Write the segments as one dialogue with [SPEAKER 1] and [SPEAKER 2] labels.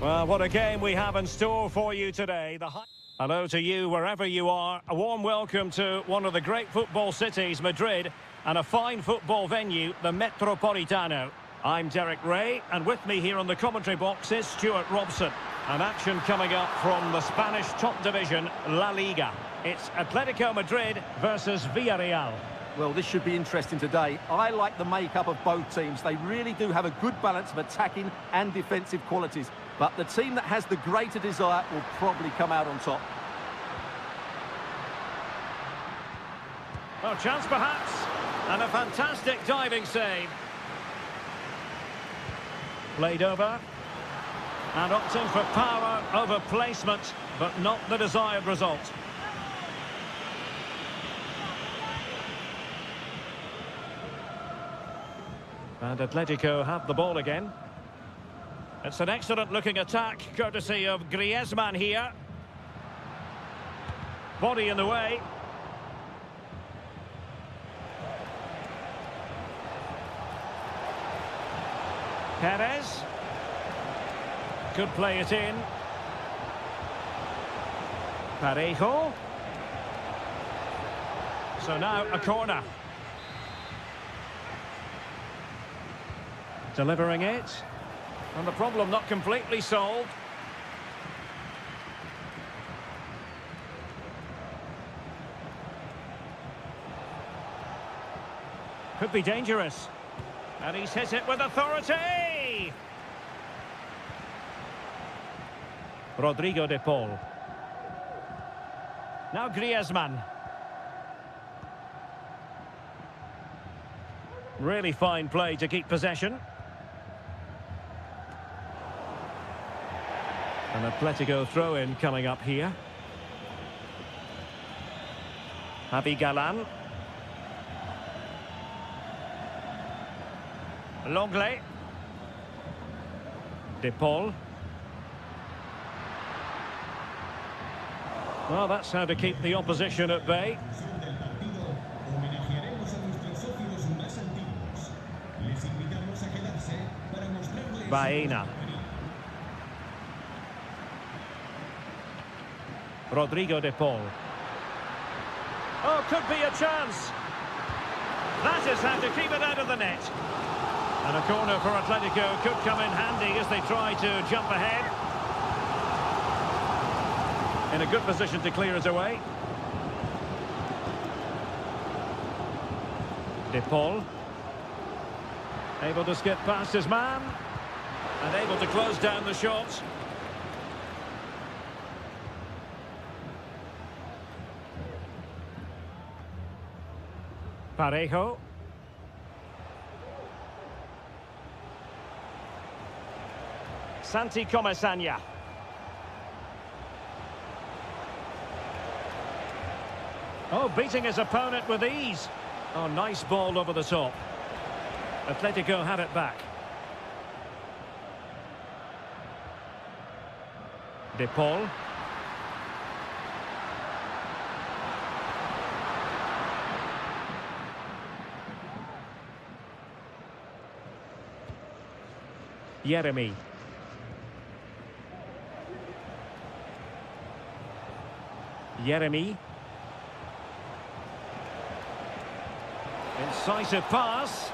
[SPEAKER 1] Well, what a game we have in store for you today. Hello to you wherever you are. A warm welcome to one of the great football cities, Madrid, and a fine football venue, the Metropolitano. I'm Derek Ray, and with me here on the commentary box is Stuart Robson. An action coming up from the Spanish top division, La Liga. It's Atletico Madrid versus Villarreal.
[SPEAKER 2] Well, this should be interesting today. I like the makeup of both teams. They really do have a good balance of attacking and defensive qualities. But the team that has the greater desire will probably come out on top.
[SPEAKER 1] Well, chance perhaps, and a fantastic diving save. Played over, and opting for power over placement, but not the desired result. And Atletico have the ball again. It's an excellent-looking attack, courtesy of Griezmann here. Body in the way. Perez. Could play it in. Parejo. So now a corner. Delivering it. And the problem not completely solved. Could be dangerous. And he's hit it with authority! Rodrigo de Paul. Now Griezmann. Really fine play to keep possession. An Atletico throw-in coming up here. Javi Galan. Longley. De Paul. Well, that's how to keep the opposition at bay. Baena. Rodrigo de Paul. Oh, could be a chance. That is how to keep it out of the net. And a corner for Atletico could come in handy as they try to jump ahead. In a good position to clear it away. De Paul. Able to skip past his man. And able to close down the shot. Parejo. Santi Comesaña. Oh, beating his opponent with ease. Oh, nice ball over the top. Atletico have it back. De Paul. Jeremy. Jeremy. Incisive pass.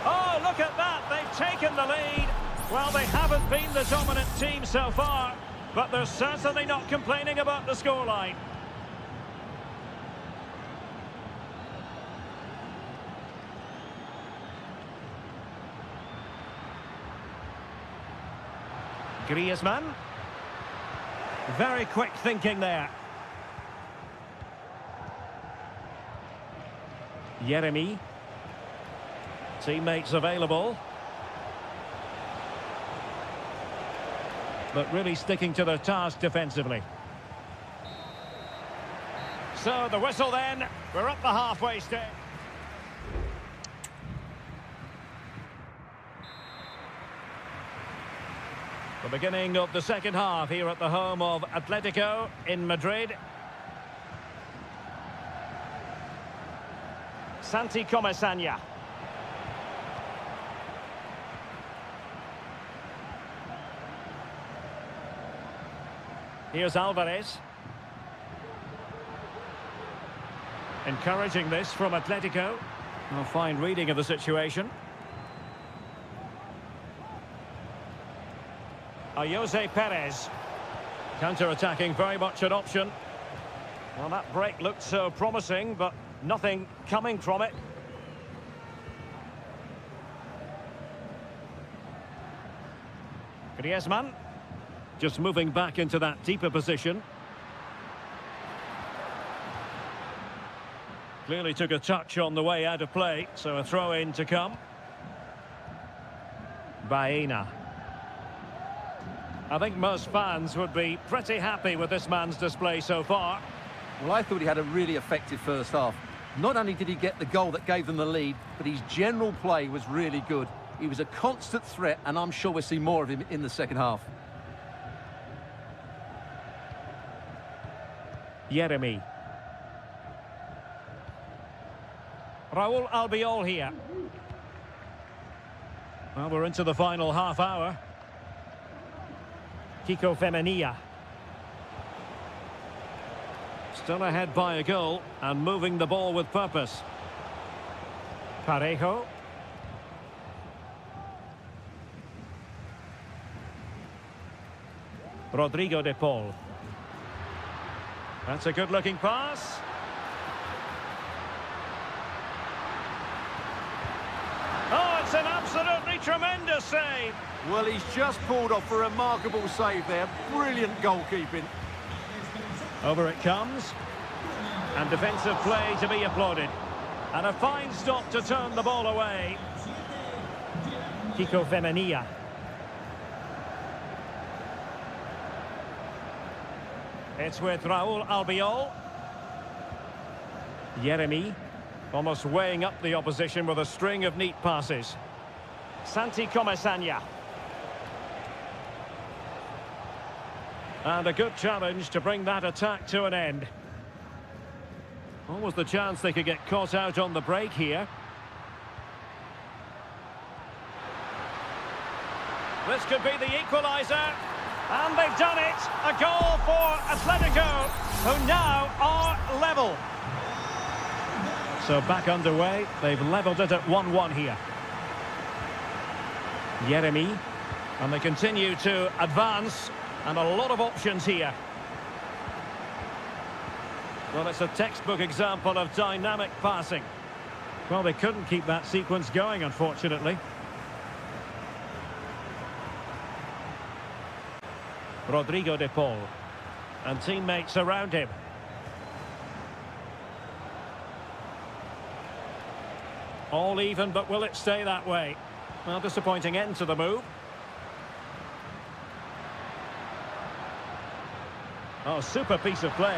[SPEAKER 1] Oh, look at that. They've taken the lead. Well, they haven't been the dominant team so far, but they're certainly not complaining about the scoreline. Griezmann. Very quick thinking there. Jeremy. Teammates available. But really sticking to their task defensively. So the whistle then. We're up the halfway stage. The beginning of the second half here at the home of Atletico in Madrid. Santi Comesaña. Here's Alvarez. Encouraging this from Atletico. A fine reading of the situation. Jose Perez. Counter-attacking, very much an option. Well, that break looked so promising, but nothing coming from it. Griezmann. Just moving back into that deeper position. Clearly took a touch on the way out of play, so a throw-in to come. Baena. I think most fans would be pretty happy with this man's display so far.
[SPEAKER 2] Well, I thought he had a really effective first half. Not only did he get the goal that gave them the lead, but his general play was really good. He was a constant threat, and I'm sure we'll see more of him in the second half.
[SPEAKER 1] Yeremy. Raul Albiol here. Well, we're into the final half hour. Kiko Femenia. Still ahead by a goal and moving the ball with purpose. Parejo. Rodrigo de Paul. That's a good-looking pass. Oh, it's an absolutely tremendous save.
[SPEAKER 2] Well, he's just pulled off a remarkable save there. Brilliant goalkeeping.
[SPEAKER 1] Over it comes. And defensive play to be applauded. And a fine stop to turn the ball away. Kiko Femenia. It's with Raul Albiol. Yeremy, almost weighing up the opposition with a string of neat passes. Santi Comesaña. And a good challenge to bring that attack to an end. Almost the chance they could get caught out on the break here. This could be the equaliser. And they've done it! A goal for Atletico, who now are level. So back underway, they've levelled it at 1-1 here. Yeremy, and they continue to advance, and a lot of options here. Well, it's a textbook example of dynamic passing. Well, they couldn't keep that sequence going, unfortunately. Rodrigo de Paul. And teammates around him. All even, but will it stay that way? Well, disappointing end to the move. Oh, super piece of play.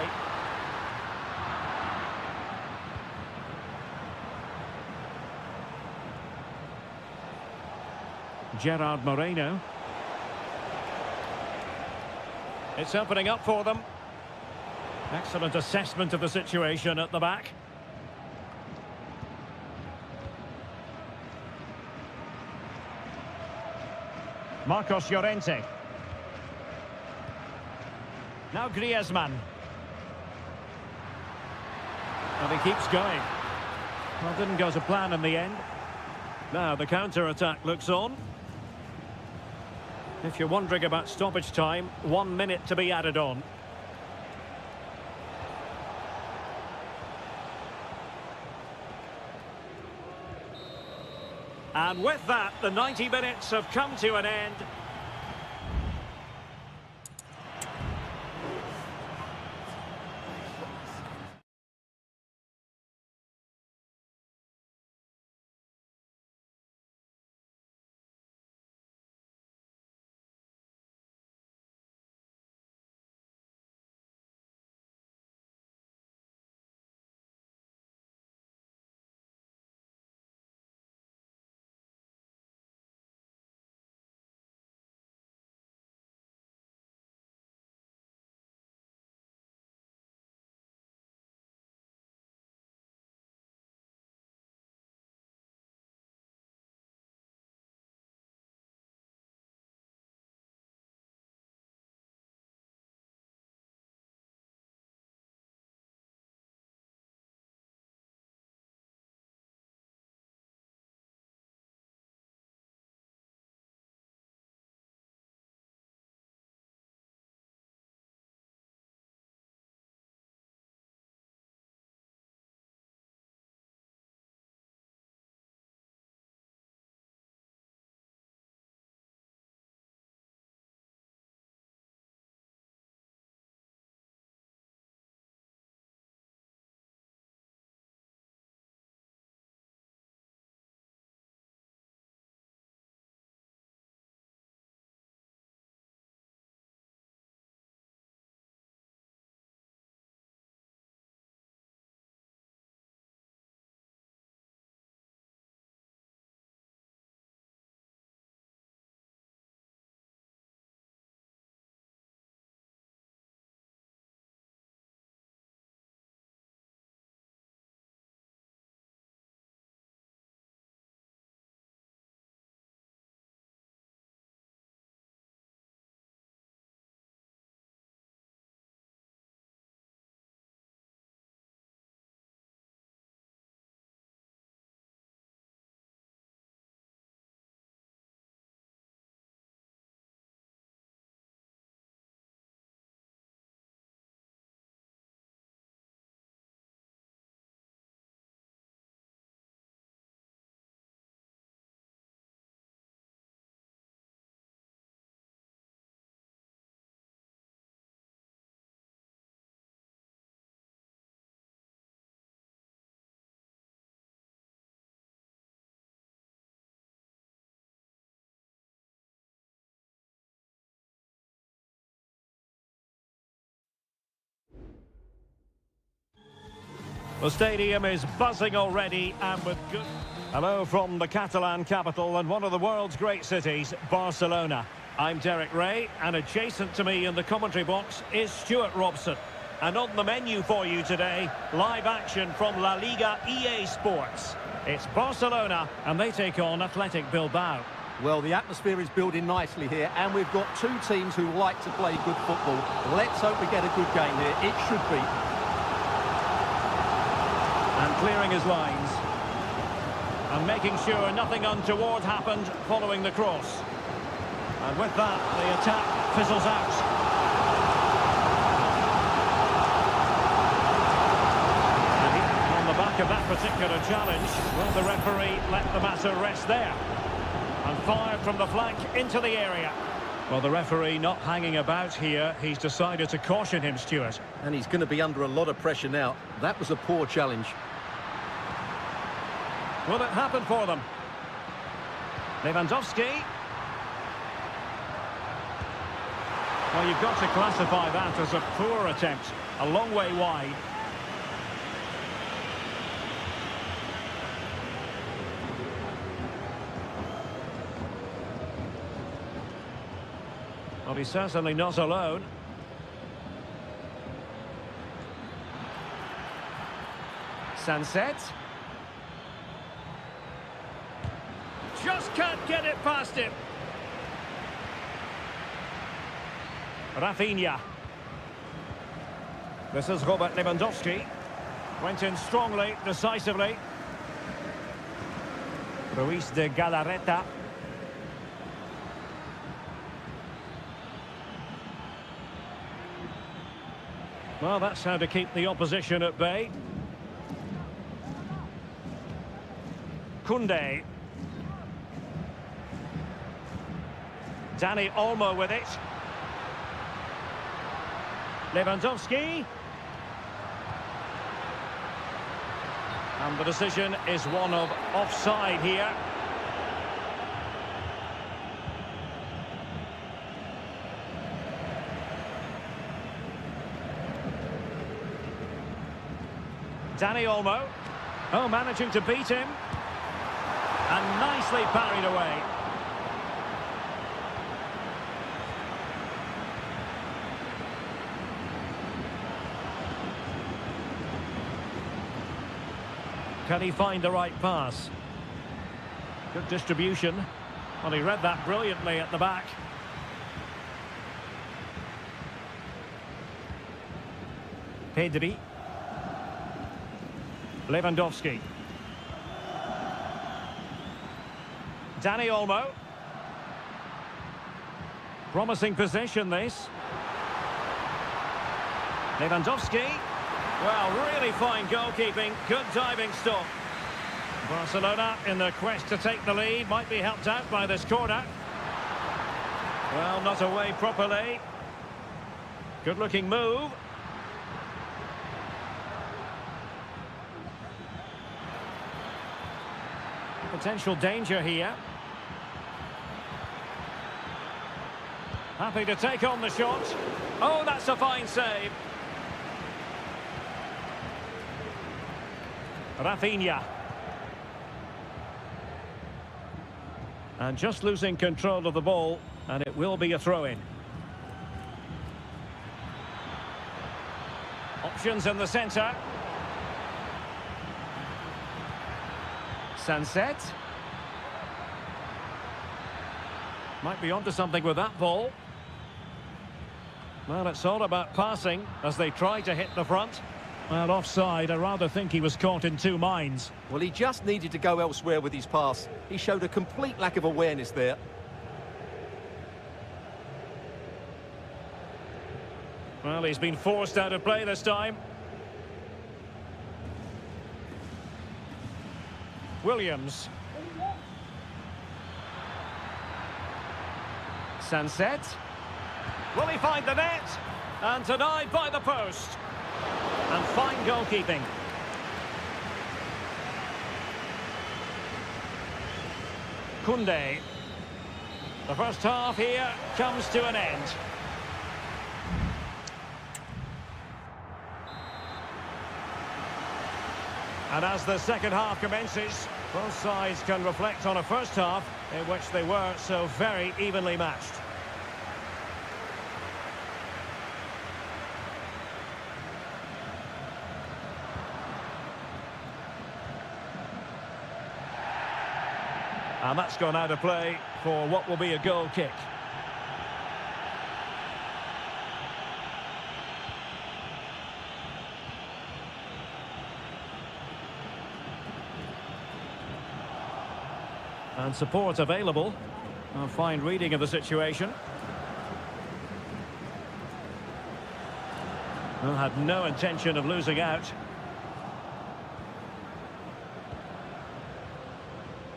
[SPEAKER 1] Gerard Moreno. It's opening up for them. Excellent assessment of the situation at the back. Marcos Llorente. Now Griezmann. And he keeps going. Well, didn't go to plan in the end. Now the counter-attack looks on. If you're wondering about stoppage time, 1 minute to be added on. And with that, the 90 minutes have come to an end. The stadium is buzzing already and with good... Hello from the Catalan capital and one of the world's great cities, Barcelona. I'm Derek Ray, and adjacent to me in the commentary box is Stuart Robson. And on the menu for you today, live action from La Liga EA Sports. It's Barcelona, and they take on Athletic Bilbao.
[SPEAKER 2] Well, the atmosphere is building nicely here, and we've got two teams who like to play good football. Let's hope we get a good game here. It should be.
[SPEAKER 1] And clearing his lines. And making sure nothing untoward happened following the cross. And with that, the attack fizzles out. And on the back of that particular challenge, will the referee let the matter rest there? And fired from the flank into the area. Well, the referee not hanging about here. He's decided to caution him, Stuart.
[SPEAKER 2] And he's going to be under a lot of pressure now. That was a poor challenge.
[SPEAKER 1] Will it happen for them? Lewandowski. Well, you've got to classify that as a poor attempt. A long way wide. Well, he's certainly not alone. Sunset. Just can't get it past him. Rafinha. This is Robert Lewandowski. Went in strongly, decisively. Ruiz de Galarreta. Well, that's how to keep the opposition at bay. Koundé. Dani Olmo with it. Lewandowski. And the decision is one of offside here. Dani Olmo. Oh, managing to beat him. And nicely parried away. Can he find the right pass? Good distribution. Well, he read that brilliantly at the back. Pedri. Lewandowski. Dani Olmo. Promising possession, this. Lewandowski. Well, really fine goalkeeping. Good diving stop. Barcelona in the quest to take the lead. Might be helped out by this corner. Well, not away properly. Good-looking move. Potential danger here. Happy to take on the shot. Oh, that's a fine save. Rafinha. And just losing control of the ball, and it will be a throw-in. Options in the centre. Sunset. Might be onto something with that ball. Well, it's all about passing as they try to hit the front. Well, offside. I rather think he was caught in two minds.
[SPEAKER 2] Well, he just needed to go elsewhere with his pass. He showed a complete lack of awareness there.
[SPEAKER 1] Well, he's been forced out of play this time. Williams. Sunset. Will he find the net? And denied by the post. And fine goalkeeping. Koundé. The first half here comes to an end. And as the second half commences, both sides can reflect on a first half in which they were so very evenly matched. And that's gone out of play for what will be a goal kick. And support available. A fine reading of the situation. Well, had no intention of losing out.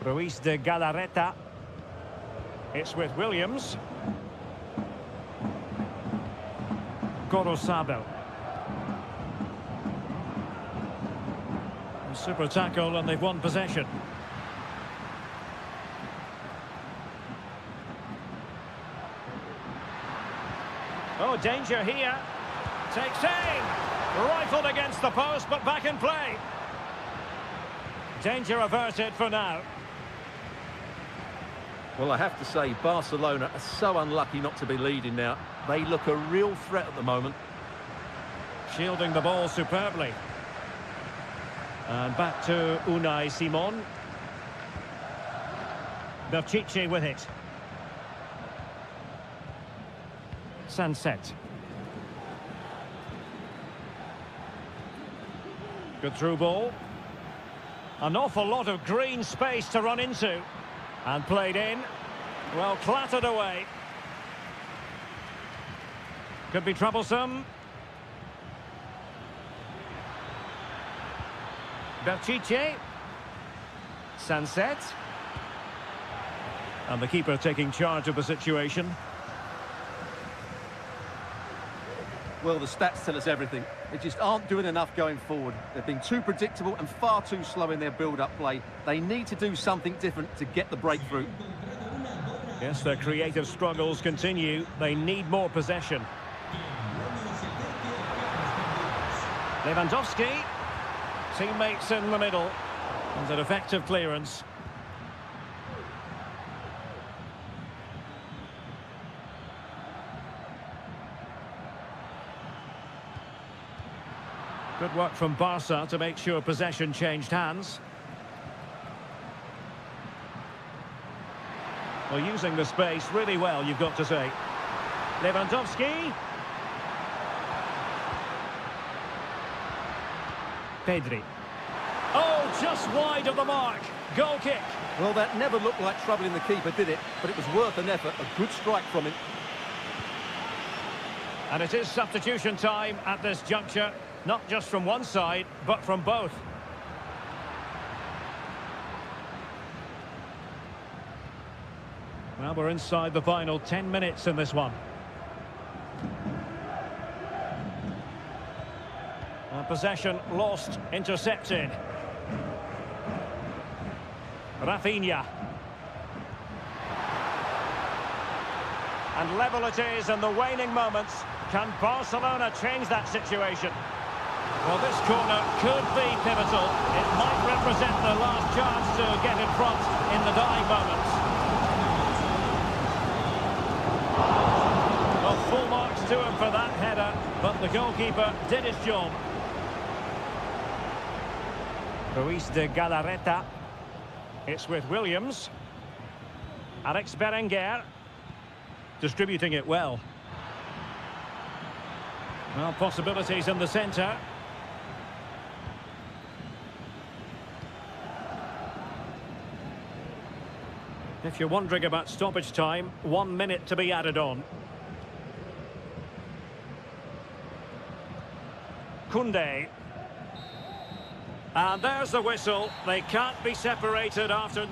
[SPEAKER 1] Ruiz de Galarreta. It's with Williams. Gorosabel. Super tackle and they've won possession. Oh, danger here. Takes aim. Rifled against the post, but back in play. Danger averted for now.
[SPEAKER 2] Well, I have to say, Barcelona are so unlucky not to be leading now. They look a real threat at the moment.
[SPEAKER 1] Shielding the ball superbly. And back to Unai Simon. Píratczyk with it. Sunset. Good through ball. An awful lot of green space to run into. And played in. Well, clattered away. Could be troublesome. Píratczyk. Sunset. And the keeper taking charge of the situation.
[SPEAKER 2] Well, the stats tell us everything. They just aren't doing enough going forward. They've been too predictable and far too slow in their build-up play. They need to do something different to get the breakthrough.
[SPEAKER 1] Yes, their creative struggles continue. They need more possession. Lewandowski. Teammates in the middle. And an effective clearance. Good work from Barca to make sure possession changed hands. Well, using the space really well, you've got to say. Lewandowski. Pedri. Oh, just wide of the mark. Goal kick.
[SPEAKER 2] Well, that never looked like troubling the keeper, did it? But it was worth an effort. A good strike from him.
[SPEAKER 1] And it is substitution time at this juncture. Not just from one side, but from both. Well, we're inside the final 10 minutes in this one. Possession lost, intercepted. Rafinha. And level it is in the waning moments. Can Barcelona change that situation? Well, this corner could be pivotal. It might represent the last chance to get in front in the dying moments. Well, full marks to him for that header, but the goalkeeper did his job. Ruiz de Galarreta. It's with Williams. Alex Berenguer. Distributing it well. Well, possibilities in the centre. If you're wondering about stoppage time, 1 minute to be added on. Koundé. And there's the whistle. They can't be separated after...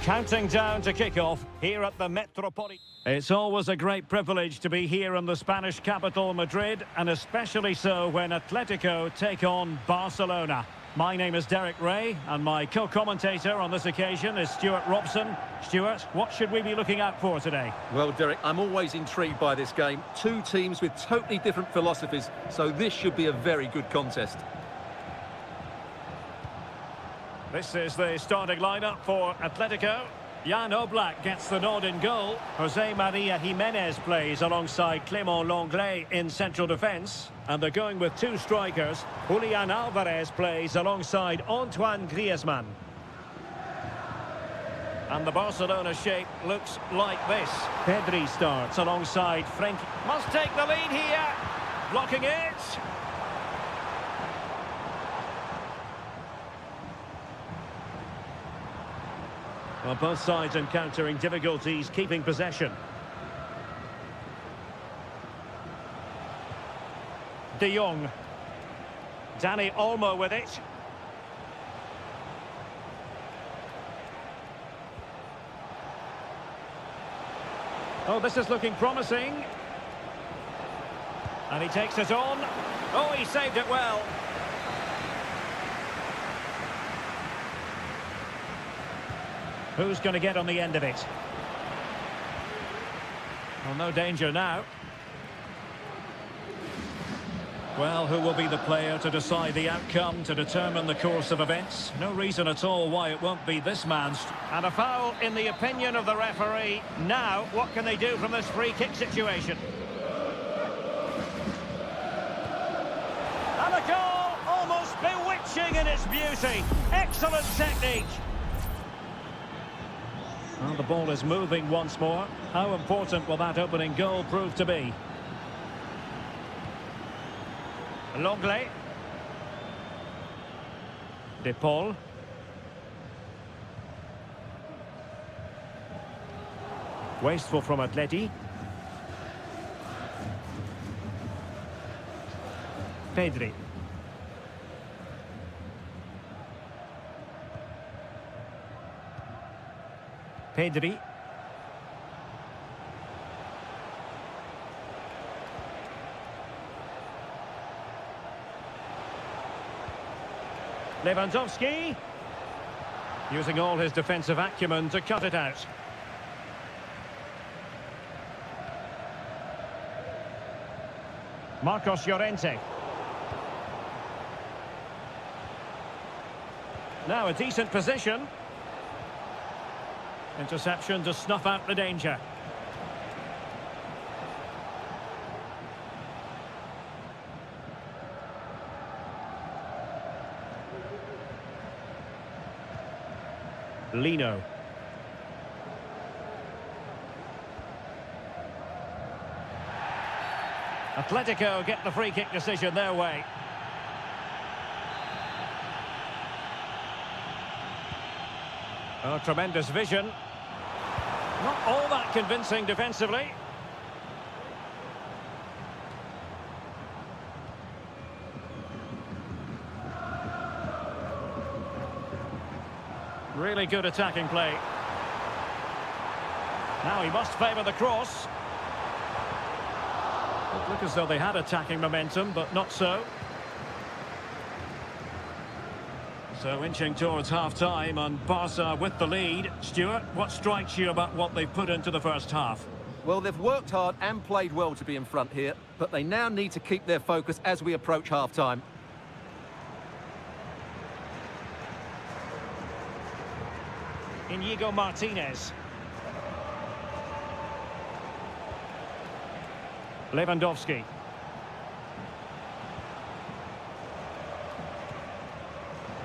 [SPEAKER 1] Counting down to kick-off here at the Metropoli. It's always a great privilege to be here in the Spanish capital, Madrid, and especially so when Atletico take on Barcelona. My name is Derek Ray, and my co-commentator on this occasion is Stuart Robson. Stuart, what should we be looking out for today?
[SPEAKER 2] Well, Derek, I'm always intrigued by this game. Two teams with totally different philosophies, so this should be a very good contest.
[SPEAKER 1] This is the starting lineup for Atletico. Jan Oblak gets the nod in goal. Jose Maria Jimenez plays alongside Clément Lenglet in central defence. And they're going with two strikers. Julian Alvarez plays alongside Antoine Griezmann. And the Barcelona shape looks like this. Pedri starts alongside Frenkie. Must take the lead here. Blocking it. Well, both sides encountering difficulties keeping possession. De Jong. Dani Olmo with it. Oh, this is looking promising. And he takes it on. Oh, he saved it well. Who's going to get on the end of it? Well, no danger now. Well, who will be the player to decide the outcome, to determine the course of events? No reason at all why it won't be this man's. And a foul in the opinion of the referee. Now, what can they do from this free kick situation? And a goal, almost bewitching in its beauty. Excellent technique. Well, the ball is moving once more. How important will that opening goal prove to be? Lenglet. De Paul. Wasteful from Atleti. Pedri. Pedri. Lewandowski. Using all his defensive acumen to cut it out. Marcos Llorente. Now a decent position. Interception to snuff out the danger. Lino. Atletico get the free kick decision their way. Oh, tremendous vision. Not all that convincing defensively. Really good attacking play. Now he must favour the cross. It looked as though they had attacking momentum, but not so. So inching towards half-time and Barca with the lead. Stuart, what strikes you about what they've put into the first half?
[SPEAKER 2] Well, they've worked hard and played well to be in front here, but they now need to keep their focus as we approach half-time.
[SPEAKER 1] Inigo Martinez. Lewandowski.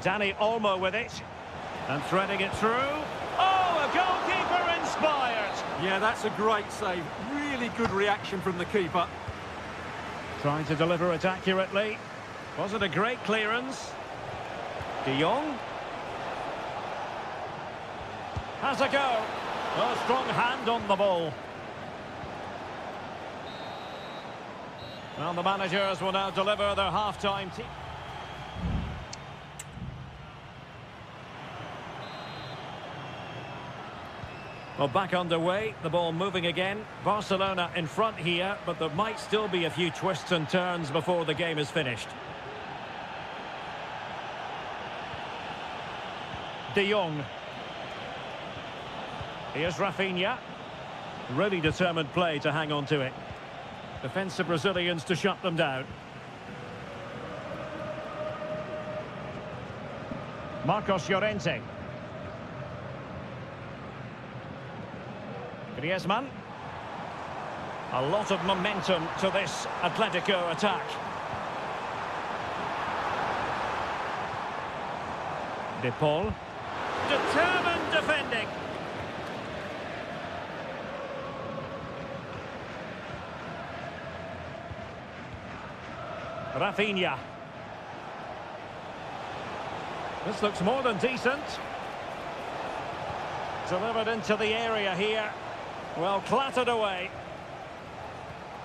[SPEAKER 1] Dani Olmo with it. And threading it through. Oh, a goalkeeper inspired.
[SPEAKER 2] Yeah, that's a great save. Really good reaction from the keeper.
[SPEAKER 1] Trying to deliver it accurately. Was it a great clearance? De Jong. Has a go. A strong hand on the ball. Well, the managers will now deliver their half-time team. Well, back underway, the ball moving again. Barcelona in front here, but there might still be a few twists and turns before the game is finished. De Jong. Here's Rafinha. Really determined play to hang on to it. Defensive Brazilians to shut them down. Marcos Llorente. Griezmann. A lot of momentum to this Atletico attack. De Paul. Determined defending. Rafinha. This looks more than decent. Delivered into the area here. Well, clattered away.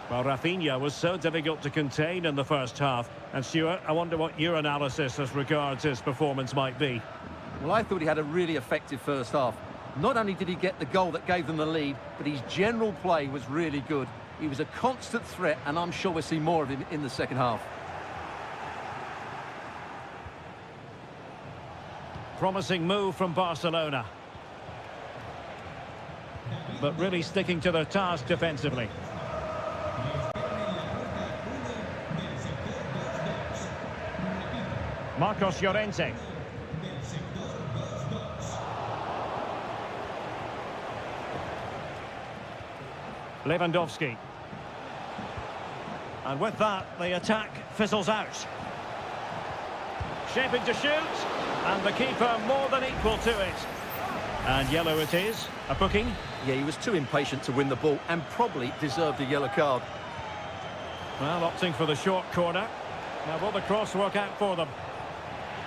[SPEAKER 1] Well, Rafinha was so difficult to contain in the first half. And Stuart, I wonder what your analysis as regards his performance might be.
[SPEAKER 2] Well, I thought he had a really effective first half. Not only did he get the goal that gave them the lead, but his general play was really good. He was a constant threat, and I'm sure we'll see more of him in the second half.
[SPEAKER 1] Promising move from Barcelona. But really sticking to their task defensively. Marcos Llorente. Lewandowski. And with that, the attack fizzles out. Shaping to shoot. And the keeper more than equal to it. And yellow it is. A booking.
[SPEAKER 2] Yeah, he was too impatient to win the ball and probably deserved a yellow card.
[SPEAKER 1] Well, opting for the short corner. Now will the cross work out for them?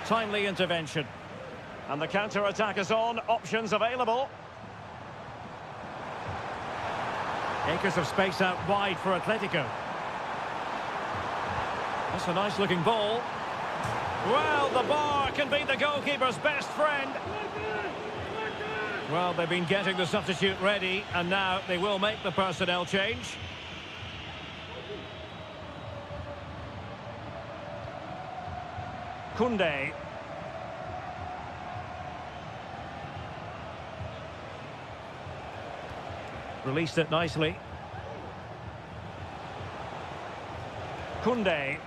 [SPEAKER 1] Timely intervention. And the counter-attack is on. Options available. Acres of space out wide for Atletico. That's a nice-looking ball. Well, the bar can be the goalkeeper's best friend. Well, they've been getting the substitute ready, and now they will make the personnel change. Koundé. Released it nicely. Koundé.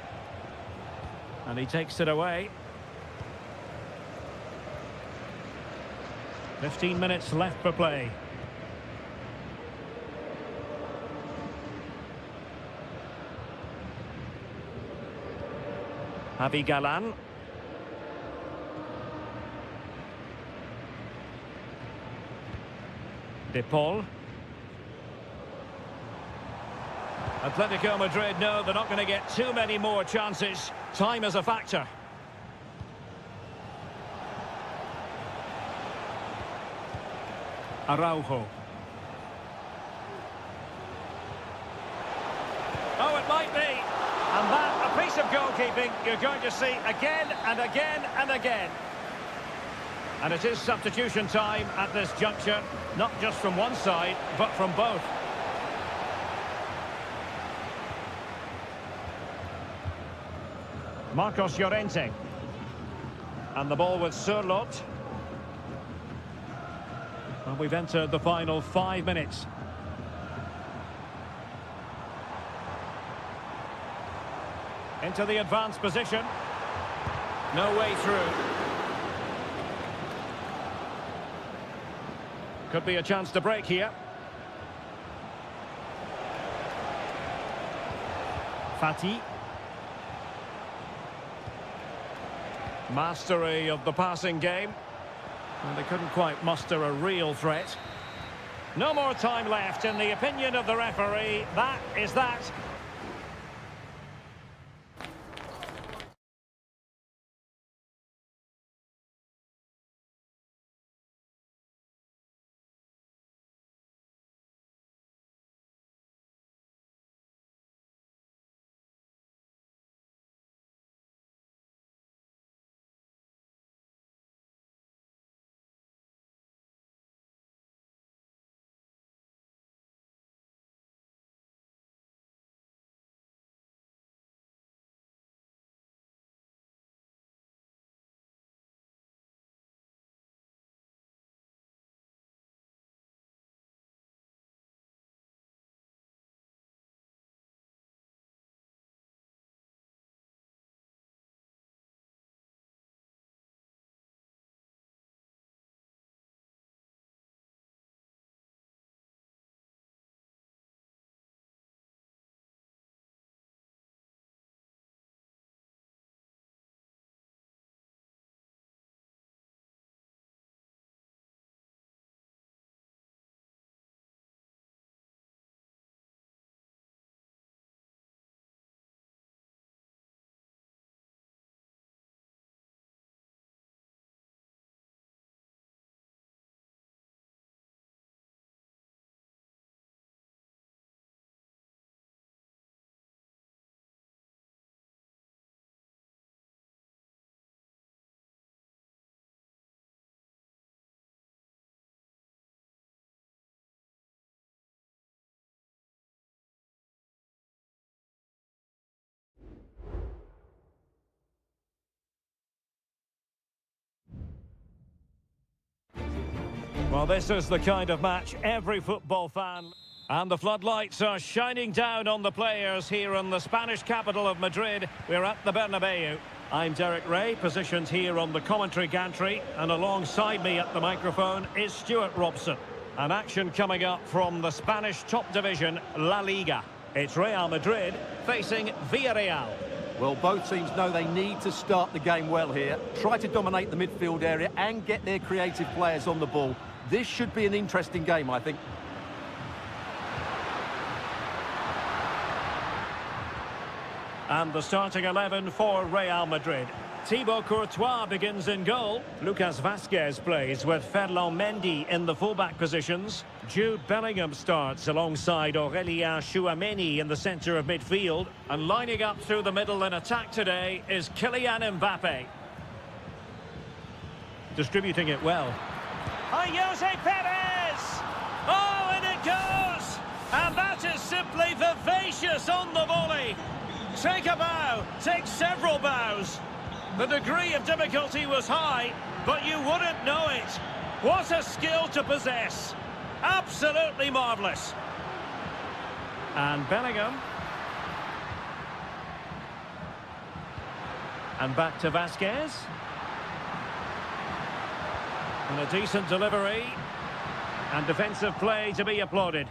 [SPEAKER 1] And he takes it away. 15 minutes left for play. Javi Galan. De Paul. Atletico Madrid know they're not going to get too many more chances. Time is a factor. Araujo. Oh, it might be. And that, a piece of goalkeeping you're going to see again and again and again. And it is substitution time at this juncture, not just from one side, but from both. Marcos Llorente. And the ball with Surlot. Well, we've entered the final 5 minutes. Into the advanced position. No way through. Could be a chance to break here. Fati. Mastery of the passing game. And they couldn't quite muster a real threat. No more time left, in the opinion of the referee. That is that. Well, this is the kind of match every football fan... And the floodlights are shining down on the players here in the Spanish capital of Madrid. We're at the Bernabeu. I'm Derek Ray, positioned here on the commentary gantry, and alongside me at the microphone is Stuart Robson. An action coming up from the Spanish top division, La Liga. It's Real Madrid facing Villarreal.
[SPEAKER 2] Well, both teams know they need to start the game well here. Try to dominate the midfield area and get their creative players on the ball. This should be an interesting game, I think.
[SPEAKER 1] And the starting 11 for Real Madrid. Thibaut Courtois begins in goal. Lucas Vazquez plays with Ferland Mendy in the fullback positions. Jude Bellingham starts alongside Aurélien Tchouameni in the centre of midfield. And lining up through the middle in attack today is Kylian Mbappe. Distributing it well. Jose Perez! Oh, and it goes! And that is simply vivacious on the volley. Take a bow, take several bows. The degree of difficulty was high, but you wouldn't know it. What a skill to possess. Absolutely marvellous. And Bellingham. And back to Vazquez. And a decent delivery. And defensive play to be applauded.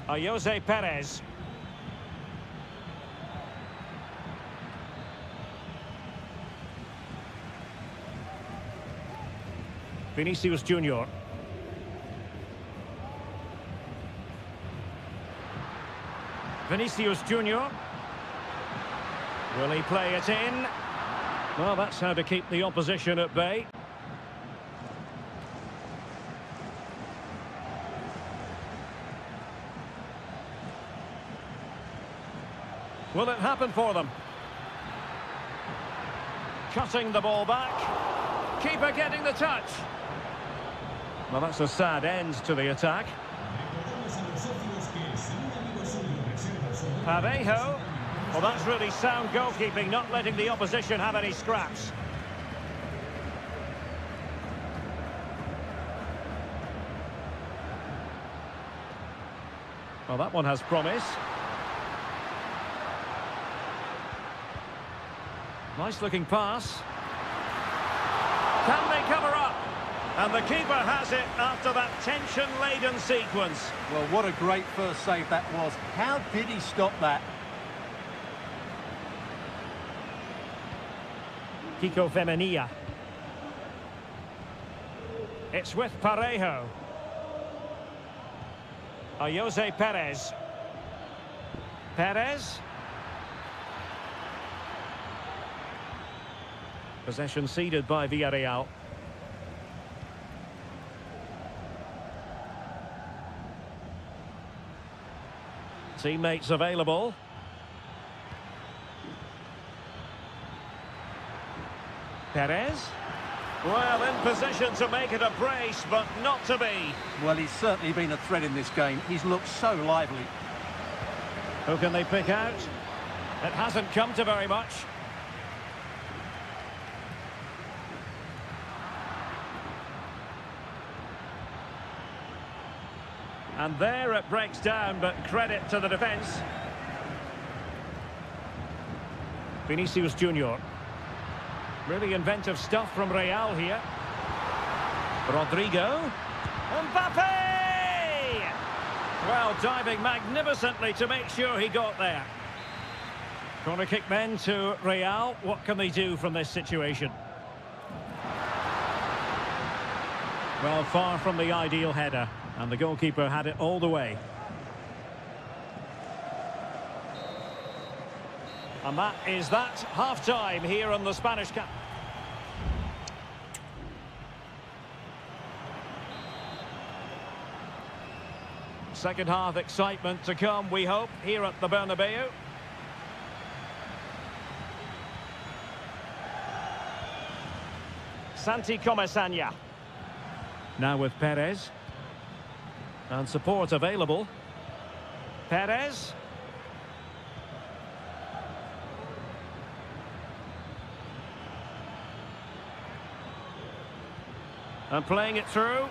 [SPEAKER 1] Jose Perez. Vinicius Junior. Vinicius Junior. Will he play it in? Well, that's how to keep the opposition at bay. Will it happen for them? Cutting the ball back. Keeper getting the touch. Well, that's a sad end to the attack. Parejo. Well, that's really sound goalkeeping, not letting the opposition have any scraps. Well, that one has promise. Nice looking pass. Can they cover up? And the keeper has it after that tension-laden sequence.
[SPEAKER 2] Well, what a great first save that was. How did he stop that?
[SPEAKER 1] Kiko Femenia. It's with Parejo. Jose Perez. Perez. Possession ceded by Villarreal. Teammates available. Perez. Well, in position to make it a brace, but not to be.
[SPEAKER 2] Well, he's certainly been a threat in this game. He's looked so lively.
[SPEAKER 1] Who can they pick out? It hasn't come to very much. And there it breaks down, but credit to the defence. Vinicius Junior. Really inventive stuff from Real here. Rodrigo. Mbappe! Well, diving magnificently to make sure he got there. Corner kick men to Real. What can they do from this situation? Well, far from the ideal header. And the goalkeeper had it all the way. And that is that. Half-time here on the Spanish Cup. Second half excitement to come, we hope, here at the Bernabeu. Santi Comesaña. Now with Perez. And support available. Perez. And playing it through.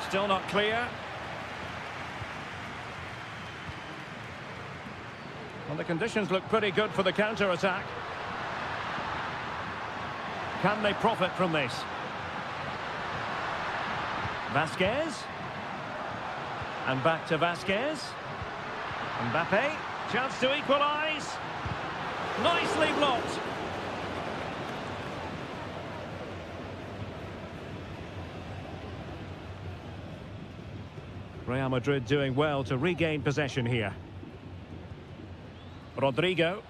[SPEAKER 1] Still not clear. Well, the conditions look pretty good for the counter-attack. Can they profit from this? Vasquez. And back to Vasquez. Mbappe. Chance to equalise. Nicely blocked. Real Madrid doing well to regain possession here. Rodrigo.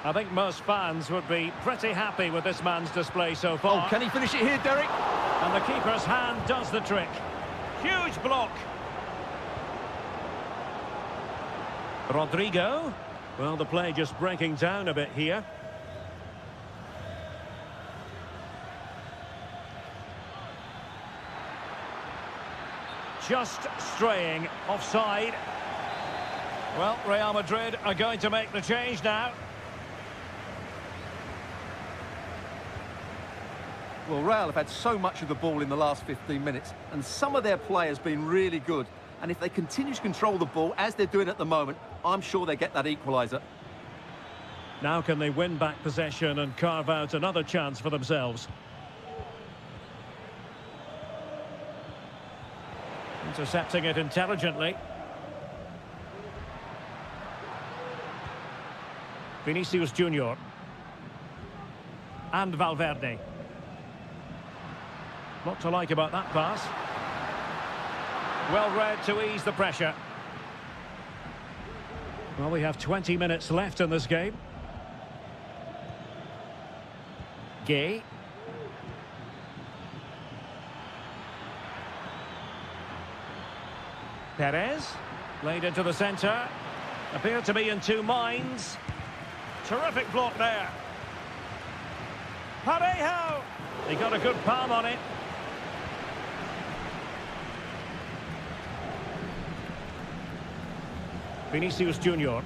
[SPEAKER 1] I think most fans would be pretty happy with this man's display so far.
[SPEAKER 2] Oh, can he finish it here, Derek?
[SPEAKER 1] And the keeper's hand does the trick. Huge block. Rodrigo. Well, the play just breaking down a bit here. Just straying offside. Well, Real Madrid are going to make the change now.
[SPEAKER 2] Well, Real have had so much of the ball in the last 15 minutes, and some of their play has been really good. And if they continue to control the ball, as they're doing at the moment, I'm sure they get that equaliser.
[SPEAKER 1] Now can they win back possession and carve out another chance for themselves? Intercepting it intelligently. Vinicius Junior. And Valverde. What to like about that pass. Well read to ease the pressure. Well, we have 20 minutes left in this game. Gay. Perez, laid into the centre. Appeared to be in two minds. Terrific block there. Parejo! He got a good palm on it. Vinicius Junior.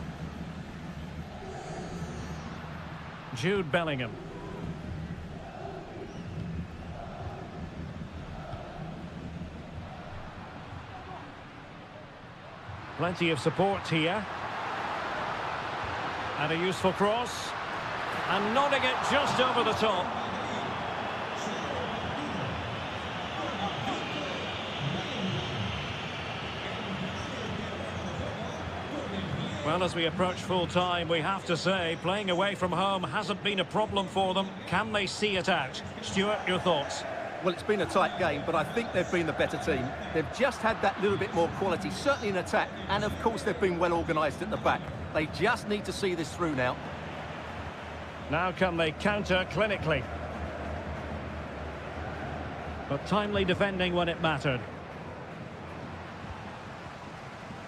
[SPEAKER 1] Jude Bellingham. Plenty of support here. And a useful cross. And nodding it just over the top. Well, as we approach full time, we have to say, playing away from home hasn't been a problem for them. Can they see it out? Stuart, your thoughts?
[SPEAKER 2] Well, it's been a tight game, but I think they've been the better team. They've just had that little bit more quality, certainly in attack, and of course they've been well organised at the back. They just need to see this through now.
[SPEAKER 1] Now can they counter clinically? But timely defending when it mattered.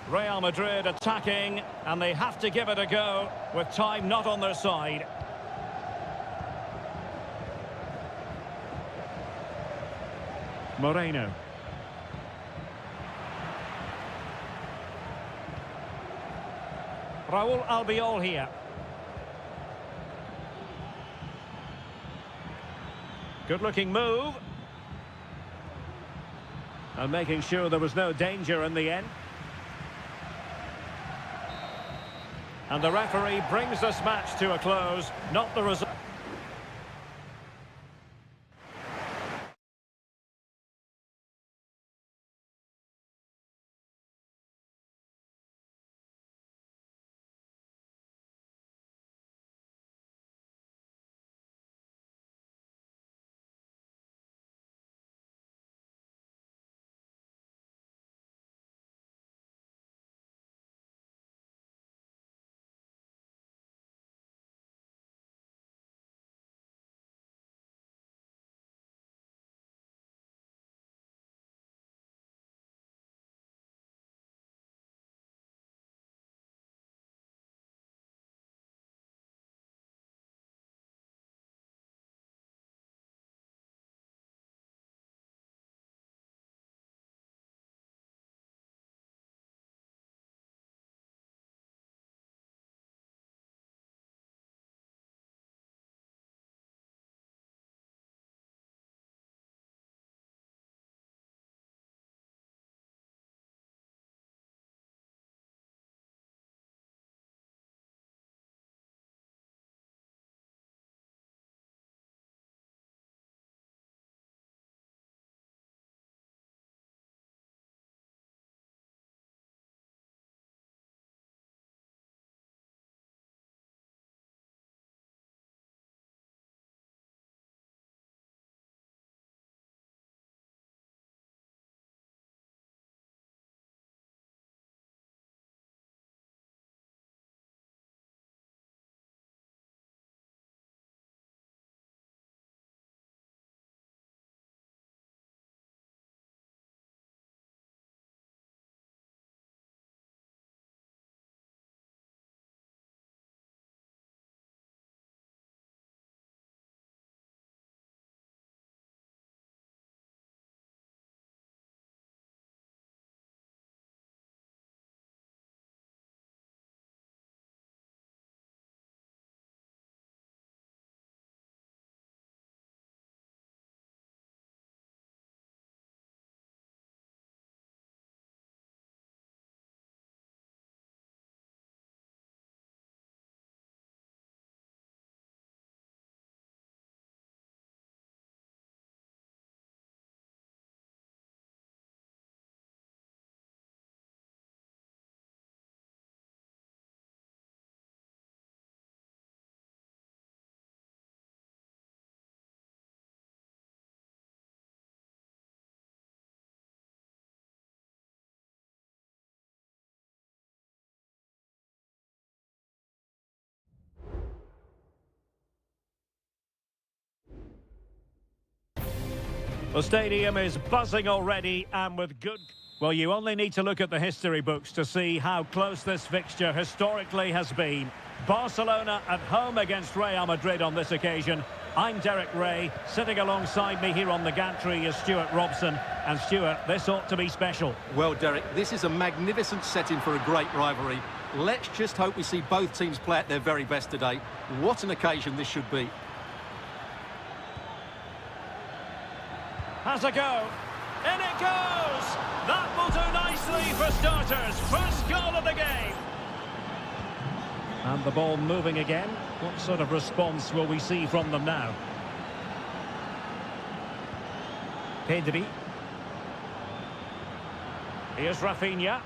[SPEAKER 1] Real Madrid attacking, and they have to give it a go with time not on their side. Moreno. Raúl Albiol here. Good-looking move. And making sure there was no danger in the end. And the referee brings this match to a close, not the result. The stadium is buzzing already and with good... Well, you only need to look at the history books to see how close this fixture historically has been. Barcelona at home against Real Madrid on this occasion. I'm Derek Ray. Sitting alongside me here on the gantry is Stuart Robson. And Stuart, this ought to be special.
[SPEAKER 2] Well, Derek, this is a magnificent setting for a great rivalry. Let's just hope we see both teams play at their very best today. What an occasion this should be.
[SPEAKER 1] Has a go. In it goes! That will do nicely for starters. First goal of the game. And the ball moving again. What sort of response will we see from them now? Pedri. Here's Rafinha.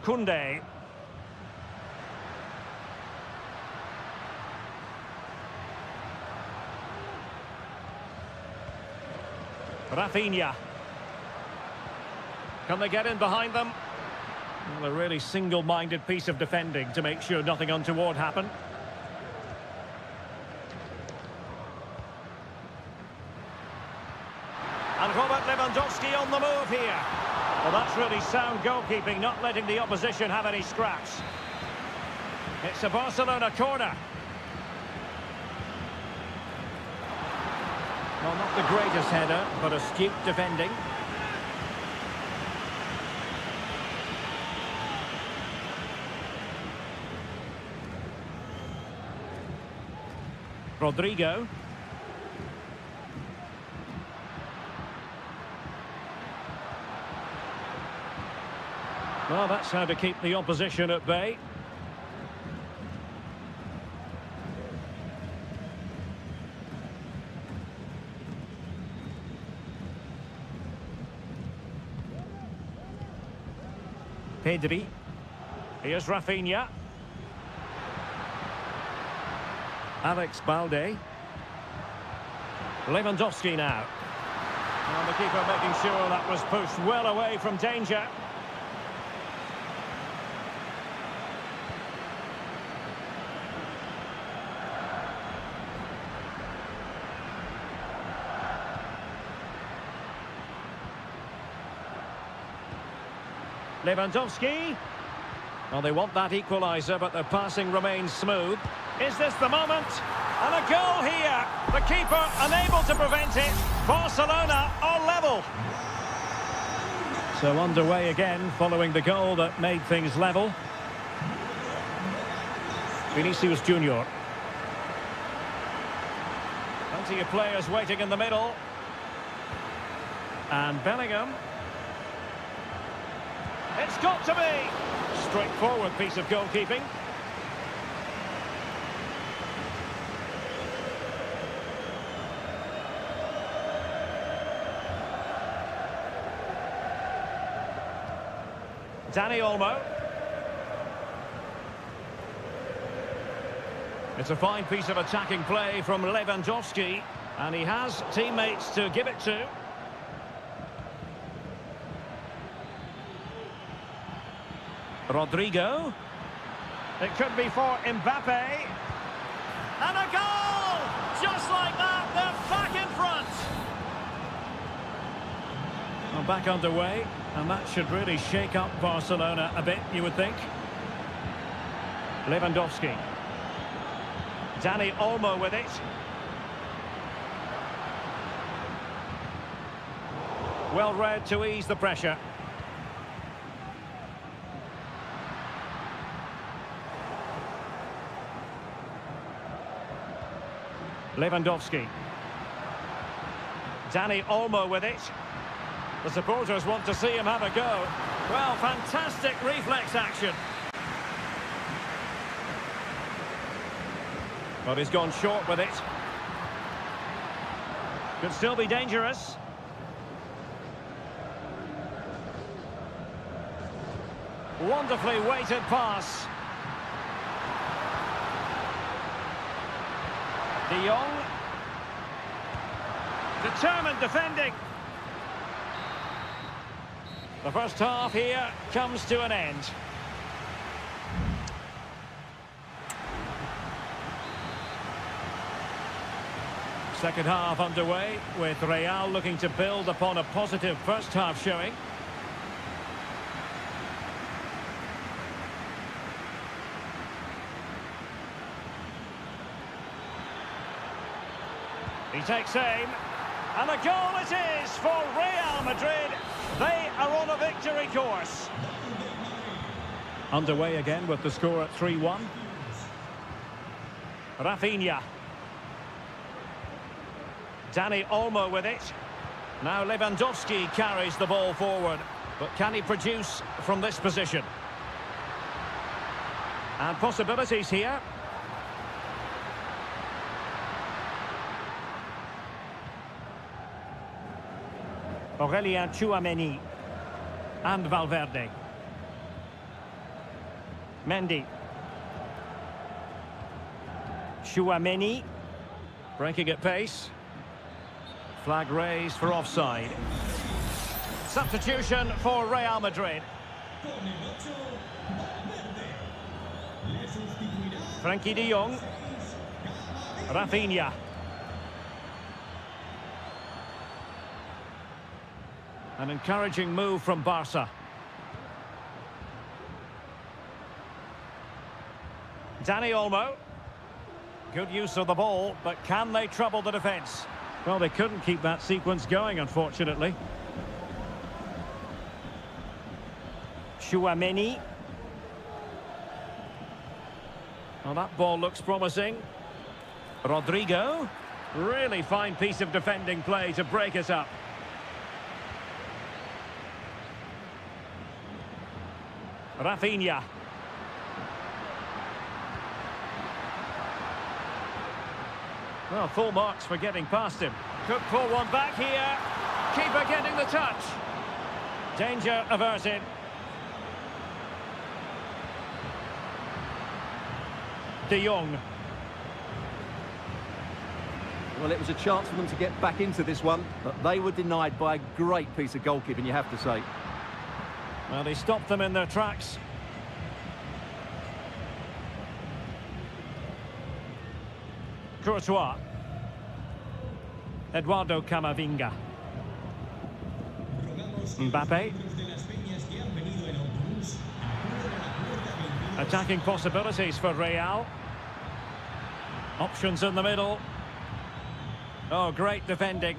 [SPEAKER 1] Koundé. Rafinha. Can they get in behind them? Well, a really single-minded piece of defending to make sure nothing untoward happened. And Robert Lewandowski on the move here. Well, that's really sound goalkeeping, not letting the opposition have any scraps. It's a Barcelona corner. Well, not the greatest header, but astute defending. Rodrigo. Well, that's how to keep the opposition at bay. Pedri. Here's Rafinha. Alex Balde. Lewandowski now. And the keeper making sure that was pushed well away from danger. Lewandowski. Well, they want that equaliser, but the passing remains smooth. Is this the moment? And a goal here. The keeper unable to prevent it. Barcelona are level. So underway again following the goal that made things level. Vinicius Junior. Plenty of players waiting in the middle. And Bellingham. It's got to be. Straightforward piece of goalkeeping. Dani Olmo. It's a fine piece of attacking play from Lewandowski, and he has teammates to give it to. Rodrigo. It could be for Mbappe. And a goal! Just like that, they're back in front. Well, back underway, and that should really shake up Barcelona a bit, you would think. Lewandowski. Dani Olmo with it. Well read to ease the pressure. Lewandowski. Dani Olmo with it. The supporters want to see him have a go. Well, fantastic reflex action. But he's gone short with it. Could still be dangerous. Wonderfully weighted pass. De Jong. Determined defending. The first half here comes to an end. Second half underway, with Real looking to build upon a positive first half showing. He takes aim, and a goal it is for Real Madrid. They are on a victory course. Underway again with the score at 3-1. Rafinha. Dani Olmo with it. Now Lewandowski carries the ball forward. But can he produce from this position? And possibilities here. Aurelien Tchouameni. And Valverde. Mendy. Tchouameni. Breaking at pace. Flag raised for offside. Substitution for Real Madrid. Frankie de Jong. Rafinha. An encouraging move from Barca. Dani Olmo. Good use of the ball, but can they trouble the defence? Well, they couldn't keep that sequence going, unfortunately. Tchouameni. Well, that ball looks promising. Rodrigo. Really fine piece of defending play to break it up. Rafinha. Well, full marks for getting past him. Could pull one back here. Keeper getting the touch. Danger averted. De Jong.
[SPEAKER 2] Well, it was a chance for them to get back into this one, but they were denied by a great piece of goalkeeping, you have to say.
[SPEAKER 1] Well, he stopped them in their tracks. Courtois. Eduardo Camavinga. Mbappe. Attacking possibilities for Real. Options in the middle. Oh, great defending.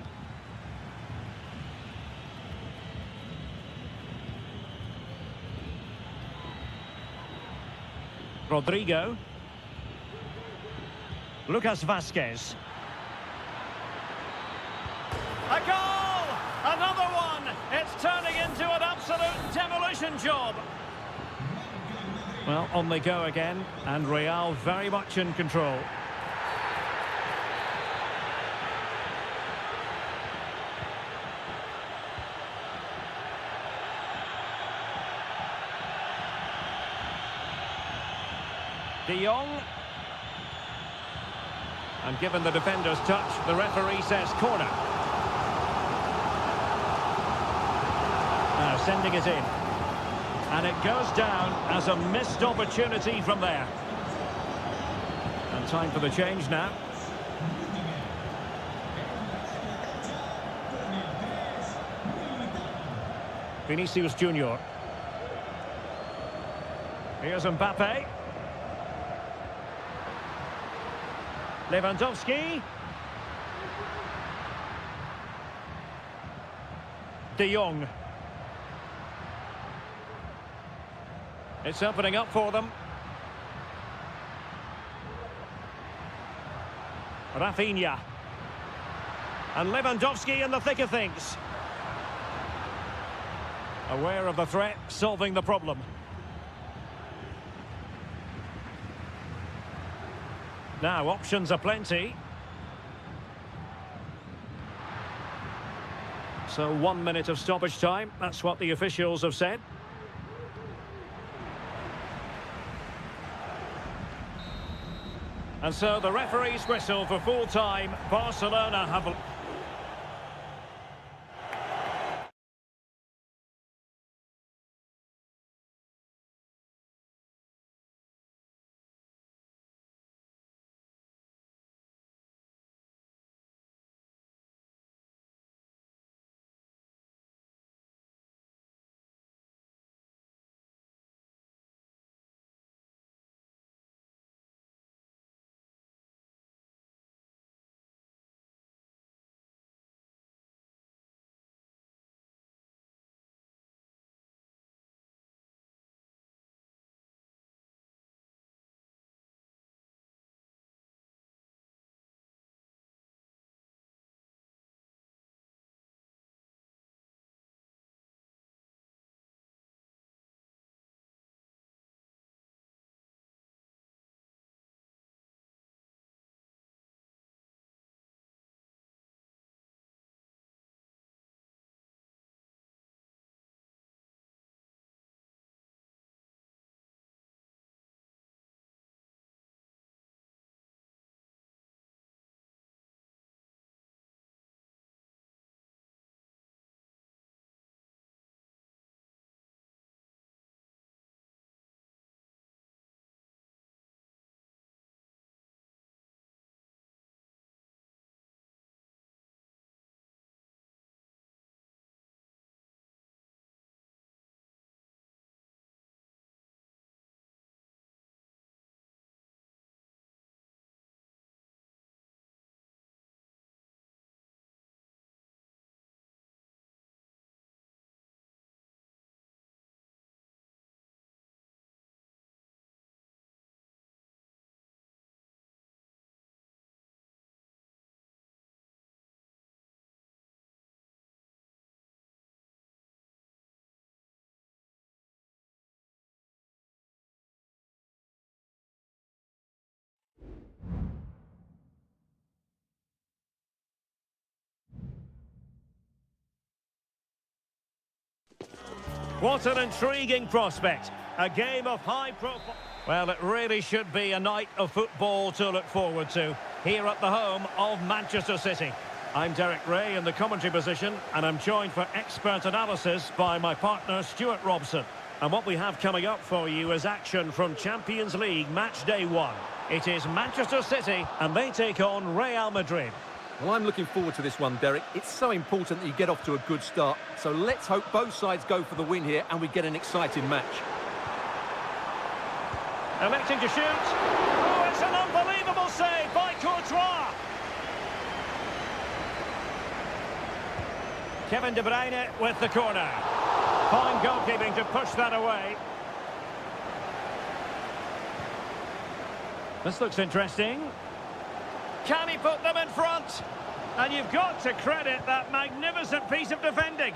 [SPEAKER 1] Rodrigo. Lucas Vazquez. A goal! Another one! It's turning into an absolute demolition job. Well, on they go again, and Real very much in control. De Jong. And given the defender's touch, the referee says corner. Now sending it in. And it goes down as a missed opportunity from there. And time for the change now. Vinicius Junior. Here's Mbappe. Lewandowski. De Jong. It's opening up for them. Rafinha. And Lewandowski in the thick of things. Aware of the threat, solving the problem. Now, options are plenty. So 1 minute of stoppage time, that's what the officials have said. And so the referee's whistle for full time. Barcelona have... What an intriguing prospect. A game of high profile. Well, it really should be a night of football to look forward to here at the home of Manchester City. I'm Derek Ray in the commentary position, and I'm joined for expert analysis by my partner Stuart Robson. And what we have coming up for you is action from Champions League match day 1. It is Manchester City, and they take on Real Madrid.
[SPEAKER 2] Well, I'm looking forward to this one, Derek. It's so important that you get off to a good start. So let's hope both sides go for the win here and we get an exciting match.
[SPEAKER 1] Electing to shoot. Oh, it's an unbelievable save by Courtois. Kevin De Bruyne with the corner. Fine goalkeeping to push that away. This looks interesting. Can he put them in front? And you've got to credit that magnificent piece of defending.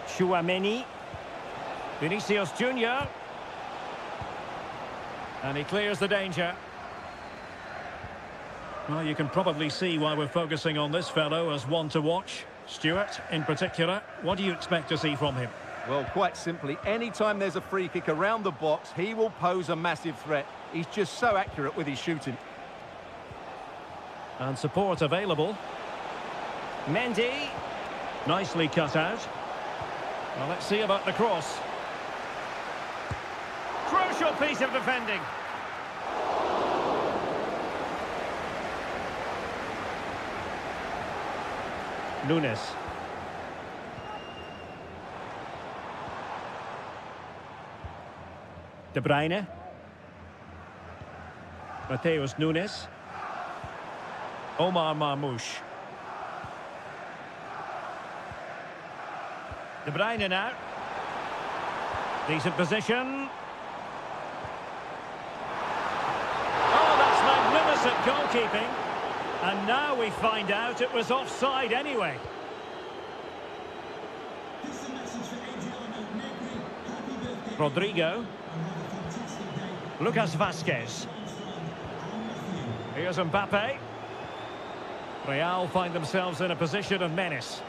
[SPEAKER 1] Chouameni. Vinicius Junior. And he clears the danger. Well, you can probably see why we're focusing on this fellow as one to watch. Stuart, in particular, what do you expect to see from him?
[SPEAKER 2] Well, quite simply, anytime there's a free kick around the box, he will pose a massive threat. He's just so accurate with his shooting.
[SPEAKER 1] And support available. Mendy. Nicely cut out. Well, let's see about the cross. Crucial piece of defending. Nunes. De Bruyne. Mateus Nunes. Omar Marmoush. De Bruyne now. Decent position. Oh, that's magnificent goalkeeping. And now we find out it was offside anyway. Rodrigo. Lucas Vazquez. Here's Mbappe. Real find themselves in a position of menace.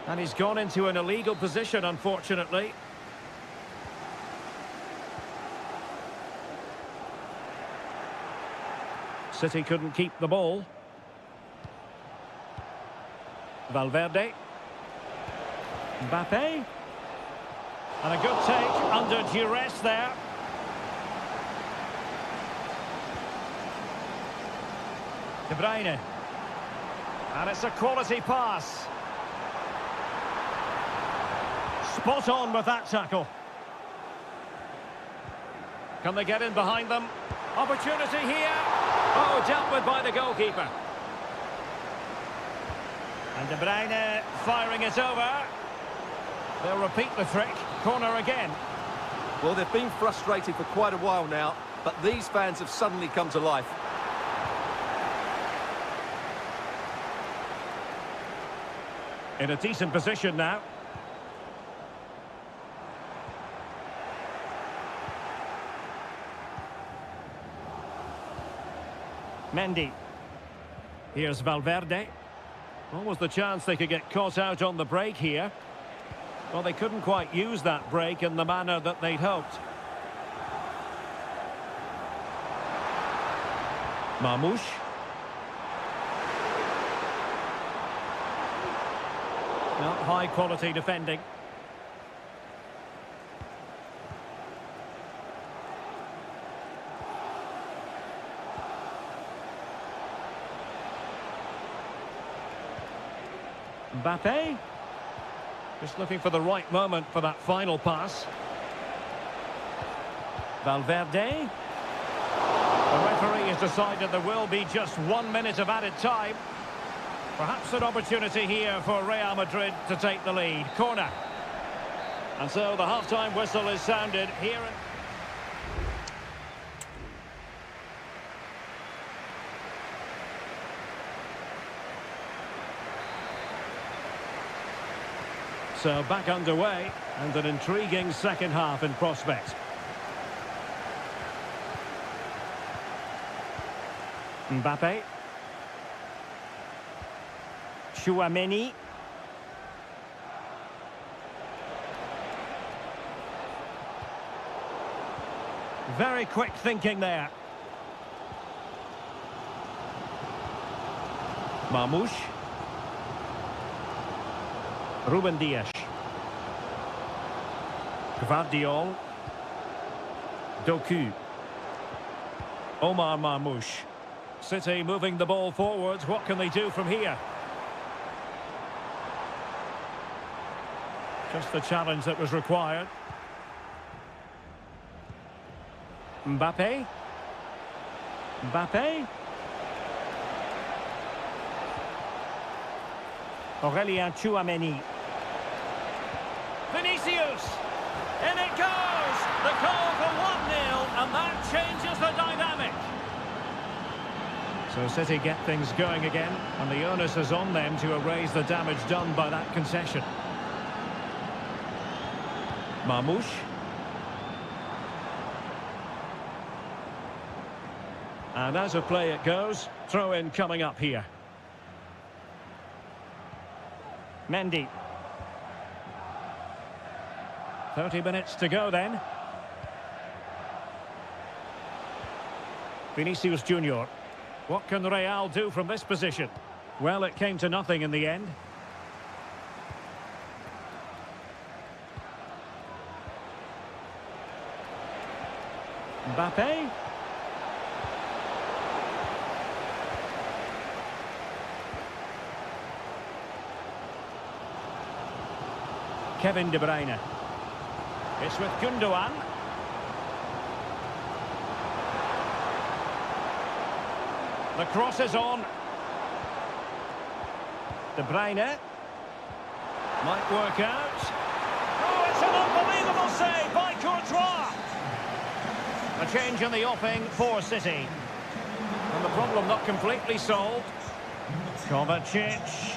[SPEAKER 1] And he's gone into an illegal position, unfortunately. City couldn't keep the ball. Valverde. Mbappe. And a good take under duress there. De Bruyne. And it's a quality pass. Spot on with that tackle. Can they get in behind them? Opportunity here. Oh, dealt with by the goalkeeper. And De Bruyne firing it over. They'll repeat the trick. Corner again.
[SPEAKER 2] Well, they've been frustrated for quite a while now, but these fans have suddenly come to life.
[SPEAKER 1] In a decent position now. Mendy. Here's Valverde. What was the chance they could get caught out on the break here? Well, they couldn't quite use that break in the manner that they'd hoped. Marmoush. Well, high quality defending. Mbappe. Just looking for the right moment for that final pass. Valverde. The referee has decided there will be just 1 minute of added time. Perhaps an opportunity here for Real Madrid to take the lead. Corner. And so the half-time whistle is sounded here. So back underway, and an intriguing second half in prospect. Mbappe. Chouameni. Very quick thinking there. Marmoush. Ruben Dias. Gvardiol. Doku. Omar Marmoush. City moving the ball forwards. What can they do from here? Just the challenge that was required. Mbappe. Mbappe. Aurélien Tchouameni. Vinicius. In it goes. The goal for 1-0, and that changes the dynamic. So City get things going again, and the onus is on them to erase the damage done by that concession. Marmoush. And as a play it goes, throw in coming up here. Mendy. 30 minutes to go then. Vinicius Junior. What can Real do from this position? Well, it came to nothing in the end. Mbappe. Kevin De Bruyne. It's with Gundogan. The cross is on. De Bruyne. Might work out. Oh, it's an unbelievable save by Courtois. A change in the offing for City. And the problem not completely solved. Kovacic.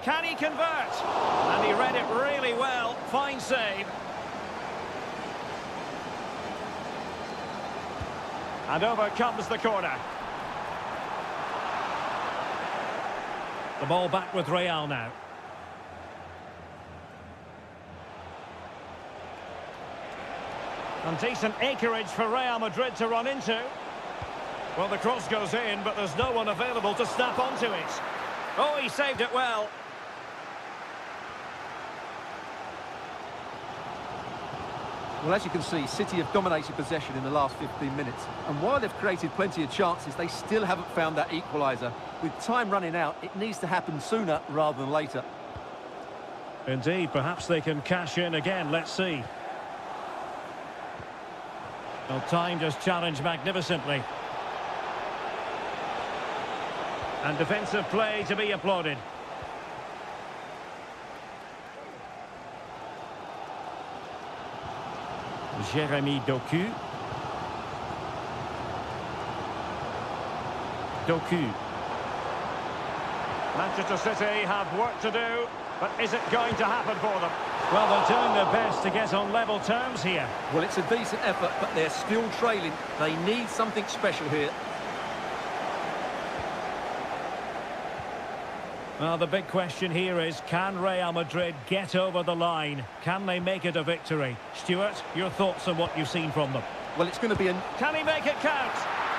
[SPEAKER 1] Can he convert? And he read it really well. Fine save. And over comes the corner. The ball back with Real now. And decent acreage for Real Madrid to run into. Well, the cross goes in, but there's no one available to snap onto it. Oh, he saved it well.
[SPEAKER 2] Well, as you can see, City have dominated possession in the last 15 minutes. And while they've created plenty of chances, they still haven't found that equaliser. With time running out, it needs to happen sooner rather than later.
[SPEAKER 1] Indeed, perhaps they can cash in again. Let's see. Well, timed his challenge magnificently. And defensive play to be applauded. Jérémy Doku. Doku. Manchester City have work to do, but is it going to happen for them? Well, they're doing their best to get on level terms here.
[SPEAKER 2] Well, it's a decent effort, but they're still trailing. They need something special here.
[SPEAKER 1] Well, the big question here is, can Real Madrid get over the line? Can they make it a victory? Stuart, your thoughts on what you've seen from them?
[SPEAKER 2] Well, it's going to be a...
[SPEAKER 1] Can he make it count?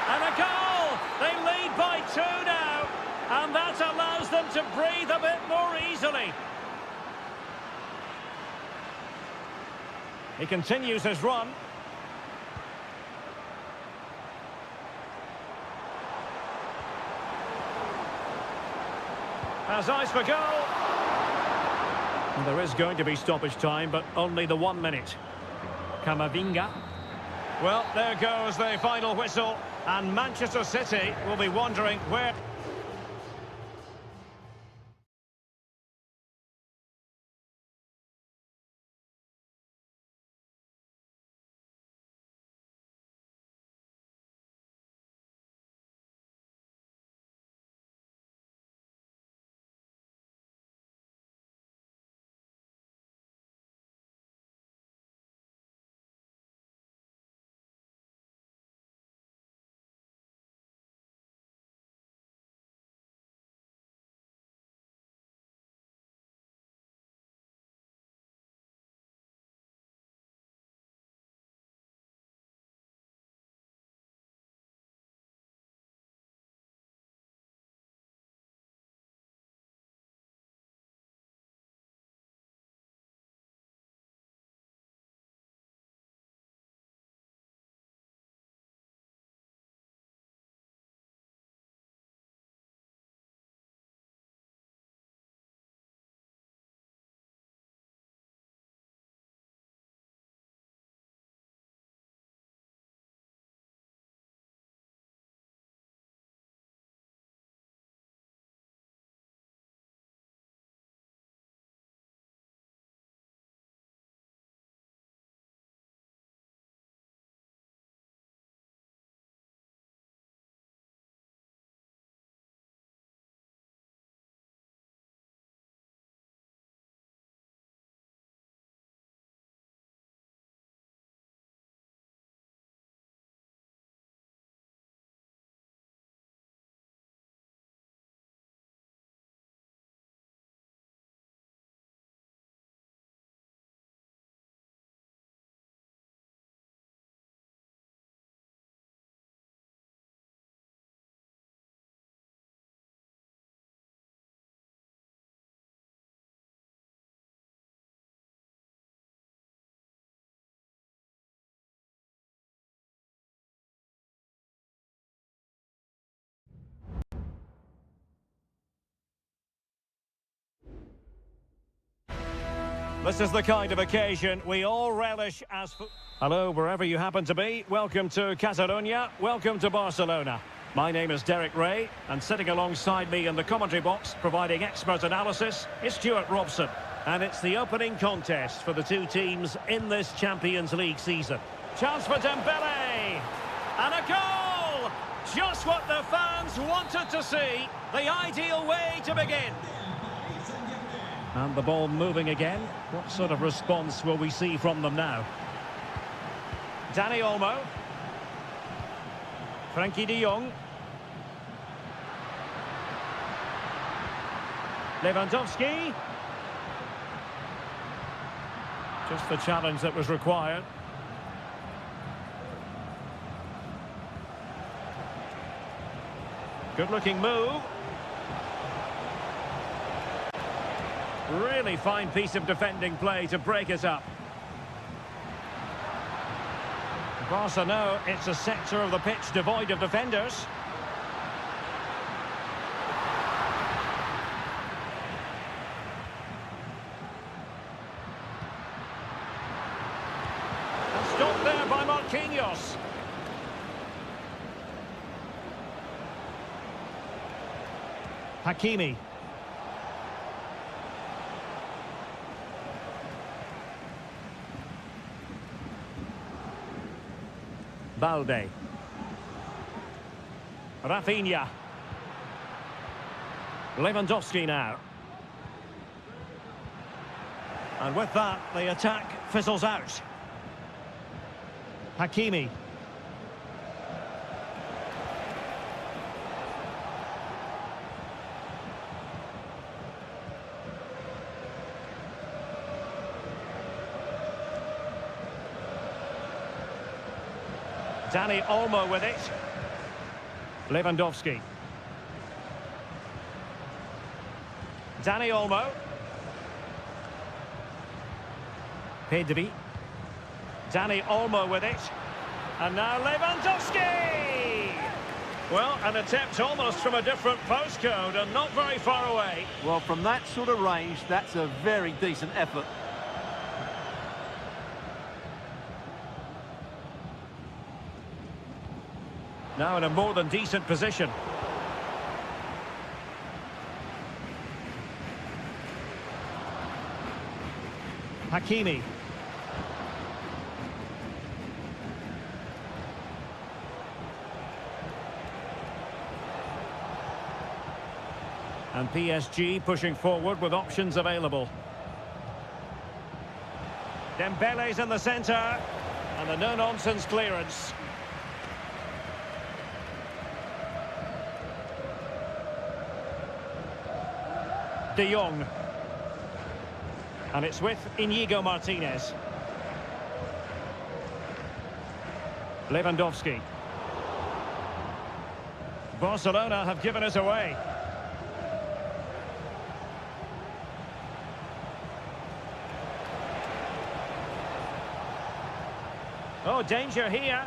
[SPEAKER 1] And a goal! They lead by 2 now, and that allows them to breathe a bit more easily. He continues his run. Has eyes for goal. And there is going to be stoppage time, but only the 1 minute. Camavinga. Well, there goes the final whistle, and Manchester City will be wondering where... This is the kind of occasion we all relish as... Hello, wherever you happen to be. Welcome to Catalonia. Welcome to Barcelona. My name is Derek Ray, and sitting alongside me in the commentary box, providing expert analysis, is Stuart Robson. And it's the opening contest for the two teams in this Champions League season. Chance for Dembele! And a goal! Just what the fans wanted to see. The ideal way to begin. And the ball moving again. What sort of response will we see from them now? Dani Olmo. Frankie de Jong. Lewandowski. Just the challenge that was required. Good-looking move. Really fine piece of defending play to break it up. Barca know it's a sector of the pitch devoid of defenders. And stopped there by Marquinhos. Hakimi. Balde. Rafinha. Lewandowski now. And with that, the attack fizzles out. Hakimi. Dani Olmo with it. Lewandowski. Dani Olmo. Pedri. Dani Olmo with it. And now Lewandowski! Well, an attempt almost from a different postcode and not very far away.
[SPEAKER 2] Well, from that sort of range, that's a very decent effort.
[SPEAKER 1] Now in a more than decent position. Hakimi. And PSG pushing forward with options available. Dembele's in the centre. And a no-nonsense clearance. De Jong. And it's with Inigo Martinez. Lewandowski. Barcelona have given it away. Oh, danger here.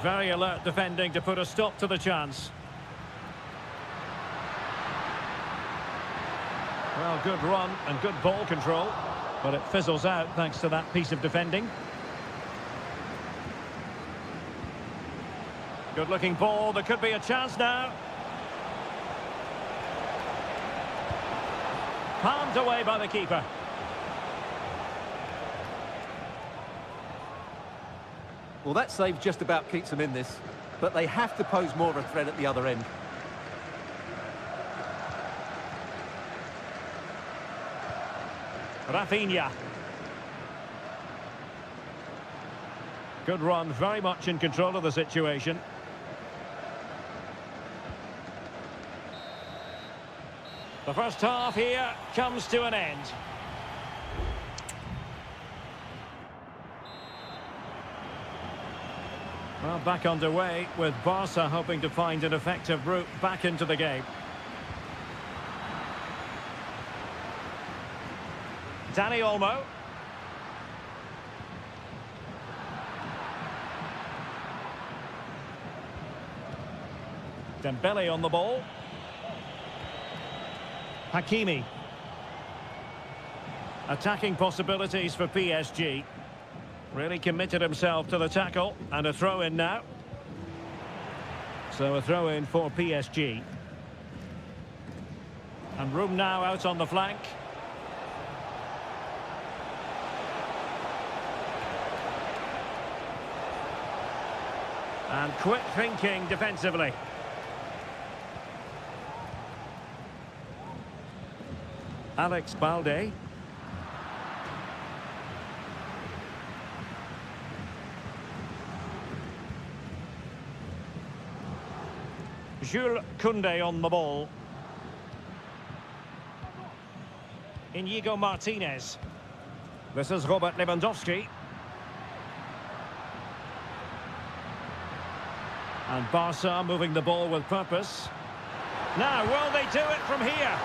[SPEAKER 1] Very alert defending to put a stop to the chance. Well, good run and good ball control, but it fizzles out thanks to that piece of defending. Good-looking ball. There could be a chance now. Palmed away by the keeper.
[SPEAKER 2] Well, that save just about keeps them in this, but they have to pose more of a threat at the other end.
[SPEAKER 1] Rafinha. Good run, very much in control of the situation. The first half here comes to an end. Well, back underway with Barca hoping to find an effective route back into the game. Dani Olmo. Dembele on the ball. Hakimi. Attacking possibilities for PSG. Really committed himself to the tackle, and a throw-in now. So a throw-in for PSG. And room now out on the flank. And quick thinking defensively. Alex Balde. Jules Koundé on the ball. Inigo Martinez. This is Robert Lewandowski. And Barca moving the ball with purpose. Now, will they do it from here?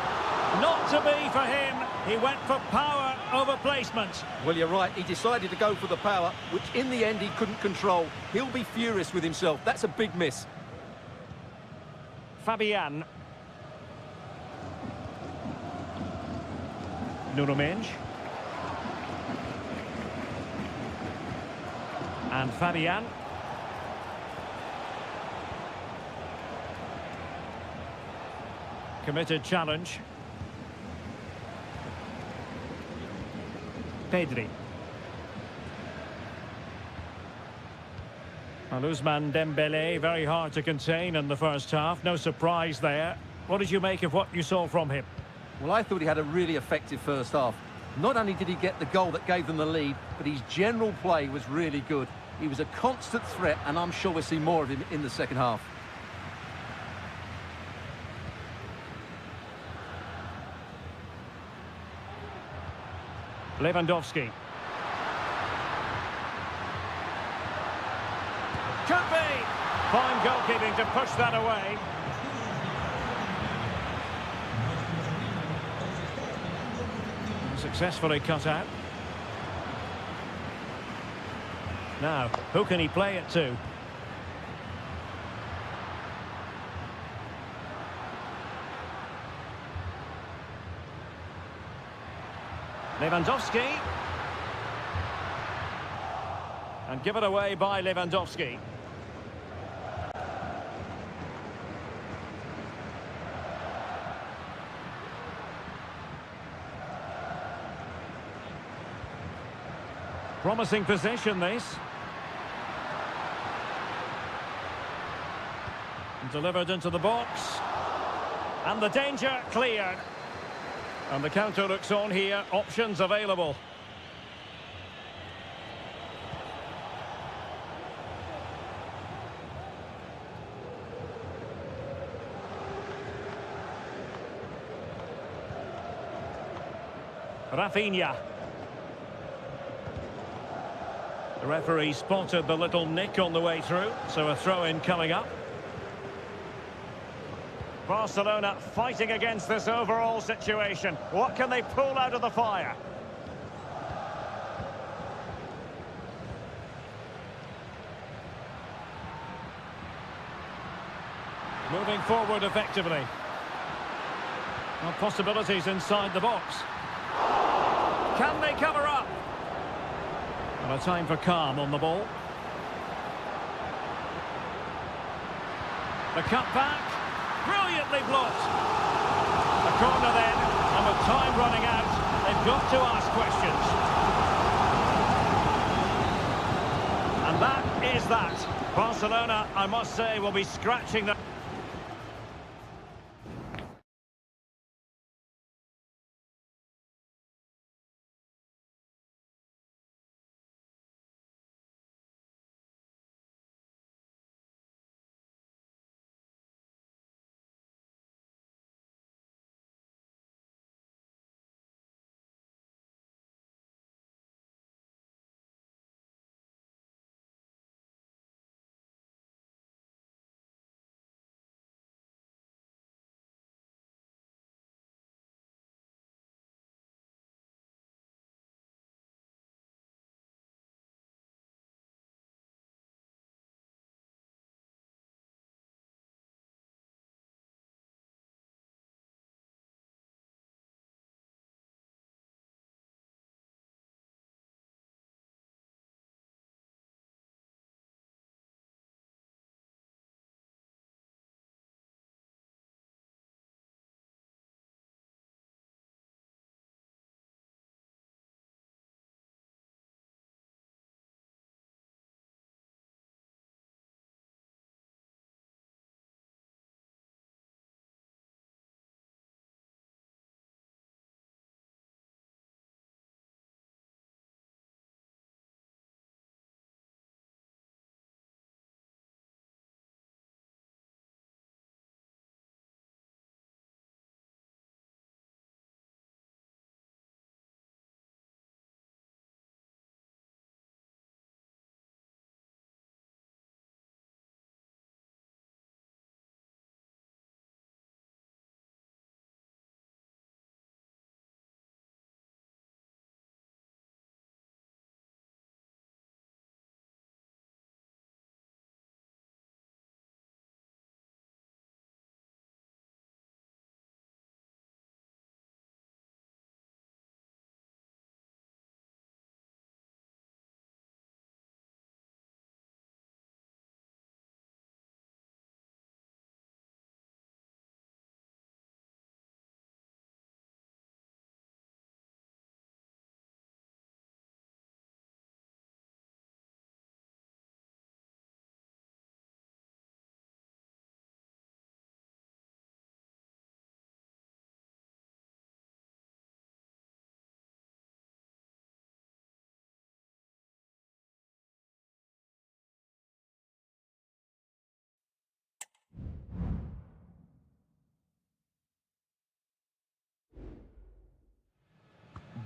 [SPEAKER 1] Not to be for him. He went for power over placement.
[SPEAKER 2] Well, you're right. He decided to go for the power, which in the end he couldn't control. He'll be furious with himself. That's a big miss.
[SPEAKER 1] Fabian. Nuno Mendes. And Fabian. Committed challenge. Pedri. And Ousmane Dembélé, very hard to contain in the first half. No surprise there. What did you make of what you saw from him?
[SPEAKER 2] Well, I thought he had a really effective first half. Not only did he get the goal that gave them the lead, but his general play was really good. He was a constant threat, and I'm sure we'll see more of him in the second half.
[SPEAKER 1] Lewandowski. Could be! Fine goalkeeping to push that away. Successfully cut out. Now, who can he play it to? Lewandowski. And given away by Lewandowski. Promising position, this. Delivered into the box. And the danger cleared. And the counter looks on here. Options available. Rafinha. The referee spotted the little nick on the way through, so a throw-in coming up. Barcelona fighting against this overall situation. What can they pull out of the fire? Moving forward effectively. Well, possibilities inside the box. Can they cover up? And a time for calm on the ball. The cut back. Brilliantly blocked. A corner then, and with time running out, they've got to ask questions. And that is that. Barcelona, I must say, will be scratching the...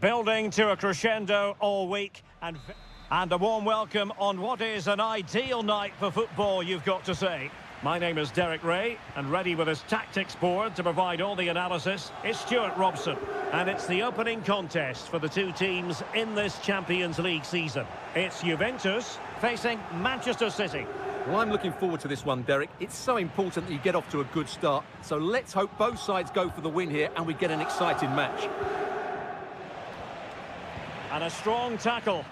[SPEAKER 1] Building to a crescendo all week and a warm welcome on what is an ideal night for football, you've got to say. My name is Derek Ray, and ready with his tactics board to provide all the analysis is Stuart Robson. And it's the opening contest for the two teams in this Champions League season. It's Juventus facing Manchester City.
[SPEAKER 2] Well, I'm looking forward to this one, Derek. It's so important that you get off to a good start. So let's hope both sides go for the win here and we get an exciting match.
[SPEAKER 1] And a strong tackle.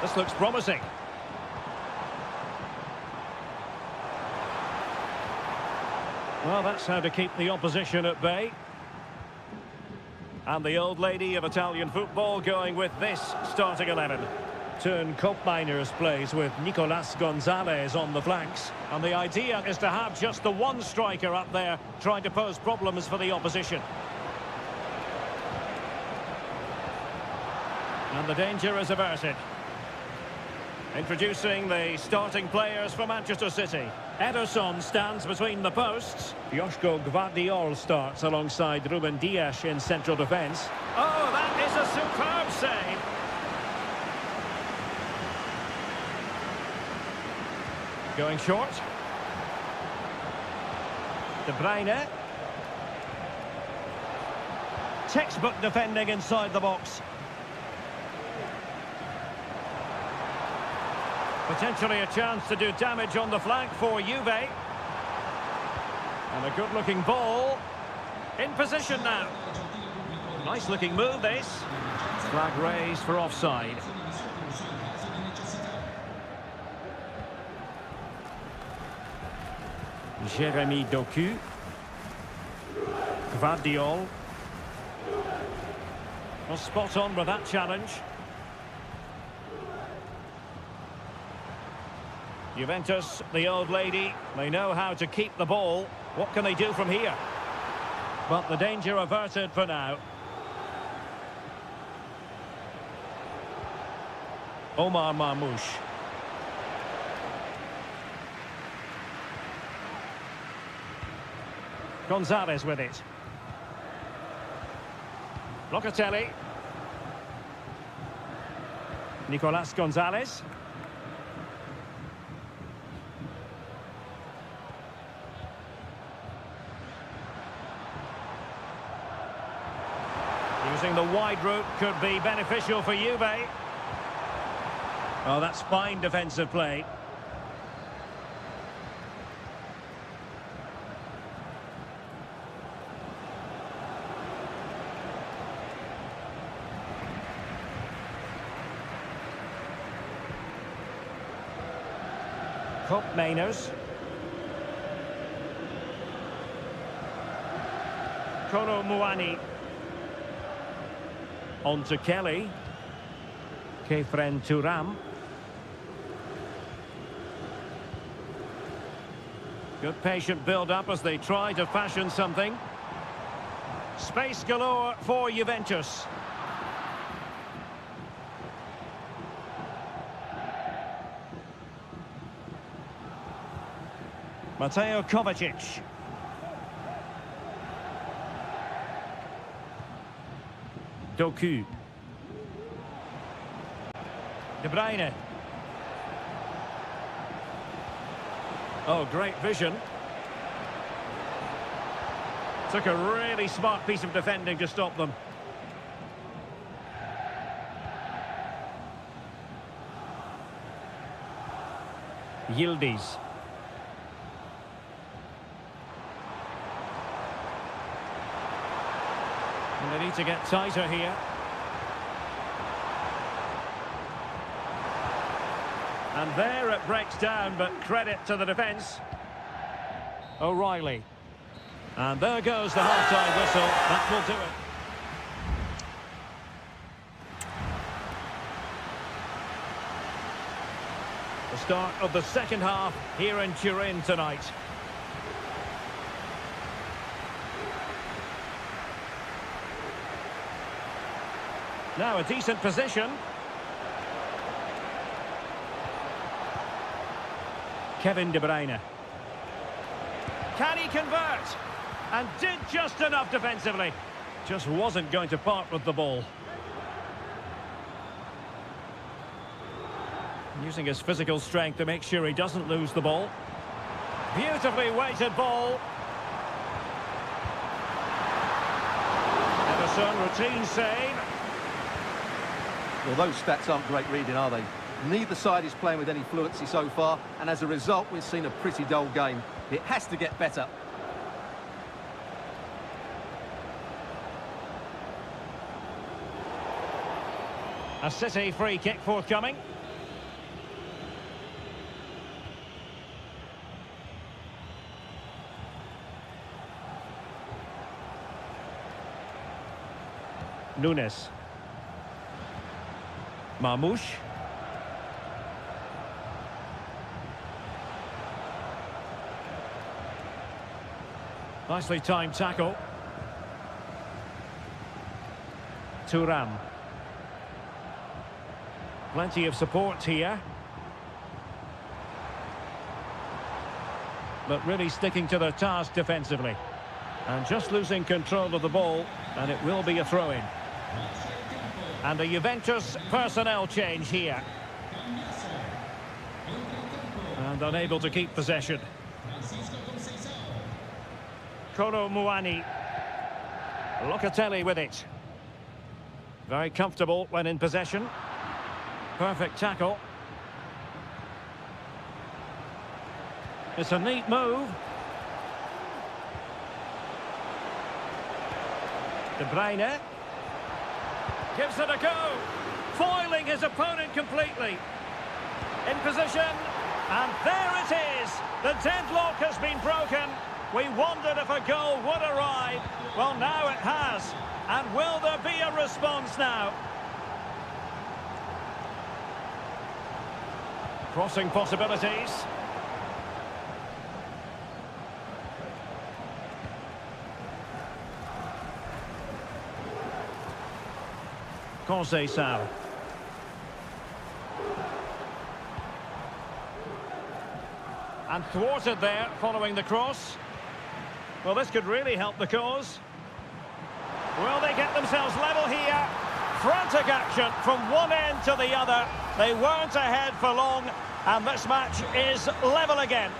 [SPEAKER 1] This looks promising. Well, that's how to keep the opposition at bay. And the old lady of Italian football going with this starting 11. Turn Koopmeiners plays with Nicolas Gonzalez on the flanks. And the idea is to have just the one striker up there trying to pose problems for the opposition. And the danger is averted. Introducing the starting players for Manchester City. Ederson stands between the posts. Joško Gvardiol starts alongside Ruben Dias in central defence. Oh, that is a superb save. Going short. De Bruyne. Textbook defending inside the box. Potentially a chance to do damage on the flank for Juve. And a good-looking ball. In position now. Nice-looking move, this. Flag raised for offside. Jeremy Doku. Gvardiol. Well, spot on with that challenge. Juventus, the old lady, they know how to keep the ball. What can they do from here? But the danger averted for now. Omar Marmoush. Gonzalez with it. Locatelli. Nicolas Gonzalez. Using the wide route could be beneficial for Juve. Oh, that's fine defensive play. Koopmeiners. Kolo Muani. On to Kelly. Kefren Turam. Good patient build-up as they try to fashion something. Space galore for Juventus. Mateo Kovacic. Doku. De Bruyne. Oh, great vision. Took a really smart piece of defending to stop them. Yildiz. And they need to get tighter here. And there it breaks down, but credit to the defence. O'Reilly. And there goes the half-time whistle. That will do it. The start of the second half here in Turin tonight. Now a decent position. Kevin De Bruyne. Can he convert? And did just enough defensively. Just wasn't going to part with the ball. Using his physical strength to make sure he doesn't lose the ball. Beautifully weighted ball. Ederson, routine save.
[SPEAKER 2] Well, those stats aren't great reading, are they? Neither side is playing with any fluency so far, and as a result, we've seen a pretty dull game. It has to get better.
[SPEAKER 1] A City free kick forthcoming. Nunes. Marmoush. Nicely timed tackle. Thuram. Plenty of support here. But really sticking to their task defensively. And just losing control of the ball, and it will be a throw-in. And a Juventus personnel change here. And unable to keep possession. Kolo Muani. Locatelli with it. Very comfortable when in possession. Perfect tackle. It's a neat move. De Bruyne. Gives it a go. Foiling his opponent completely. In position. And there it is. The deadlock has been broken. We wondered if a goal would arrive. Well, now it has. And will there be a response now? Crossing possibilities. Conceição. And thwarted there following the cross. Well, this could really help the cause. Will they get themselves level here? Frantic action from one end to the other. They weren't ahead for long, and this match is level again.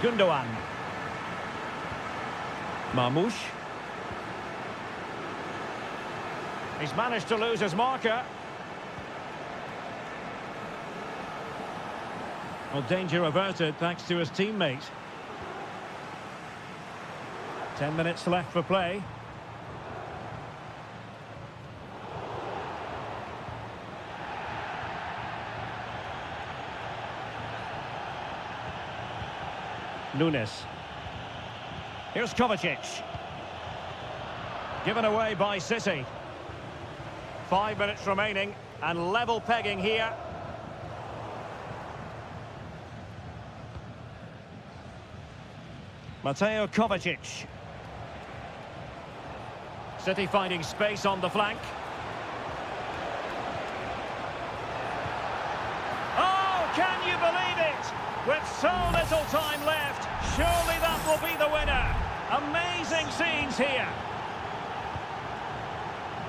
[SPEAKER 1] Gundogan. Marmoush. He's managed to lose his marker. Well, danger averted thanks to his teammate. 10 minutes left for play. Nunes. Here's Kovacic. Given away by City. 5 minutes remaining and level pegging here. Mateo Kovacic. City finding space on the flank. Oh, can you believe it? With so little time left, surely that will be the winner. Amazing scenes here.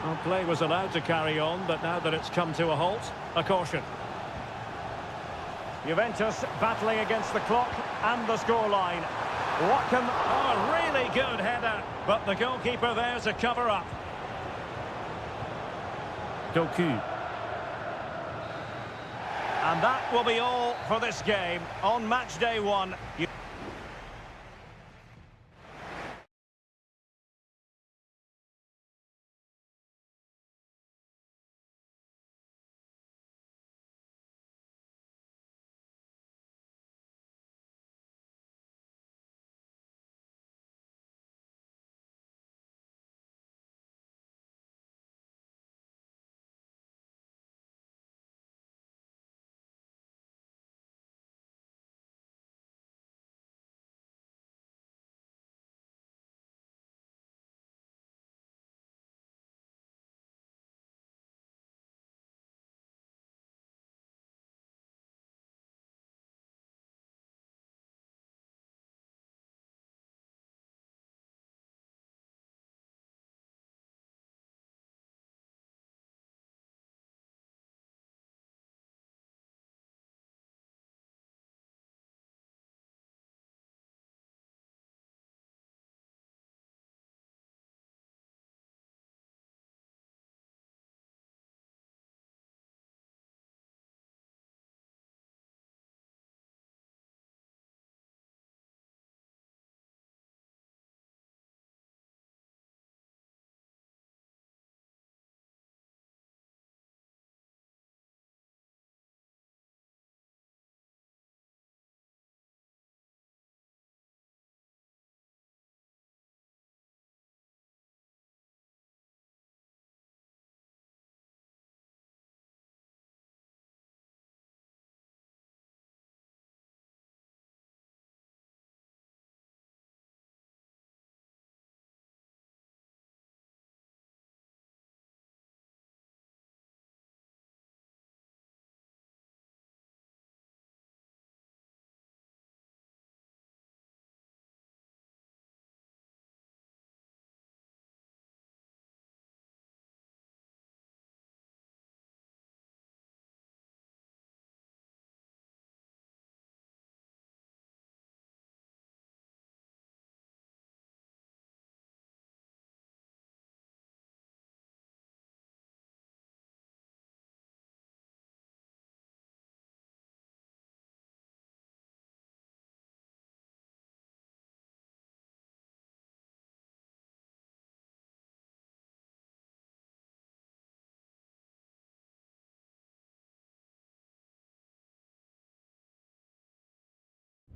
[SPEAKER 1] Well, play was allowed to carry on, but now that it's come to a halt, a caution. Juventus battling against the clock and the scoreline. What can... Oh, really good header, but the goalkeeper there to cover up. Doku. And that will be all for this game. On match day 1...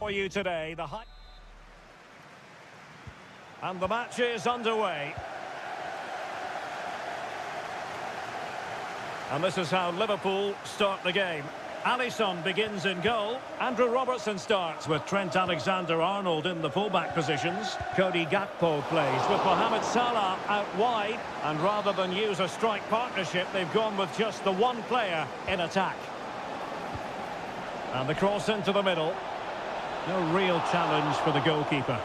[SPEAKER 1] For you today, and the match is underway. And this is how Liverpool start the game. Alisson begins in goal. Andrew Robertson starts with Trent Alexander-Arnold in the fullback positions. Cody Gakpo plays with Mohamed Salah out wide. And rather than use a strike partnership, they've gone with just the one player in attack. And the cross into the middle. No real challenge for the goalkeeper.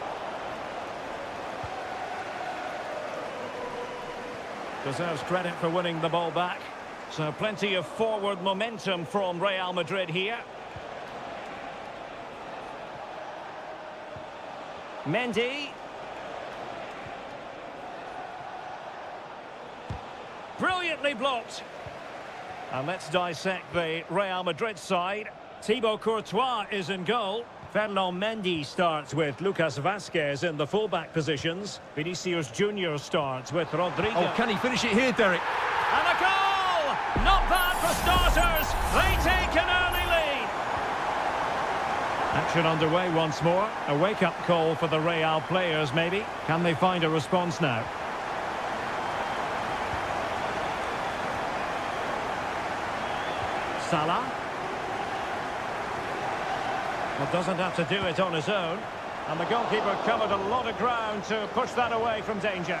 [SPEAKER 1] Deserves credit for winning the ball back. So plenty of forward momentum from Real Madrid here. Mendy. Brilliantly blocked. And let's dissect the Real Madrid side. Thibaut Courtois is in goal. Ferland Mendy starts with Lucas Vazquez in the fullback positions. Vinicius Junior starts with Rodrigo.
[SPEAKER 2] Oh, can he finish it here, Derek?
[SPEAKER 1] And a goal! Not bad for starters. They take an early lead. Action underway once more. A wake-up call for the Real players, maybe. Can they find a response now? Salah. Well, doesn't have to do it on his own. And the goalkeeper covered a lot of ground to push that away from danger.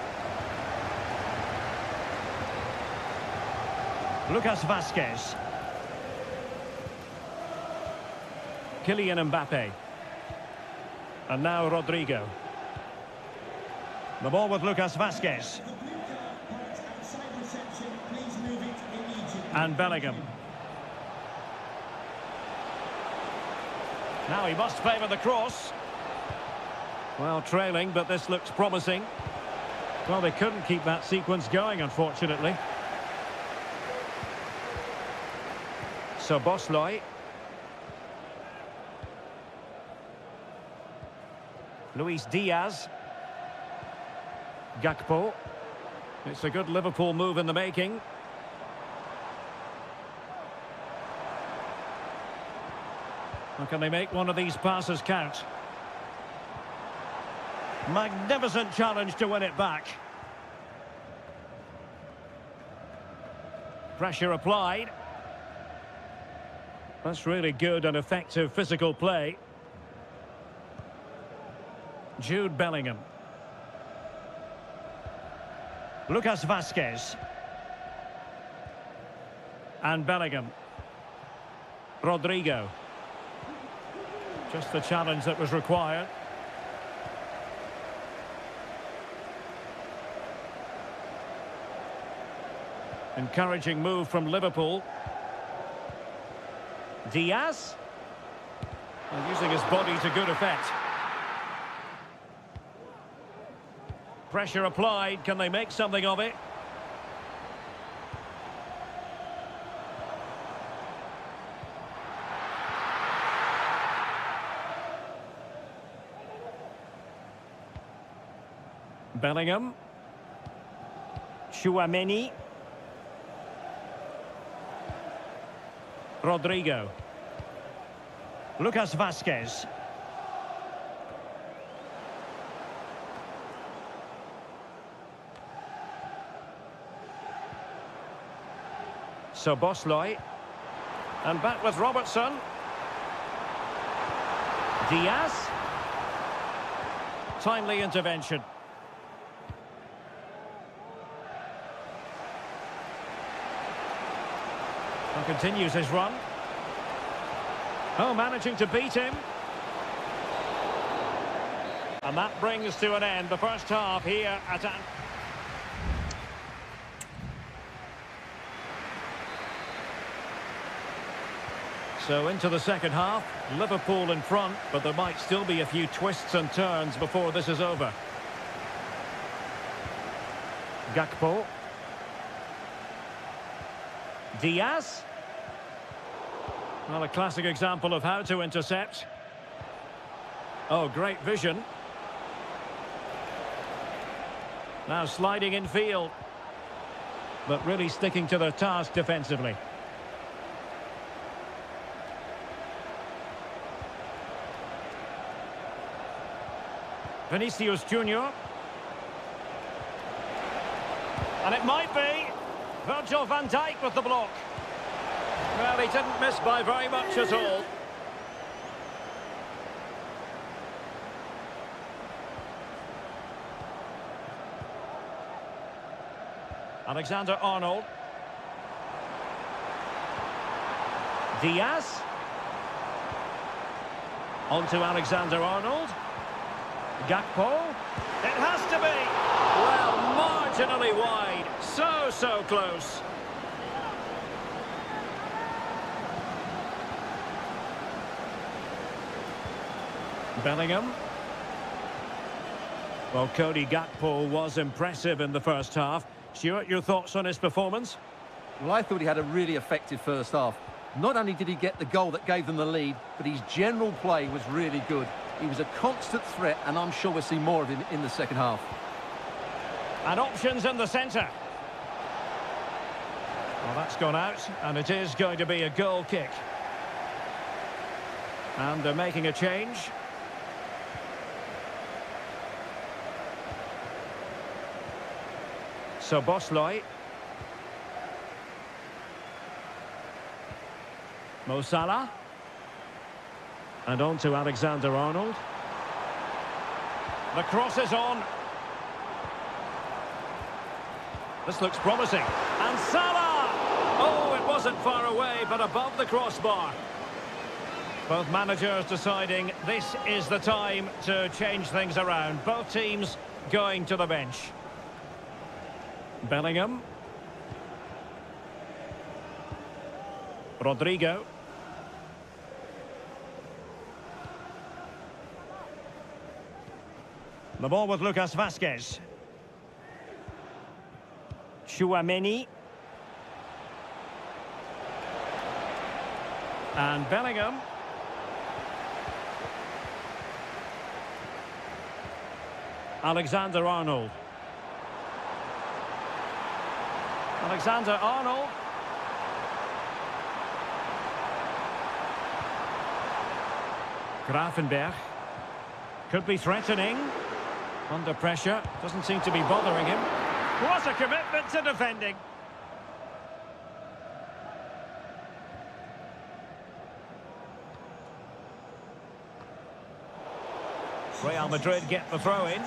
[SPEAKER 1] Lucas Vazquez. Kylian Mbappe. And now Rodrigo. The ball with Lucas Vazquez. And Bellingham. Now he must favour the cross. Well, trailing, but this looks promising. Well, they couldn't keep that sequence going, unfortunately. So Bosley. Luis Diaz. Gakpo. It's a good Liverpool move in the making. Or can they make one of these passes count? Magnificent challenge to win it back. Pressure applied. That's really good and effective physical play. Jude Bellingham. Lucas Vazquez. And Bellingham. Rodrigo. Just the challenge that was required. Encouraging move from Liverpool. Diaz. And using his body to good effect. Pressure applied. Can they make something of it? Bellingham. Tchouaméni. Rodrigo. Lucas Vazquez. So Bosley. And back with Robertson. Diaz. Timely intervention. And continues his run. Oh, managing to beat him. And that brings to an end the first half here at So into the second half, Liverpool in front, but there might still be a few twists and turns before this is over. Gakpo. Diaz. Well, a classic example of how to intercept. Oh, great vision. Now sliding in field. But really sticking to their task defensively. Vinicius Junior. And it might be Virgil van Dijk with the block. Well, he didn't miss by very much at all. Alexander-Arnold. Diaz. On to Alexander-Arnold. Gakpo. It has to be. Well, marginally wide. So close. Bellingham. Well, Cody Gakpo was impressive in the first half. Stuart, your thoughts on his performance?
[SPEAKER 2] Well, I thought he had a really effective first half. Not only did he get the goal that gave them the lead, but his general play was really good. He was a constant threat, and I'm sure we'll see more of him in the second half.
[SPEAKER 1] And options in the centre. Well, that's gone out, and it is going to be a goal kick. And they're making a change. So Bosley. Mo Salah. And on to Alexander-Arnold. The cross is on. This looks promising. And Salah! Oh, it wasn't far away, but above the crossbar. Both managers deciding this is the time to change things around. Both teams going to the bench. Bellingham. Rodrigo. The ball with Lucas Vazquez. Chouameni. And Bellingham. Alexander-Arnold. Alexander-Arnold. Gravenberch. Could be threatening. Under pressure. Doesn't seem to be bothering him. What a commitment to defending. Real Madrid get the throw in.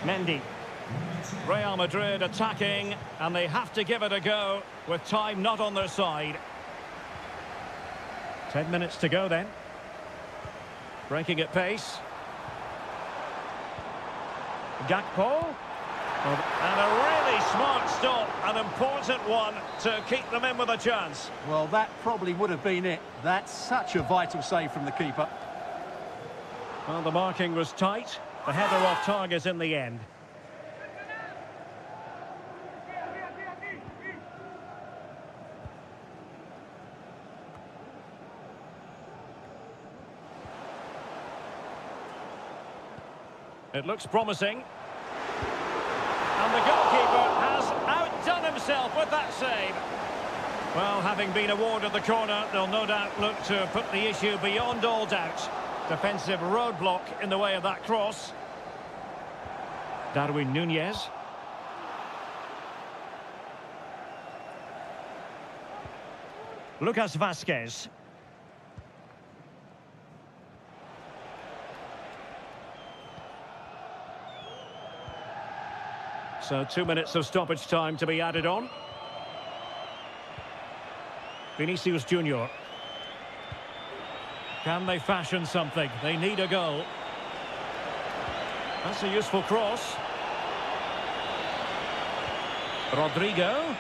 [SPEAKER 1] Mendy. Real Madrid attacking, and they have to give it a go with time not on their side. 10 minutes to go then. Breaking at pace. Gakpo. And a really smart stop, an important one to keep them in with a chance.
[SPEAKER 2] Well, that probably would have been it. That's such a vital save from the keeper.
[SPEAKER 1] Well, the marking was tight. The header off target in the end. It looks promising. And the goalkeeper has outdone himself with that save. Well, having been awarded the corner, they'll no doubt look to put the issue beyond all doubt. Defensive roadblock in the way of that cross. Darwin Núñez. Lucas Vazquez. So 2 minutes of stoppage time to be added on. Vinicius Junior. Can they fashion something? They need a goal. That's a useful cross. Rodrigo.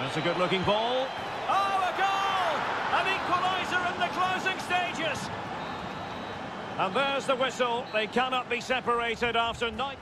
[SPEAKER 1] That's a good-looking ball. Oh, a goal! An equaliser in the closing stages. And there's the whistle. They cannot be separated after 9...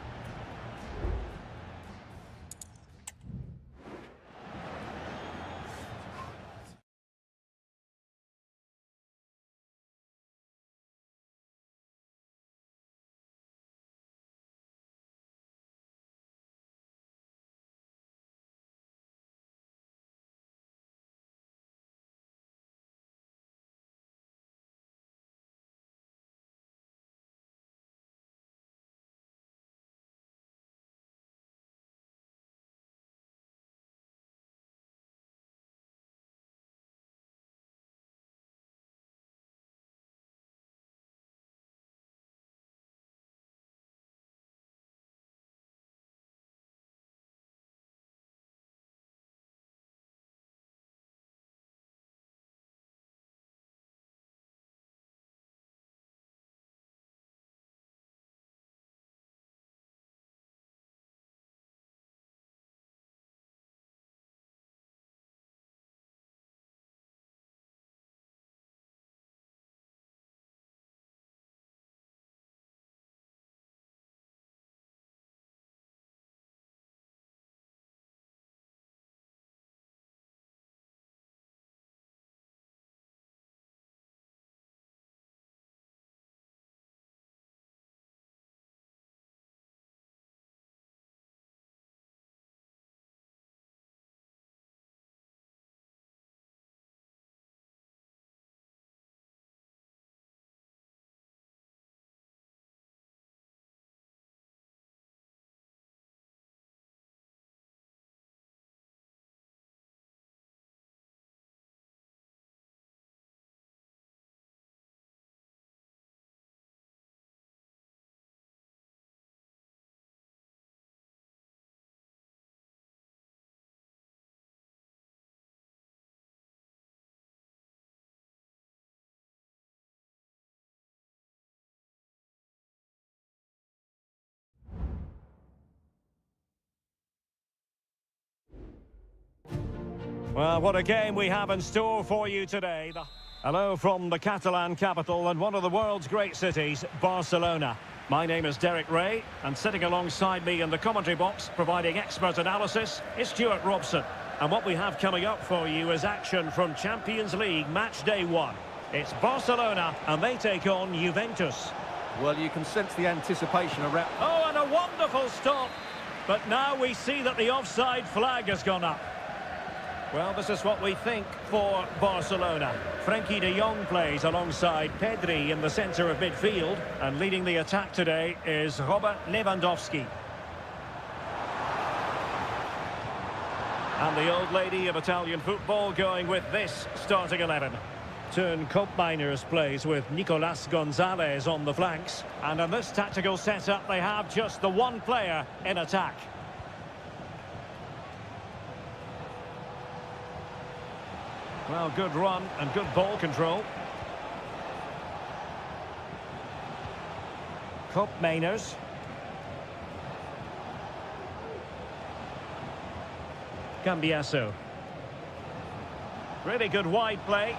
[SPEAKER 1] Well, what a game we have in store for you today. Hello from the Catalan capital and one of the world's great cities, Barcelona. My name is Derek Ray, and sitting alongside me in the commentary box, providing expert analysis, is Stuart Robson. And what we have coming up for you is action from Champions League match day 1. It's Barcelona, and they take on Juventus.
[SPEAKER 2] Well, you can sense the anticipation around...
[SPEAKER 1] Oh, and a wonderful stop! But now we see that the offside flag has gone up. Well, this is what we think for Barcelona. Frenkie de Jong plays alongside Pedri in the centre of midfield, and leading the attack today is Robert Lewandowski. And the old lady of Italian football going with this starting 11. Turn Koopmeiners plays with Nicolas Gonzalez on the flanks, and in this tactical setup they have just the one player in attack. Well, good run and good ball control. Koopmeiners. Cambiasso. Really good wide play.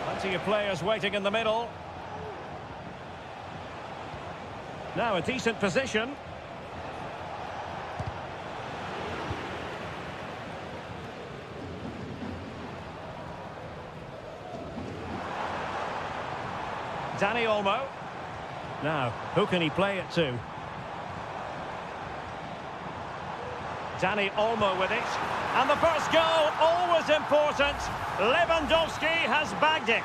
[SPEAKER 1] Plenty of players waiting in the middle. Now a decent position. Dani Olmo. Now, who can he play it to? Dani Olmo with it. And the first goal, always important. Lewandowski has bagged it.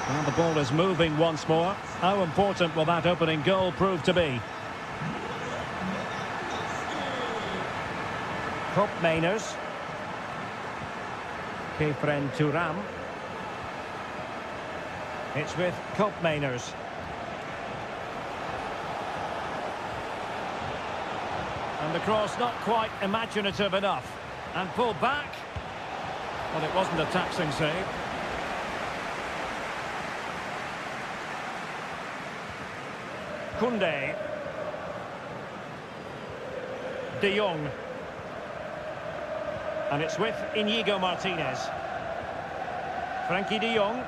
[SPEAKER 1] And the ball is moving once more. How important will that opening goal prove to be? Koopmeiners. Kefren Turam. It's with Koopmeiners. And the cross not quite imaginative enough. And pulled back. Well, it wasn't a taxing save. Koundé. De Jong. And it's with Inigo Martinez. Frenkie de Jong.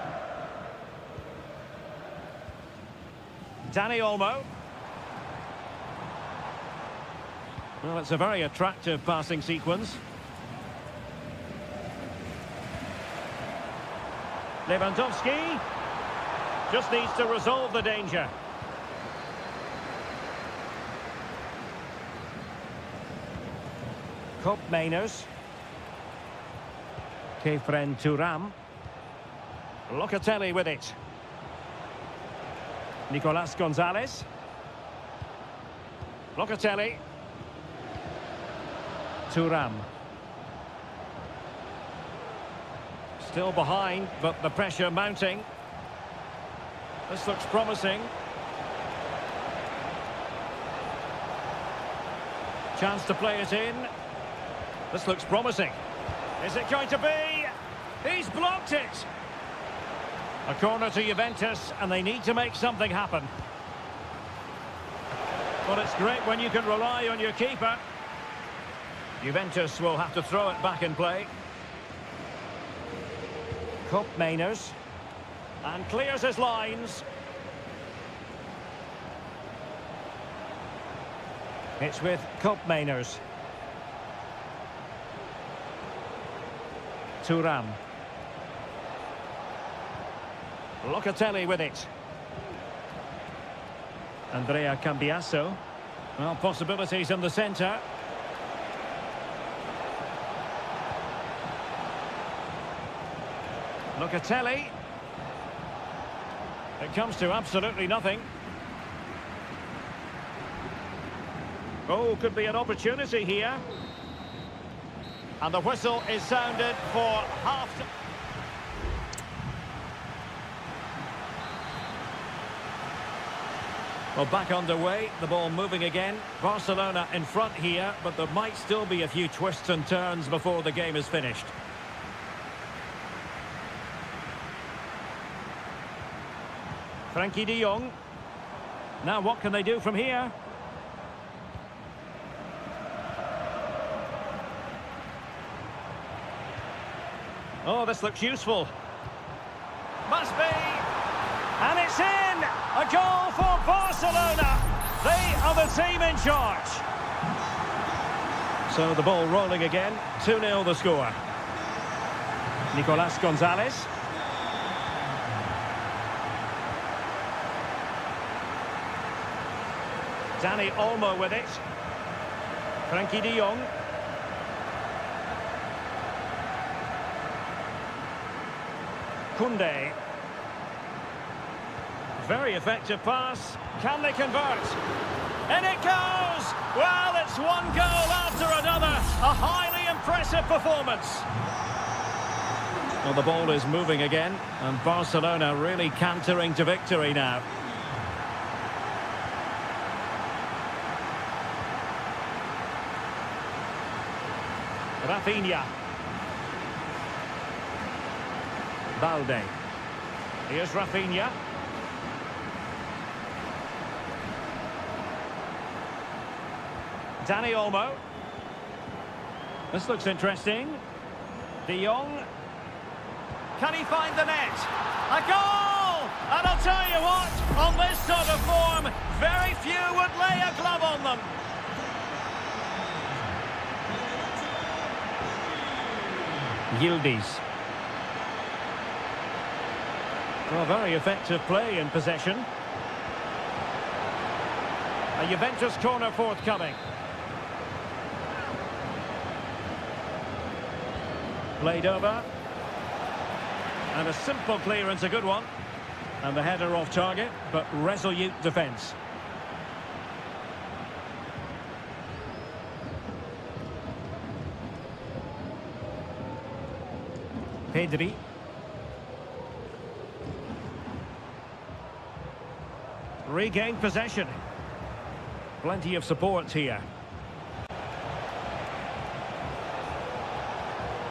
[SPEAKER 1] Dani Olmo. Well, it's a very attractive passing sequence. Lewandowski just needs to resolve the danger. Koopmeiners. Kefren Turam. Locatelli with it. Nicolas Gonzalez. Locatelli. Turam. Still behind, but the pressure mounting. This looks promising. Chance to play it in. This looks promising. Is it going to be? He's blocked it! A corner to Juventus, and they need to make something happen. Well, it's great when you can rely on your keeper. Juventus will have to throw it back in play. Koopmeiners. And clears his lines. It's with Koopmeiners. Turam. Locatelli with it. Andrea Cambiasso. Well, possibilities in the centre. Locatelli. It comes to absolutely nothing. Oh, could be an opportunity here. And the whistle is sounded for half-time. Well, back underway, the ball moving again. Barcelona in front here, but there might still be a few twists and turns before the game is finished. Frenkie de Jong. Now what can they do from here? Oh, this looks useful. Must be. And it's in! A goal for Barcelona. They are the team in charge. So the ball rolling again. 2-0 the score. Nicolas Gonzalez. Dani Olmo with it. Frankie de Jong. Koundé. Very effective pass. Can they convert? And it goes! Well, it's one goal after another. A highly impressive performance. Well, the ball is moving again, and Barcelona really cantering to victory now. Rafinha. Balde. Here's Rafinha. Dani Olmo. This looks interesting. De Jong. Can he find the net? A goal! And I'll tell you what, on this sort of form, very few would lay a glove on them. Yildiz. Well, very effective play in possession. A Juventus corner forthcoming. Played over. And a simple clearance, a good one. And the header off target, but resolute defence. Pedri. Regained possession. Plenty of support here.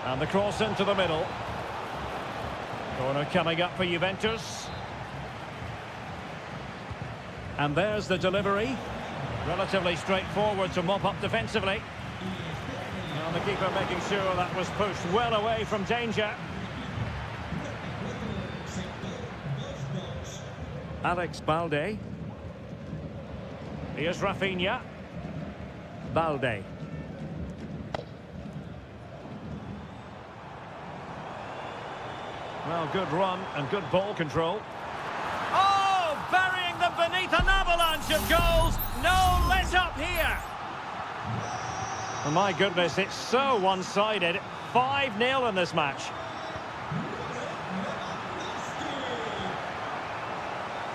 [SPEAKER 1] And the cross into the middle. Corner coming up for Juventus. And there's the delivery. Relatively straightforward to mop up defensively. And the keeper making sure that was pushed well away from danger. Alex Balde. Here's Rafinha. Balde. Well, good run and good ball control. Oh, burying them beneath an avalanche of goals. No let up here. Oh, my goodness, it's so one-sided. 5-0 in this match.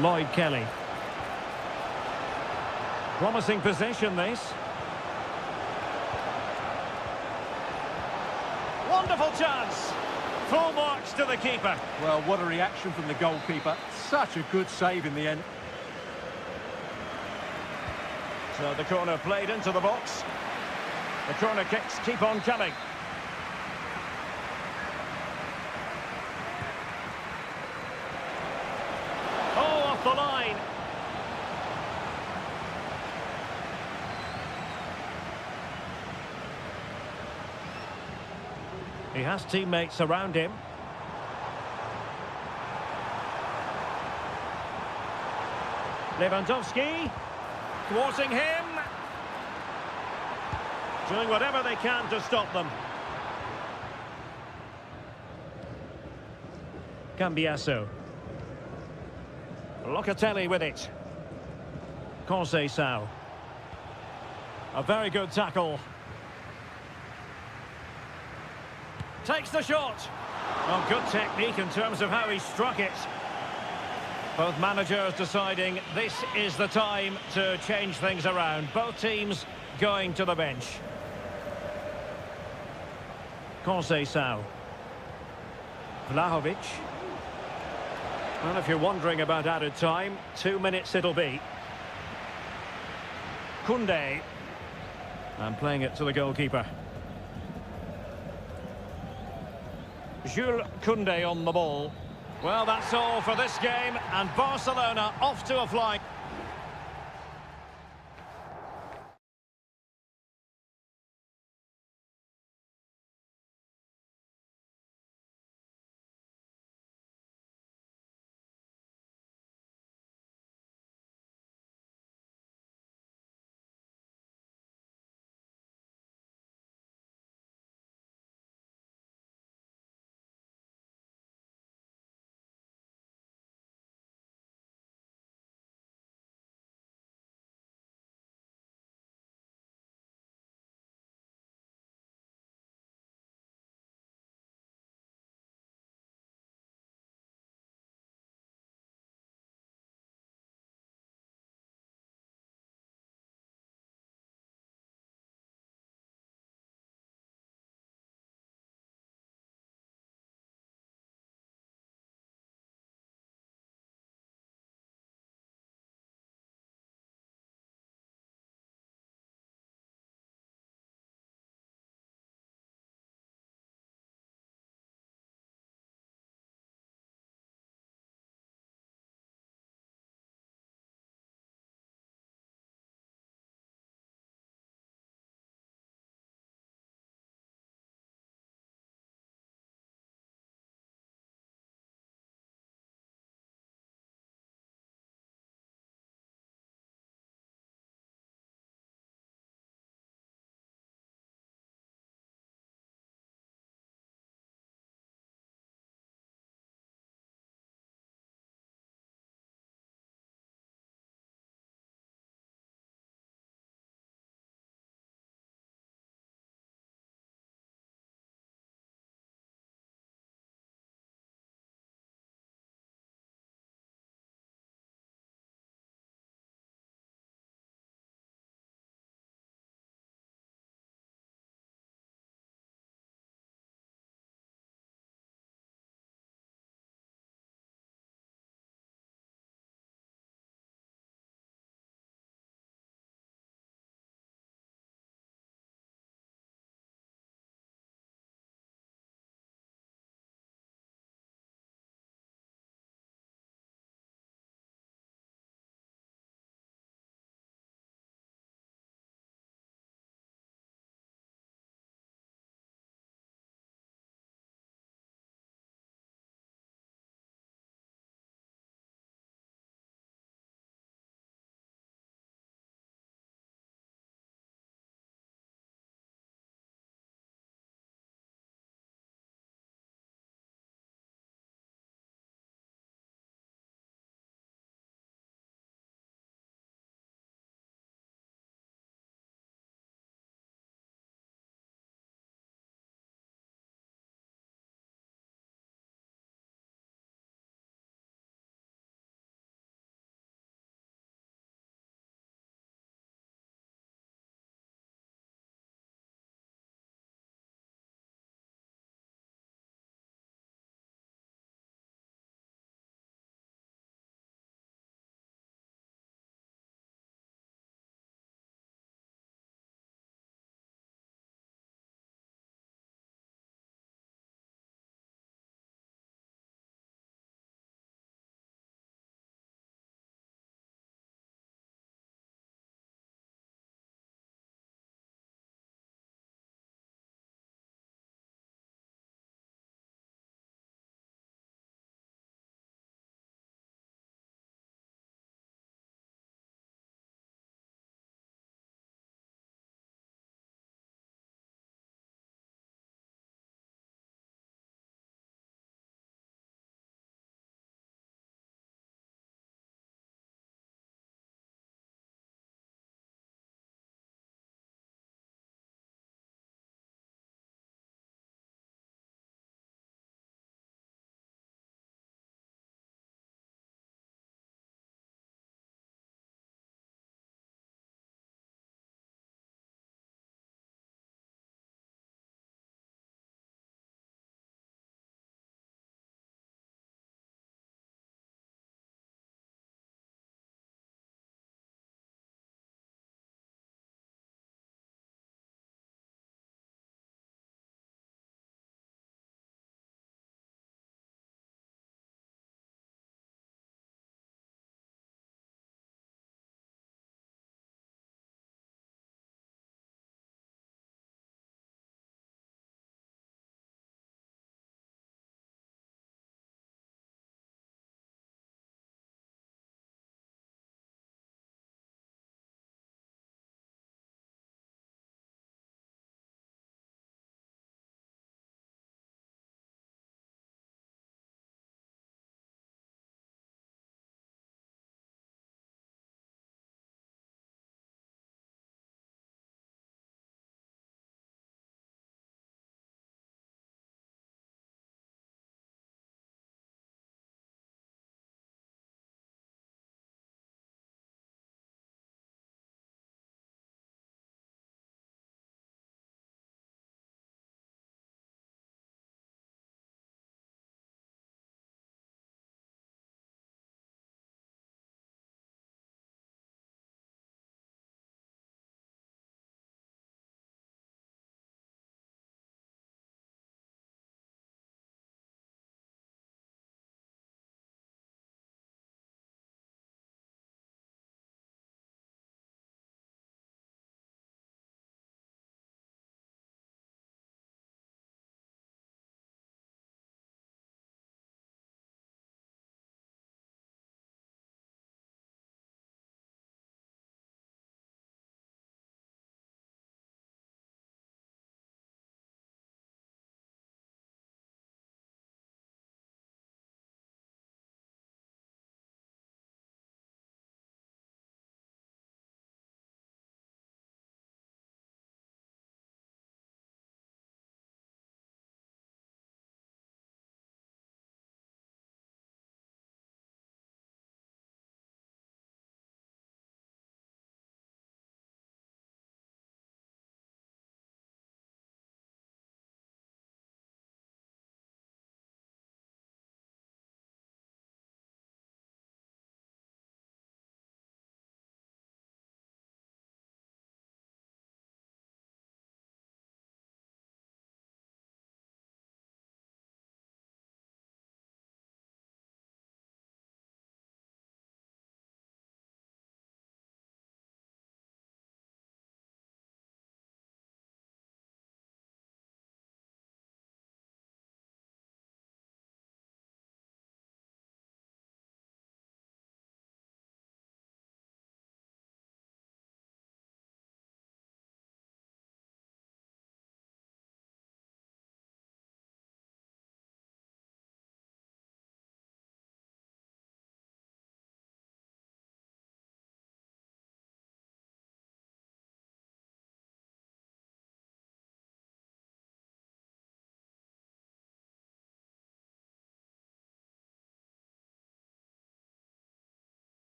[SPEAKER 1] Lloyd Kelly. Promising possession, this. Wonderful chance. Full marks to the keeper.
[SPEAKER 2] Well, what a reaction from the goalkeeper. Such a good save in the end.
[SPEAKER 1] So the corner played into the box. The corner kicks keep on coming. Oh, off the line. He has teammates around him. Lewandowski, thwarting him. Doing whatever they can to stop them. Cambiasso. Locatelli with it. Conceição. A very good tackle. Takes the shot. Well, good technique in terms of how he struck it. Both managers deciding this is the time to change things around. Both teams going to the bench. Conceição. Vlahovic. Well, if you're wondering about added time, 2 minutes it'll be. Koundé. And playing it to the goalkeeper. Jules Koundé on the ball. Well, that's all for this game, and Barcelona off to a flying.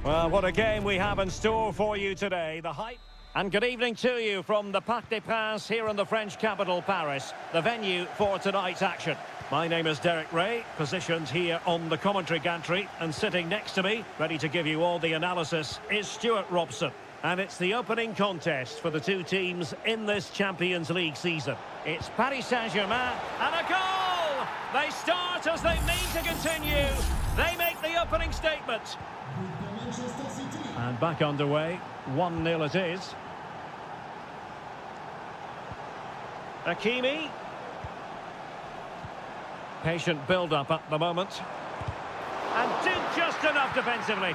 [SPEAKER 1] Well, what a game we have in store for you today. The hype. And good evening to you from the Parc des Princes here in the French capital, Paris, the venue for tonight's action. My name is Derek Ray, positioned here on the commentary gantry, and sitting next to me, ready to give you all the analysis, is Stuart Robson. And it's the opening contest for the two teams in this Champions League season. It's Paris Saint-Germain, and a goal! They start as they mean to continue. They make the opening statement. And back underway, 1-0 it is. Hakimi. Patient build-up at the moment. And did just enough defensively.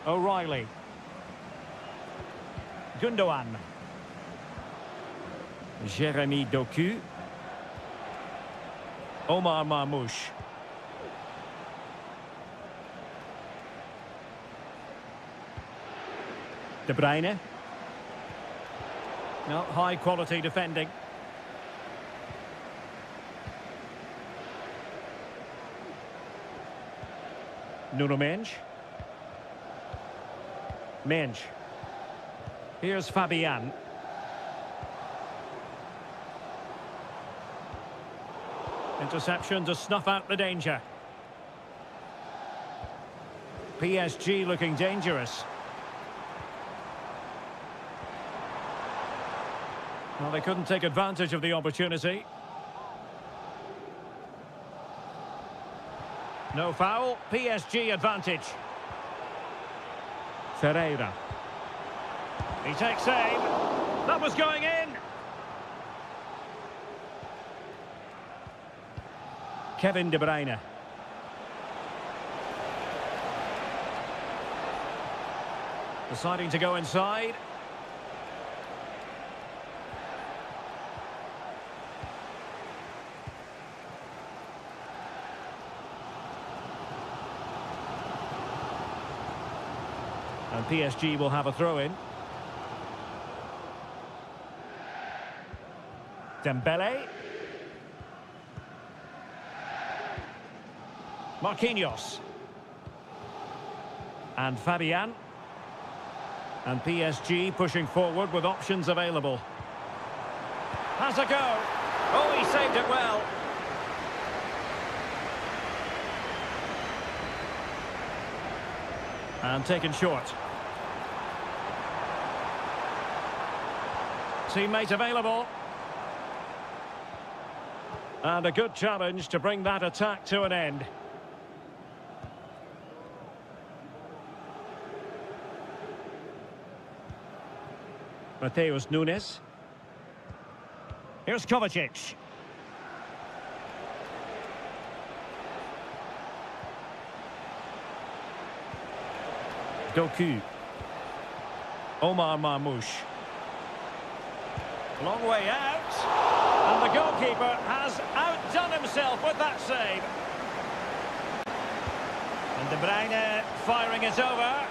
[SPEAKER 1] O'Reilly. Gundogan. Jérémy Doku. Omar Marmoush. De Bruyne. No, high quality defending. Nuno Mendes. Mendes. Here's Fabian. Interception to snuff out the danger. PSG looking dangerous. Well, they couldn't take advantage of the opportunity. No foul, PSG advantage. Seria. He takes aim. That was going in. Kevin De Bruyne. Deciding to go inside. And PSG will have a throw-in. Dembele. Marquinhos. And Fabian. And PSG pushing forward with options available. Has a go. Oh, he saved it well. And taken short. Teammate available. And a good challenge to bring that attack to an end. Mateus Nunes. Here's Kovacic. Doku. Omar Marmoush. Long way out. And the goalkeeper has outdone himself with that save. And De Bruyne firing it over.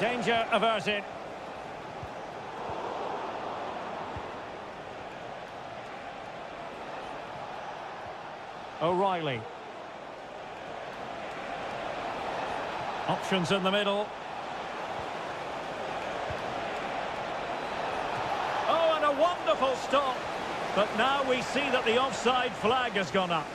[SPEAKER 1] Danger averted. O'Reilly. Options in the middle. Oh, and a wonderful stop. But now we see that the offside flag has gone up.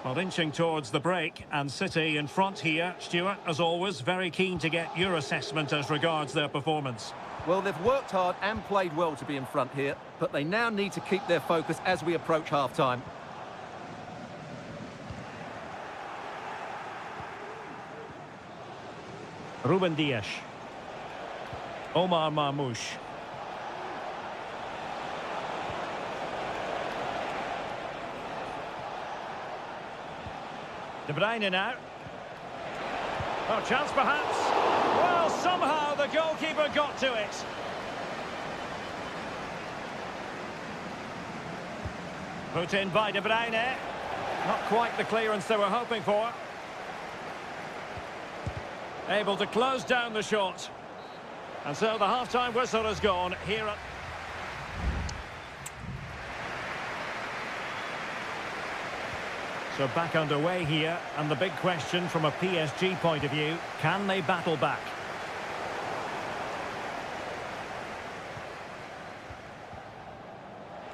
[SPEAKER 1] Well, inching towards the break, and City in front here. Stuart, as always, very keen to get your assessment as regards their performance.
[SPEAKER 2] Well, they've worked hard and played well to be in front here, but they now need to keep their focus as we approach half-time.
[SPEAKER 1] Ruben Dias. Omar Marmoush. De Bruyne now. Oh, chance perhaps. Well, somehow the goalkeeper got to it. Put in by De Bruyne. Not quite the clearance they were hoping for. Able to close down the shot. And so the half-time whistle has gone here at... So back underway here, and the big question from a PSG point of view, can they battle back?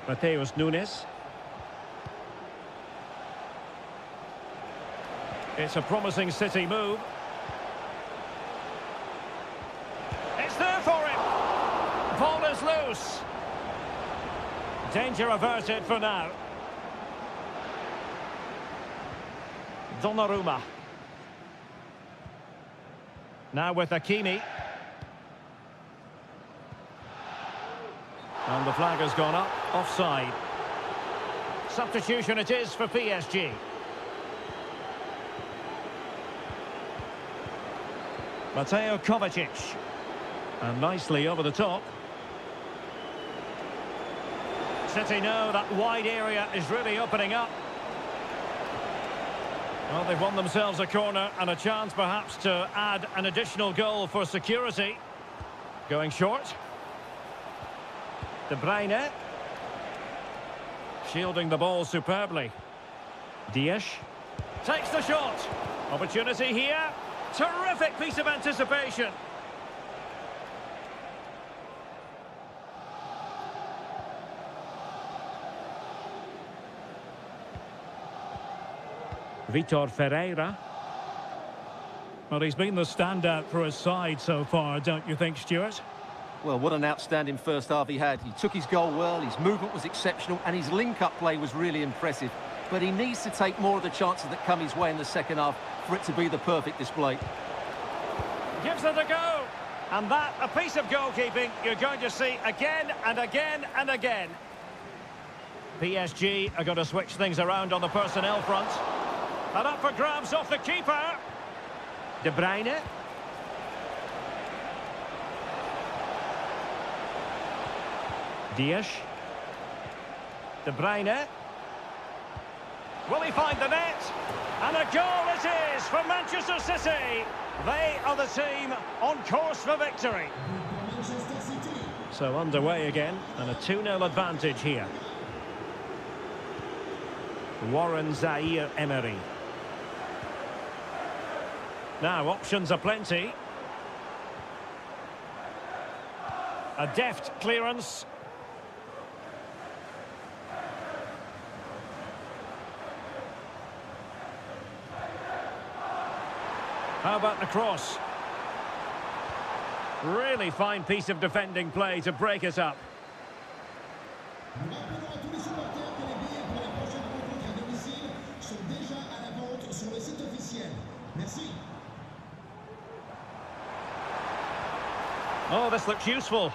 [SPEAKER 1] Mateus Nunes. It's a promising City move. It's there for him. Ball is loose. Danger averted for now. Donnarumma. Now with Hakimi. And the flag has gone up, offside. Substitution it is for PSG. Mateo Kovacic. And nicely over the top. City know that wide area is really opening up. Well, they've won themselves a corner and a chance perhaps to add an additional goal for security. Going short. De Bruyne. Shielding the ball superbly. Dias. Takes the shot. Opportunity here. Terrific piece of anticipation. Vitor Ferreira. Well, he's been the standout for his side so far, don't you think, Stuart?
[SPEAKER 2] Well, what an outstanding first half he had. He took his goal well, his movement was exceptional, and his link-up play was really impressive. But he needs to take more of the chances that come his way in the second half for it to be the perfect display.
[SPEAKER 1] Gives it a go. And that, a piece of goalkeeping you're going to see again and again and again. PSG are going to switch things around on the personnel front. And up for grabs off the keeper. De Bruyne. Dias. De Bruyne. Will he find the net? And a goal it is for Manchester City. They are the team on course for victory. So underway again, and a 2-0 advantage here. Warren Zaire-Emery. Now, options are plenty. A deft clearance. How about the cross? Really fine piece of defending play to break it up. Oh, this looks useful.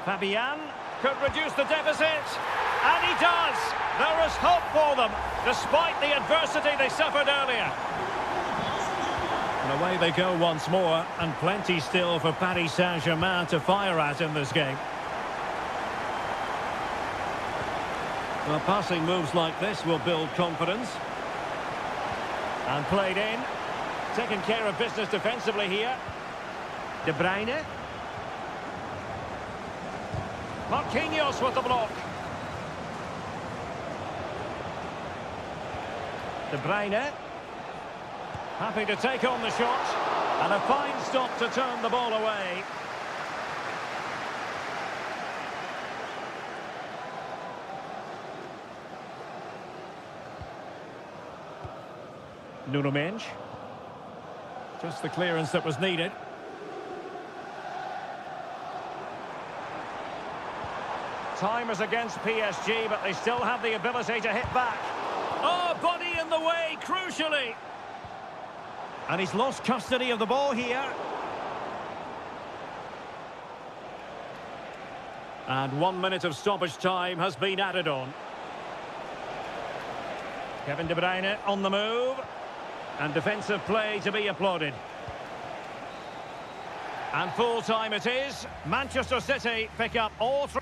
[SPEAKER 1] Fabian could reduce the deficit. And he does. There is hope for them, despite the adversity they suffered earlier. And away they go once more, and plenty still for Paris Saint-Germain to fire at in this game. Well, passing moves like this will build confidence. And played in. Taking care of business defensively here. De Bruyne. Marquinhos with the block. De Bruyne. Happy to take on the shot. And a fine stop to turn the ball away. Nuno Mendes. Just the clearance that was needed. Time is against PSG, but they still have the ability to hit back. Oh, body in the way, crucially. And he's lost custody of the ball here. And 1 minute of stoppage time has been added on. Kevin De Bruyne on the move. And defensive play to be applauded. And full time it is. Manchester City pick up all three.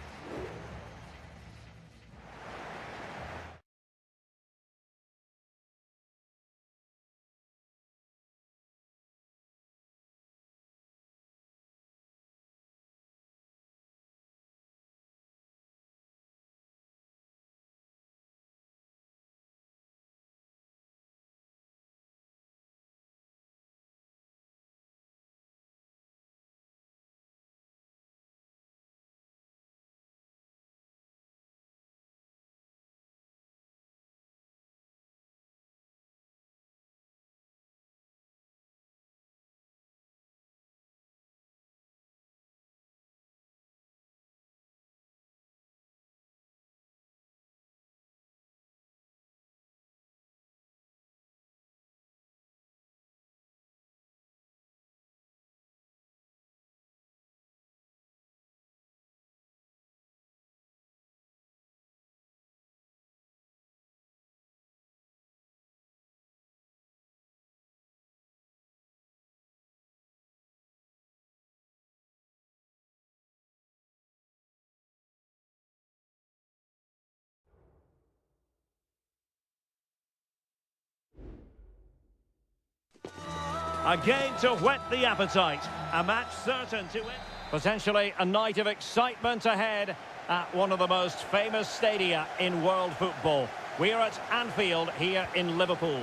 [SPEAKER 1] A game to whet the appetite. A match certain to win. Potentially a night of excitement ahead at one of the most famous stadia in world football. We are at Anfield here in Liverpool.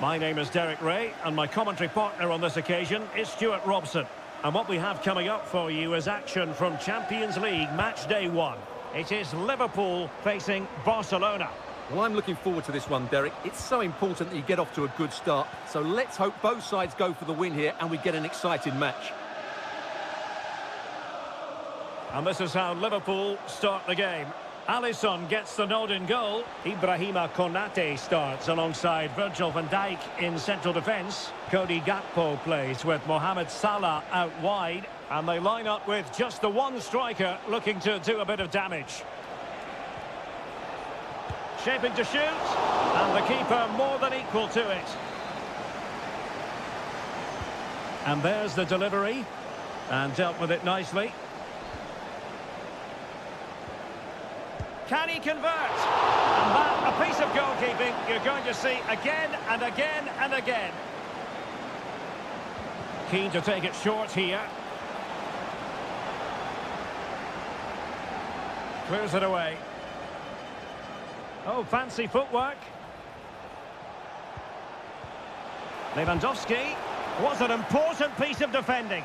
[SPEAKER 1] My name is Derek Ray, and my commentary partner on this occasion is Stuart Robson. And what we have coming up for you is action from Champions League match day 1. It is Liverpool facing Barcelona.
[SPEAKER 2] Well, I'm looking forward to this one, Derek. It's so important that you get off to a good start. So let's hope both sides go for the win here and we get an exciting match.
[SPEAKER 1] And this is how Liverpool start the game. Alisson gets the nod in goal. Ibrahima Konate starts alongside Virgil van Dijk in central defence. Cody Gakpo plays with Mohamed Salah out wide. And they line up with just the one striker looking to do a bit of damage. Shaping to shoot. And the keeper more than equal to it. And there's the delivery. And dealt with it nicely. Can he convert? And that, a piece of goalkeeping you're going to see again and again and again. Keen to take it short here. Clears it away. Oh, fancy footwork. Lewandowski was an important piece of defending.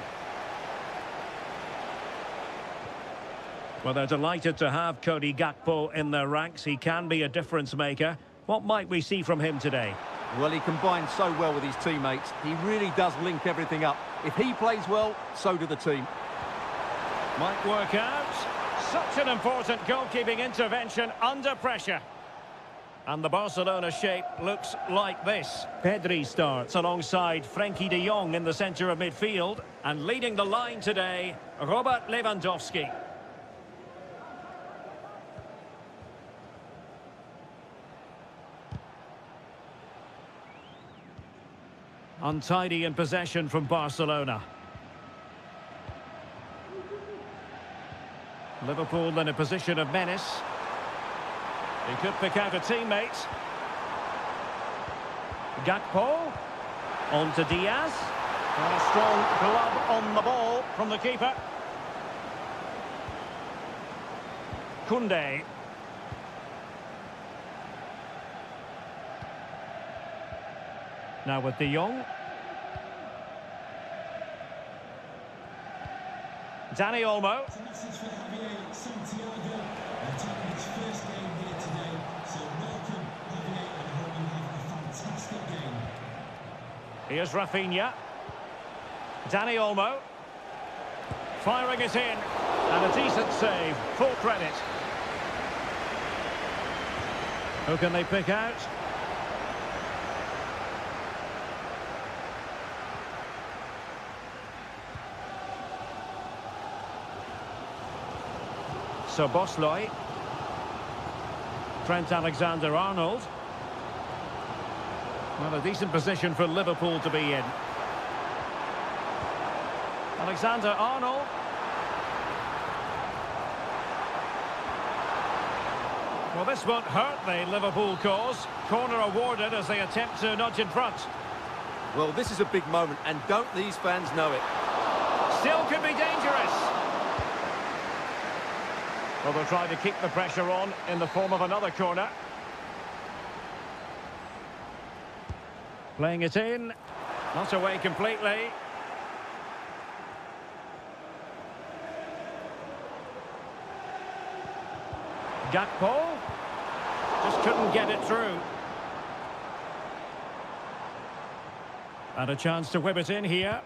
[SPEAKER 1] Well, they're delighted to have Cody Gakpo in their ranks. He can be a difference maker. What might we see from him today?
[SPEAKER 2] Well, he combines so well with his teammates. He really does link everything up. If he plays well, so do the team.
[SPEAKER 1] Might work out. Such an important goalkeeping intervention under pressure. And the Barcelona shape looks like this. Pedri starts alongside Frenkie de Jong in the centre of midfield. And leading the line today, Robert Lewandowski. Untidy in possession from Barcelona. Liverpool in a position of menace. He could pick out a teammate. Gakpo. On to Diaz. And a strong glove on the ball from the keeper. Koundé. Now with De Jong. Danny Olmo. Here's Rafinha. Danny Olmo. Firing it in. And a decent save. Full credit. Who can they pick out? So Bosley. Trent Alexander-Arnold. Well, a decent position for Liverpool to be in. Alexander-Arnold. Well, this won't hurt the Liverpool cause. Corner awarded as they attempt to nudge in front.
[SPEAKER 2] Well, this is a big moment, and don't these fans know it?
[SPEAKER 1] Still could be dangerous. Well, they'll try to keep the pressure on in the form of another corner. Playing it in. Not away completely. Gakpo. Just couldn't get it through. And a chance to whip it in here.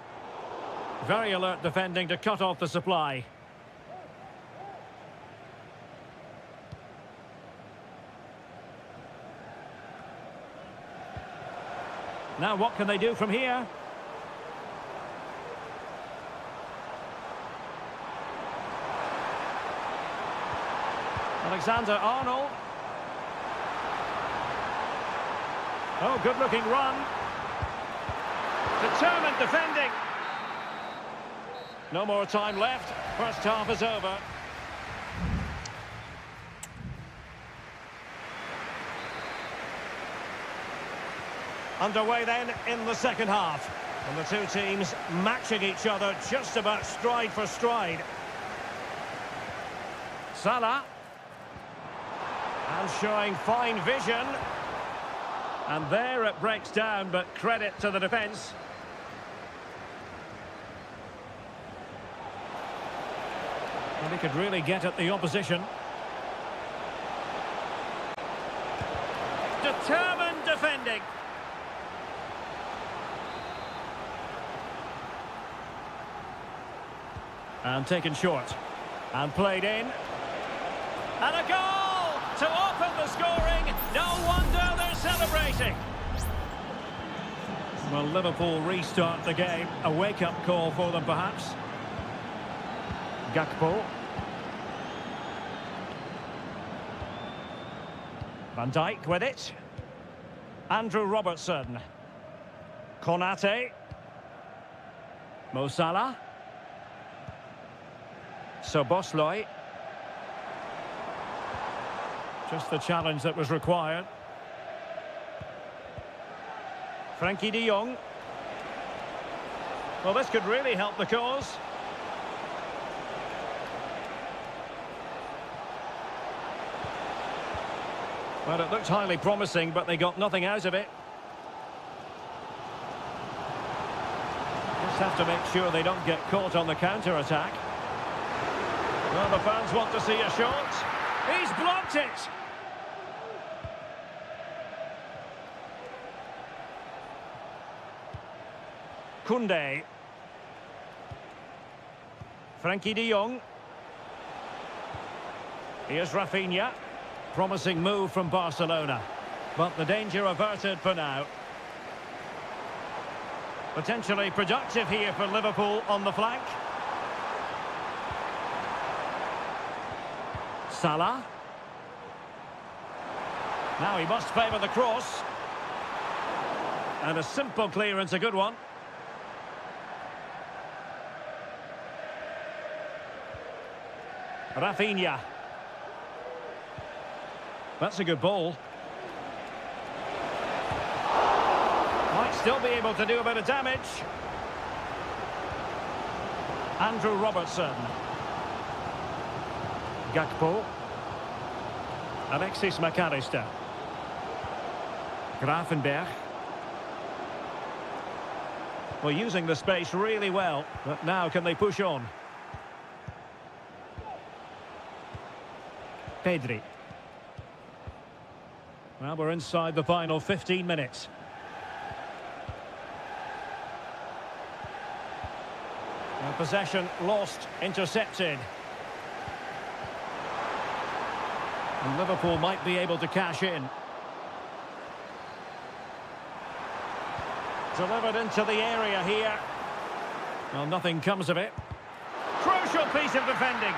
[SPEAKER 1] Very alert defending to cut off the supply. Now what can they do from here? Alexander-Arnold. Oh, good-looking run. Determined defending. No more time left. First half is over. Underway then in the second half. And the two teams matching each other just about stride for stride. Salah. And showing fine vision. And there it breaks down, but credit to the defence. And he could really get at the opposition. Determined defending. And taken short. And played in. And a goal to open the scoring. No wonder they're celebrating. Well, Liverpool restart the game. A wake-up call for them, perhaps. Gakpo. Van Dijk with it. Andrew Robertson. Konate. Mo Salah. Soboslai. Just the challenge that was required. Frankie de Jong. Well, this could really help the cause. Well, it looked highly promising, but they got nothing out of it. Just have to make sure they don't get caught on the counter-attack. Well, the fans want to see a shot. He's blocked it! Koundé. Frankie de Jong. Here's Rafinha. Promising move from Barcelona. But the danger averted for now. Potentially productive here for Liverpool on the flank. Salah. Now he must favour the cross. And a simple clearance, a good one. Rafinha. That's a good ball. Might still be able to do a bit of damage. Andrew Robertson. Gakpo. Alexis McAllister. Gravenberg. Well, using the space really well, but now can they push on? Pedri. Well, we're inside the final 15 minutes. And possession lost, intercepted. And Liverpool might be able to cash in. Delivered into the area here. Well, nothing comes of it. Crucial piece of defending.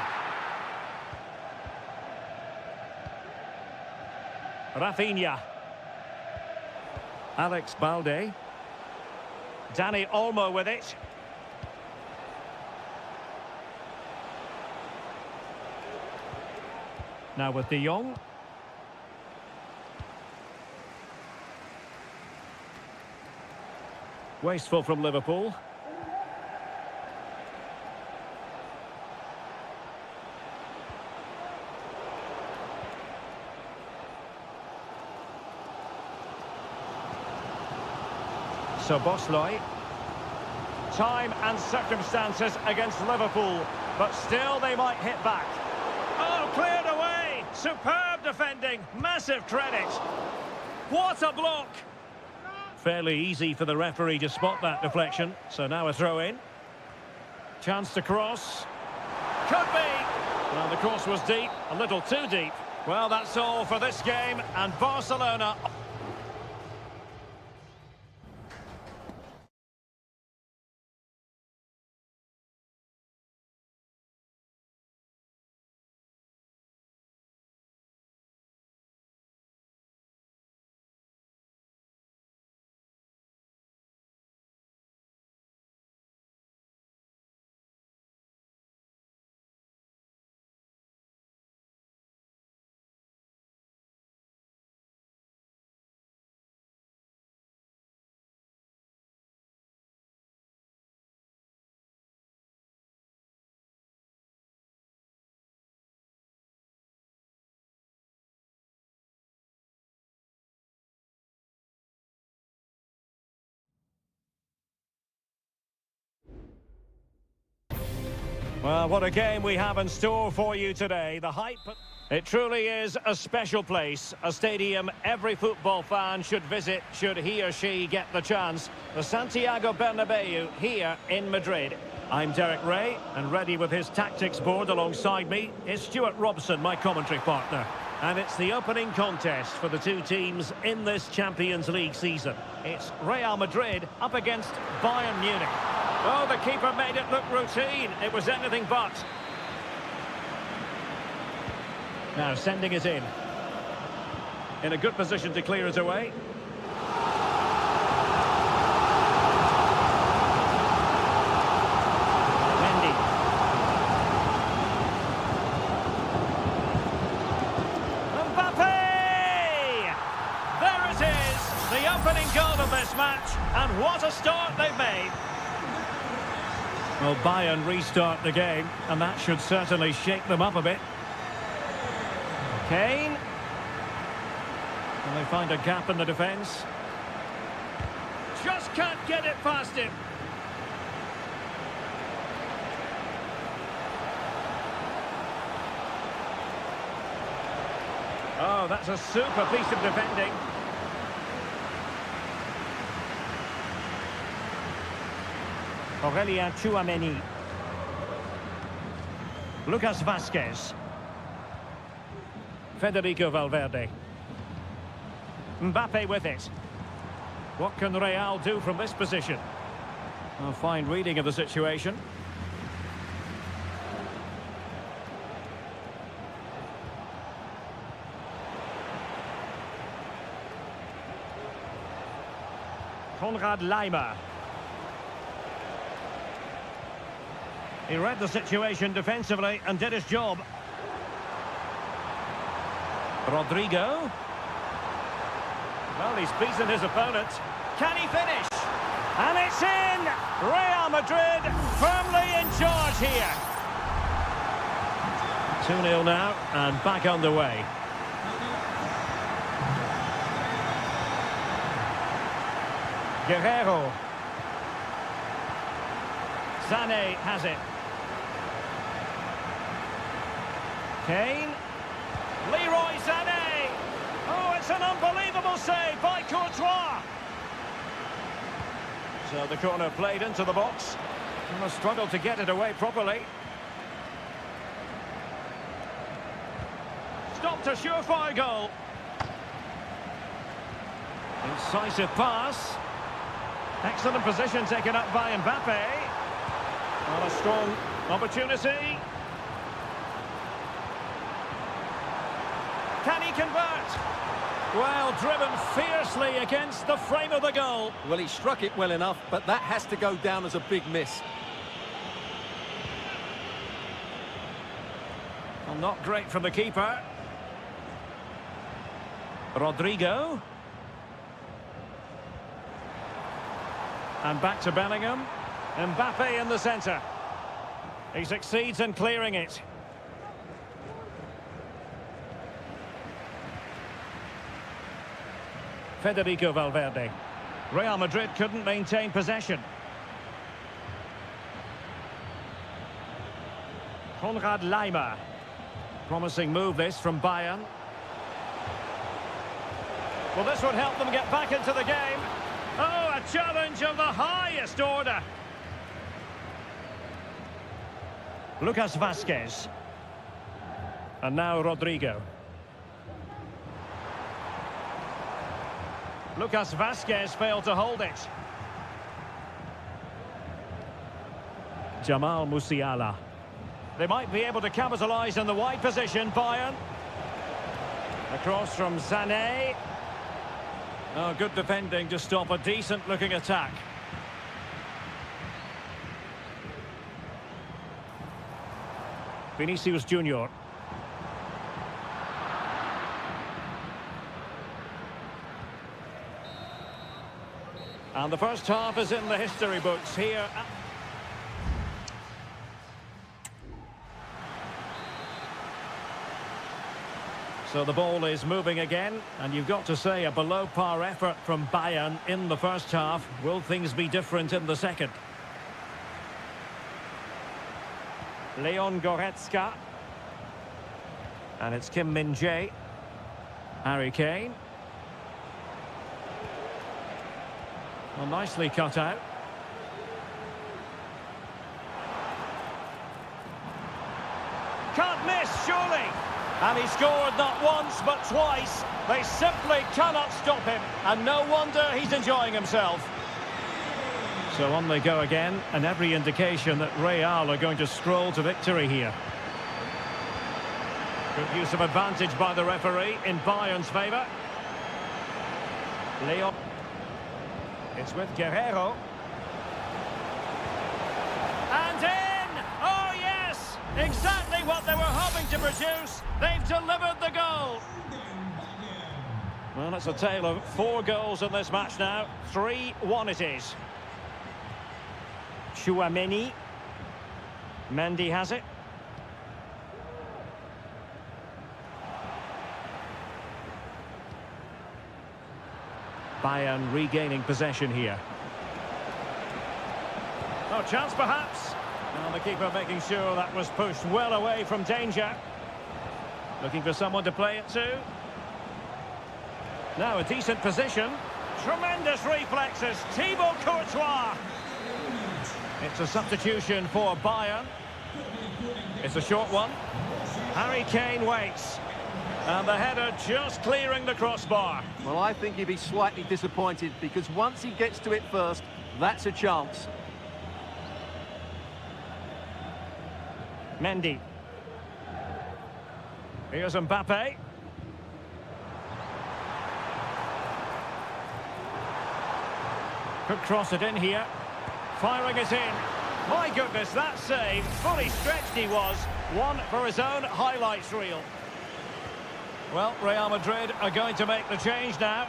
[SPEAKER 1] Rafinha. Alex Balde. Dani Olmo with it. Now with de Jong. Wasteful from Liverpool. Soboslai. Time and circumstances against Liverpool, but still they might hit back. Oh, cleared away! Superb defending, massive credit. What a block! Fairly easy for the referee to spot that deflection, so now a throw-in. Chance to cross. Could be! Well, the cross was deep, a little too deep. Well, that's all for this game, and Barcelona... Well, what a game we have in store for you today. The hype... It truly is a special place, a stadium every football fan should visit should he or she get the chance. The Santiago Bernabeu here in Madrid. I'm Derek Ray, and ready with his tactics board alongside me is Stuart Robson, my commentary partner. And it's the opening contest for the two teams in this Champions League season. It's Real Madrid up against Bayern Munich. Oh, the keeper made it look routine. It was anything but. Now sending it in. In a good position to clear it away. Mendy. Mbappe! There it is, the opening goal of this match, and what a start they've made. Well, Bayern restart the game, and that should certainly shake them up a bit. Kane. And they find a gap in the defence. Just can't get it past him. Oh, that's a super piece of defending. Aurelien Tchouameni. Lucas Vazquez. Federico Valverde. Mbappe with it. What can Real do from this position? A fine reading of the situation. Konrad Laimer. He read the situation defensively and did his job. Rodrigo. Well, he's beaten his opponent. Can he finish? And it's in! Real Madrid firmly in charge here. 2-0 now, and back underway. Guerrero. Sané has it. Kane. Leroy Sané! Oh, it's an unbelievable save by Courtois! So the corner played into the box. And a struggle to get it away properly. Stopped a surefire goal. Incisive pass. Excellent position taken up by Mbappe. Well, a strong opportunity. Can he convert? Well, driven fiercely against the frame of the goal.
[SPEAKER 2] Well, he struck it well enough, but that has to go down as a big miss.
[SPEAKER 1] Well, not great from the keeper. Rodrigo. And back to Bellingham. Mbappe in the centre. He succeeds in clearing it. Federico Valverde. Real Madrid couldn't maintain possession. Konrad Laimer. Promising move this from Bayern. Well, this would help them get back into the game. Oh, a challenge of the highest order. Lucas Vazquez. And now Rodrigo. Lucas Vazquez failed to hold it. Jamal Musiala. They might be able to capitalise in the wide position, Bayern. Across from Sané. Oh, good defending to stop a decent-looking attack. Vinicius Junior. And the first half is in the history books here. So the ball is moving again, and you've got to say a below-par effort from Bayern in the first half. Will things be different in the second? Leon Goretzka. And it's Kim Min-jae. Harry Kane. Well, nicely cut out. Can't miss, surely. And he scored not once, but twice. They simply cannot stop him. And no wonder he's enjoying himself. So on they go again, and every indication that Real are going to stroll to victory here. Good use of advantage by the referee in Bayern's favour. Leon. It's with Guerrero. And in! Oh, yes! Exactly what they were hoping to produce. They've delivered the goal. Well, it's a tale of 4 goals in this match now. 3-1 it is. Chouameni. Mendy has it. Bayern regaining possession here. Oh, chance perhaps. Well, the keeper making sure that was pushed well away from danger. Looking for someone to play it to. Now a decent position. Tremendous reflexes. Thibaut Courtois. It's a substitution for Bayern. It's a short one. Harry Kane waits. And the header just clearing the crossbar.
[SPEAKER 2] Well, I think he'd be slightly disappointed because once he gets to it first, that's a chance.
[SPEAKER 1] Mendy. Here's Mbappe. Could cross it in here. Firing it in. My goodness, that save. Fully stretched he was. One for his own highlights reel. Well, Real Madrid are going to make the change now.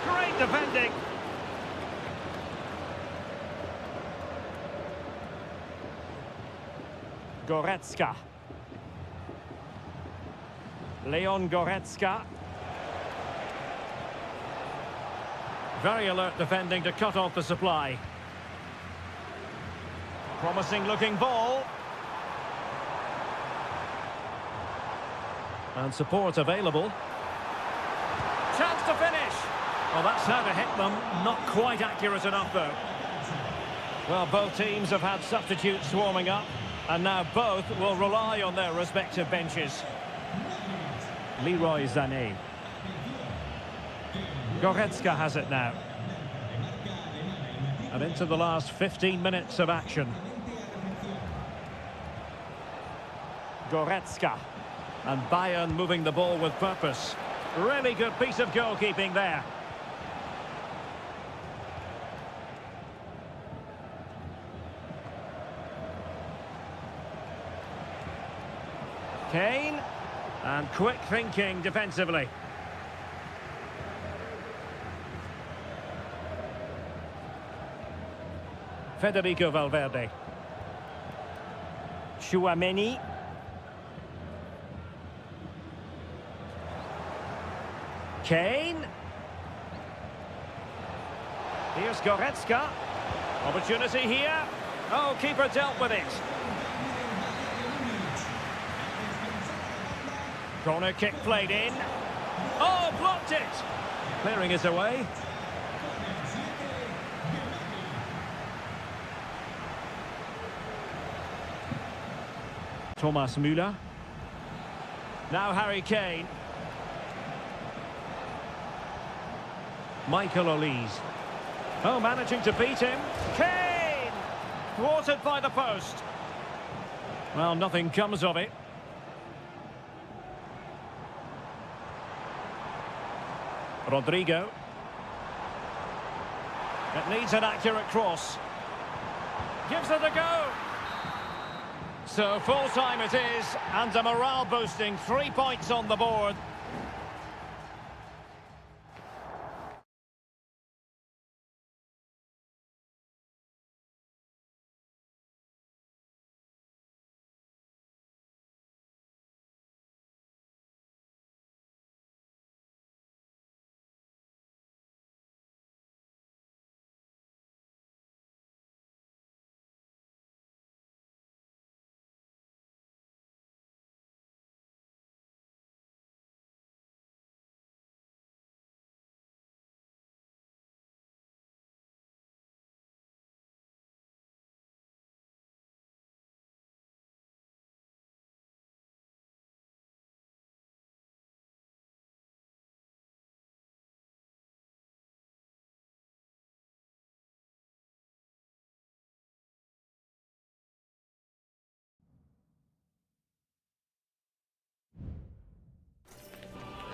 [SPEAKER 1] Great defending. Goretzka. Leon Goretzka. Very alert defending to cut off the supply. Promising looking ball. And support available. Chance to finish. Well, that's how to hit them. Not quite accurate enough, though. Well, both teams have had substitutes warming up. And now both will rely on their respective benches. Leroy Sané. Goretzka has it now. And into the last 15 minutes of action. Goretzka. And Bayern moving the ball with purpose. Really good piece of goalkeeping there. Kane. And quick thinking defensively. Federico Valverde. Chouameni. Kane. Here's Goretzka. Opportunity here. Oh, keeper dealt with it. Corner kick played in. Oh, blocked it. Clearing it away. Thomas Müller. Now Harry Kane. Michael Olise. Oh, managing to beat him. Kane! Thwarted by the post. Well, nothing comes of it. Rodrigo. It needs an accurate cross. Gives it a go. So full time it is, and a morale boosting 3 points on the board.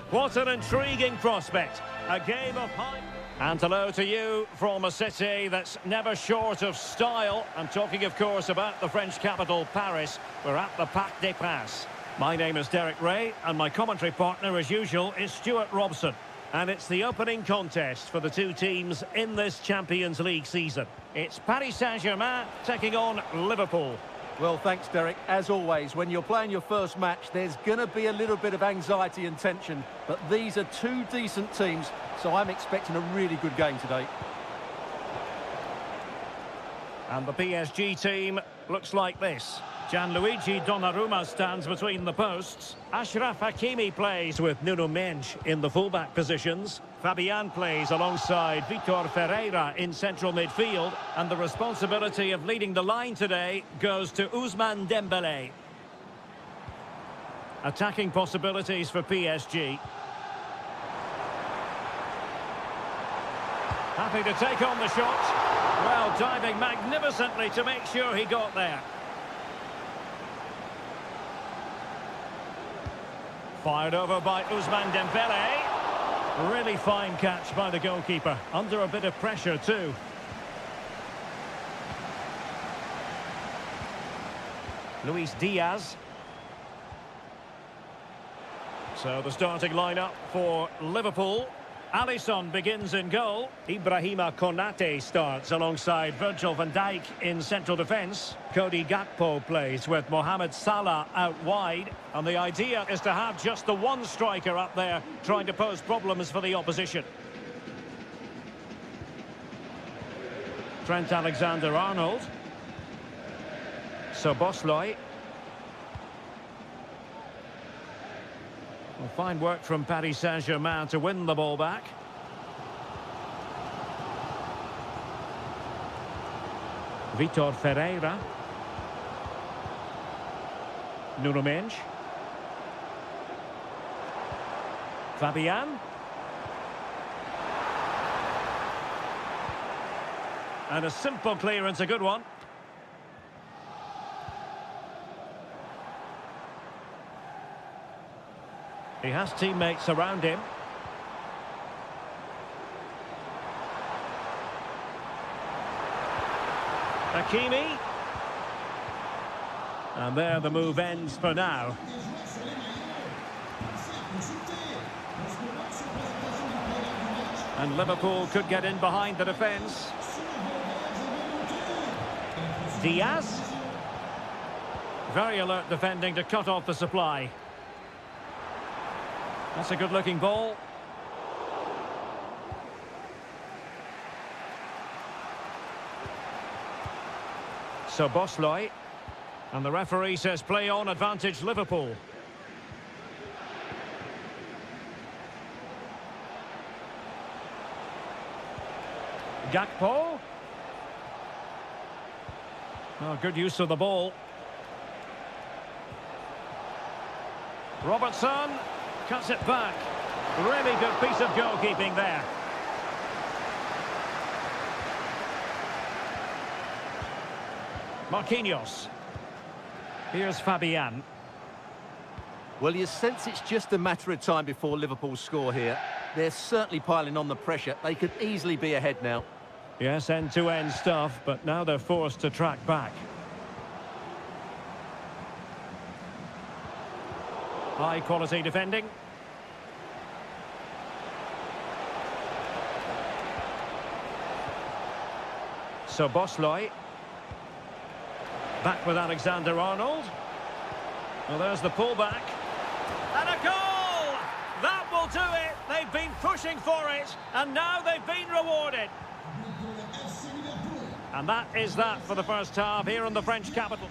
[SPEAKER 1] What an intriguing prospect. A game of high... And hello to you from a city that's never short of style. I'm talking, of course, about the French capital, Paris. We're at the Parc des Princes. My name is Derek Ray, and my commentary partner, as usual, is Stuart Robson. And it's the opening contest for the two teams in this Champions League season. It's Paris Saint-Germain taking on Liverpool.
[SPEAKER 2] Well, thanks, Derek. As always, when you're playing your first match, there's going to be a little bit of anxiety and tension. But these are two decent teams, so I'm expecting a really good game today.
[SPEAKER 1] And the PSG team looks like this. Gianluigi Donnarumma stands between the posts. Achraf Hakimi plays with Nuno Mendes in the fullback positions. Fabian plays alongside Vitor Ferreira in central midfield. And the responsibility of leading the line today goes to Ousmane Dembélé. Attacking possibilities for PSG. Happy to take on the shot. Well, diving magnificently to make sure he got there. Fired over by Ousmane Dembélé. Really fine catch by the goalkeeper. Under a bit of pressure too. Luis Diaz. So the starting lineup for Liverpool. Alisson begins in goal. Ibrahima Konate starts alongside Virgil van Dijk in central defence. Cody Gakpo plays with Mohamed Salah out wide. And the idea is to have just the one striker up there trying to pose problems for the opposition. Trent Alexander-Arnold. Szoboszlai. Well, fine work from Paris Saint-Germain to win the ball back. Vitor Ferreira. Nuno Mendes. Fabian. And a simple clearance, a good one. He has teammates around him. Hakimi. And there the move ends for now. And Liverpool could get in behind the defence. Diaz. Very alert defending to cut off the supply. That's a good-looking ball. Szoboszlai. And the referee says play on, advantage Liverpool. Gakpo. Oh, good use of the ball. Robertson. Cuts it back. Really good piece of goalkeeping there. Marquinhos. Here's Fabian.
[SPEAKER 2] Well, you sense it's just a matter of time before Liverpool score here. They're certainly piling on the pressure. They could easily be ahead now.
[SPEAKER 1] Yes, end-to-end stuff, but now they're forced to track back. High-quality defending. Szoboszlai. Back with Alexander-Arnold. Well, there's the pullback. And a goal! That will do it! They've been pushing for it, and now they've been rewarded. And that is that for the first half here in the French capital.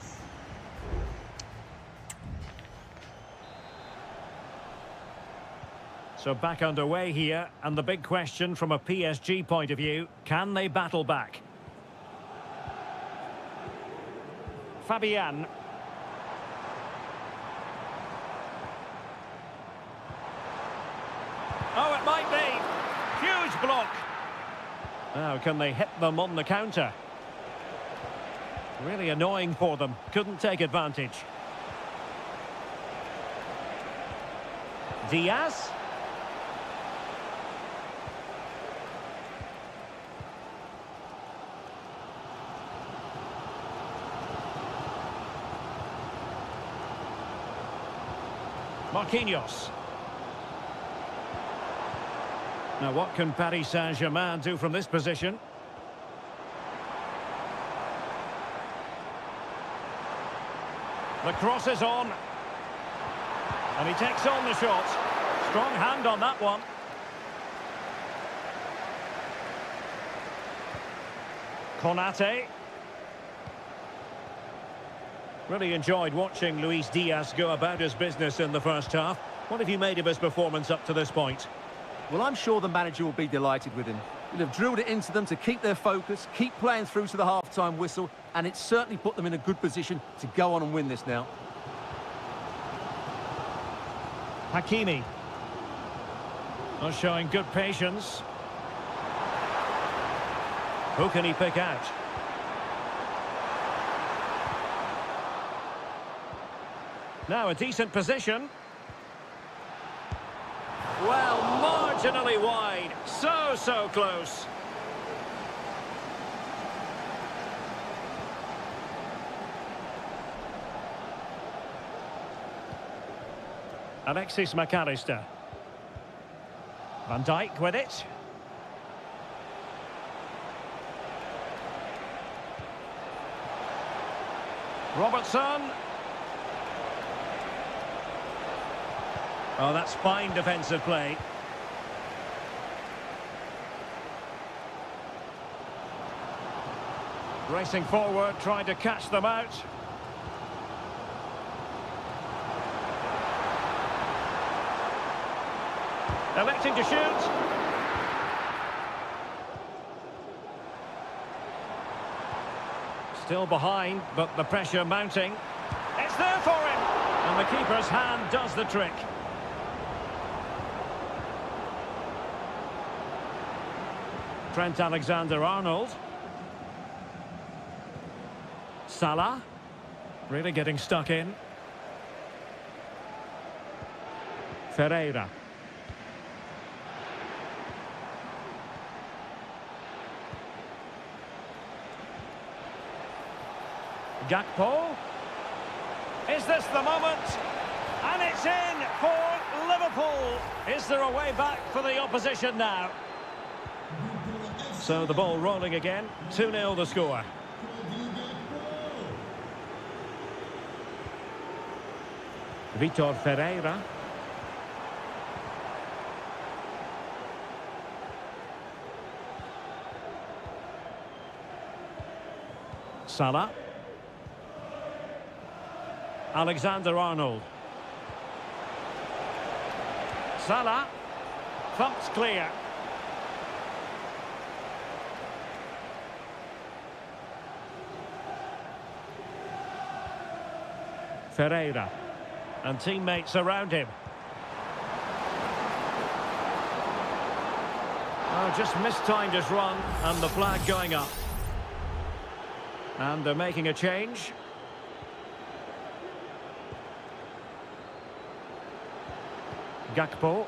[SPEAKER 1] So back underway here, and the big question from a PSG point of view, can they battle back? Fabian. Oh, it might be. Huge block. Now, can they hit them on the counter? Really annoying for them. Couldn't take advantage. Diaz. Marquinhos. Now what can Paris Saint-Germain do from this position? The cross is on. And he takes on the shot. Strong hand on that one. Konate. Really enjoyed watching Luis Diaz go about his business in the first half. What have you made of his performance up to this point?
[SPEAKER 2] Well, I'm sure the manager will be delighted with him. He'll have drilled it into them to keep their focus, keep playing through to the half-time whistle, and it's certainly put them in a good position to go on and win this now.
[SPEAKER 1] Hakimi. Not showing good patience. Who can he pick out? Now a decent position. Well, marginally wide. So close. Alexis McAllister. Van Dijk with it. Robertson. Oh, that's fine defensive play. Racing forward, trying to catch them out. Electing to shoot. Still behind, but the pressure mounting. It's there for him! And the keeper's hand does the trick. Trent Alexander-Arnold. Salah. Really getting stuck in. Ferreira. Gakpo. Is this the moment? And it's in for Liverpool. Is there a way back for the opposition now? So the ball rolling again. 2-0 the score. Vitor Ferreira. Salah. Alexander-Arnold. Salah. Thumped clear. Ferreira. And teammates around him. Oh, just mistimed his run and the flag going up. And they're making a change. Gakpo.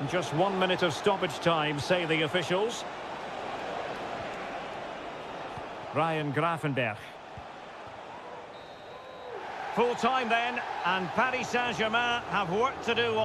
[SPEAKER 1] And just 1 minute of stoppage time, say the officials. Ryan Gravenberch. Full time then, and Paris Saint-Germain have work to do.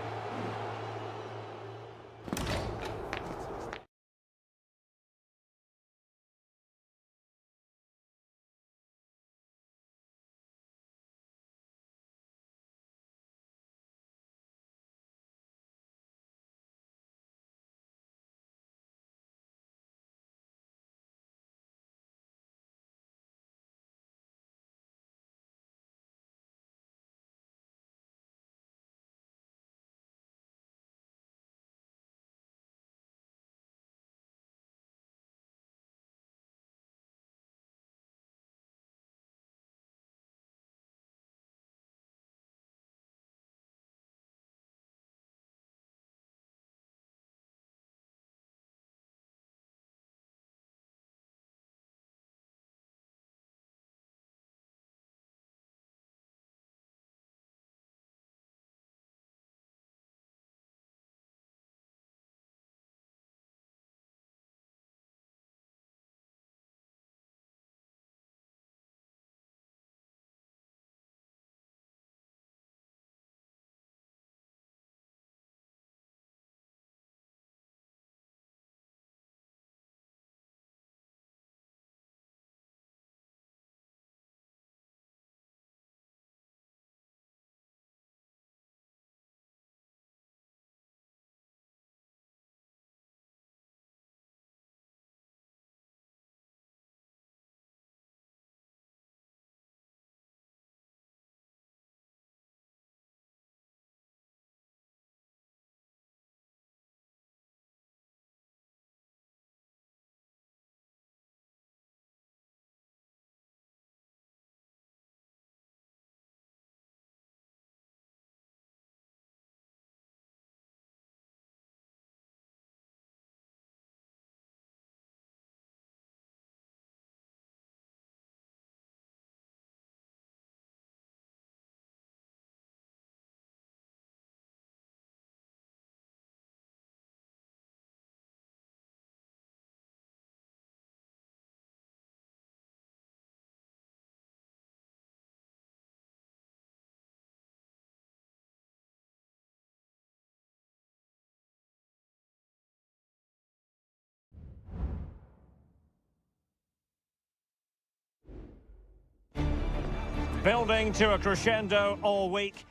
[SPEAKER 1] Building to a crescendo all week.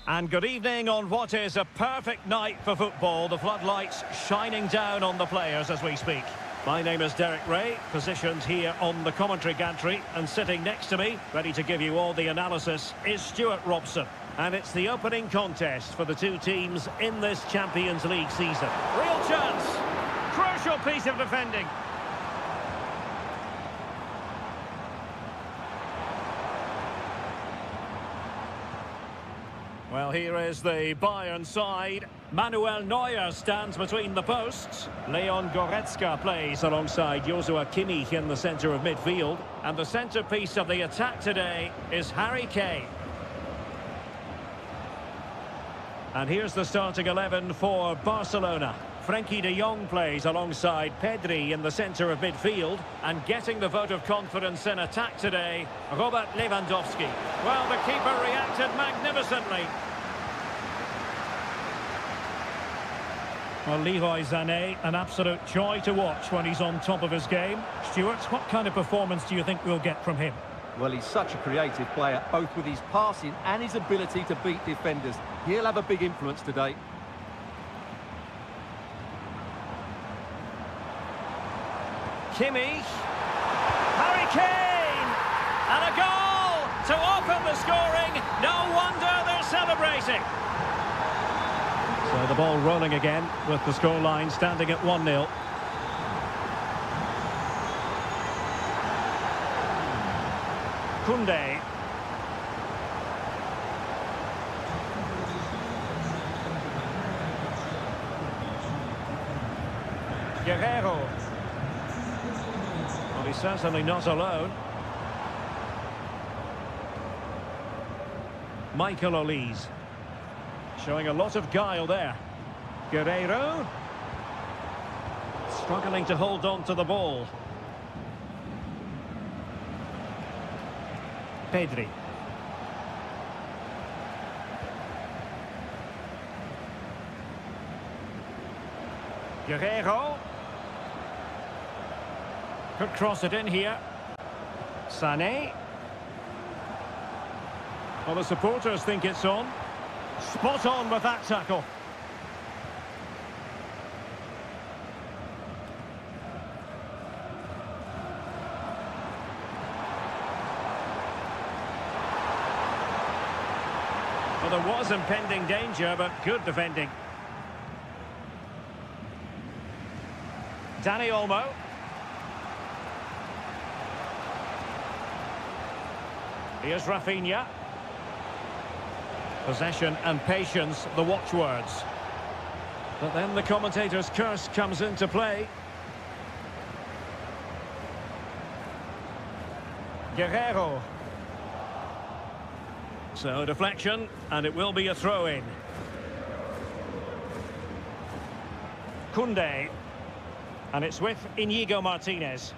[SPEAKER 1] And good evening on what is a perfect night for football. The floodlights shining down on the players as we speak. My name is Derek Ray, positioned here on the commentary gantry, and sitting next to me, ready to give you all the analysis, is Stuart Robson. And it's the opening contest for the two teams in this Champions League season. Real chance! Crucial piece of defending. Well, here is the Bayern side. Manuel Neuer stands between the posts. Leon Goretzka plays alongside Joshua Kimmich in the centre of midfield. And the centrepiece of the attack today is Harry Kane. And here's the starting 11 for Barcelona. Frenkie de Jong plays alongside Pedri in the centre of midfield. And getting the vote of confidence in attack today, Robert Lewandowski. Well, the keeper reacted magnificently. Well, Leroy Sané, an absolute joy to watch when he's on top of his game. Stuart, what kind of performance do you think we'll get from him?
[SPEAKER 2] Well, he's such a creative player, both with his passing and his ability to beat defenders. He'll have a big influence today.
[SPEAKER 1] Kimmich. Harry Kane! And a goal to open the scoring. No wonder they're celebrating. So the ball rolling again with the scoreline standing at 1-0. Koundé. Guerrero. Well, he's certainly not alone. Michael Olise. Showing a lot of guile there. Guerrero. Struggling to hold on to the ball. Pedri. Guerrero. Could cross it in here. Sané. Well, the supporters think it's on. Spot on with that tackle. Well, there was impending danger, but good defending. Dani Olmo. Here's Rafinha. Possession and patience, the watchwords. But then the commentator's curse comes into play. Guerrero. So deflection, and it will be a throw-in. Koundé. And it's with Inigo Martinez.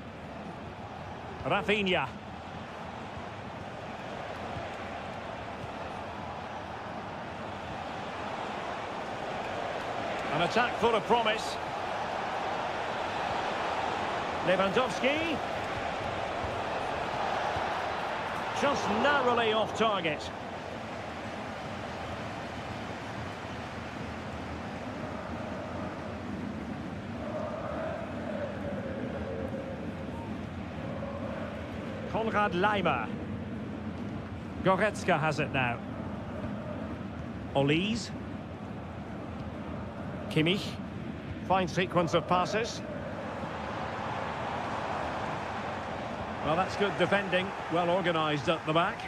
[SPEAKER 1] Rafinha. An attack full of promise. Lewandowski. Just narrowly off target. Konrad Laimer. Goretzka has it now. Olise. Kimmich. Fine sequence of passes. Well, that's good defending. Well organised at the back.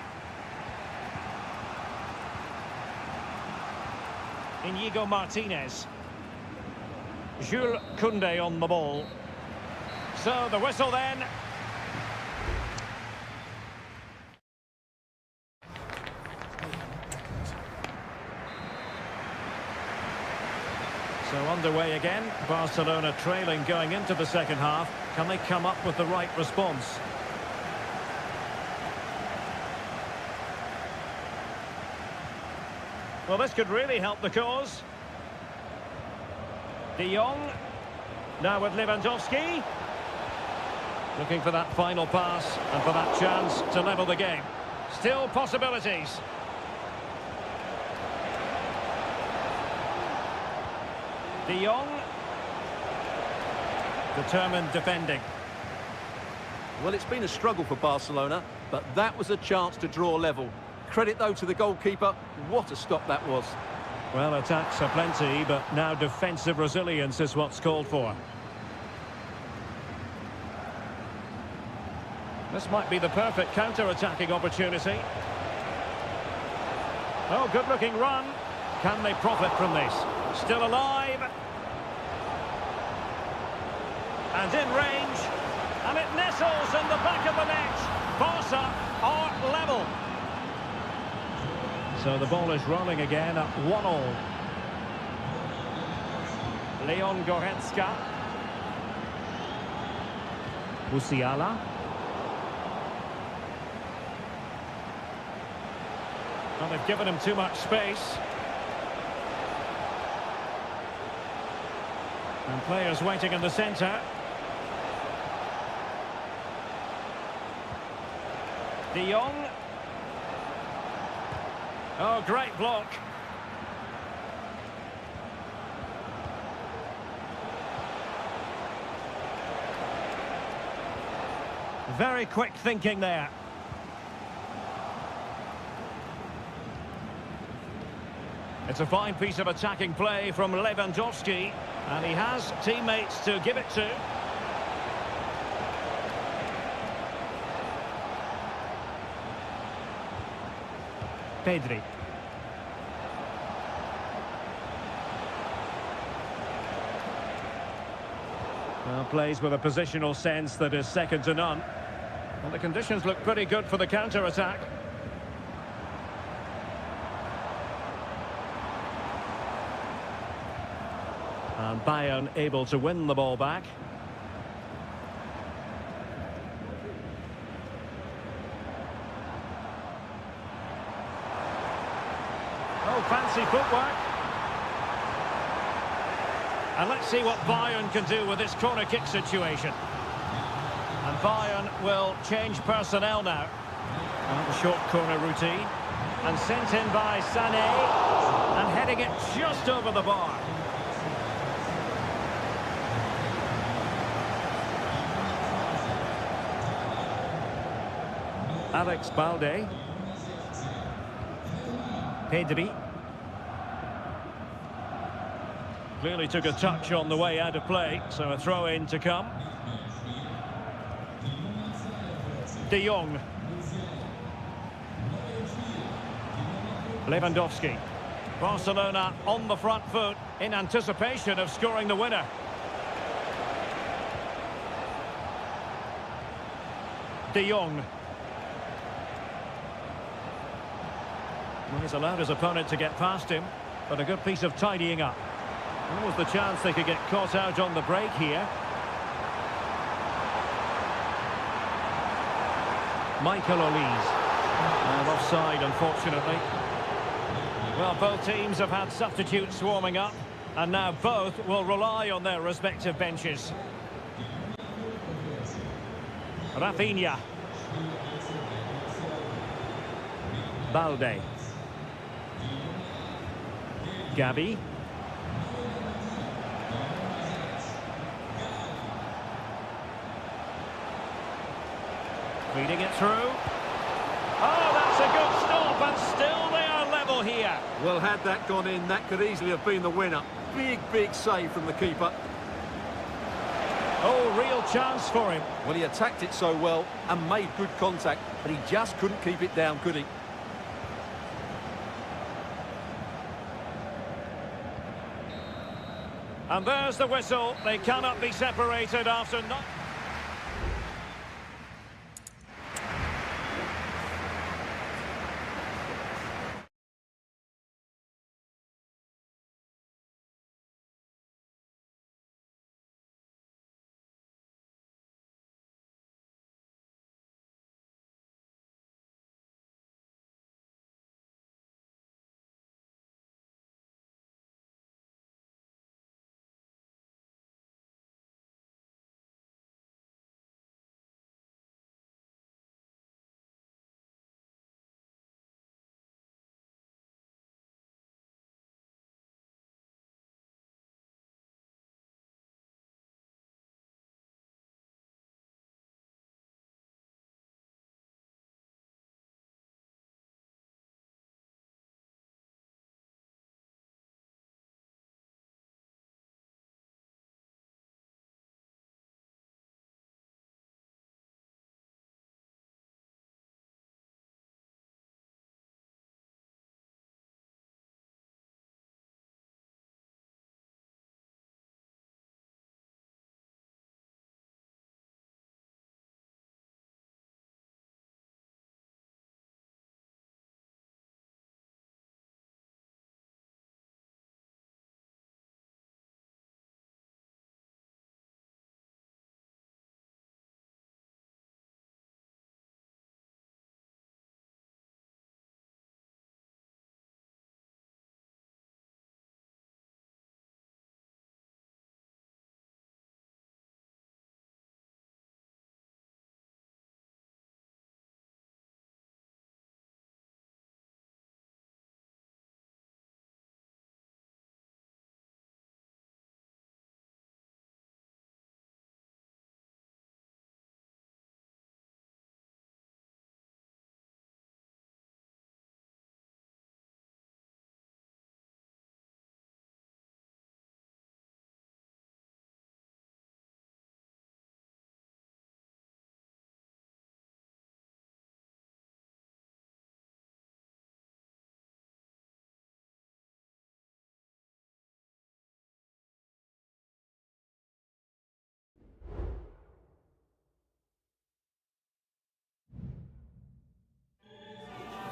[SPEAKER 1] Inigo Martinez. Jules Koundé on the ball. So the whistle then. So underway again, Barcelona trailing going into the second half. Can they come up with the right response? Well, this could really help the cause. De Jong, now with Lewandowski. Looking for that final pass and for that chance to level the game. Still possibilities. De Jong. Determined defending.
[SPEAKER 2] Well, it's been a struggle for Barcelona, but that was a chance to draw level. Credit, though, to the goalkeeper. What a stop that was.
[SPEAKER 1] Well, attacks are plenty, but now defensive resilience is what's called for. This might be the perfect counter-attacking opportunity. Oh, good-looking run. Can they profit from this? Still alive. And in range. And it nestles in the back of the net. Barca are level. So the ball is rolling again at 1-1. Leon Goretzka. Musiala. Well, they've given him too much space. And players waiting in the centre. De Jong. Oh, great block. Very quick thinking there. It's a fine piece of attacking play from Lewandowski, and he has teammates to give it to. Pedri. Well, plays with a positional sense that is second to none. Well, the conditions look pretty good for the counter-attack. And Bayern able to win the ball back. Oh, fancy footwork. And let's see what Bayern can do with this corner kick situation. And Bayern will change personnel now. And the short corner routine. And sent in by Sané. And heading it just over the bar. Alex Balde. Pedri. Clearly took a touch on the way out of play, so a throw-in to come. De Jong. Lewandowski. Barcelona on the front foot in anticipation of scoring the winner. De Jong. Well, he's allowed his opponent to get past him, but a good piece of tidying up. There was the chance they could get caught out on the break here. Michael Olise. And offside, unfortunately. Well, both teams have had substitutes warming up, and now both will rely on their respective benches. Rafinha. Balde. Gabi. Feeding it through. Oh, that's a good stop, and still they are level here.
[SPEAKER 2] Well, had that gone in, that could easily have been the winner. Big, big save from the keeper.
[SPEAKER 1] Oh, real chance for him.
[SPEAKER 2] Well, he attacked it so well and made good contact, but he just couldn't keep it down, could he?
[SPEAKER 1] And there's the whistle. They cannot be separated after not.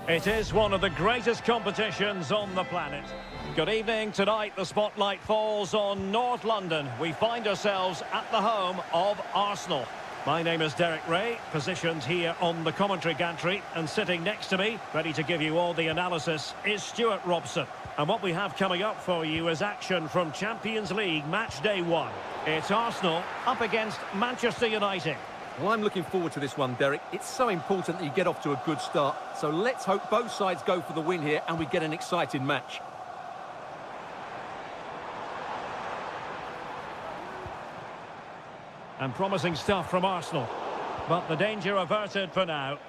[SPEAKER 1] It is one of the greatest competitions on the planet. Good evening. Tonight the spotlight falls on North London. We find ourselves at the home of Arsenal. My name is Derek Ray, positioned here on the commentary gantry, and sitting next to me, ready to give you all the analysis, is Stuart Robson. And what we have coming up for you is action from Champions League match day 1. It's Arsenal up against Manchester United.
[SPEAKER 2] Well, I'm looking forward to this one, Derek. It's so important that you get off to a good start. So let's hope both sides go for the win here and we get an exciting match.
[SPEAKER 1] And promising stuff from Arsenal. But the danger averted for now.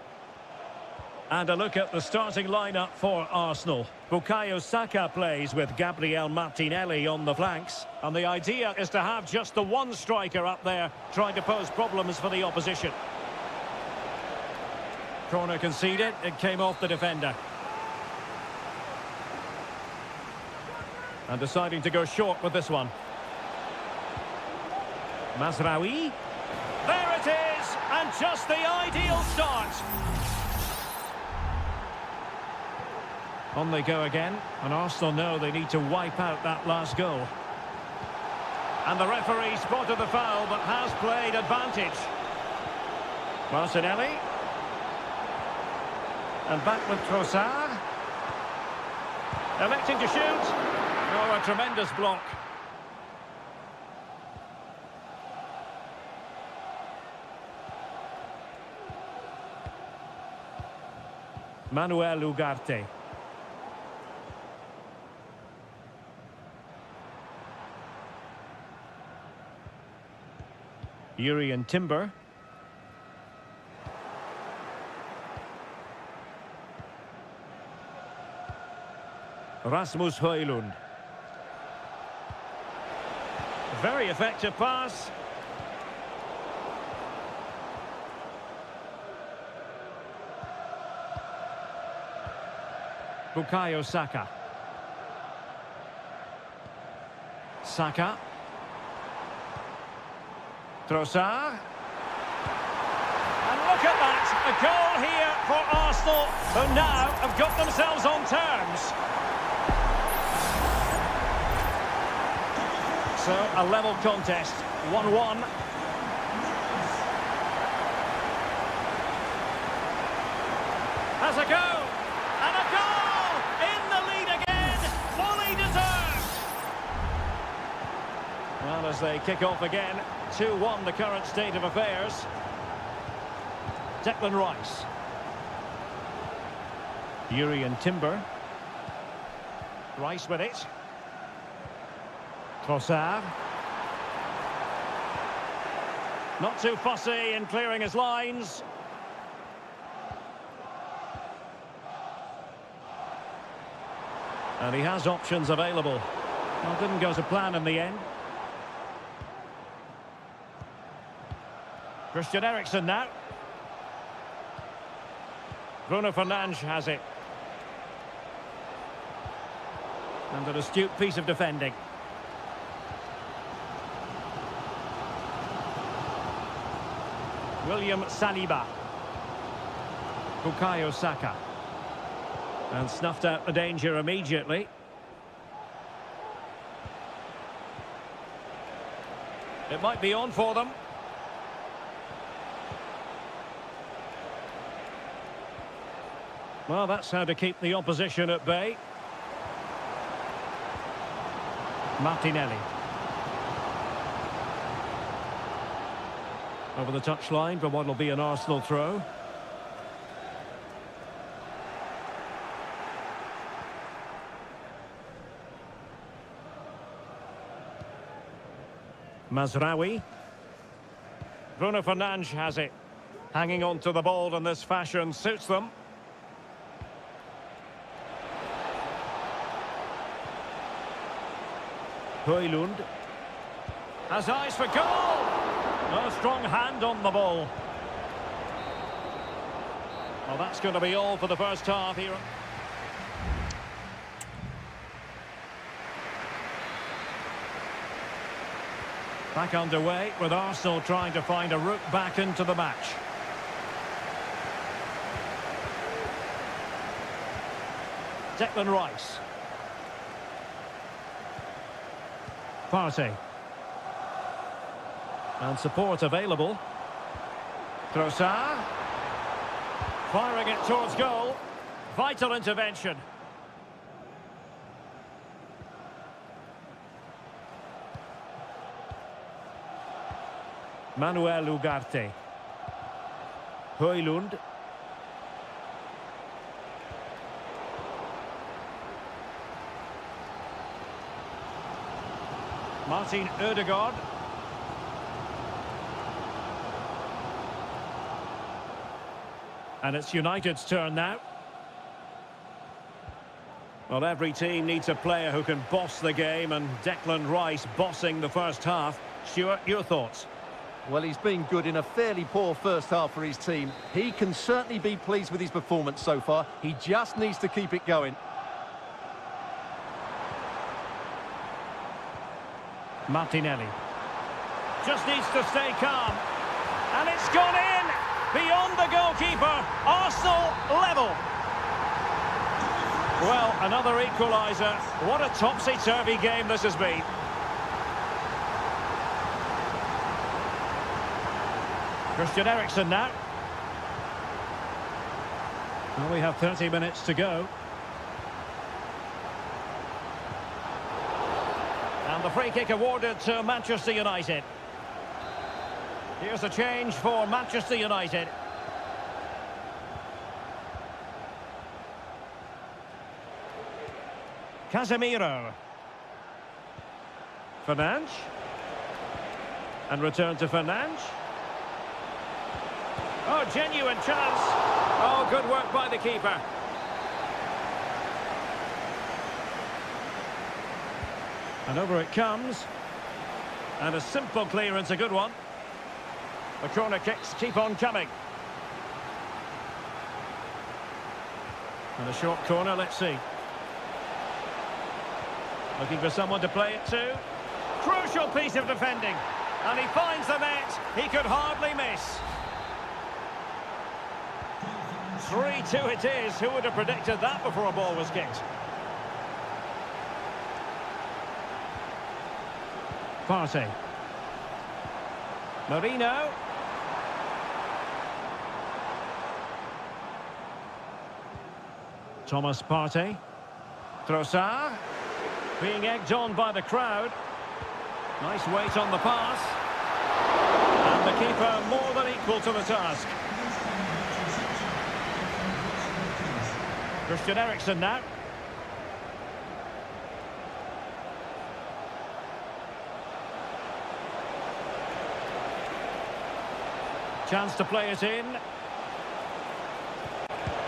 [SPEAKER 1] And a look at the starting lineup for Arsenal. Bukayo Saka plays with Gabriel Martinelli on the flanks. And the idea is to have just the one striker up there trying to pose problems for the opposition. Corner conceded, it came off the defender. And deciding to go short with this one. Mazraoui. There it is! And just the ideal start. On they go again, and Arsenal know they need to wipe out that last goal. And the referee spotted the foul, but has played advantage. Martinelli. And back with Trossard. Electing to shoot. Oh, a tremendous block. Manuel Ugarte. Urian Timber. Rasmus Højlund. Very effective pass. Bukayo Saka. Saka. Trossard. And look at that, a goal here for Arsenal, who now have got themselves on terms. So, a level contest, 1-1. Has a go, and a goal! In the lead again, fully deserved. Well, as they kick off again, 2-1 the current state of affairs. Declan Rice. Urian Timber. Rice with it. Trossard. Not too fussy in clearing his lines. And he has options available. Well, didn't go to plan in the end. Christian Eriksen now. Bruno Fernandes has it. And an astute piece of defending. William Saliba. Bukayo Saka. And snuffed out the danger immediately. It might be on for them. Well, that's how to keep the opposition at bay. Martinelli. Over the touchline for what will be an Arsenal throw. Mazraoui. Bruno Fernandes has it. Hanging on to the ball in this fashion suits them. Højlund has eyes for goal. A strong hand on the ball. Well, that's going to be all for the first half here. Back underway with Arsenal trying to find a route back into the match. Declan Rice. Partey. And support available. Trossard. Firing it towards goal. Vital intervention. Manuel Ugarte. Højlund. Martin Ødegaard. And it's United's turn now. Well, every team needs a player who can boss the game, and Declan Rice bossing the first half. Stuart, your thoughts?
[SPEAKER 2] Well, he's been good in a fairly poor first half for his team. He can certainly be pleased with his performance so far. He just needs to keep it going.
[SPEAKER 1] Martinelli. Just needs to stay calm. And it's gone in! Beyond the goalkeeper. Arsenal level. Well, another equaliser. What a topsy-turvy game this has been. Christian Eriksen now. Well, we have 30 minutes to go. And the free kick awarded to Manchester United. Here's a change for Manchester United. Casemiro. Fernandes. And return to Fernandes. Oh, genuine chance. Oh, good work by the keeper. And over it comes. And a simple clearance, a good one. The corner kicks keep on coming. And a short corner, let's see. Looking for someone to play it to. Crucial piece of defending. And he finds the net. He could hardly miss. 3-2 it is. Who would have predicted that before a ball was kicked? Partey. Marino. Thomas Partey. Trossard. Being egged on by the crowd. Nice weight on the pass. And the keeper more than equal to the task. Christian Eriksen now. Chance to play it in.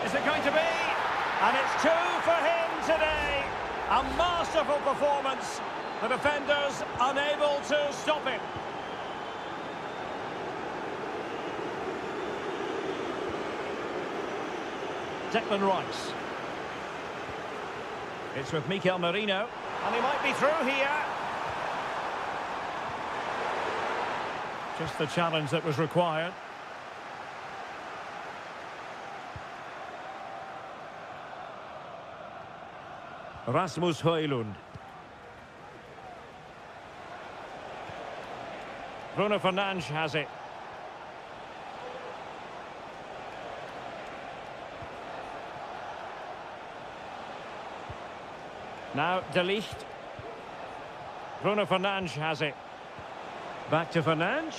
[SPEAKER 1] Is it going to be? And it's 2 for him today. A masterful performance. The defenders unable to stop him. Declan Rice. It's with Mikel Merino. And he might be through here. Just the challenge that was required. Rasmus Højlund. Bruno Fernandes has it. Now De Ligt. Bruno Fernandes has it. Back to Fernandes.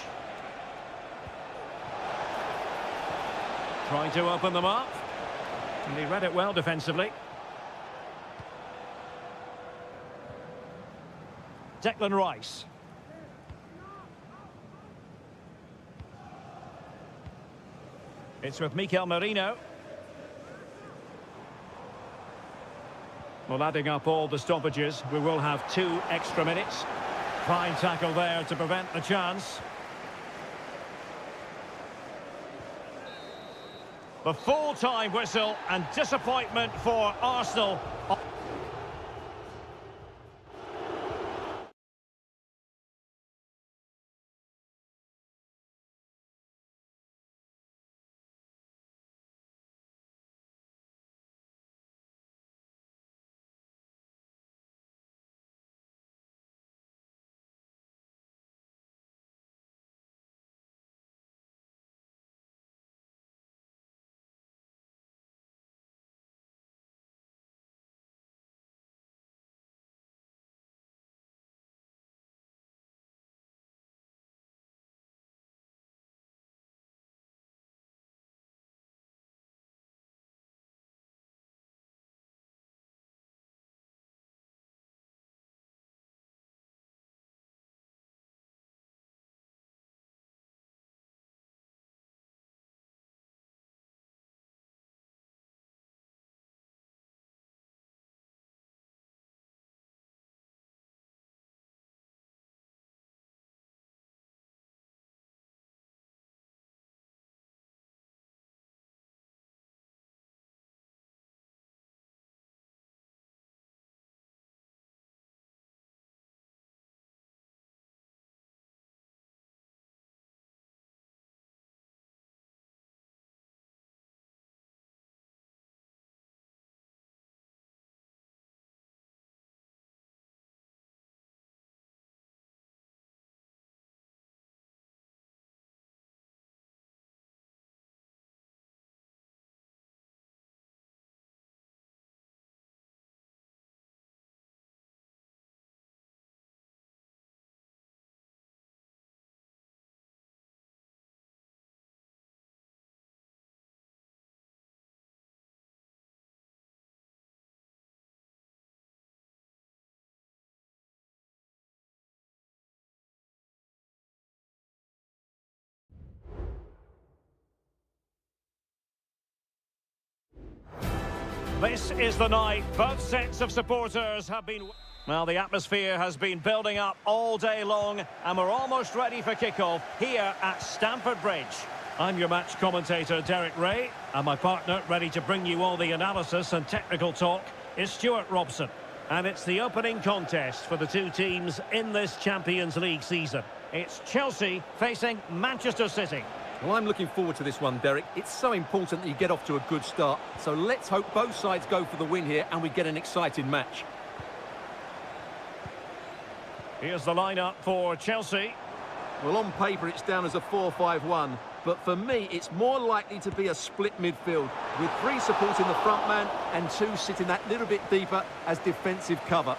[SPEAKER 1] Trying to open them up. And he read it well defensively. Declan Rice. It's with Mikel Merino. Well, adding up all the stoppages, we will have 2 extra minutes. Fine tackle there to prevent the chance. The full-time whistle and disappointment for Arsenal. This is the night. Both sets of supporters have been... Well, the atmosphere has been building up all day long, and we're almost ready for kickoff here at Stamford Bridge. I'm your match commentator, Derek Ray, and my partner, ready to bring you all the analysis and technical talk, is Stuart Robson. And it's the opening contest for the two teams in this Champions League season. It's Chelsea facing Manchester City.
[SPEAKER 2] Well, I'm looking forward to this one, Derek. It's so important that you get off to a good start. So let's hope both sides go for the win here and we get an exciting match.
[SPEAKER 1] Here's the lineup for Chelsea.
[SPEAKER 2] Well, on paper, it's down as a 4-5-1. But for me, it's more likely to be a split midfield, with 3 supporting the front man and 2 sitting that little bit deeper as defensive cover.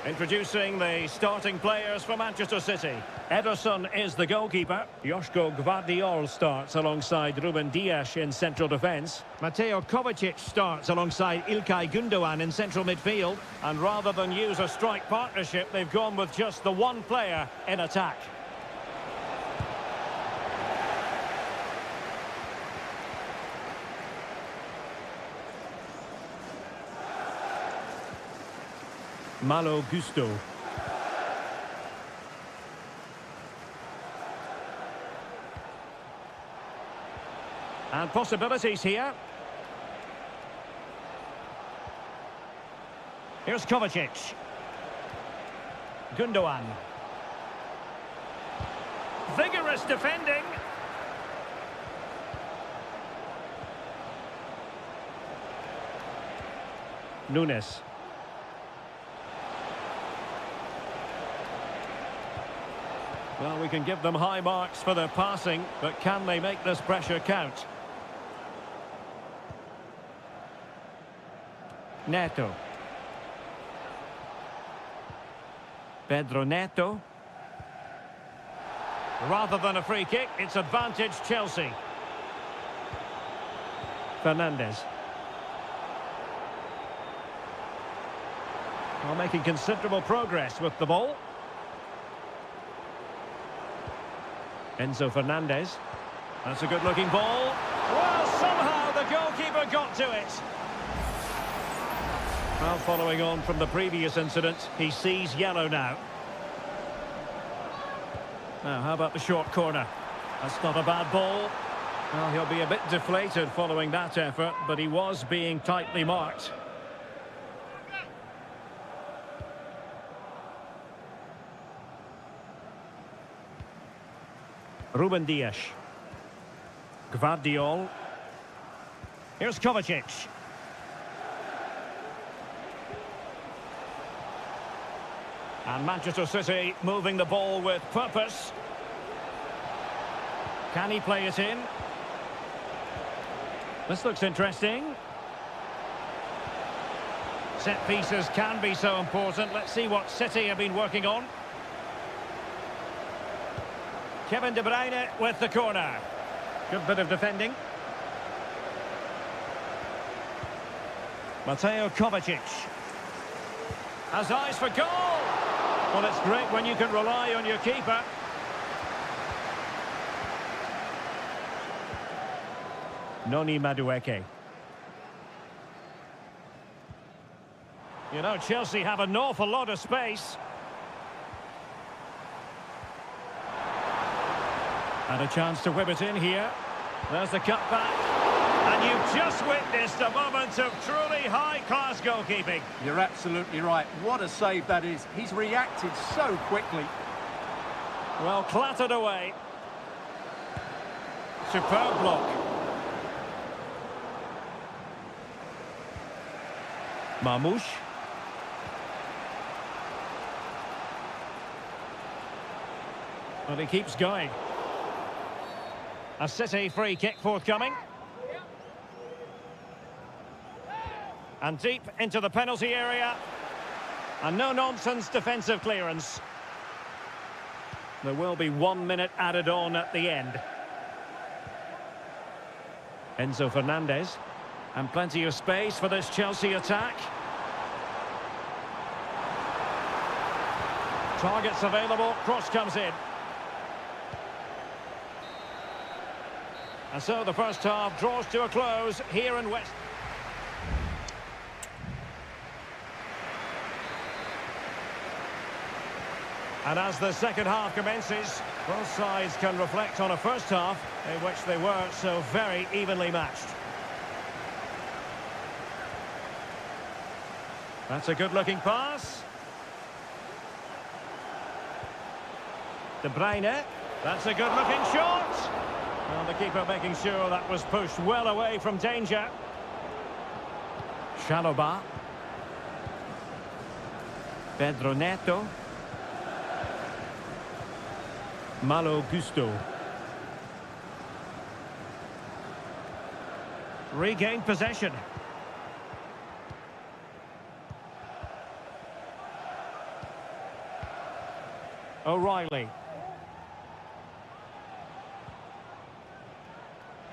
[SPEAKER 1] Introducing the starting players for Manchester City. Ederson is the goalkeeper. Joško Gvardiol starts alongside Ruben Dias in central defence. Mateo Kovacic starts alongside Ilkay Gundogan in central midfield. And rather than use a strike partnership, they've gone with just the one player in attack. Malo Gusto. And possibilities here. Here's Kovacic. Gundogan. Vigorous defending. Nunes. Well, we can give them high marks for their passing, but can they make this pressure count? Neto. Pedro Neto. Rather than a free kick, it's advantage Chelsea. Fernandes. Well, making considerable progress with the ball. Enzo Fernandez. That's a good-looking ball. Well, somehow the goalkeeper got to it. Well, following on from the previous incident, he sees yellow now. Now, how about the short corner? That's not a bad ball. Well, he'll be a bit deflated following that effort, but he was being tightly marked. Ruben Dias. Gvardiol. Here's Kovacic. And Manchester City moving the ball with purpose. Can he play it in? This looks interesting. Set pieces can be so important. Let's see what City have been working on. Kevin De Bruyne with the corner. Good bit of defending. Mateo Kovacic. Has eyes for goal. Well, it's great when you can rely on your keeper. Noni Madueke. You know, Chelsea have an awful lot of space. And a chance to whip it in here. There's the cutback. And you've just witnessed a moment of truly high-class goalkeeping.
[SPEAKER 2] You're absolutely right. What a save that is. He's reacted so quickly.
[SPEAKER 1] Well, clattered away. Superb block. Marmoush. Well, he keeps going. A City free kick forthcoming. And deep into the penalty area. And no-nonsense defensive clearance. There will be 1 minute added on at the end. Enzo Fernandez. And plenty of space for this Chelsea attack. Targets available. Cross comes in. And so the first half draws to a close here in West. And as the second half commences, both sides can reflect on a first half in which they were so very evenly matched. That's a good-looking pass. De Bruyne. That's a good-looking shot. Well, the keeper making sure that was pushed well away from danger. Chalobah. Pedro Neto. Malo Gusto. Regained possession. O'Reilly.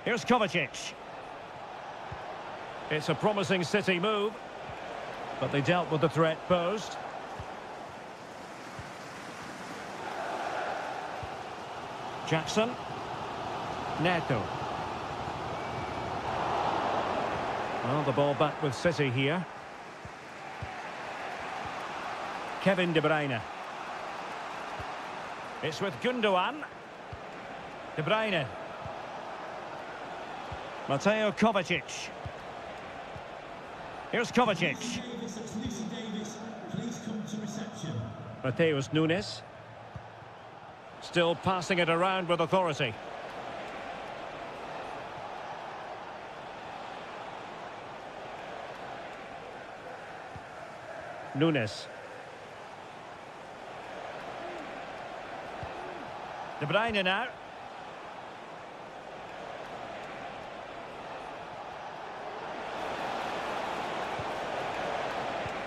[SPEAKER 1] Here's Kovacic. It's a promising City move, but they dealt with the threat posed. Jackson. Neto. Well, the ball back with City here. Kevin De Bruyne. It's with Gundogan. De Bruyne. Mateo Kovacic. Here's Kovacic. Mateus Nunes. Still passing it around with authority. Nunes. De Bruyne now.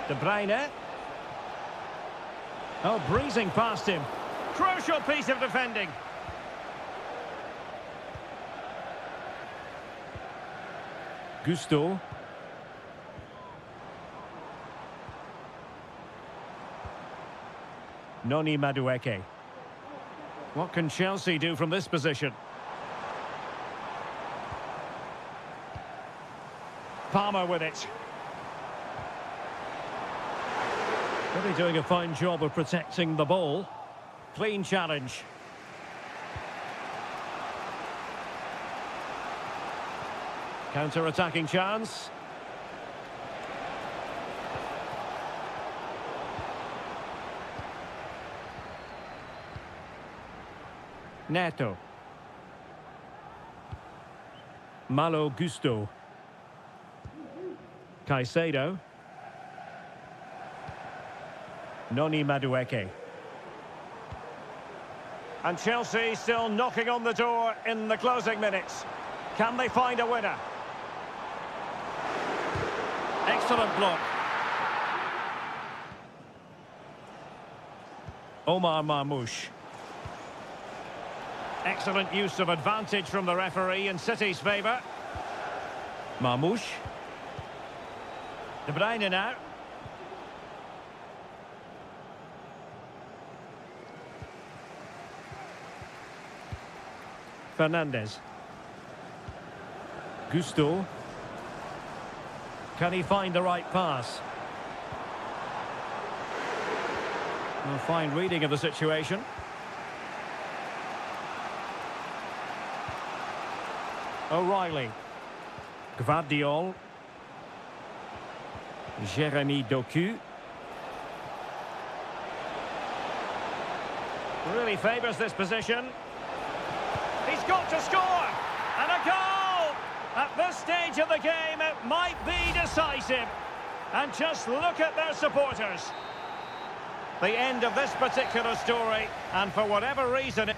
[SPEAKER 1] De Bruyne. Oh, breezing past him. Crucial piece of defending. Gusto. Noni Madueke. What can Chelsea do from this position? Palmer with it. Really doing a fine job of protecting the ball. Clean challenge. Counter-attacking chance. Neto. Malo Gusto. Caicedo. Noni Madueke. And Chelsea still knocking on the door in the closing minutes. Can they find a winner? Excellent block. Omar Marmoush. Excellent use of advantage from the referee in City's favour. Marmoush. De Bruyne now. Fernandez. Gusto. Can he find the right pass? A fine reading of the situation. O'Reilly. Gvardiol. Jeremy Doku. Really favours this position. He's got to score! And a goal! At this stage of the game, it might be decisive. And just look at their supporters. The end of this particular story, and for whatever reason...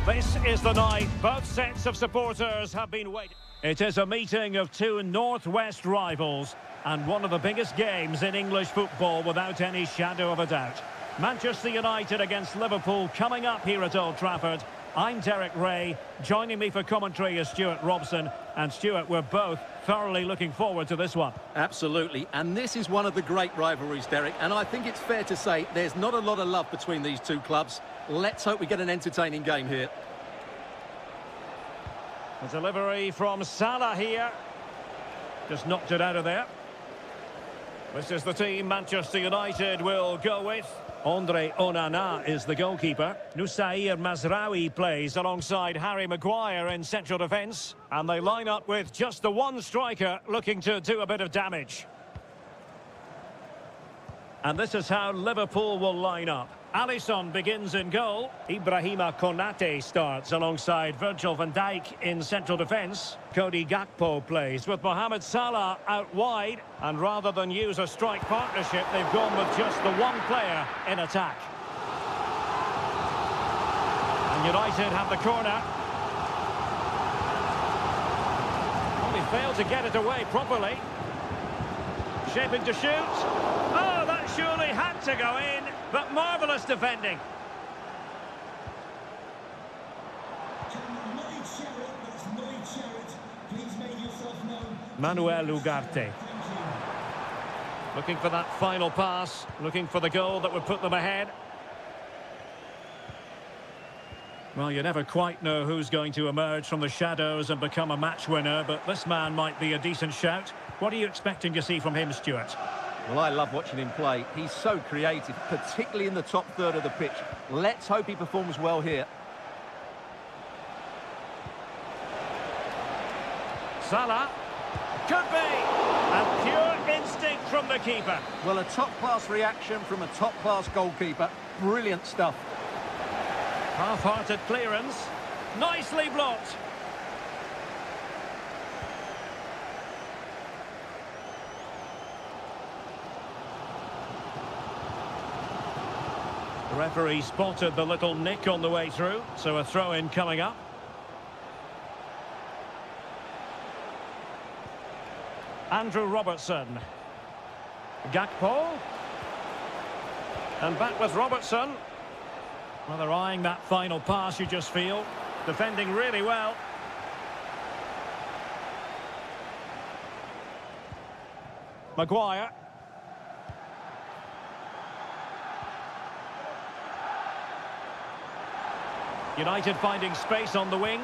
[SPEAKER 1] This is the night both sets of supporters have been waiting. It is a meeting of two northwest rivals and one of the biggest games in English football without any shadow of a doubt. Manchester United against Liverpool coming up here at Old Trafford. I'm Derek Ray. Joining me for commentary is Stuart Robson. And Stuart, we're both thoroughly looking forward to this one.
[SPEAKER 2] Absolutely, and this is one of the great rivalries, Derek, and I think it's fair to say there's not a lot of love between these two clubs. Let's hope we get an entertaining game here.
[SPEAKER 1] A delivery from Salah here. Just knocked it out of there. This is the team Manchester United will go with. Andre Onana is the goalkeeper. Nusair Mazraoui plays alongside Harry Maguire in central defence. And they line up with just the one striker looking to do a bit of damage. And this is how Liverpool will line up. Alisson begins in goal. Ibrahima Konate starts alongside Virgil van Dijk in central defence. Cody Gakpo plays with Mohamed Salah out wide. And rather than use a strike partnership, they've gone with just the one player in attack. And United have the corner. Well, he failed to get it away properly. Shaping to shoot. Oh, that surely had to go in. But marvellous defending. Manuel Ugarte. Looking for that final pass. Looking for the goal that would put them ahead. Well, you never quite know who's going to emerge from the shadows and become a match winner, but this man might be a decent shout. What are you expecting to see from him, Stuart?
[SPEAKER 2] Well, I love watching him play. He's so creative, particularly in the top third of the pitch. Let's hope he performs well here.
[SPEAKER 1] Salah. Could be. And pure instinct from the keeper.
[SPEAKER 2] Well, a top-class reaction from a top-class goalkeeper. Brilliant stuff.
[SPEAKER 1] Half-hearted clearance. Nicely blocked. The referee spotted the little nick on the way through, so a throw-in coming up. Andrew Robertson. Gakpo. And back with Robertson. Well, they're eyeing that final pass, you just feel. Defending really well. Maguire. United finding space on the wing.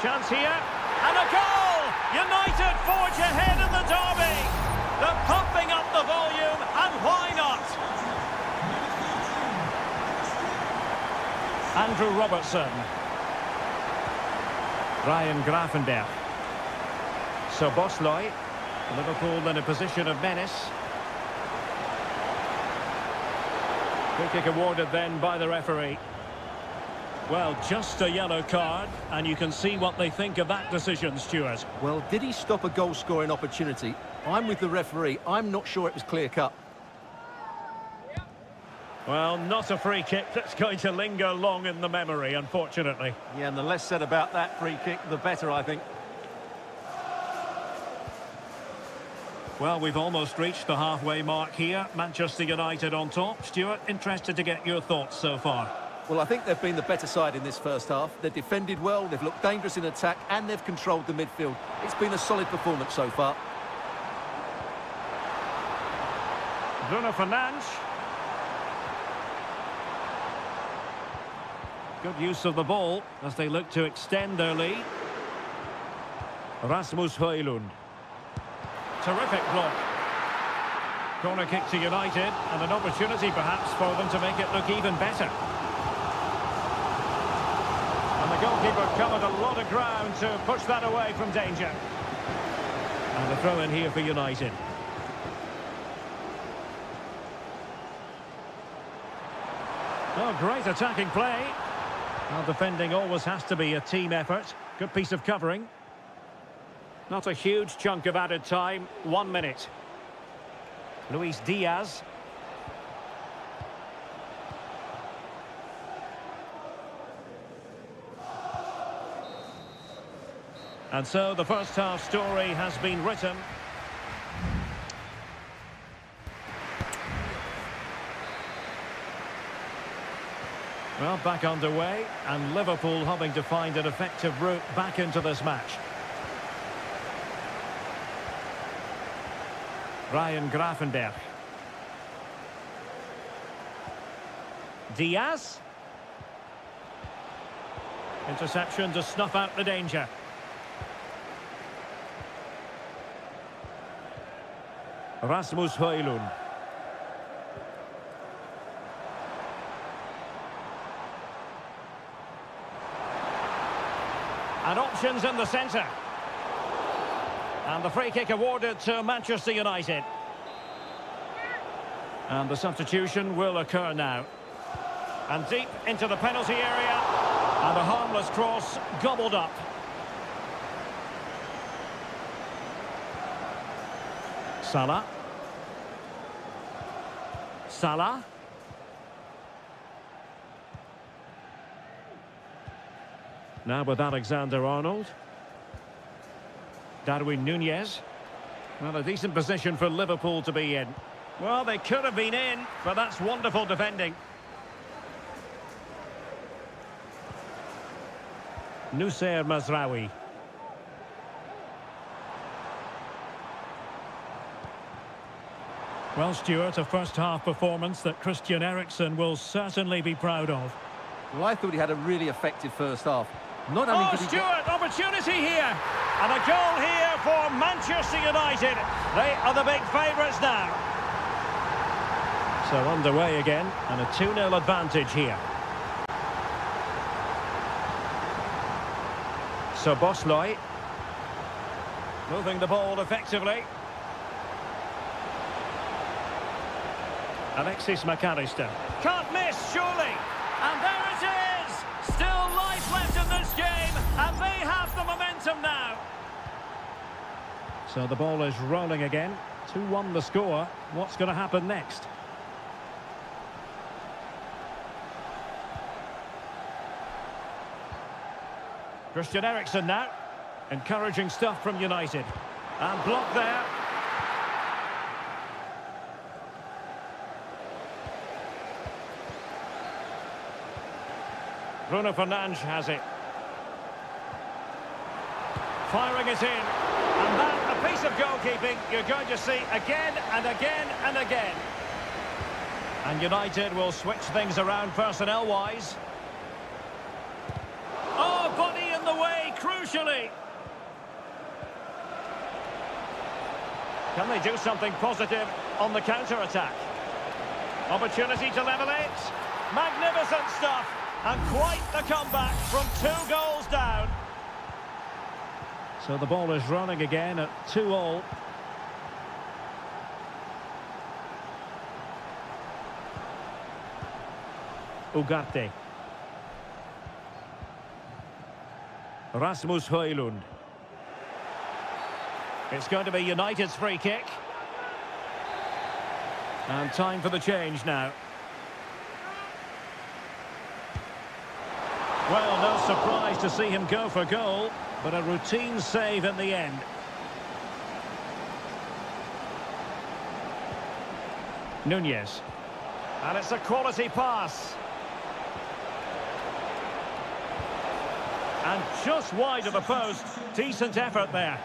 [SPEAKER 1] Chance here, and a goal! United forge ahead in the derby. They're pumping up the volume, and why not? Andrew Robertson. Ryan Gravenberch. Szoboszlai. Liverpool in a position of menace. Free kick awarded then by the referee. Well, just a yellow card, and you can see what they think of that decision, Stuart.
[SPEAKER 2] Well, did he stop a goal-scoring opportunity? I'm with the referee. I'm not sure it was clear-cut.
[SPEAKER 1] Well, not a free kick that's going to linger long in the memory, unfortunately.
[SPEAKER 2] Yeah, and the less said about that free kick, the better, I think.
[SPEAKER 1] Well, we've almost reached the halfway mark here. Manchester United on top. Stuart, interested to get your thoughts so far.
[SPEAKER 2] Well, I think they've been the better side in this first half. They've defended well, they've looked dangerous in attack, and they've controlled the midfield. It's been a solid performance so far.
[SPEAKER 1] Bruno Fernandes. Good use of the ball as they look to extend their lead. Rasmus Højlund. Terrific block. Corner kick to United, and an opportunity perhaps for them to make it look even better. And the goalkeeper covered a lot of ground to push that away from danger. And a throw in here for United. Oh, great attacking play. Well, defending always has to be a team effort. Good piece of covering. Not a huge chunk of added time. 1 minute. Luis Diaz. And so the first half story has been written. Well, back underway, and Liverpool hoping to find an effective route back into this match. Ryan Gravenberch. Diaz. Interception to snuff out the danger. Rasmus Højlund. And options in the centre. And the free kick awarded to Manchester United. And the substitution will occur now. And deep into the penalty area. And a harmless cross gobbled up. Salah. Salah. Now with Alexander-Arnold. Darwin Núñez. Well, a decent position for Liverpool to be in. Well, they could have been in, but that's wonderful defending. Nusayr Mazraoui. Well, Stuart, a first-half performance that Christian Eriksen will certainly be proud of.
[SPEAKER 2] Well, I thought he had a really effective first half. Not only did he
[SPEAKER 1] Stuart, opportunity here. And a goal here for Manchester United. They are the big favourites now. So underway again, and a 2-0 advantage here. So Bosley. Moving the ball effectively. Alexis McAllister. Can't miss, surely. And there it is! Still life left in this game, and they have the momentum now. So the ball is rolling again. 2-1 the score. What's going to happen next? Christian Eriksen now. Encouraging stuff from United. And blocked there. Bruno Fernandes has it. Firing it in. And that, a piece of goalkeeping you're going to see again and again and again. And United will switch things around personnel-wise. Oh, body in the way, crucially. Can they do something positive on the counter-attack? Opportunity to level it. Magnificent stuff. And quite the comeback from 2 goals down. So the ball is running again at 2-2. Ugarte. Rasmus Højlund. It's going to be United's free kick. And time for the change now. Well, no surprise to see him go for goal, but a routine save in the end. Núñez. And it's a quality pass. And just wide of the post. Decent effort there.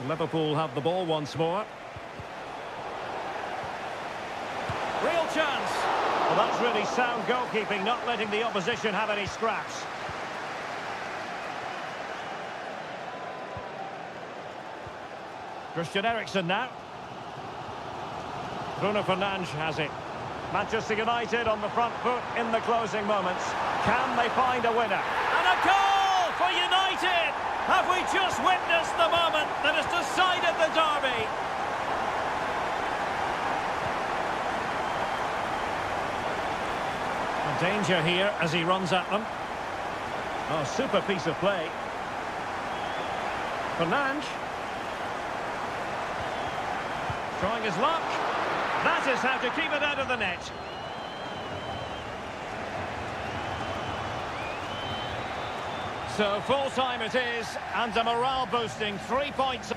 [SPEAKER 1] Liverpool have the ball once more. Real chance. Well, that's really sound goalkeeping, not letting the opposition have any scraps. Christian Eriksen now. Bruno Fernandes has it. Manchester United on the front foot in the closing moments. Can they find a winner? And a goal for United! Have we just witnessed the moment that has decided the derby? A danger here as he runs at them. Oh, super piece of play. Fernandes. Trying his luck. That is how to keep it out of the net. So full time it is, and a morale boosting 3 points.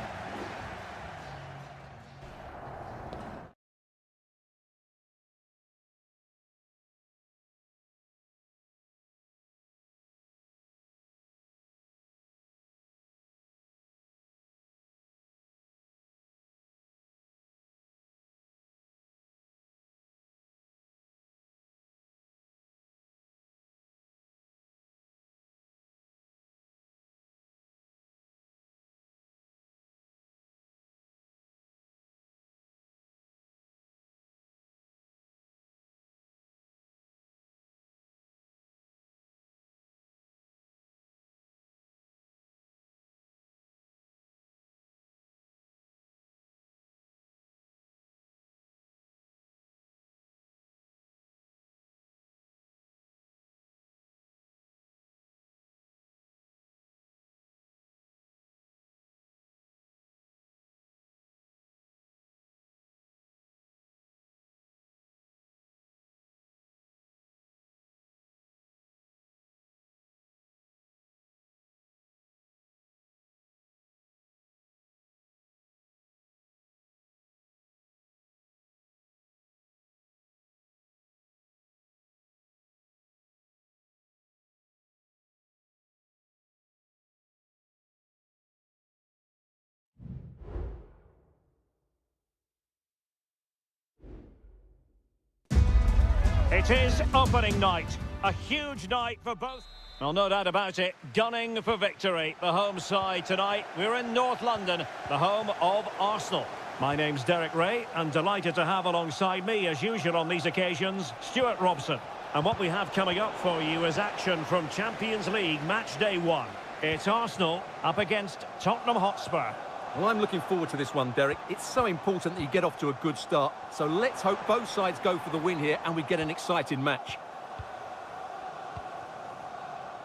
[SPEAKER 1] It is opening night, a huge night for both. Well, no doubt about it, gunning for victory. The home side tonight, we're in North London, the home of Arsenal. My name's Derek Ray, and delighted to have alongside me, as usual on these occasions, Stuart Robson. And what we have coming up for you is action from Champions League Match Day 1. It's Arsenal up against Tottenham Hotspur.
[SPEAKER 2] Well, I'm looking forward to this one, Derek. It's so important that you get off to a good start. So let's hope both sides go for the win here and we get an exciting match.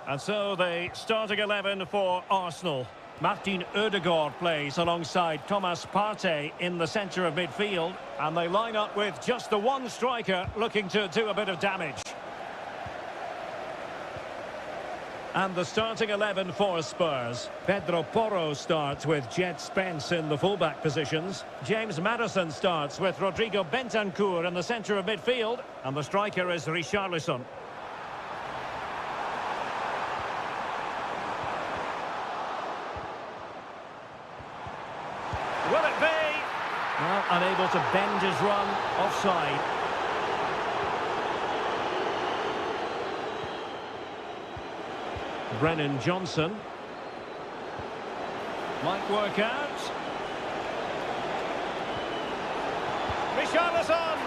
[SPEAKER 1] And so the starting 11 for Arsenal. Martin Ødegaard plays alongside Thomas Partey in the centre of midfield. And they line up with just the one striker looking to do a bit of damage. And the starting 11 for Spurs. Pedro Porro starts with Jed Spence in the fullback positions. James Maddison starts with Rodrigo Bentancur in the centre of midfield. And the striker is Richarlison. Will it be? Well, unable to bend his run, offside. Brennan Johnson. Might work out. Richarlison!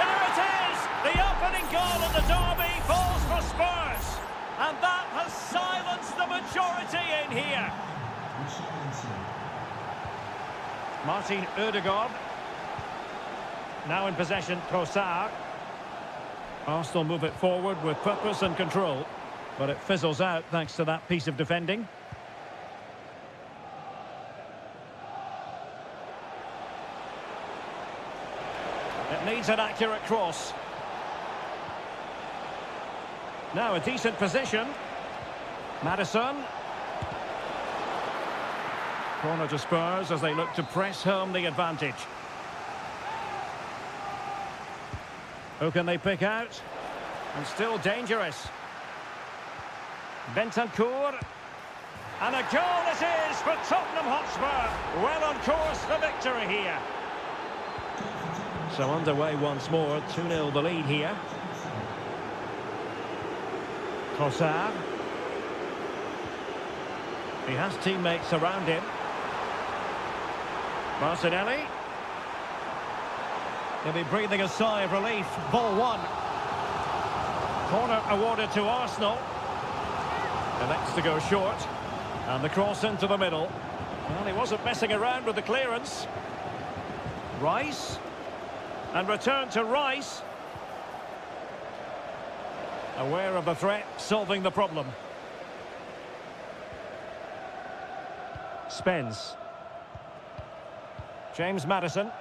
[SPEAKER 1] There it is! The opening goal of the derby falls for Spurs. And that has silenced the majority in here. Martin Ødegaard. Now in possession, Trossard. Arsenal move it forward with purpose and control. But it fizzles out thanks to that piece of defending. It needs an accurate cross. Now a decent position. Maddison. Corner to Spurs as they look to press home the advantage. Who can they pick out? And still dangerous. Bentancur. And a goal it is for Tottenham Hotspur. Well on course for victory here. So underway once more. 2-0 the lead here. Trossard. He has teammates around him. Martinelli. He'll be breathing a sigh of relief. Ball one. Corner awarded to Arsenal. Elects to go short. And the cross into the middle. Well, he wasn't messing around with the clearance. Rice. And return to Rice. Aware of the threat, solving the problem. Spence. James Maddison.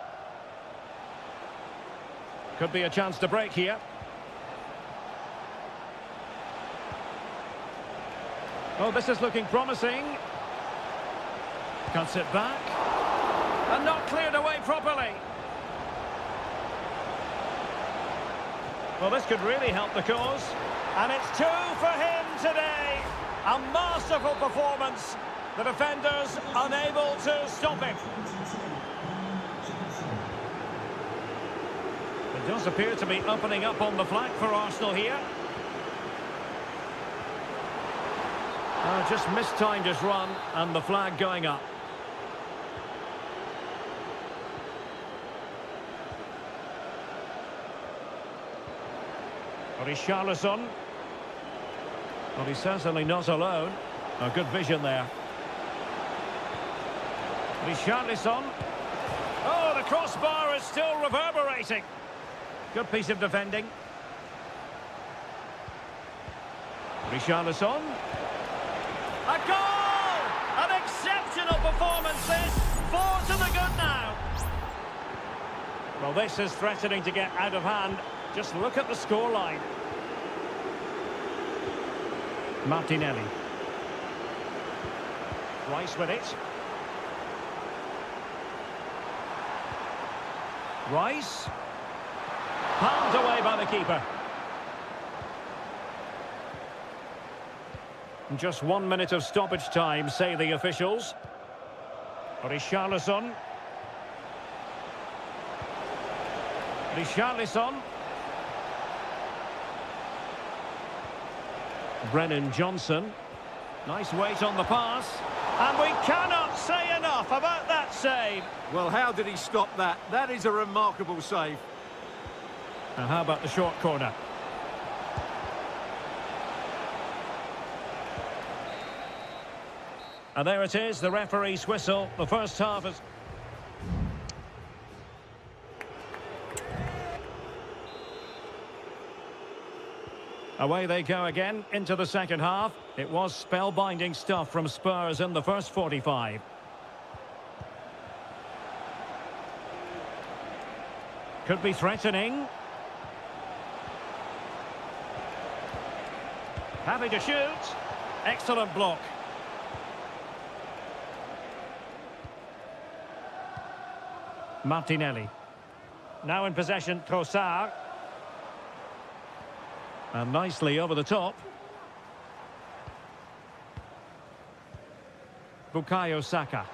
[SPEAKER 1] Could be a chance to break here. Oh, this is looking promising. Cuts it back. And not cleared away properly. Well, this could really help the cause. And it's 2 for him today. A masterful performance. The defenders unable to stop him. It does appear to be opening up on the flank for Arsenal here. Just mistimed his run and the flag going up. Richarlison. Well, he's certainly not alone. A good vision there. Richarlison. Oh, the crossbar is still reverberating. Good piece of defending. Richarlison. A goal! An exceptional performance this. 4 to the good now. Well, this is threatening to get out of hand. Just look at the scoreline. Martinelli. Rice with it. Rice. Palmed away by the keeper. Just 1 minute of stoppage time, say the officials. Richarlison. Richarlison. Brennan Johnson. Nice weight on the pass. And we cannot say enough about that save.
[SPEAKER 2] Well, how did he stop that? That is a remarkable save.
[SPEAKER 1] And how about the short corner? And there it is, the referee's whistle. The first half is... Away they go again into the second half. It was spellbinding stuff from Spurs in the first 45. Could be threatening. Happy to shoot. Excellent block. Martinelli. Now in possession, Trossard. And nicely over the top. Bukayo Saka.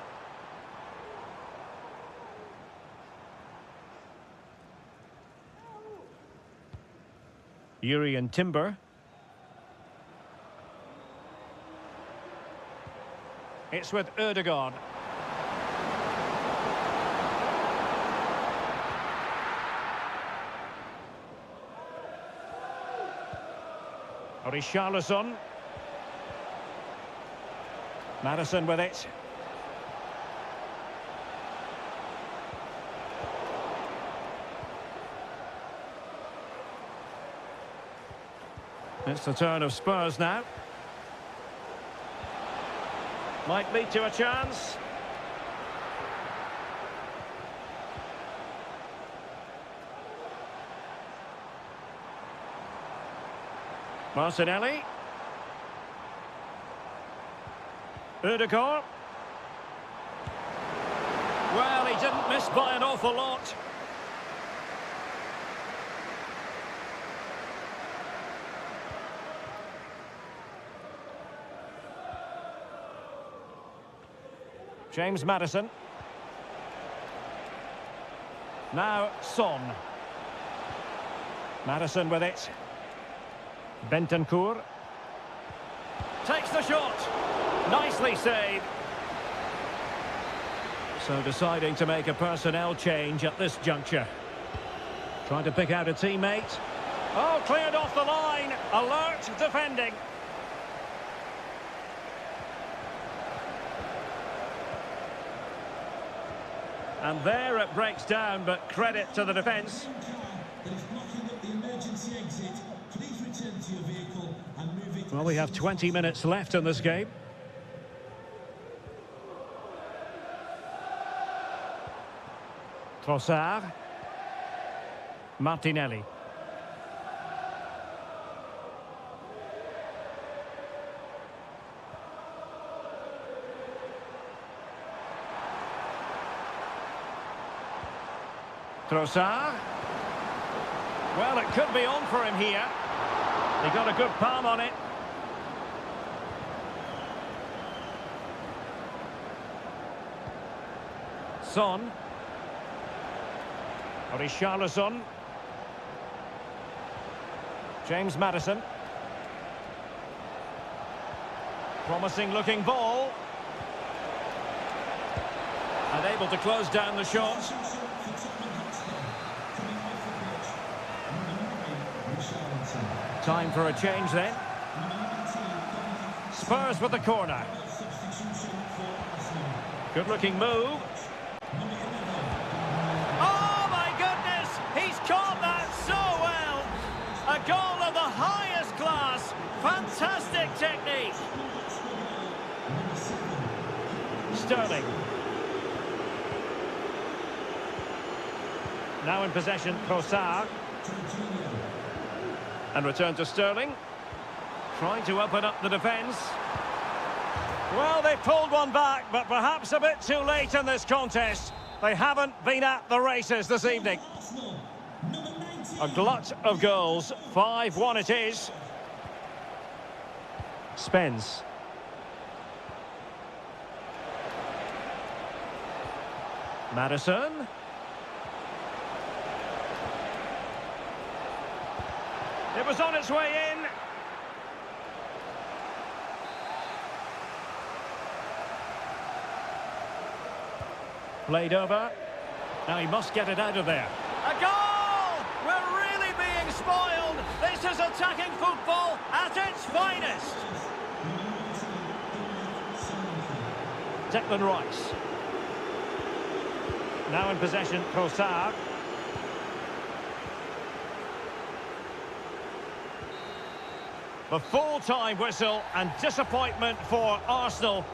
[SPEAKER 1] Urian Timber. It's with Ødegaard. Richarlison. Madison with it. It's the turn of Spurs now. Might lead to a chance. Martinelli. Ødegaard. Well, he didn't miss by an awful lot. James Maddison. Now Son. Maddison with it. Bentancur. Takes the shot. Nicely saved. So deciding to make a personnel change at this juncture. Trying to pick out a teammate. Oh, cleared off the line. Alert defending. And there it breaks down, but credit to the defence. Well, we have 20 minutes left in this game. Trossard. Martinelli. Trossard. Well, it could be on for him here. He got a good palm on it. Son. Richarlison. James Maddison. Promising looking ball. And able to close down the shot. Time for a change then. Spurs with the corner. Good looking move. Oh my goodness! He's caught that so well! A goal of the highest class. Fantastic technique. Sterling. Now in possession, Trossard. And return to Sterling. Trying to open up the defence. Well, they pulled one back, but perhaps a bit too late in this contest. They haven't been at the races this evening. A glut of goals. 5-1 it is. Spence. Maddison. It was on its way in. Played over. Now he must get it out of there. A goal! We're really being spoiled. This is attacking football at its finest. Declan Rice. Now in possession, Trossard. The full-time whistle and disappointment for Arsenal.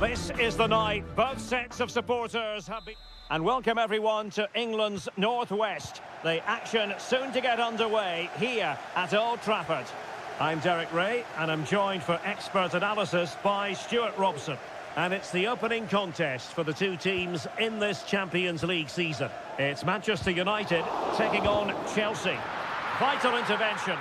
[SPEAKER 1] This is the night both sets of supporters have been... And welcome everyone to England's Northwest. The action soon to get underway here at Old Trafford. I'm Derek Ray and I'm joined for expert analysis by Stuart Robson. And it's the opening contest for the two teams in this Champions League season. It's Manchester United taking on Chelsea. Vital intervention.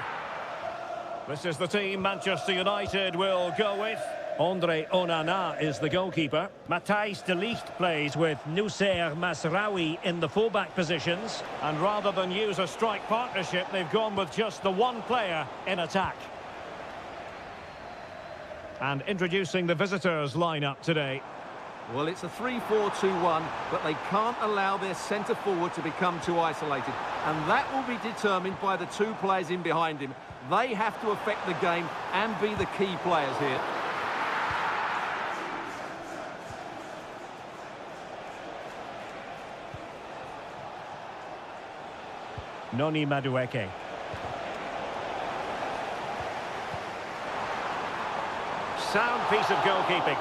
[SPEAKER 1] This is the team Manchester United will go with. Andre Onana is the goalkeeper. Matthijs de Ligt plays with Noussair Masraoui in the fullback positions. And rather than use a strike partnership, they've gone with just the one player in attack. And introducing the visitors lineup today.
[SPEAKER 2] Well, it's a 3-4-2-1, but they can't allow their centre-forward to become too isolated. And that will be determined by the two players in behind him. They have to affect the game and be the key players here.
[SPEAKER 1] Noni Madueke. Sound piece of goalkeeping.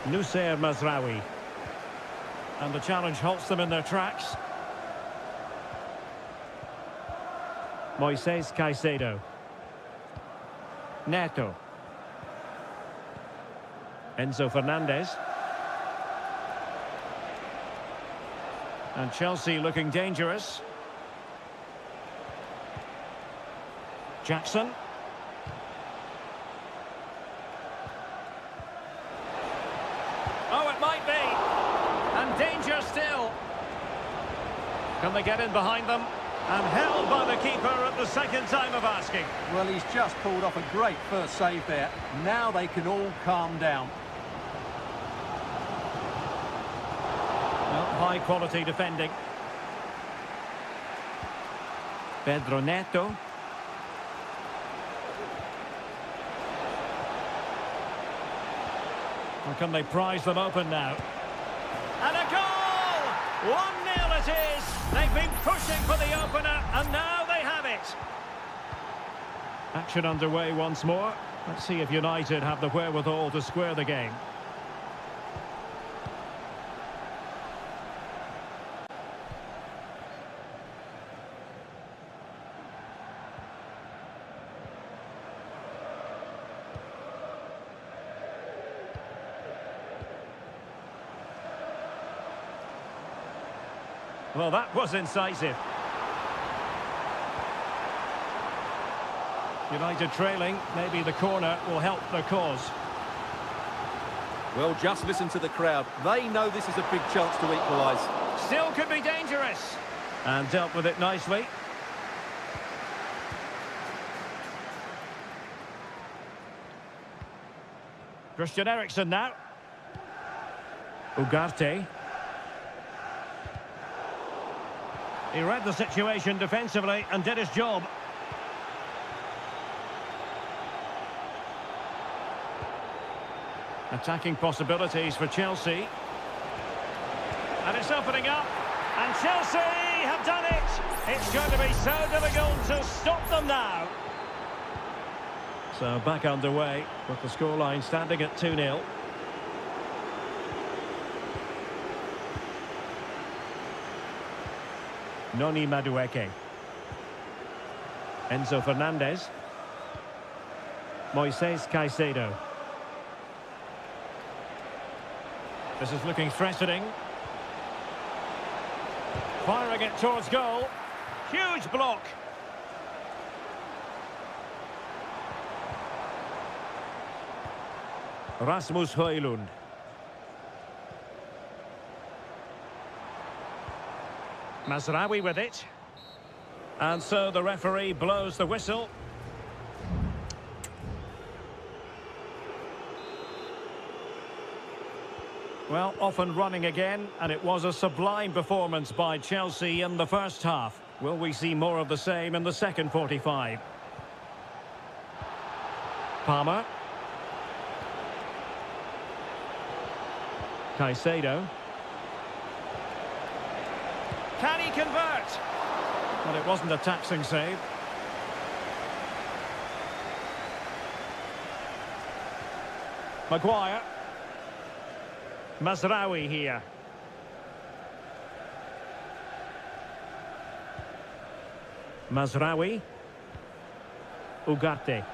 [SPEAKER 1] Nusayr Mazraoui. And the challenge halts them in their tracks. Moises Caicedo. Neto. Enzo Fernandez. And Chelsea looking dangerous. Jackson. Oh, it might be. And danger still. Can they get in behind them? And held by the keeper at the second time of asking.
[SPEAKER 2] Well, he's just pulled off a great first save there. Now they can all calm down.
[SPEAKER 1] Well, high quality defending. Pedro Neto. Or can they prize them open now? And a goal! 1-0 it is! They've been pushing for the opener, and now they have it. Action underway once more. Let's see if United have the wherewithal to square the game. Well, that was incisive. United trailing. Maybe the corner will help their cause.
[SPEAKER 2] Well, just listen to the crowd. They know this is a big chance to equalise.
[SPEAKER 1] Still could be dangerous. And dealt with it nicely. Christian Eriksen now. Ugarte. He read the situation defensively and did his job. Attacking possibilities for Chelsea. And it's opening up. And Chelsea have done it. It's going to be so difficult to stop them now. So back underway with the scoreline standing at 2-0. Noni Madueke. Enzo Fernandez. Moises Caicedo. This is looking threatening. Firing it towards goal. Huge block. Rasmus Højlund. Mazraoui with it. And so the referee blows the whistle. Well, off and running again, and it was a sublime performance by Chelsea in the first half. Will we see more of the same in the second 45? Palmer. Caicedo. Can he convert? Well, it wasn't a taxing save. Maguire. Mazraoui here. Mazraoui. Ugarte.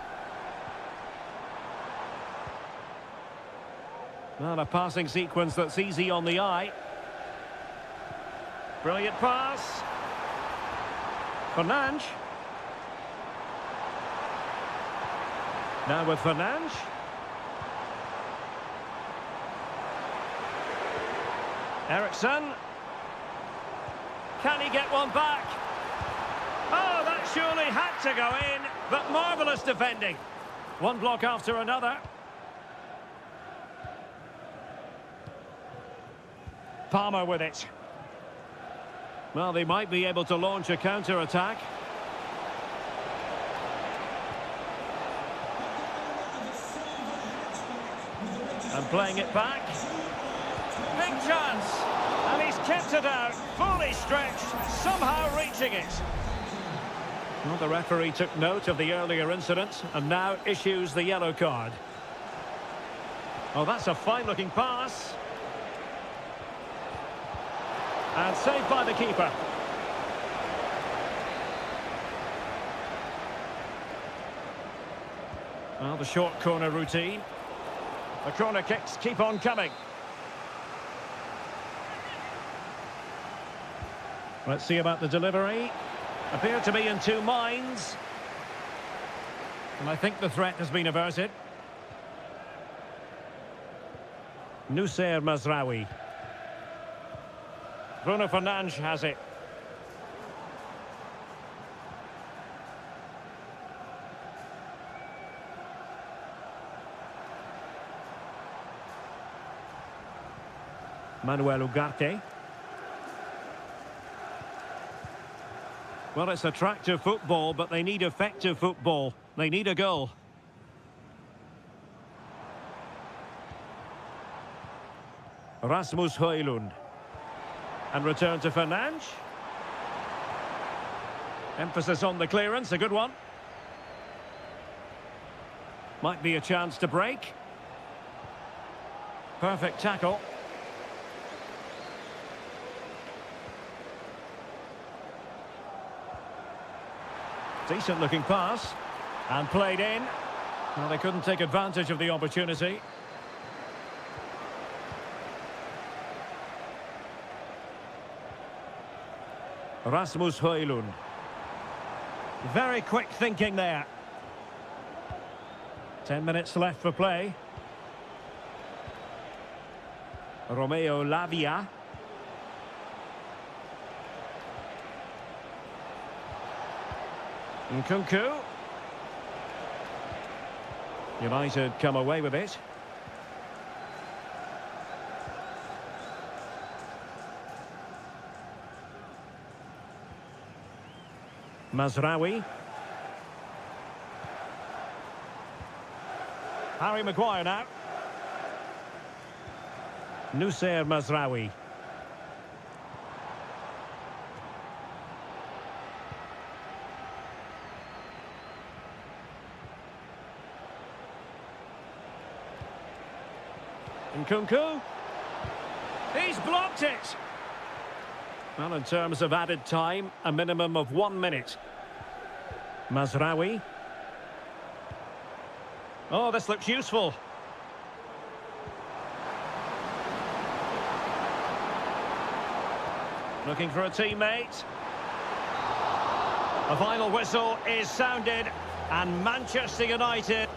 [SPEAKER 1] Well, a passing sequence that's easy on the eye. Brilliant pass. Fernandes. Now with Fernandes. Eriksen. Can he get one back? Oh, that surely had to go in, but marvellous defending. One block after another. Palmer with it. Well, they might be able to launch a counter-attack. And playing it back. Big chance. And he's kept it out, fully stretched, somehow reaching it. Well, the referee took note of the earlier incident and now issues the yellow card. Oh, that's a fine-looking pass. And saved by the keeper. Well, the short corner routine. The corner kicks keep on coming. Let's see about the delivery. Appear to be in two minds. And I think the threat has been averted. Nusayr Mazraoui. Bruno Fernandes has it. Manuel Ugarte. Well, it's attractive football, but they need effective football. They need a goal. Rasmus Højlund. And return to Fernandes. Emphasis on the clearance, a good one. Might be a chance to break. Perfect tackle. Decent looking pass. And played in. Well, they couldn't take advantage of the opportunity. Rasmus Højlund. Very quick thinking there. 10 minutes left for play. Romeo Lavia. Nkunku. United come away with it. Mazraoui. Harry Maguire now. Nusayr Mazraoui. Nkunku. He's blocked it. Well, in terms of added time, a minimum of 1 minute. Mazraoui. Oh, this looks useful. Looking for a teammate. A final whistle is sounded, and Manchester United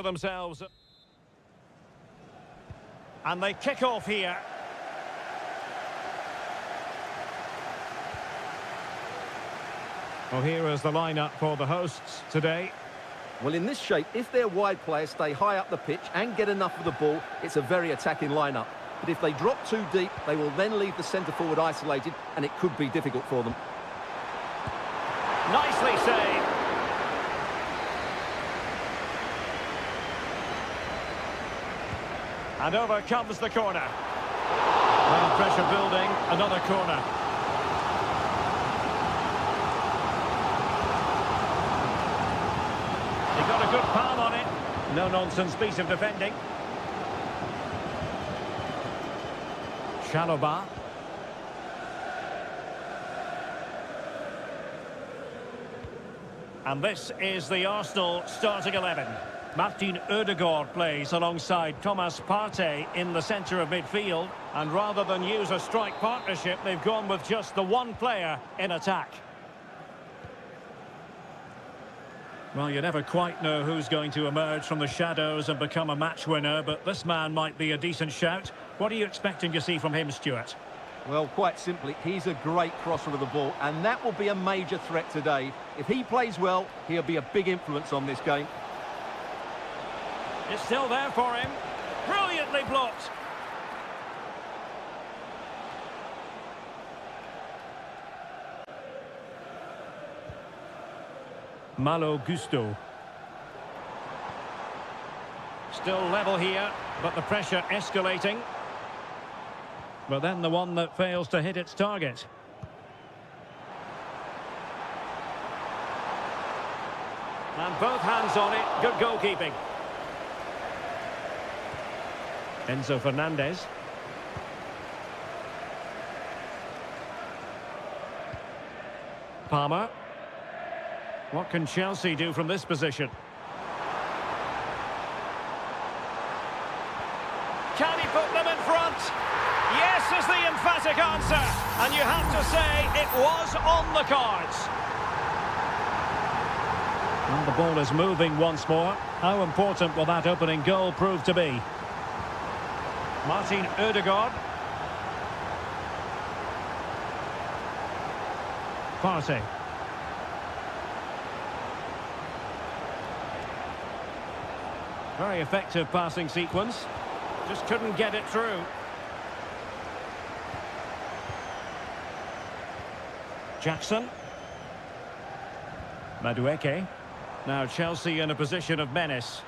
[SPEAKER 1] for themselves. And they kick off here. Well, here is the lineup for the hosts today.
[SPEAKER 2] Well, in this shape, if their wide players stay high up the pitch and get enough of the ball, it's a very attacking lineup. But if they drop too deep, they will then leave the centre-forward isolated, and it could be difficult for them.
[SPEAKER 1] Nicely saved. And over comes the corner. Well, pressure building, another corner. He got a good palm on it. No-nonsense piece of defending. Shaloba. And this is the Arsenal starting 11. Martin Ødegaard plays alongside Thomas Partey in the centre of midfield. And rather than use a strike partnership, they've gone with just the one player in attack. Well, you never quite know who's going to emerge from the shadows and become a match winner, but this man might be a decent shout. What are you expecting to see from him, Stuart?
[SPEAKER 2] Well, quite simply, he's a great crosser of the ball, and that will be a major threat today. If he plays well, he'll be a big influence on this game.
[SPEAKER 1] It's still there for him. Brilliantly blocked. Malo Gusto. Still level here, but the pressure escalating. But then the one that fails to hit its target. And both hands on it. Good goalkeeping. Enzo Fernandez. Palmer. What can Chelsea do from this position? Can he put them in front? Yes is the emphatic answer. And you have to say it was on the cards. And the ball is moving once more. How important will that opening goal prove to be? Martin Ødegaard. Partey. Very effective passing sequence. Just couldn't get it through. Jackson. Madueke. Now Chelsea in a position of menace.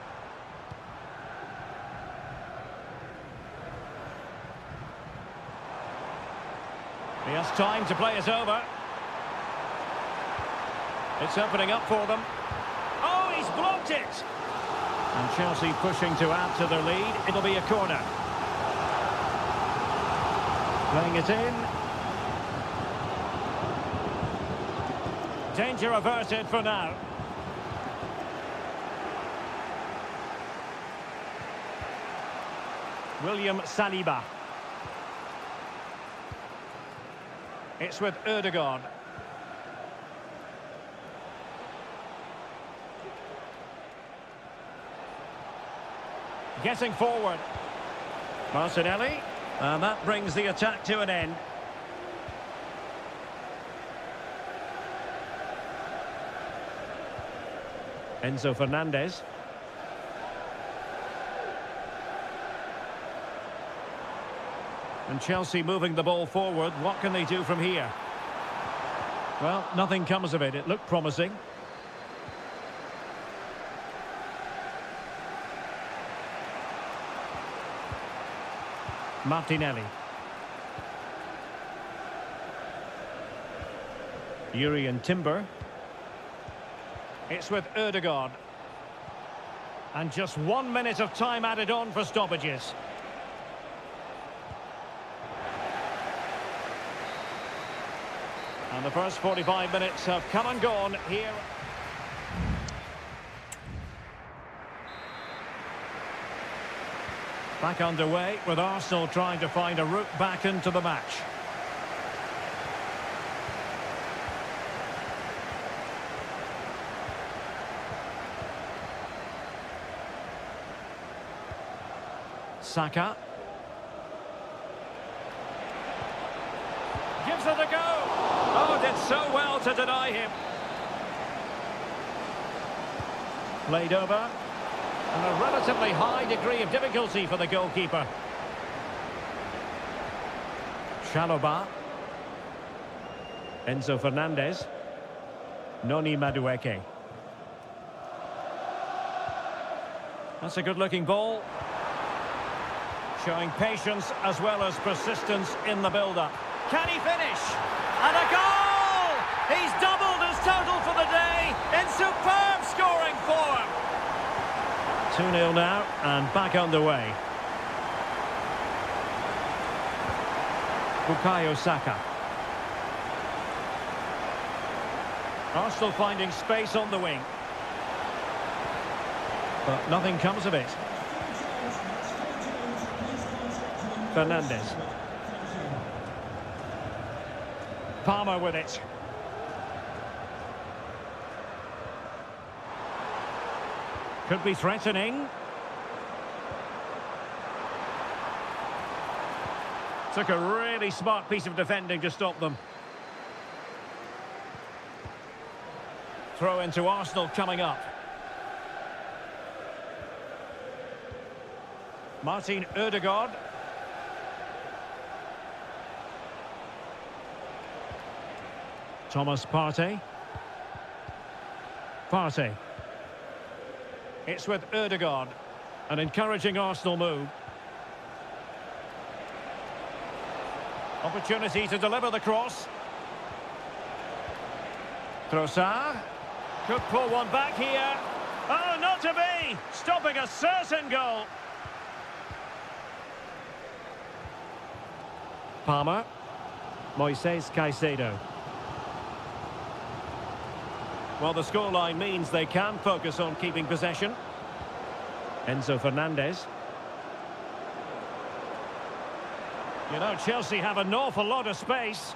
[SPEAKER 1] He has time to play it over. It's opening up for them. Oh, he's blocked it! And Chelsea pushing to add to their lead. It'll be a corner. Playing it in. Danger averted for now. William Saliba. It's with Ødegaard. Getting forward. Martinelli. And that brings the attack to an end. Enzo Fernandez. And Chelsea moving the ball forward. What can they do from here? Well, nothing comes of it. It looked promising. Martinelli. Urian Timber. It's with Ødegaard. And just 1 minute of time added on for stoppages. And the first 45 minutes have come and gone here. Back underway with Arsenal trying to find a route back into the match. Saka. Gives it a go. Oh, did so well to deny him. Played over. And a relatively high degree of difficulty for the goalkeeper. Chalobah. Enzo Fernandez. Noni Madueke. That's a good-looking ball. Showing patience as well as persistence in the build-up. Can he finish? And a goal! He's doubled his total for the day in superb scoring form. 2-0 now and back underway. Bukayo Saka. Arsenal finding space on the wing. But nothing comes of it. Fernandez. Palmer with it. Could be threatening. Took a really smart piece of defending to stop them. Throw into Arsenal coming up. Martin Ødegaard. Thomas Partey. Partey. It's with Ødegaard. An encouraging Arsenal move. Opportunity to deliver the cross. Trossard. Could pull one back here. Oh, not to be! Stopping a certain goal. Palmer. Moises Caicedo. Well, the scoreline means they can focus on keeping possession. Enzo Fernandez. You know, Chelsea have an awful lot of space.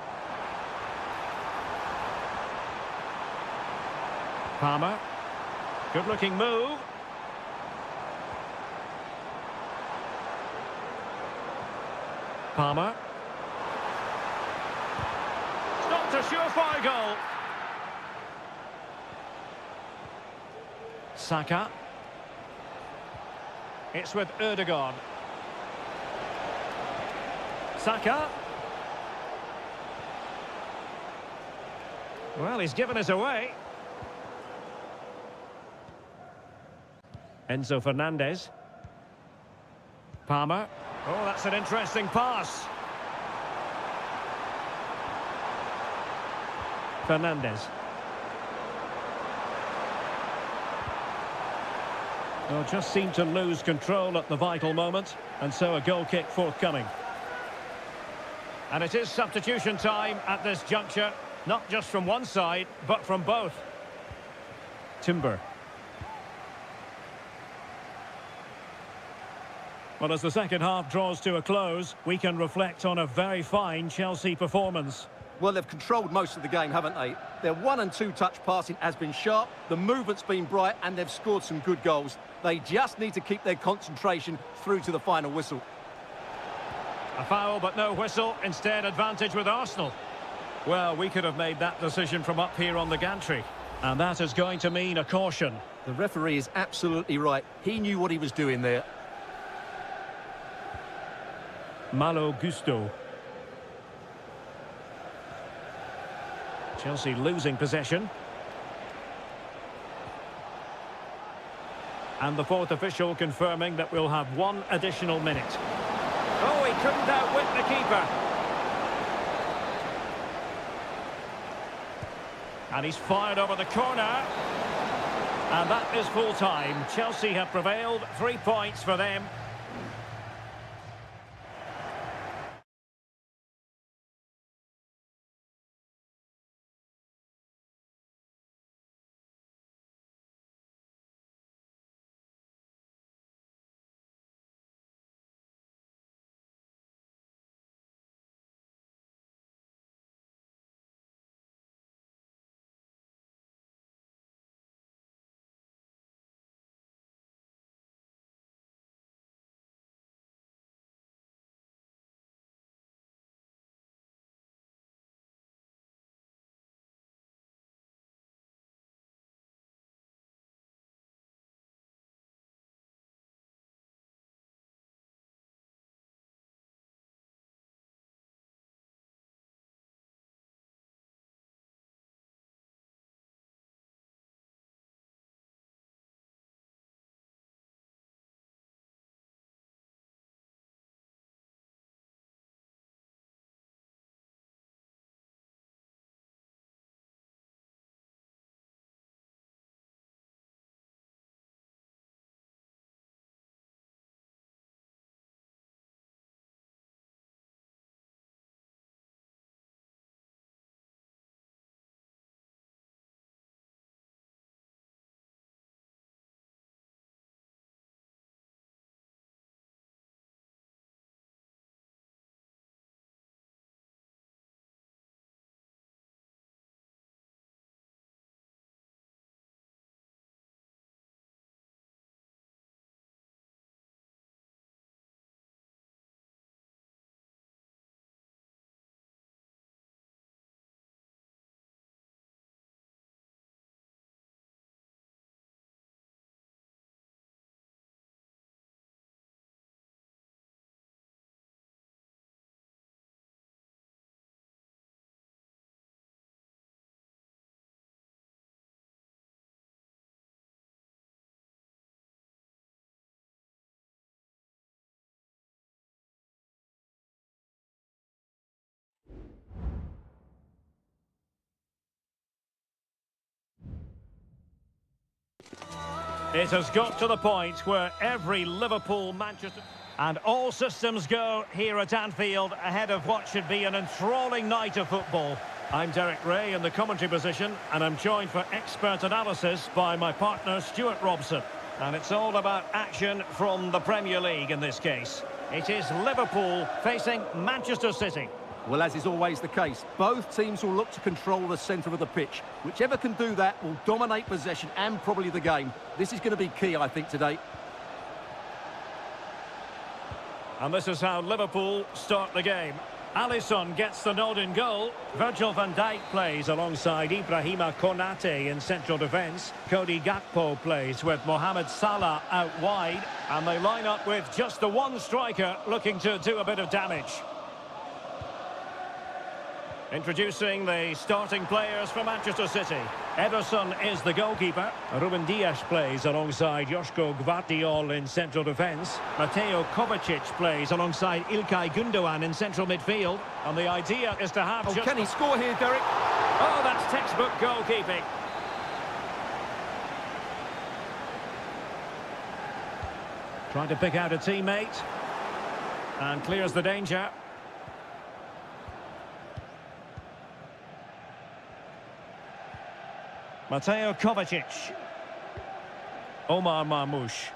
[SPEAKER 1] Palmer. Good-looking move. Palmer. Stopped a surefire goal. Saka. It's with Ødegaard. Saka. Well, he's given us away. Enzo Fernandez. Palmer. Oh, that's an interesting pass. Fernandez. Well, just seemed to lose control at the vital moment, and so a goal kick forthcoming. And it is substitution time at this juncture, not just from one side, but from both. Timber. Well, as the second half draws to a close, we can reflect on a very fine Chelsea performance.
[SPEAKER 2] Well, they've controlled most of the game, haven't they? Their 1- and 2-touch passing has been sharp, the movement's been bright, and they've scored some good goals. They just need to keep their concentration through to the final whistle.
[SPEAKER 1] A foul, but no whistle. Instead, advantage with Arsenal. Well, we could have made that decision from up here on the gantry. And that is going to mean a caution.
[SPEAKER 2] The referee is absolutely right. He knew what he was doing there.
[SPEAKER 1] Malo Gusto. Chelsea losing possession. And the fourth official confirming that we'll have one additional minute. Oh, he couldn't outwit the keeper. And he's fired over the corner. And that is full time. Chelsea have prevailed. 3 points for them. It has got to the point where every Liverpool, Manchester... And all systems go here at Anfield ahead of what should be an enthralling night of football. I'm Derek Ray in the commentary position, and I'm joined for expert analysis by my partner Stuart Robson. And it's all about action from the Premier League in this case. It is Liverpool facing Manchester City.
[SPEAKER 2] Well, as is always the case, both teams will look to control the centre of the pitch. Whichever can do that will dominate possession and probably the game. This is going to be key, I think, today.
[SPEAKER 1] And this is how Liverpool start the game. Alisson gets the nod in goal. Virgil van Dijk plays alongside Ibrahima Konate in central defence. Cody Gakpo plays with Mohamed Salah out wide. And they line up with just the one striker looking to do a bit of damage. Introducing the starting players for Manchester City. Ederson is the goalkeeper. Ruben Dias plays alongside Joško Gvardiol in central defence. Mateo Kovacic plays alongside Ilkay Gundogan in central midfield. And the idea is to have just...
[SPEAKER 2] Can he score here, Derek?
[SPEAKER 1] Oh, that's textbook goalkeeping. Trying to pick out a teammate. And clears the danger. Mateo Kovacic. Omar Marmoush.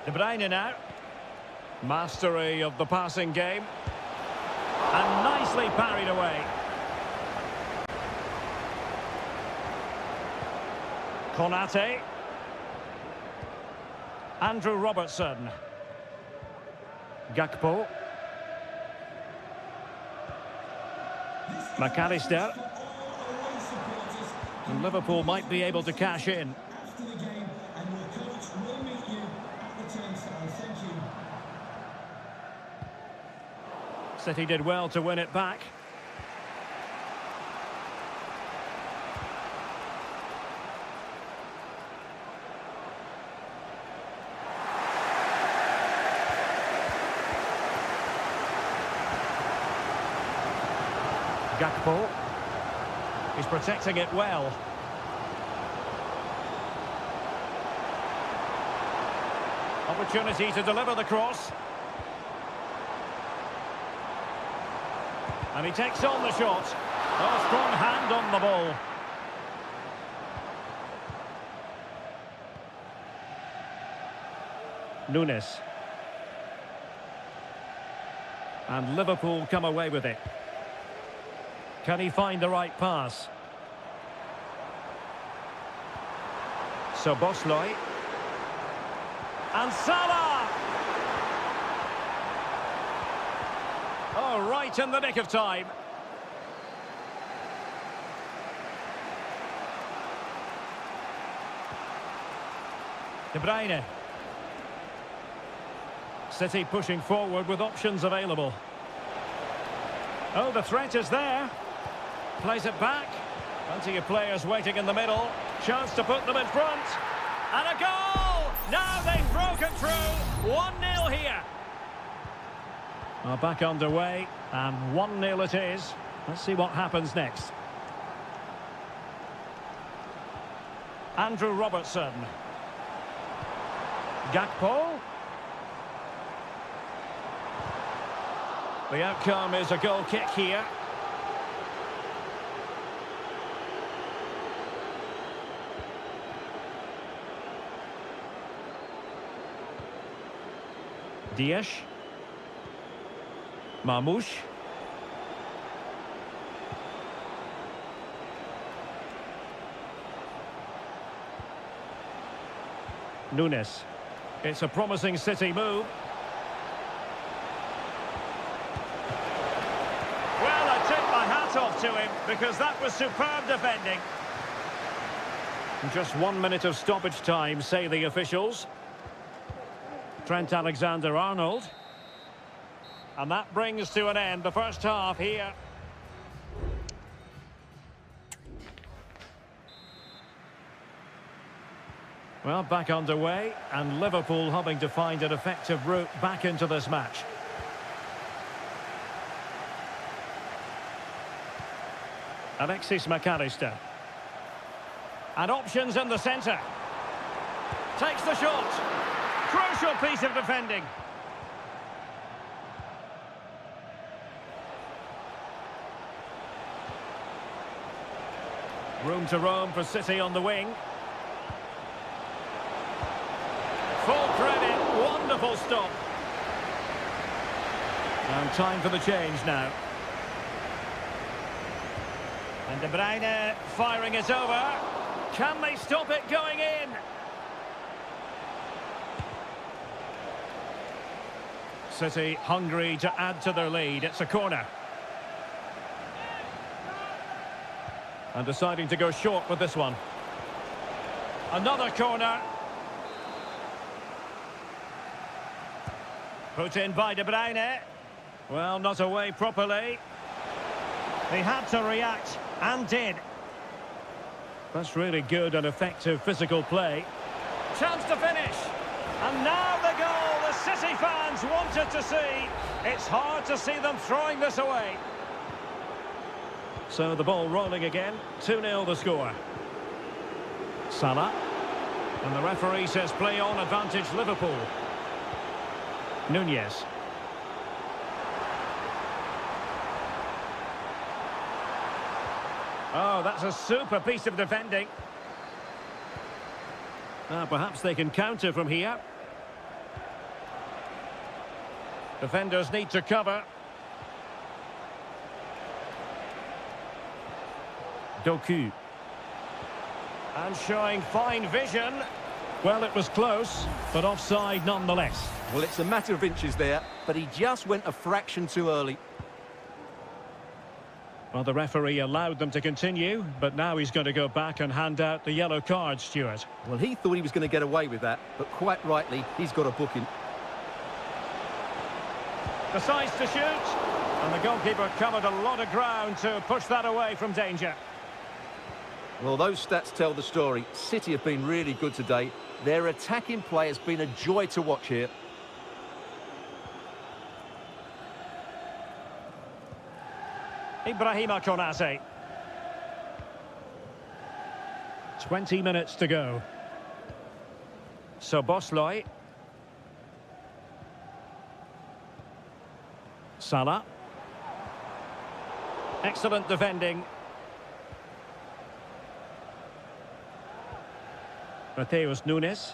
[SPEAKER 1] De Bruyne now. Mastery of the passing game. And nicely parried away. Konate. Andrew Robertson. Gakpo. McAllister. And Liverpool might be able to cash in. City did well to win it back. Gakpo. He's protecting it well. Opportunity to deliver the cross. And he takes on the shot. Oh, strong hand on the ball. Nunes. And Liverpool come away with it. Can he find the right pass? Szoboszlai. And Salah! Oh, right in the nick of time. De Bruyne. City pushing forward with options available. Oh, the threat is there. Plays it back. Plenty of players waiting in the middle. Chance to put them in front. And a goal! Now they've broken through. 1-0 here. Are back underway. And 1-0 it is. Let's see what happens next. Andrew Robertson. Gakpo. The outcome is a goal kick here. Dias. Marmoush. Nunes. It's a promising City move. Well, I tip my hat off to him because that was superb defending. Just 1 minute of stoppage time, say the officials. Trent Alexander-Arnold. And that brings to an end the first half here. Well, back underway, and Liverpool hoping to find an effective route back into this match. Alexis McAllister. And options in the centre. Takes the shot. Crucial piece of defending. Room to roam for City on the wing. Full credit, wonderful stop. And time for the change now. And De Bruyne firing it over. Can they stop it going in? City hungry to add to their lead. It's a corner. And deciding to go short with this one. Another corner. Put in by De Bruyne. Well, not away properly. He had to react, and did. That's really good and effective physical play. Chance to finish. And now the goal the City fans wanted to see. It's hard to see them throwing this away. So the ball rolling again. 2-0 the score. Salah. And the referee says play on, advantage Liverpool. Nunez. Oh, that's a super piece of defending. Perhaps they can counter from here. Defenders need to cover. Doku. And showing fine vision. Well, it was close, but offside nonetheless.
[SPEAKER 2] Well, it's a matter of inches there, but he just went a fraction too early.
[SPEAKER 1] Well, the referee allowed them to continue, but now he's going to go back and hand out the yellow card, Stuart.
[SPEAKER 2] Well, he thought he was going to get away with that, but quite rightly, he's got a booking.
[SPEAKER 1] Decides to shoot, and the goalkeeper covered a lot of ground to push that away from danger.
[SPEAKER 2] Well, those stats tell the story. City have been really good today. Their attacking play has been a joy to watch here.
[SPEAKER 1] Ibrahima Konate. 20 minutes to go. Szoboszlai. Salah. Excellent defending. Mateus Nunes.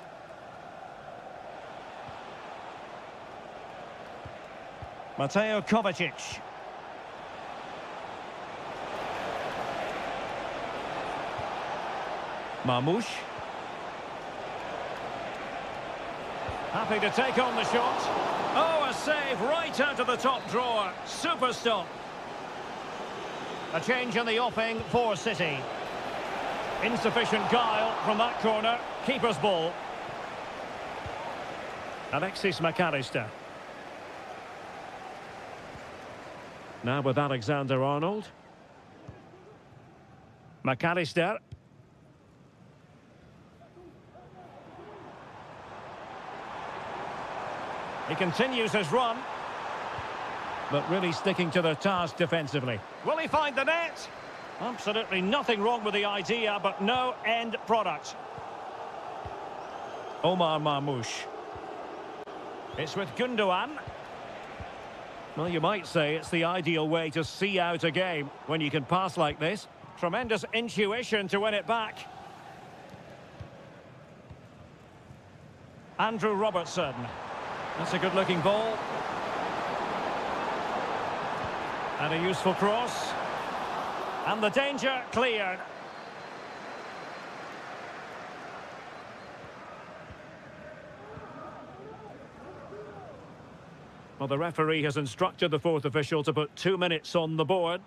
[SPEAKER 1] Mateo Kovacic. Marmoush. Happy to take on the shot. Oh, a save right out of the top drawer. Super stop. A change in the offing for City. Insufficient guile from that corner. Keeper's ball. Alexis McAllister. Now with Alexander-Arnold. McAllister. He continues his run, but really sticking to the task defensively. Will he find the net? Absolutely nothing wrong with the idea, but no end product. Omar Marmoush. It's with Gundogan. Well, you might say it's the ideal way to see out a game when you can pass like this. Tremendous intuition to win it back. Andrew Robertson. That's a good-looking ball. And a useful cross. And the danger cleared. Well, the referee has instructed the fourth official to put 2 minutes on the board.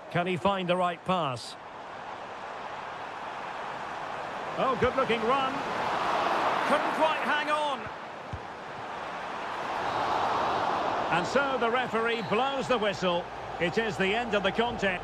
[SPEAKER 1] Can he find the right pass? Oh, good-looking run. Couldn't quite hang on. And so the referee blows the whistle. It is the end of the contest.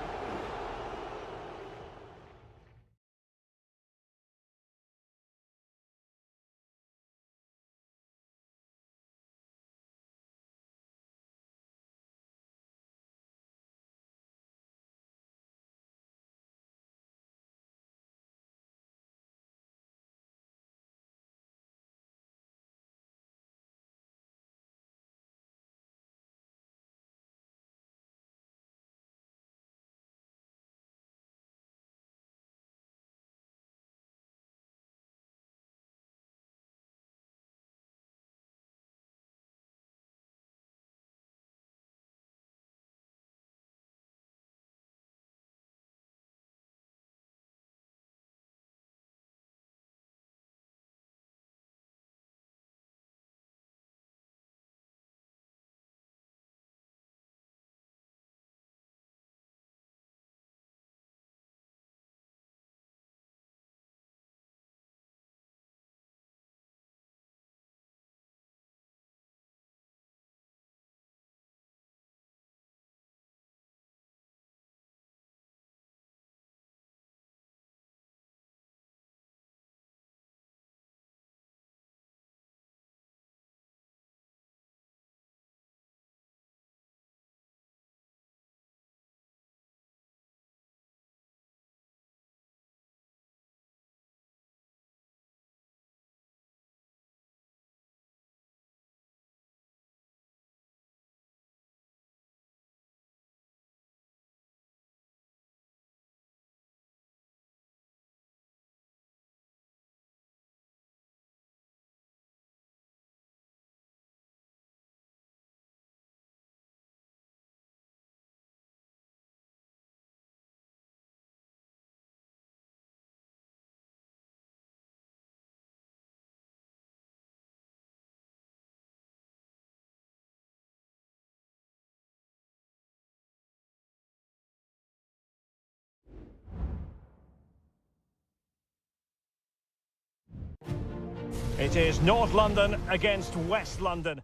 [SPEAKER 1] It is North London against West London.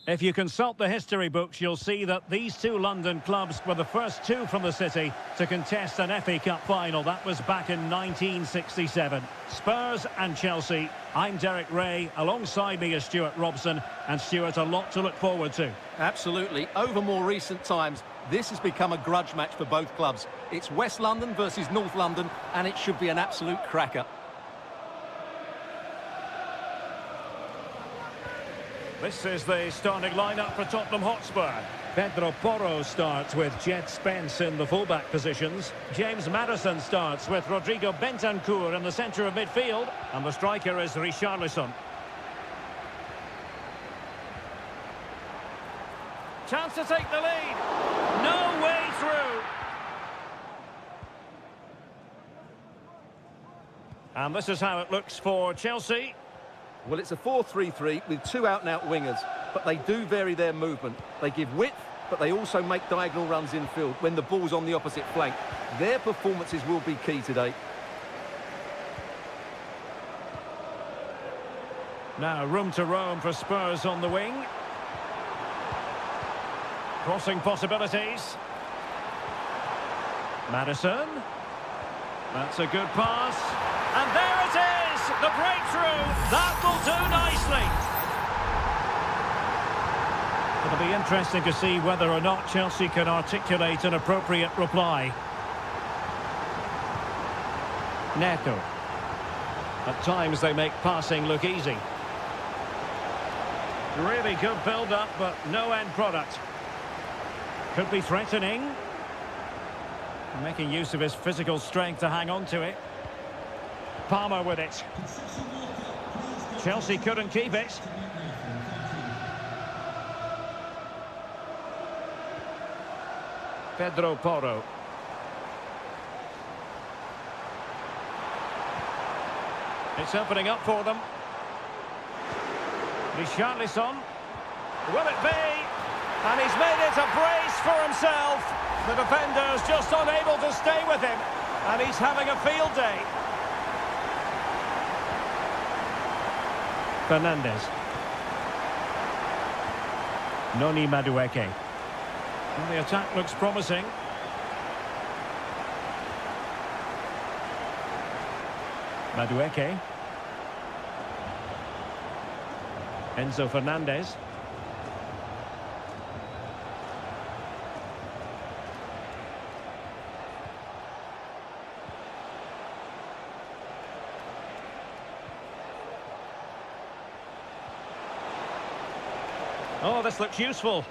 [SPEAKER 1] If you consult the history books, you'll see that these two London clubs were the first two from the city to contest an FA Cup final. That was back in 1967. Spurs and Chelsea. I'm Derek Ray. Alongside me is Stuart Robson. And Stuart, a lot to look forward to.
[SPEAKER 2] Absolutely. Over more recent times, this has become a grudge match for both clubs. It's West London versus North London, and it should be an absolute cracker.
[SPEAKER 1] This is the starting lineup for Tottenham Hotspur. Pedro Porro starts with Jed Spence in the fullback positions. James Maddison starts with Rodrigo Bentancur in the centre of midfield. And the striker is Richarlison. Chance to take the lead. No way through. And this is how it looks for Chelsea.
[SPEAKER 2] Well, it's a 4-3-3 with two out-and-out wingers, but they do vary their movement. They give width, but they also make diagonal runs infield when the ball's on the opposite flank. Their performances will be key today.
[SPEAKER 1] Now room to roam for Spurs on the wing. Crossing possibilities. Maddison. That's a good pass. And there it is! The breakthrough! That will do nicely! It'll be interesting to see whether or not Chelsea can articulate an appropriate reply. Neto. At times they make passing look easy. Really good build-up, but no end product. Could be threatening. Making use of his physical strength to hang on to it. Palmer with it. Chelsea couldn't keep it. Pedro Porro. It's opening up for them. Richarlison. Will it be? And he's made it a brace for himself. The defender's just unable to stay with him. And he's having a field day. Fernandez. Noni Madueke. And the attack looks promising. Madueke. Enzo Fernandez. Oh, this looks useful.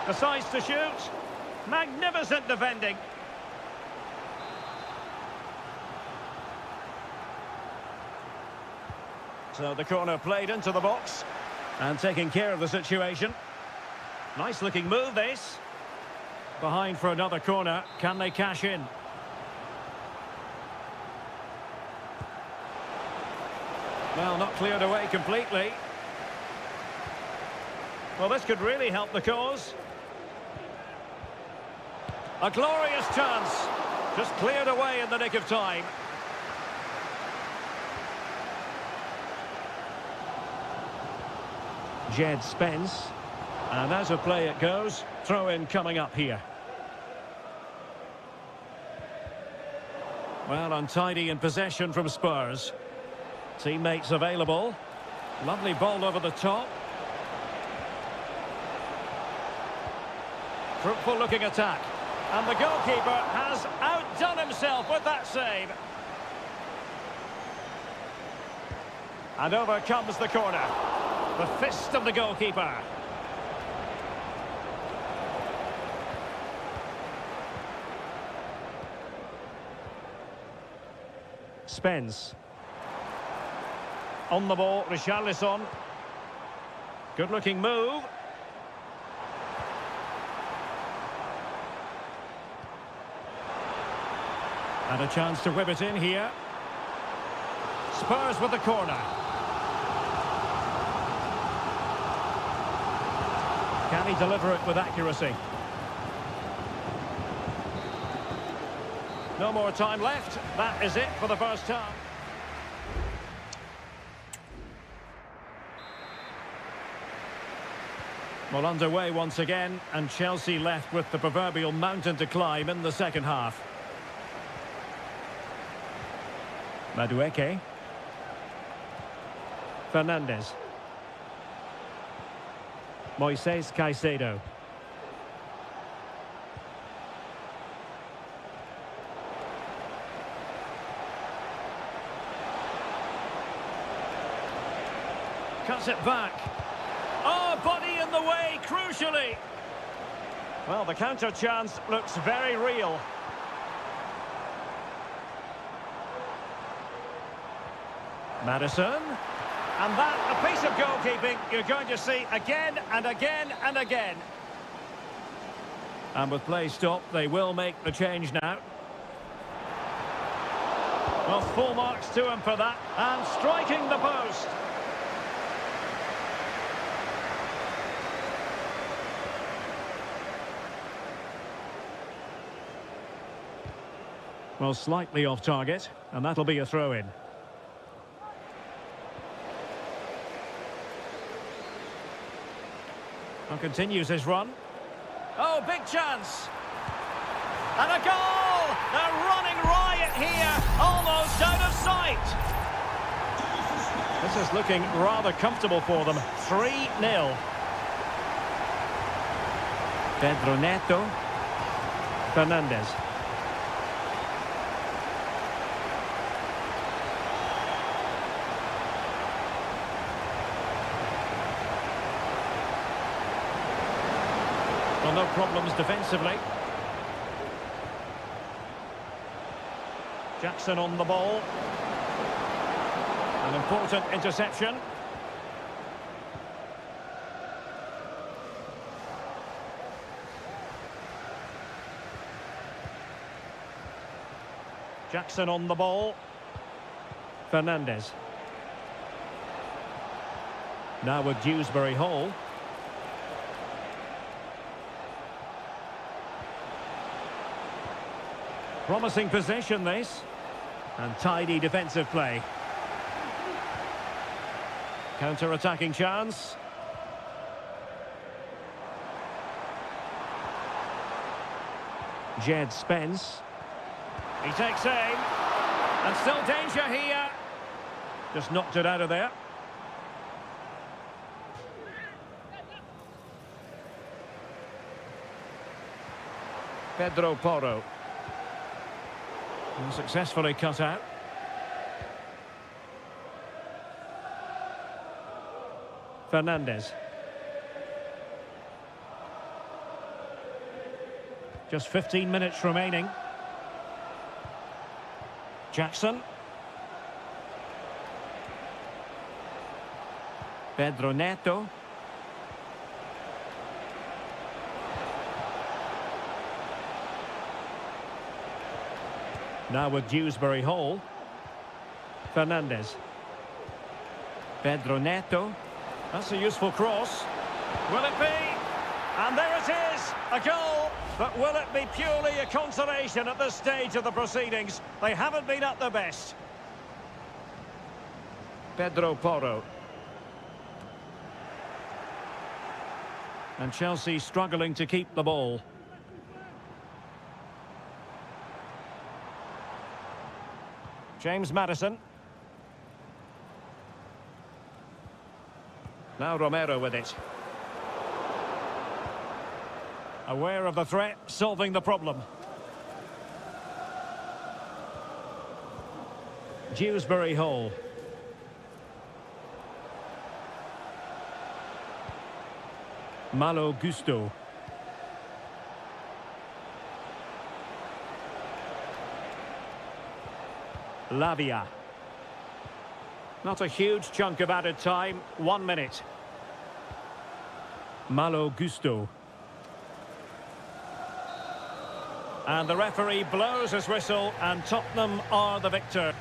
[SPEAKER 1] Decides to shoot. Magnificent defending. So the corner played into the box and taking care of the situation. Nice looking move this. Behind for another corner. Can they cash in? Well, not cleared away completely. Well, this could really help the cause. A glorious chance. Just cleared away in the nick of time. Jed Spence. And as a play it goes. Throw in coming up here. Well, untidy in possession from Spurs. Teammates available. Lovely ball over the top. Fruitful looking attack. And the goalkeeper has outdone himself with that save. And over comes the corner. The fist of the goalkeeper. Spence. On the ball, Richarlison. Good looking move. And a chance to whip it in here. Spurs with the corner. Can he deliver it with accuracy? No more time left. That is it for the first half. Well, underway once again, and Chelsea left with the proverbial mountain to climb in the second half. Madueke. Fernandes. Moises Caicedo. Cuts it back. Oh, body in the way, crucially. Well, the counter chance looks very real. Maddison. And that, a piece of goalkeeping you're going to see again and again and again. And with play stopped, they will make the change now. Well, full marks to him for that. And striking the post. Well, slightly off target, and that'll be a throw-in. And continues his run. Oh, big chance! And a goal! They're running riot here, almost out of sight! This is looking rather comfortable for them. 3-0. Pedro Neto. Fernandes. Well, no problems defensively. Jackson on the ball. An important interception. Jackson on the ball. Fernandes. Now with Dewsbury Hall. Promising possession, this. And tidy defensive play. Counter-attacking chance. Jed Spence. He takes aim. And still danger here. Just knocked it out of there. Pedro Porro. And successfully cut out. Fernandes. Just 15 minutes remaining. Jackson. Pedro Neto. Now with Dewsbury Hall. Fernandes. Pedro Neto. That's a useful cross. Will it be? And there it is, a goal. But will it be purely a consolation at this stage of the proceedings? They haven't been at their best. Pedro Porro. And Chelsea struggling to keep the ball. James Maddison. Now Romero with it. Aware of the threat, solving the problem. Dewsbury Hall. Malo Gusto. Lavia. Not a huge chunk of added time. 1 minute. Malo Gusto. And the referee blows his whistle, and Tottenham are the victor.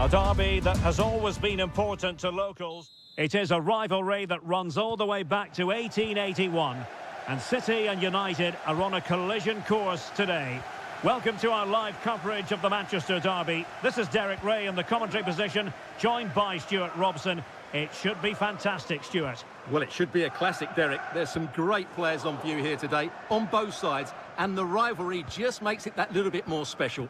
[SPEAKER 1] A derby that has always been important to locals. It is a rivalry that runs all the way back to 1881. And City and United are on a collision course today. Welcome to our live coverage of the Manchester derby. This is Derek Ray in the commentary position, joined by Stuart Robson. It should be fantastic, Stuart.
[SPEAKER 2] Well, it should be a classic, Derek. There's some great players on view here today, on both sides, and the rivalry just makes it that little bit more special.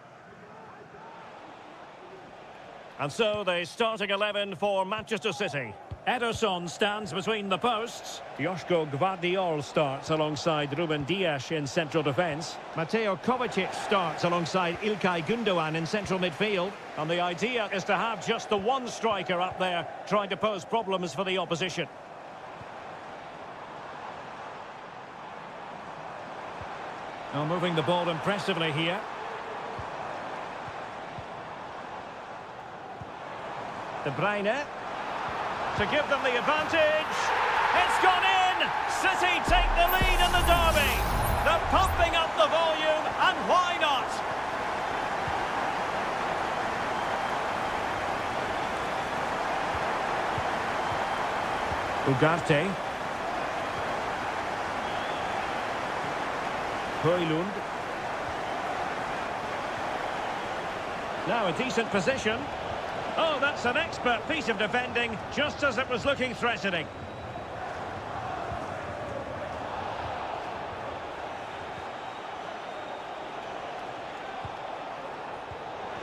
[SPEAKER 1] And so the starting 11 for Manchester City. Ederson stands between the posts. Joško Gvardiol starts alongside Ruben Dias in central defence. Mateo Kovacic starts alongside Ilkay Gundogan in central midfield. And the idea is to have just the one striker up there trying to pose problems for the opposition. Now moving the ball impressively here. De Bruyne. To give them the advantage. It's gone in! City take the lead in the derby. They're pumping up the volume, and why not? Ugarte. Højlund. Now a decent position. Oh, that's an expert piece of defending, just as it was looking threatening.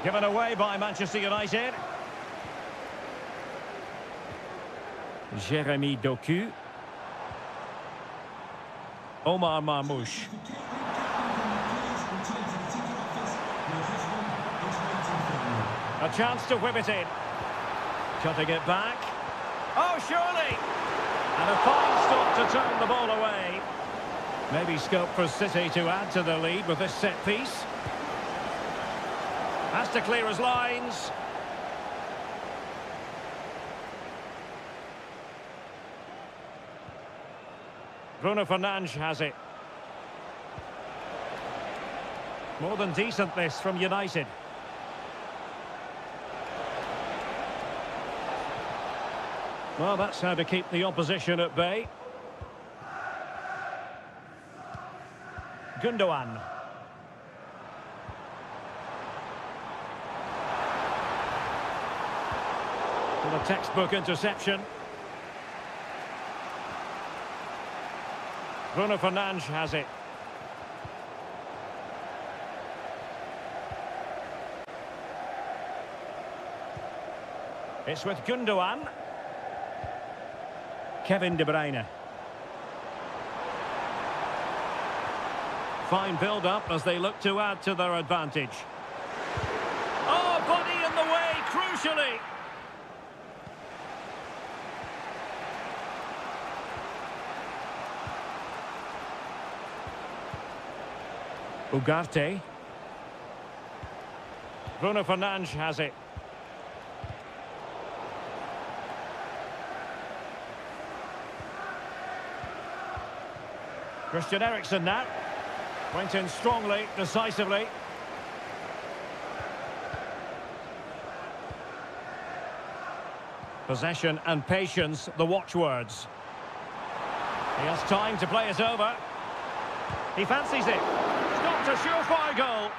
[SPEAKER 1] Given away by Manchester United. Jeremy Doku. Omar Marmoush. A chance to whip it in. Cutting it back. Oh, surely! And a fine stop to turn the ball away. Maybe scope for City to add to the lead with this set piece. Has to clear his lines. Bruno Fernandes has it. More than decent this from United. Well, that's how to keep the opposition at bay. Gundogan. With a textbook interception. Bruno Fernandes has it. It's with Gundogan. Kevin De Bruyne. Fine build-up as they look to add to their advantage. Oh, body in the way, crucially. Ugarte. Bruno Fernandes has it. Christian Eriksen now. Went in strongly, decisively. Possession and patience, the watchwords. He has time to play it over. He fancies it. Stopped a surefire goal.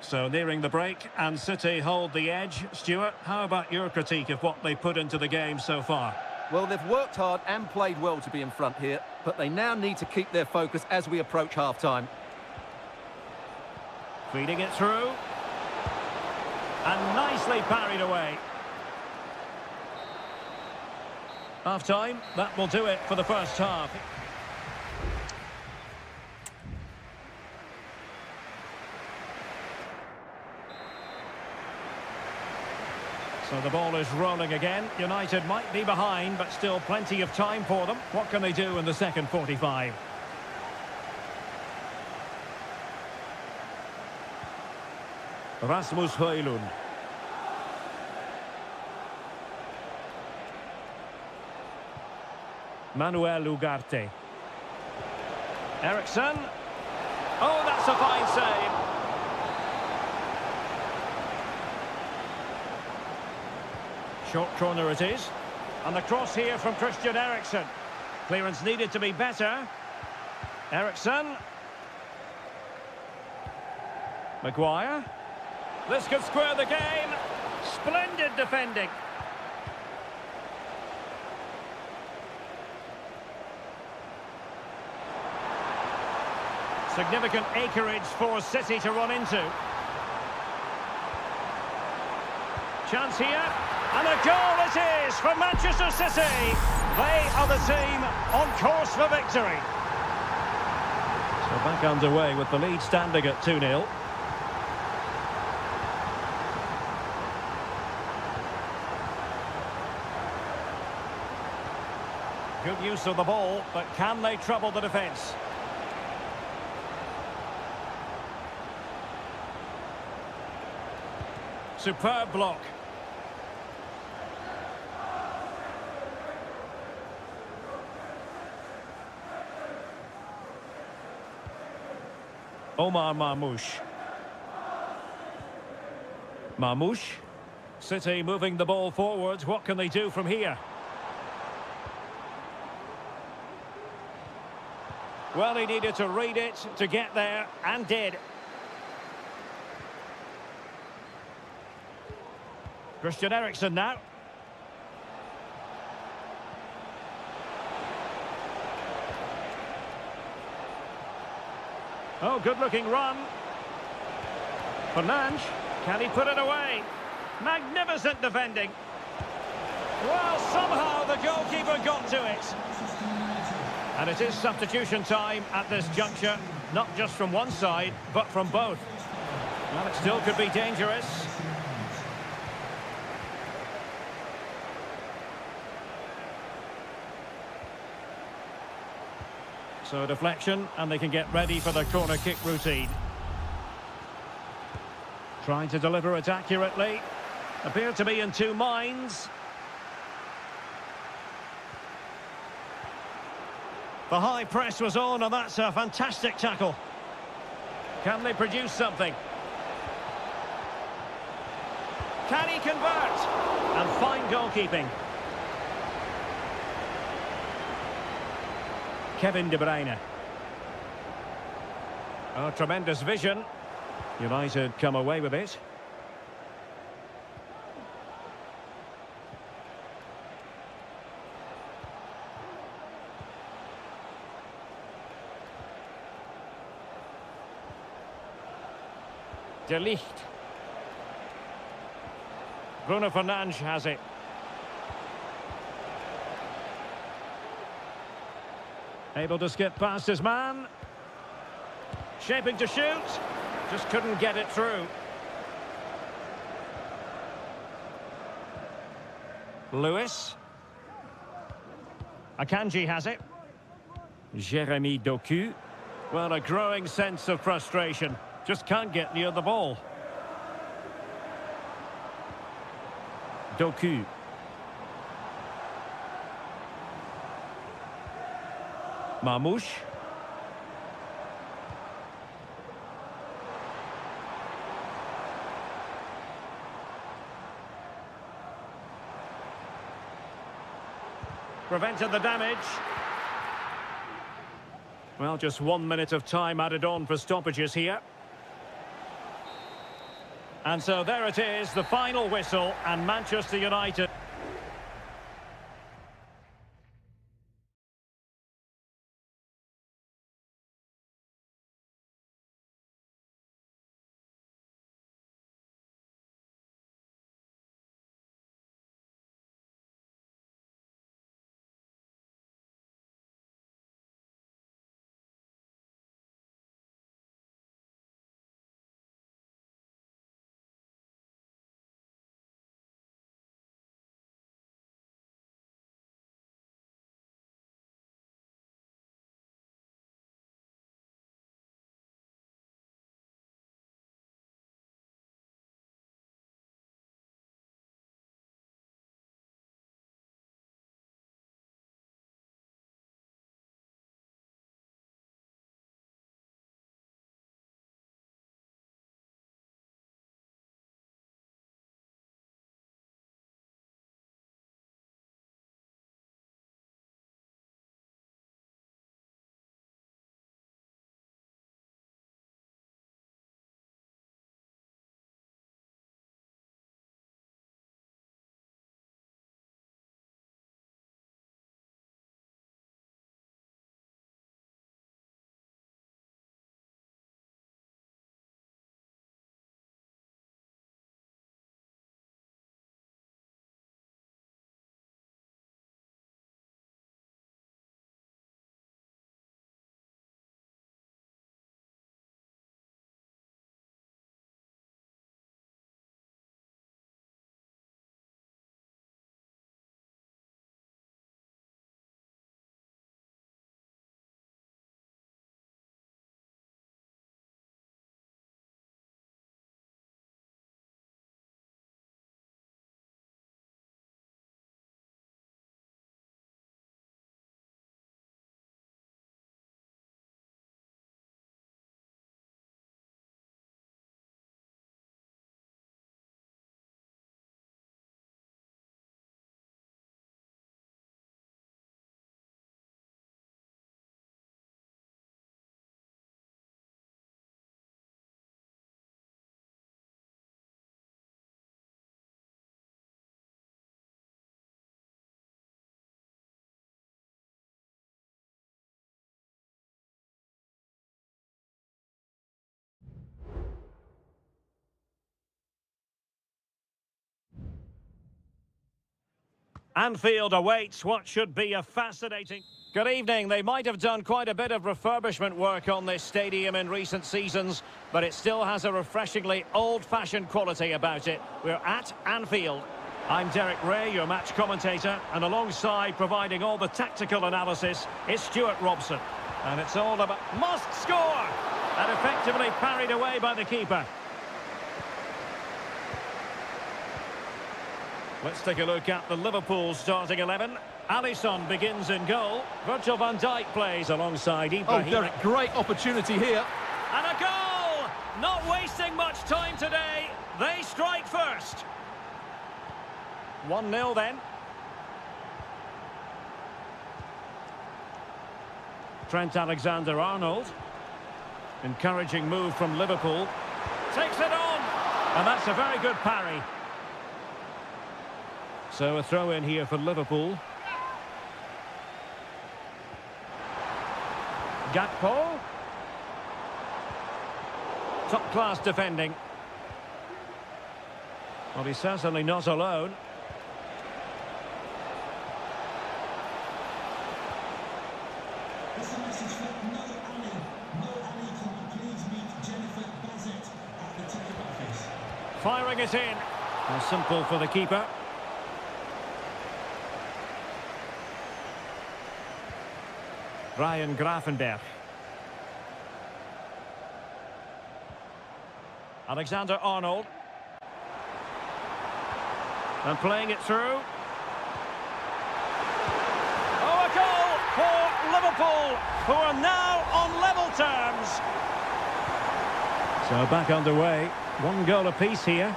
[SPEAKER 1] So nearing the break, and City hold the edge. Stuart, how about your critique of what they put into the game so far?
[SPEAKER 2] Well, they've worked hard and played well to be in front here, but they now need to keep their focus as we approach half-time.
[SPEAKER 1] Feeding it through. And nicely parried away. Half-time, that will do it for the first half. So the ball is rolling again. United might be behind, but still plenty of time for them. What can they do in the second 45? Rasmus Højlund. Manuel Ugarte. Eriksen. Oh, that's a fine save. Short corner it is. And the cross here from Christian Eriksen. Clearance needed to be better. Eriksen. Maguire. This could square the game. Splendid defending. Significant acreage for City to run into. Chance here. And a goal it is for Manchester City. They are the team on course for victory. So back underway with the lead standing at 2-0. Good use of the ball, but can they trouble the defence? Superb block. Omar Marmoush. Marmoush. City moving the ball forwards. What can they do from here? Well, he needed to read it to get there, and did. Christian Eriksen now. Oh, good-looking run. Fernandes, can he put it away? Magnificent defending. Well, somehow the goalkeeper got to it. And it is substitution time at this juncture, not just from one side, but from both. Well, it still could be dangerous. So deflection, and they can get ready for the corner kick routine. Trying to deliver it accurately. Appear to be in two minds. The high press was on, and that's a fantastic tackle. Can they produce something? Can he convert? And fine goalkeeping. Kevin De Bruyne. Oh, tremendous vision. United come away with it. De Ligt. Bruno Fernandes has it. Able to skip past his man. Shaping to shoot. Just couldn't get it through. Lewis. Akanji has it. Jeremy Doku. Well, a growing sense of frustration. Just can't get near the ball. Doku. Marmoush. Prevented the damage. Well, just 1 minute of time added on for stoppages here. And so there it is, the final whistle, and Manchester United Anfield awaits what should be a fascinating... Good evening. They might have done quite a bit of refurbishment work on this stadium in recent seasons, but it still has a refreshingly old-fashioned quality about it. We're at Anfield. I'm Derek Ray, your match commentator, and alongside providing all the tactical analysis is Stuart Robson. And it's all about... Must score! And effectively parried away by the keeper. Let's take a look at the Liverpool starting 11. Alisson begins in goal. Virgil van Dijk plays alongside Ibrahim.
[SPEAKER 2] Oh, Derek, great opportunity here.
[SPEAKER 1] And a goal! Not wasting much time today. They strike first. 1-0 then. Trent Alexander-Arnold. Encouraging move from Liverpool. Takes it on. And that's a very good parry. So a throw in here for Liverpool. Gakpo. Top class defending. Well, he's certainly not alone.
[SPEAKER 3] This is a message for No Ali. No Ali, can you please meet Jennifer Bassett at the ticket office?
[SPEAKER 1] Firing it in. And simple for the keeper. Ryan Gravenberch. Alexander-Arnold. And playing it through. Oh, a goal for Liverpool, who are now on level terms. So back underway. 1 goal apiece here.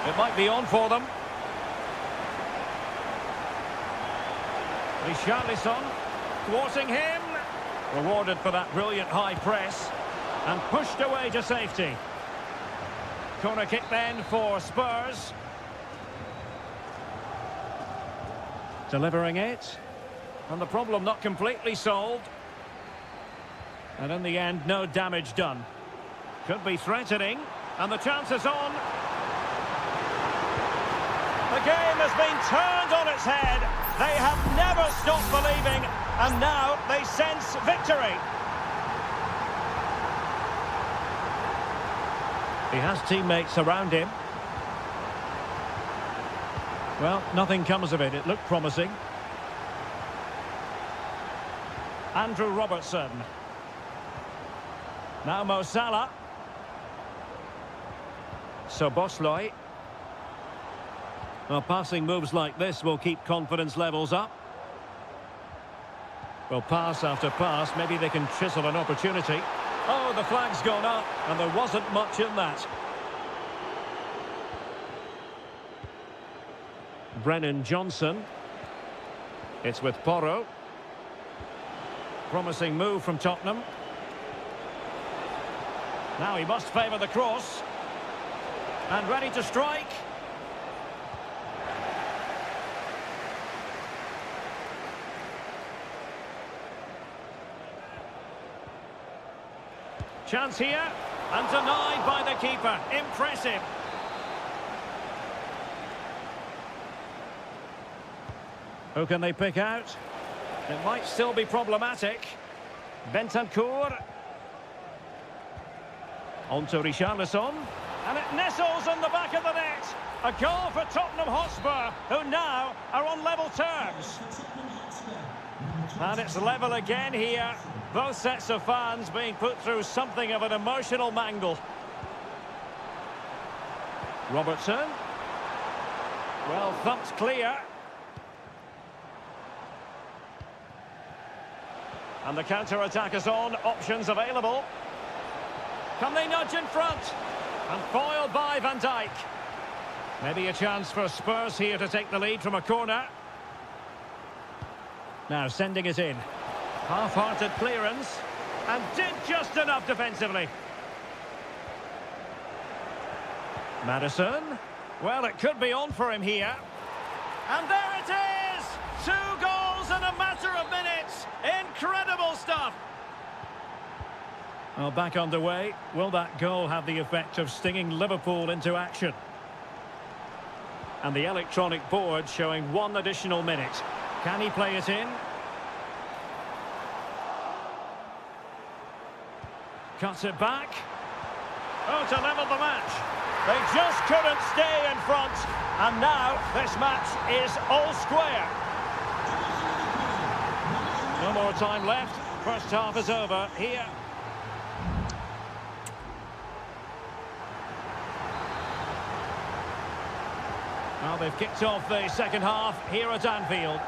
[SPEAKER 1] It might be on for them. Richarlison, thwarting him. Rewarded for that brilliant high press. And pushed away to safety. Corner kick then for Spurs. Delivering it. And the problem not completely solved. And in the end, no damage done. Could be threatening. And the chance is on. The game has been turned on its head. They have never stopped believing, and now they sense victory. He has teammates around him. Well, nothing comes of it. It looked promising. Andrew Robertson. Now Mo Salah. Szoboszlai. Well, passing moves like this will keep confidence levels up. Well, pass after pass, maybe they can chisel an opportunity. Oh, the flag's gone up, and there wasn't much in that. Brennan Johnson. It's with Porro. Promising move from Tottenham. Now he must favour the cross. And ready to strike. Chance here, and denied by the keeper. Impressive. Who can they pick out? It might still be problematic. Bentancur. On to Richarlison. And it nestles in the back of the net. A goal for Tottenham Hotspur, who now are on level terms. And it's level again here. Both sets of fans being put through something of an emotional mangle. Robertson. Well, thumped clear. And the counter-attack is on. Options available. Can they nudge in front? And foiled by Van Dijk. Maybe a chance for Spurs here to take the lead from a corner. Now sending it in. Half-hearted clearance. And did just enough defensively. Maddison. Well, it could be on for him here. And there it is! 2 goals in a matter of minutes. Incredible stuff. Well, back underway. Will that goal have the effect of stinging Liverpool into action? And the electronic board showing 1 additional minute. Can he play it in? Cuts it back. Oh, to level the match. They just couldn't stay in front. And now this match is all square. No more time left. First half is over here. Well, they've kicked off the second half here at Anfield.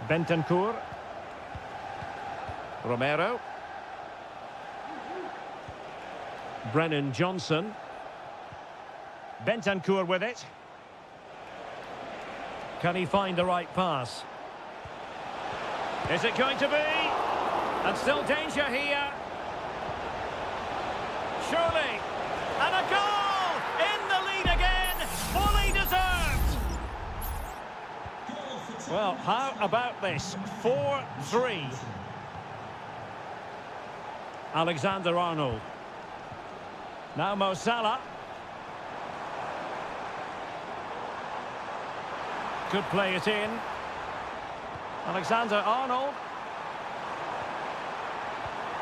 [SPEAKER 1] Bentancur. Romero. Brennan Johnson. Bentancur with it. Can he find the right pass? Is it going to be? And still danger here. Surely. And a goal! In the lead again! Fully deserved! Well, how about this? 4-3. Alexander-Arnold. Now Mo Salah. Could play it in. Alexander-Arnold.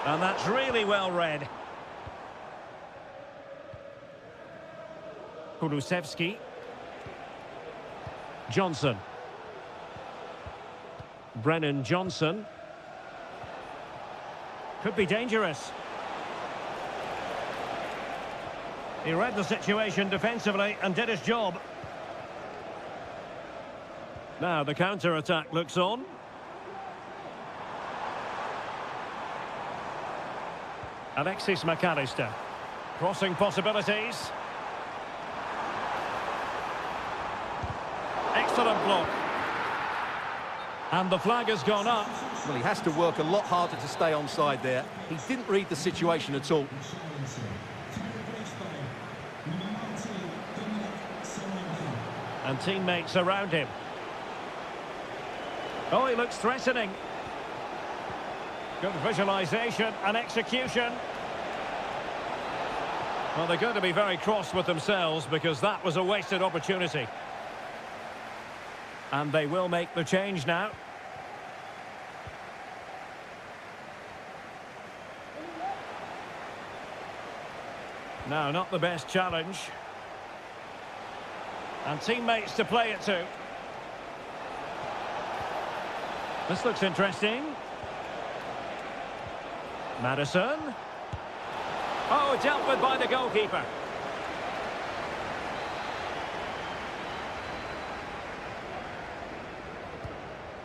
[SPEAKER 1] And that's really well read. Kulusevski. Johnson. Brennan Johnson. Could be dangerous. He read the situation defensively and did his job. Now the counter-attack looks on. Alexis McAllister. Crossing possibilities. Excellent block. And the flag has gone up.
[SPEAKER 2] Well, he has to work a lot harder to stay onside there. He didn't read the situation at all.
[SPEAKER 1] And teammates around him. Oh, he looks threatening. Good visualisation and execution. Well, they're going to be very cross with themselves because that was a wasted opportunity. And they will make the change now. No, not the best challenge. And teammates to play it to. This looks interesting. Maddison. Oh, dealt with by the goalkeeper.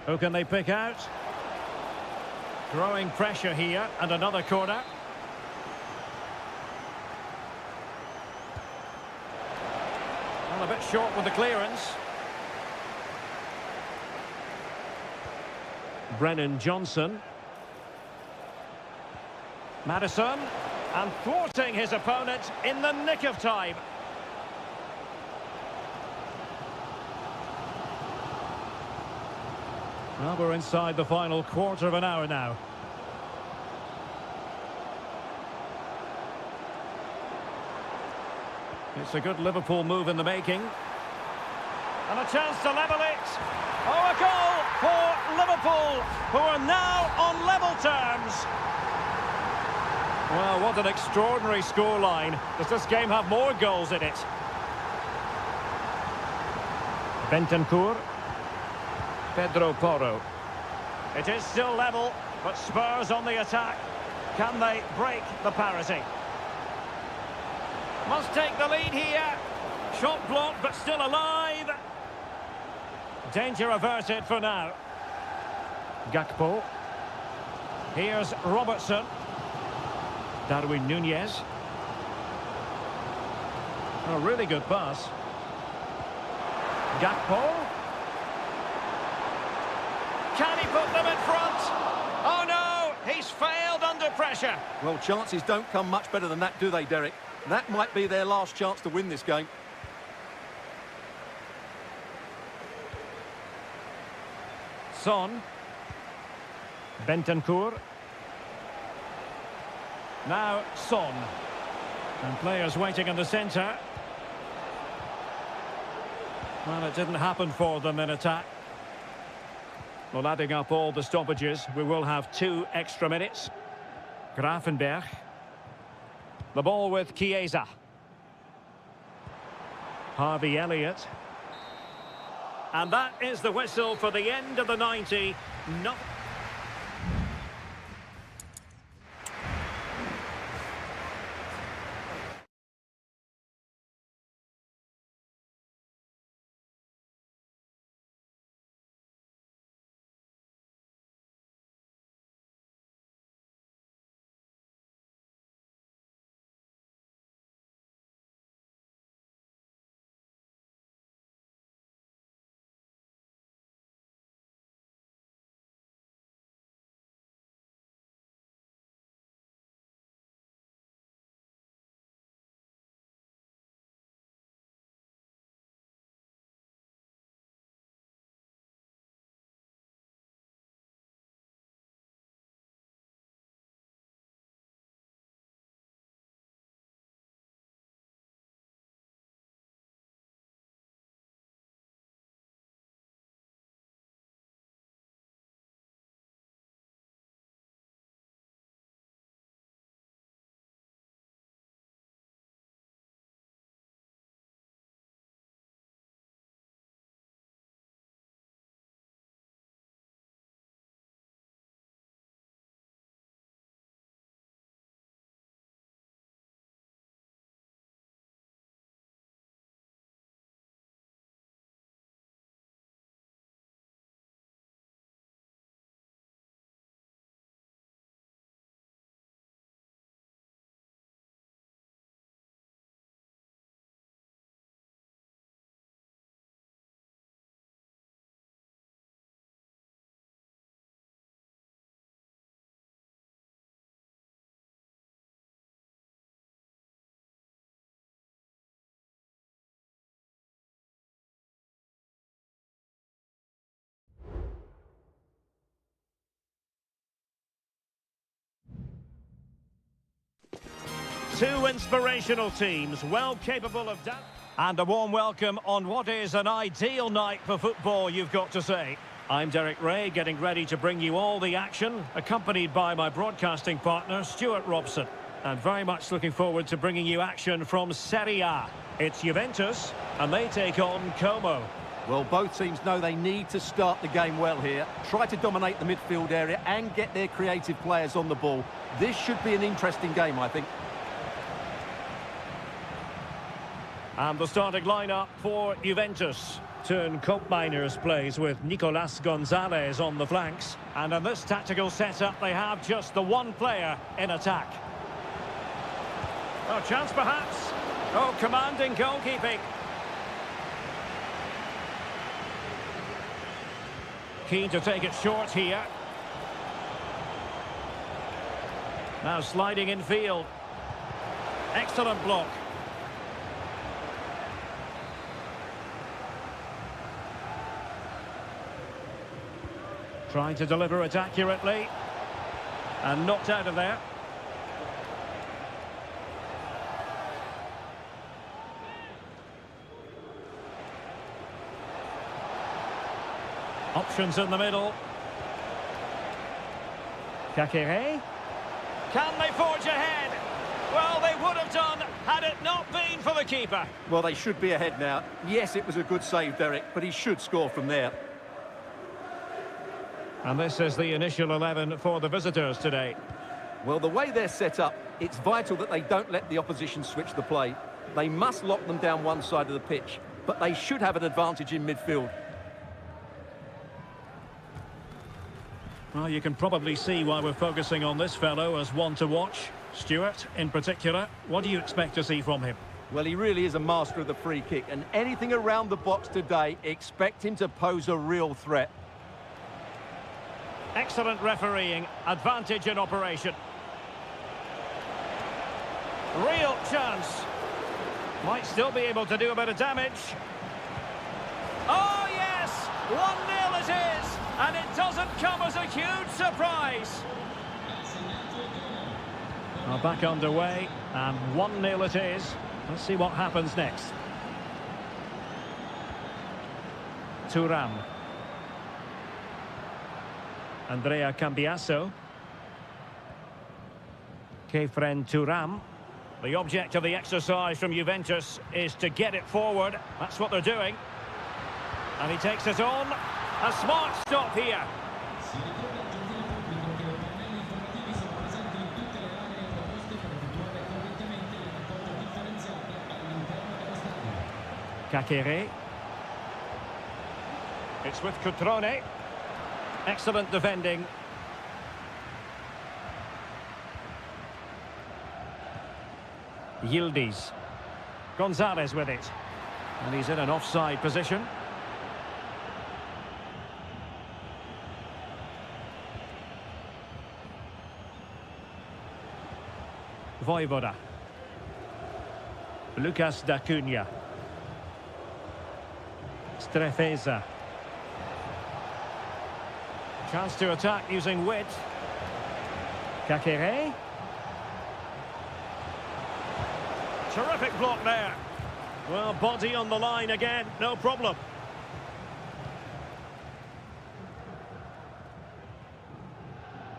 [SPEAKER 1] Who can they pick out? Growing pressure here, and another corner. Well, a bit short with the clearance. Brennan Johnson. Maddison. And thwarting his opponent in the nick of time. Well, we're inside the final quarter of an hour now. It's a good Liverpool move in the making. And a chance to level it. Oh, a goal for Liverpool, who are now on level terms. Well, what an extraordinary scoreline. Does this game have more goals in it? Bentancur. Pedro Porro. It is still level, but Spurs on the attack. Can they break the parity? Must take the lead here. Shot blocked, but still alive. Danger averted for now. Gakpo. Here's Robertson. Darwin Nunez. A really good pass. Gakpo. Can he put them in front? Oh no, he's failed under pressure.
[SPEAKER 2] Well, chances don't come much better than that, do they, Derek? That might be their last chance to win this game.
[SPEAKER 1] Son. Bentancur. Now Son. And players waiting in the centre. Well, it didn't happen for them in attack. Well, adding up all the stoppages, we will have 2 extra minutes. Grafenberg. The ball with Chiesa. Harvey Elliott. And that is the whistle for the end of the 90. Not... Two inspirational teams, well capable of... And a warm welcome on what is an ideal night for football, you've got to say. I'm Derek Ray, getting ready to bring you all the action, accompanied by my broadcasting partner, Stuart Robson. And very much looking forward to bringing you action from Seria. It's Juventus, and they take on Como.
[SPEAKER 2] Well, both teams know they need to start the game well here. Try to dominate the midfield area and get their creative players on the ball. This should be an interesting game, I think.
[SPEAKER 1] And the starting lineup for Juventus. Turn Koopmeiners plays with Nicolas Gonzalez on the flanks. And in this tactical setup, they have just the one player in attack. Oh, chance perhaps. Oh, commanding goalkeeping. Keen to take it short here. Now sliding in field. Excellent block. Trying to deliver it accurately. And knocked out of there. Options in the middle. Kakere. Can they forge ahead? Well, they would have done had it not been for the keeper.
[SPEAKER 2] Well, they should be ahead now. Yes, it was a good save, Derek, but he should score from there.
[SPEAKER 1] And this is the initial 11 for the visitors today.
[SPEAKER 2] Well, the way they're set up, it's vital that they don't let the opposition switch the play. They must lock them down one side of the pitch, but they should have an advantage in midfield.
[SPEAKER 1] Well, you can probably see why we're focusing on this fellow as one to watch. Stuart, in particular, what do you expect to see from him?
[SPEAKER 2] Well, he really is a master of the free kick, and anything around the box today, expect him to pose a real threat.
[SPEAKER 1] Excellent refereeing, advantage in operation. Real chance. Might still be able to do a bit of damage. Oh, yes! 1-0 it is! And it doesn't come as a huge surprise. Well, back underway, and 1-0 it is. Let's see what happens next. Thuram. Andrea Cambiasso. Kefren Thuram. The object of the exercise from Juventus is to get it forward. That's what they're doing. And he takes it on. A smart stop here. Kakere. It's with Cutrone. Excellent defending. Yildiz. Gonzalez with it. And he's in an offside position. Voivoda. Lucas D'Acunha. Strefeza. Chance to attack using width. Kakere. Terrific block there. Well, body on the line again, no problem.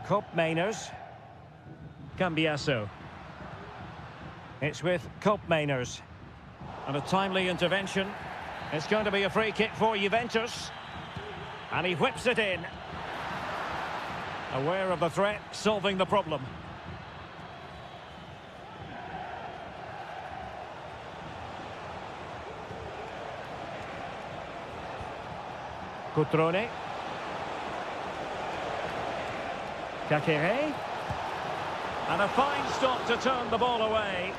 [SPEAKER 1] Koopmeiners. Cambiasso. It's with Koopmeiners. And a timely intervention. It's going to be a free kick for Juventus. And he whips it in. Aware of the threat, solving the problem. Cutrone. Kakere. And a fine stop to turn the ball away.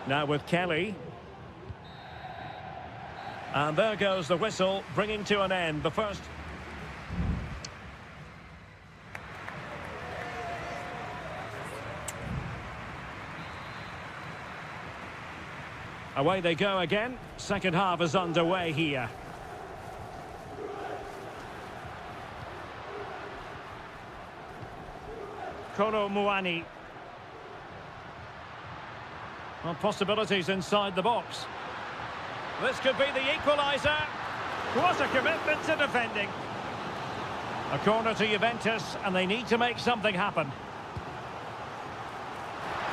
[SPEAKER 1] Now with Kelly. And there goes the whistle, bringing to an end the first. Away they go again. Second half is underway here. Kolo Muani. Well, possibilities inside the box. This could be the equaliser. What a commitment to defending. A corner to Juventus, and they need to make something happen.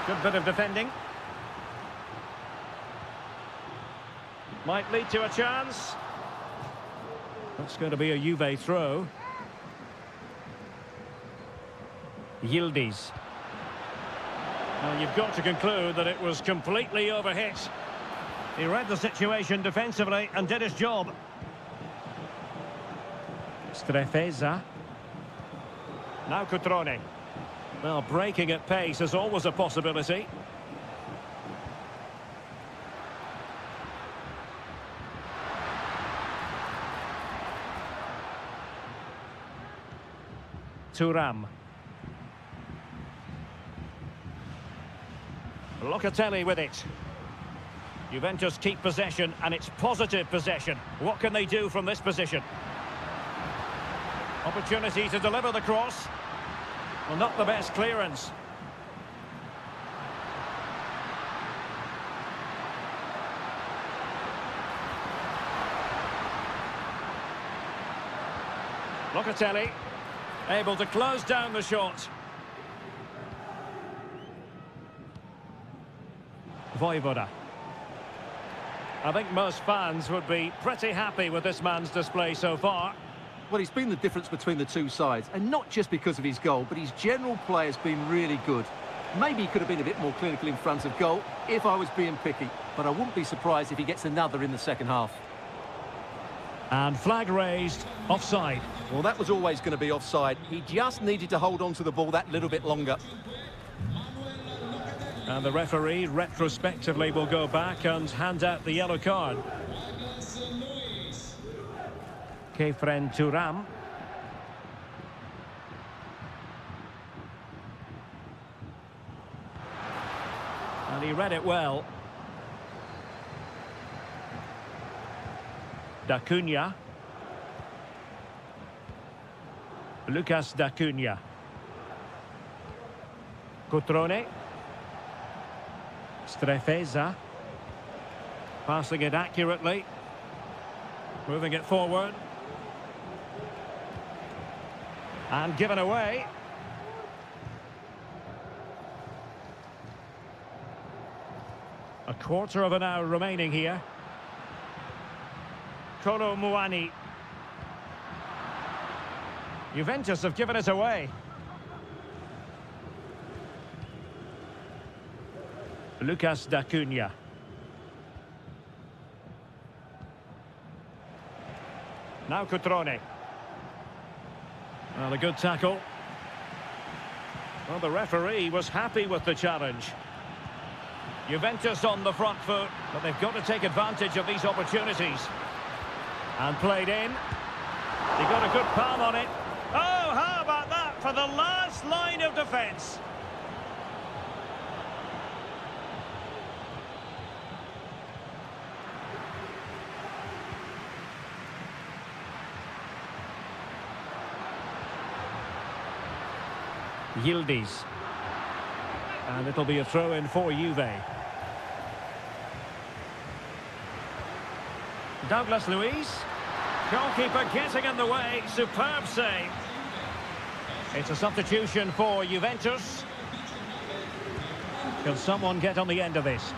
[SPEAKER 1] Good bit of defending. Might lead to a chance. That's going to be a Juve throw. Yildiz. Well, you've got to conclude that it was completely overhit. He read the situation defensively and did his job. Strefeza. Now Cutrone. Well, breaking at pace is always a possibility. Thuram. Locatelli with it. Juventus keep possession, and it's positive possession. What can they do from this position? Opportunity to deliver the cross. Well, not the best clearance. Locatelli, able to close down the shot. Voivoda. I think most fans would be pretty happy with this man's display so far.
[SPEAKER 2] Well, he's been the difference between the two sides, and not just because of his goal, but his general play has been really good. Maybe he could have been a bit more clinical in front of goal if I was being picky, but I wouldn't be surprised if he gets another in the second half.
[SPEAKER 1] And flag raised, offside.
[SPEAKER 2] Well, that was always going to be offside. He just needed to hold on to the ball that little bit longer.
[SPEAKER 1] And the referee retrospectively will go back and hand out the yellow card. Kefren Thuram. And he read it well. Da Lucas Da Cunha. Cutrone. Strefeza. Passing it accurately. Moving it forward. And given away. A quarter of an hour remaining here. Kolo Muani. Juventus have given it away. Lucas Da Cunha. Now Cutrone. Well, a good tackle. Well, the referee was happy with the challenge. Juventus on the front foot, but they've got to take advantage of these opportunities. And played in. He got a good palm on it. Oh, how about that for the last line of defence? Yildiz. And it'll be a throw-in for Juve. Douglas Luiz. Goalkeeper getting in the way. Superb save. It's a substitution for Juventus. Can someone get on the end of this?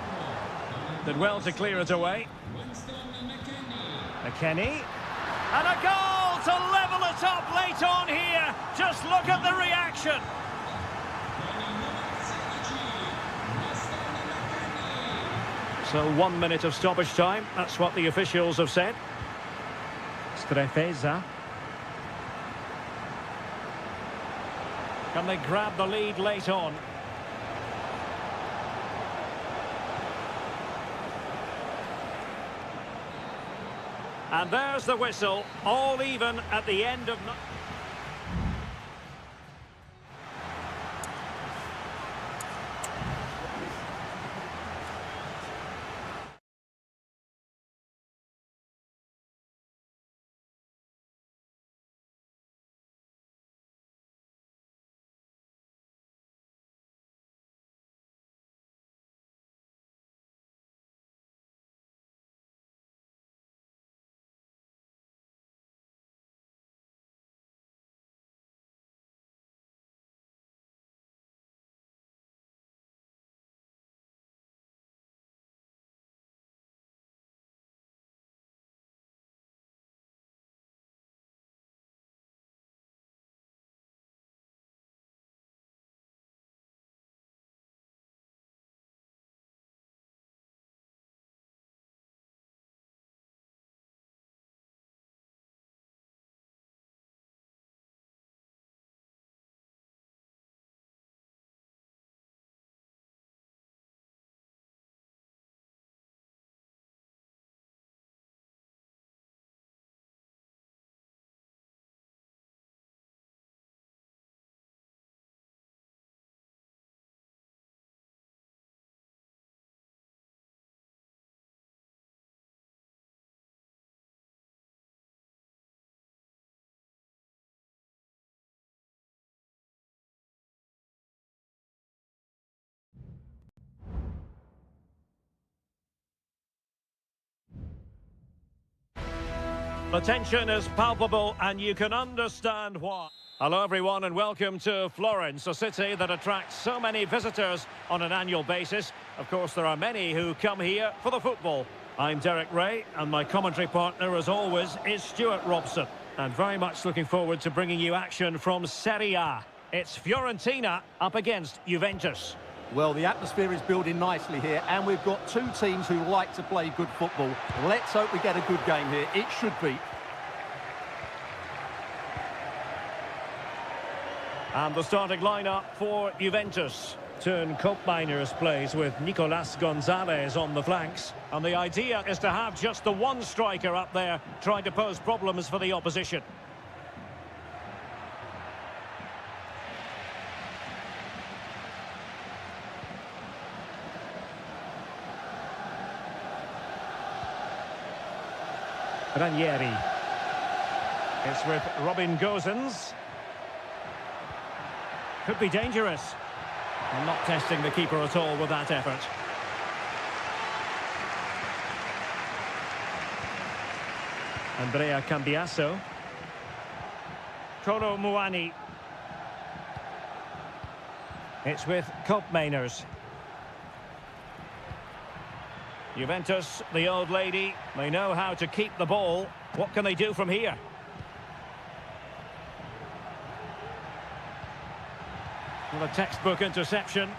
[SPEAKER 1] Did well to clear it away. McKennie. And a goal to level it up late on here. Just look at the reaction. So 1 minute of stoppage time. That's what the officials have said. Strefeza. Can they grab the lead late on? And there's the whistle, all even at the end of... The tension is palpable and you can understand why. Hello everyone and welcome to Florence, a city that attracts so many visitors on an annual basis. Of course, there are many who come here for the football. I'm Derek Ray and my commentary partner, as always, is Stuart Robson. And very much looking forward to bringing you action from Seria. It's Fiorentina up against Juventus.
[SPEAKER 2] Well, the atmosphere is building nicely here, and we've got two teams who like to play good football. Let's hope we get a good game here. It should be.
[SPEAKER 1] And the starting lineup for Juventus. Turn Koopmeiners plays with Nicolas Gonzalez on the flanks. And the idea is to have just the one striker up there trying to pose problems for the opposition. Ranieri. It's with Robin Gosens. Could be dangerous. And not testing the keeper at all with that effort. Andrea Cambiasso. Kolo Muani. It's with Koopmeiners. Juventus, the old lady, they know how to keep the ball. What can they do from here? Well, a textbook interception.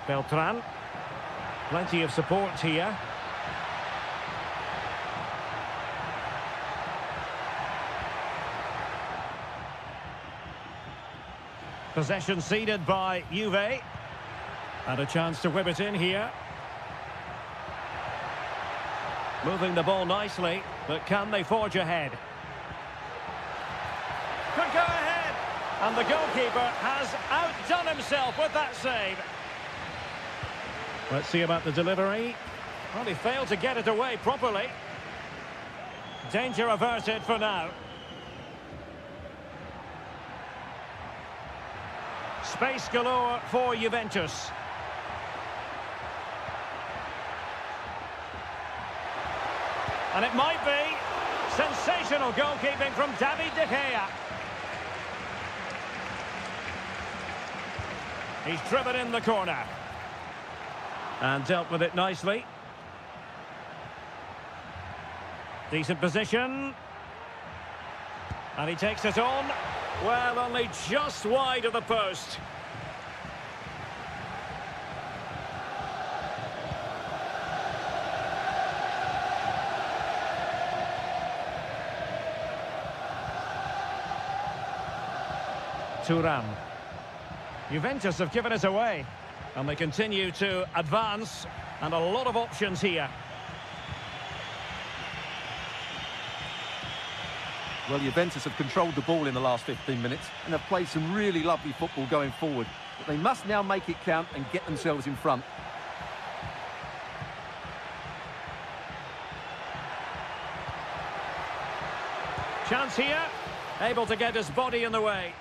[SPEAKER 1] Beltran. Plenty of support here. Possession ceded by Juve. And a chance to whip it in here. Moving the ball nicely, but can they forge ahead? Could go ahead. And the goalkeeper has outdone himself with that save. Let's see about the delivery. Well, he failed to get it away properly. Danger averted for now. Space galore for Juventus. And it might be sensational goalkeeping from David De Gea. He's driven in the corner. And dealt with it nicely. Decent position. And he takes it on. Well, only just wide of the post. Thuram. Juventus have given it away. And they continue to advance. And a lot of options here.
[SPEAKER 2] Well, Juventus have controlled the ball in the last 15 minutes and have played some really lovely football going forward. But they must now make it count and get themselves in front.
[SPEAKER 1] Chance here. Able to get his body in the way.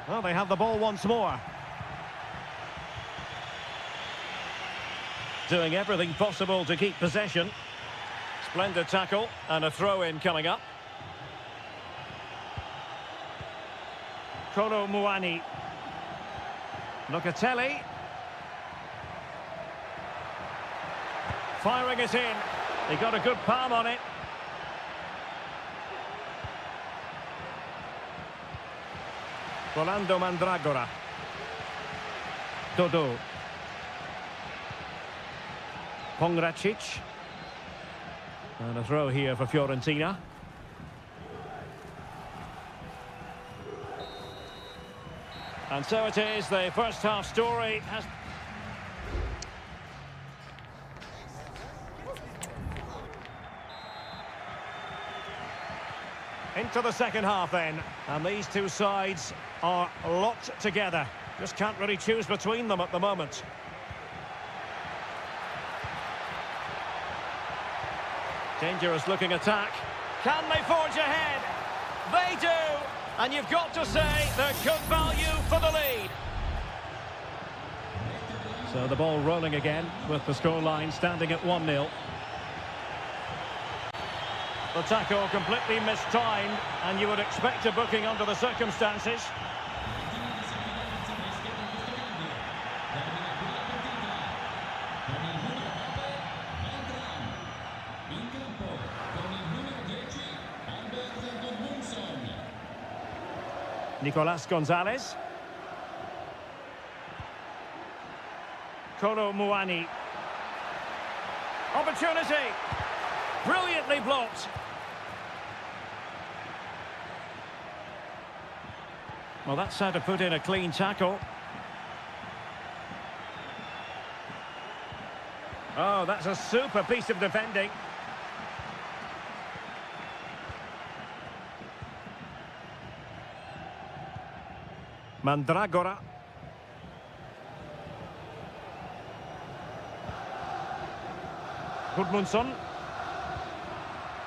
[SPEAKER 1] Well, they have the ball once more. Doing everything possible to keep possession. Splendid tackle and a throw-in coming up. Kolo Muani. Locatelli. Firing it in. He got a good palm on it. Rolando Mandragora. Dodo. Pongracic. And a throw here for Fiorentina. And so it is, the first half story has... Into the second half then. And these two sides are locked together. Just can't really choose between them at the moment. Dangerous looking attack. Can they forge ahead? They do! And you've got to say they're good value for the lead. So the ball rolling again with the scoreline standing at 1-0. The tackle completely mistimed, and you would expect a booking under the circumstances. Nicolas Gonzalez. Kolo Muani. Opportunity. Brilliantly blocked. Well, that's how to put in a clean tackle. Oh, that's a super piece of defending. Mandragora. Gudmundsson.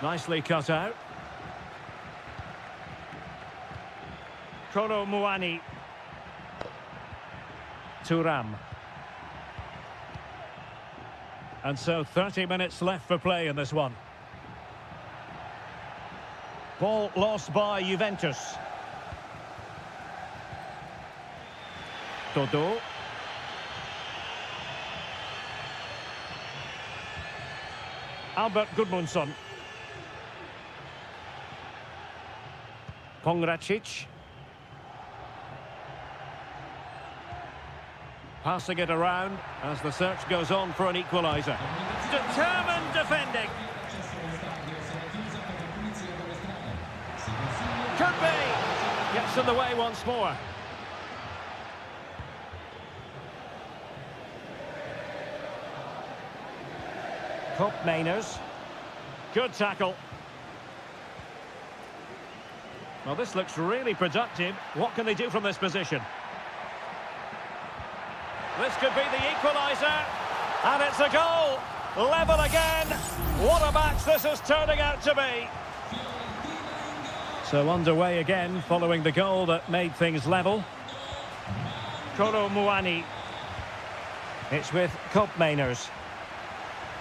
[SPEAKER 1] Nicely cut out. Kolo Muani. Thuram. And so 30 minutes left for play in this one. Ball lost by Juventus. Dodo. Albert Gudmundsson. Pongracic. Passing it around as the search goes on for an equaliser. Determined defending. Could be. Gets in the way once more. Mainers. Good tackle. Well, this looks really productive. What can they do from this position? This could be the equaliser. And it's a goal. Level again. What a match this is turning out to be. So underway again following the goal that made things level. Kolo Muani. It's with Mainers.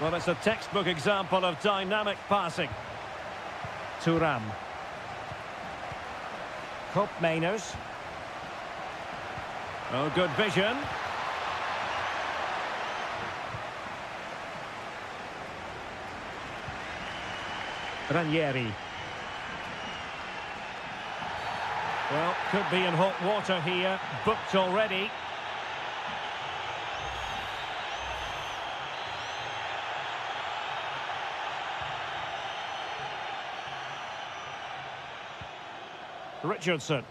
[SPEAKER 1] Well, it's a textbook example of dynamic passing. Thuram. Mainers. Oh, good vision. Ranieri. Well, could be in hot water here. Booked already. Richardson.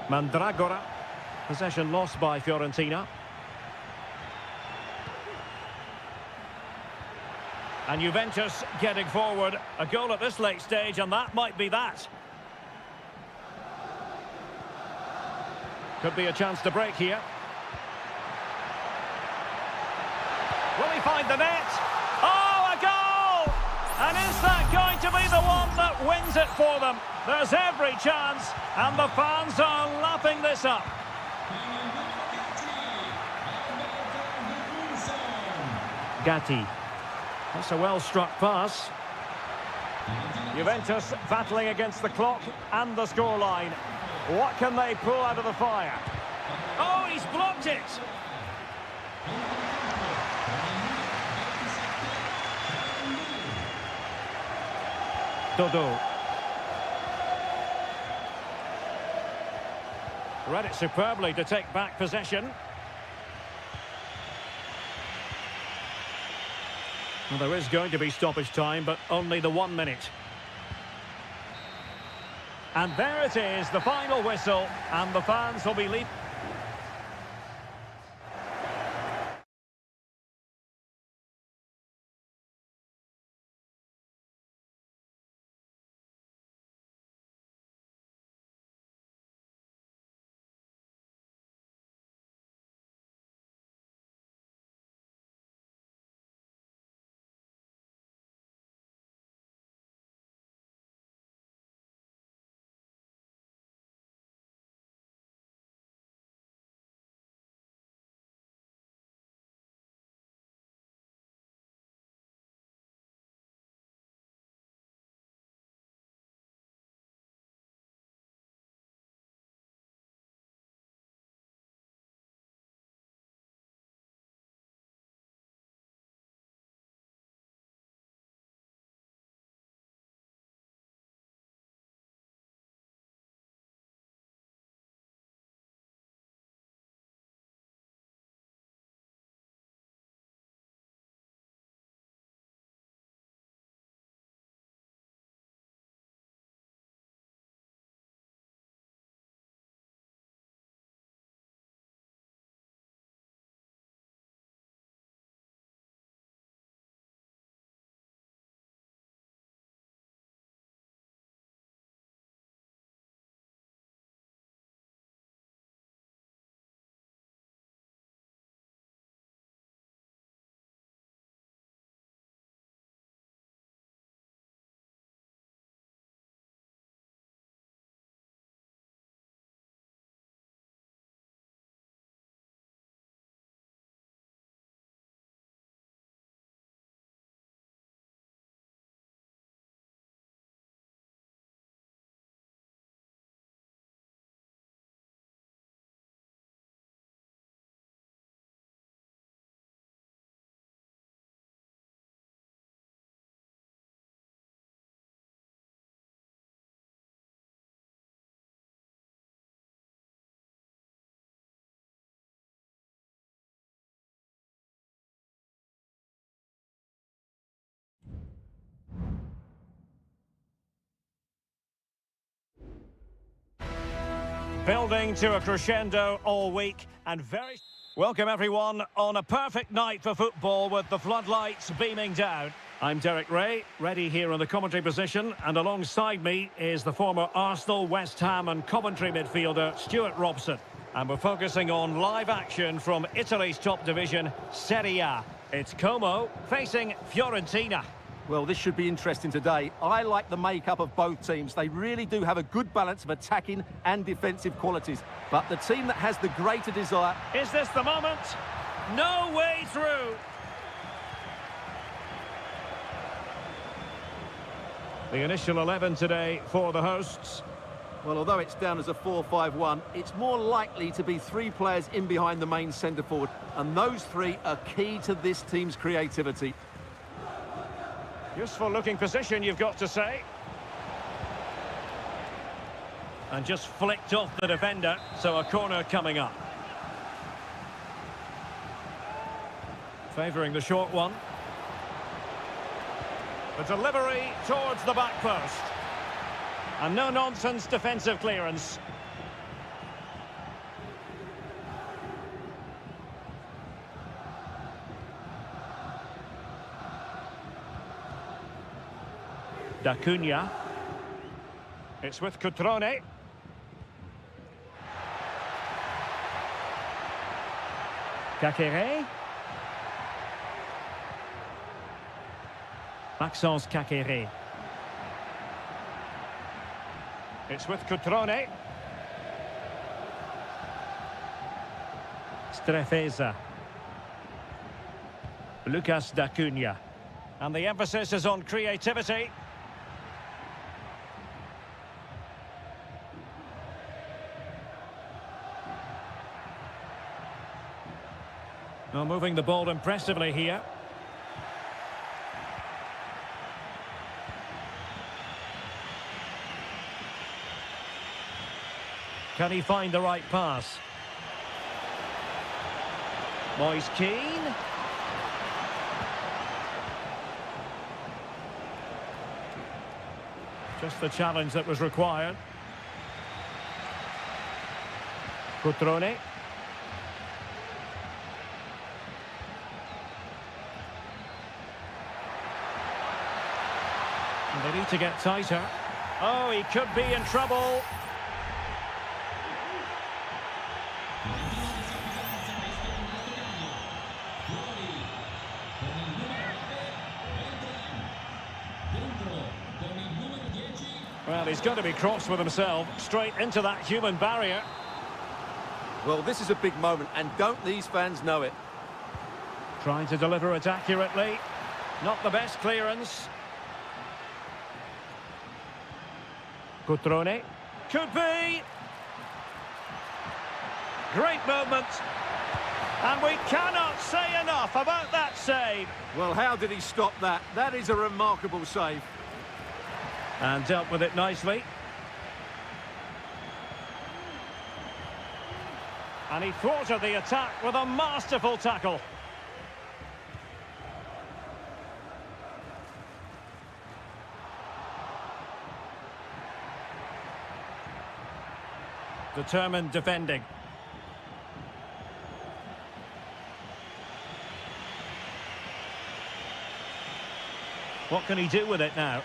[SPEAKER 1] Mandragora. Possession lost by Fiorentina. And Juventus getting forward. A goal at this late stage, and that might be that. Could be a chance to break here. Will he find the net? Oh, a goal! And is that going to be the one that wins it for them? There's every chance, and the fans are lapping this up. Gatti. That's a well-struck pass. Juventus battling against the clock and the scoreline. What can they pull out of the fire? Oh, he's blocked it! Dodo. Read it superbly to take back possession. Well, there is going to be stoppage time, but only the 1 minute. And there it is, the final whistle, and the fans will be leaving. Building to a crescendo all week and very... Welcome everyone on a perfect night for football with the floodlights beaming down. I'm Derek Ray, ready here in the commentary position, and alongside me is the former Arsenal, West Ham and Coventry midfielder Stuart Robson. And we're focusing on live action from Italy's top division, Seria. It's Como facing Fiorentina.
[SPEAKER 2] Well, this should be interesting today. I like the makeup of both teams. They really do have a good balance of attacking and defensive qualities. But the team that has the greater desire...
[SPEAKER 1] Is this the moment? No way through. The initial 11 today for the hosts.
[SPEAKER 2] Well, although it's down as a 4-5-1, it's more likely to be three players in behind the main centre-forward. And those three are key to this team's creativity.
[SPEAKER 1] Useful looking position, you've got to say. And just flicked off the defender, so a corner coming up. Favouring the short one. The delivery towards the back post. And no-nonsense defensive clearance. Da Cunha. It's with Cutrone. Kakere. Maxence Kakere. It's with Cutrone. Strefeza. Lucas Da Cunha. And the emphasis is on creativity. Now moving the ball impressively here. Can he find the right pass? Moise Keane. Just the challenge that was required. Cutrone. They need to get tighter. Oh, he could be in trouble. Well, he's got to be cross with himself, straight into that human barrier.
[SPEAKER 2] Well, this is a big moment, and don't these fans know it?
[SPEAKER 1] Trying to deliver it accurately. Not the best clearance. Cutrone. Could be. Great moment. And we cannot say enough about that save.
[SPEAKER 2] Well, how did he stop that? That is a remarkable save.
[SPEAKER 1] And dealt with it nicely. And he thwarted the attack with a masterful tackle. Determined defending. What can he do with it now?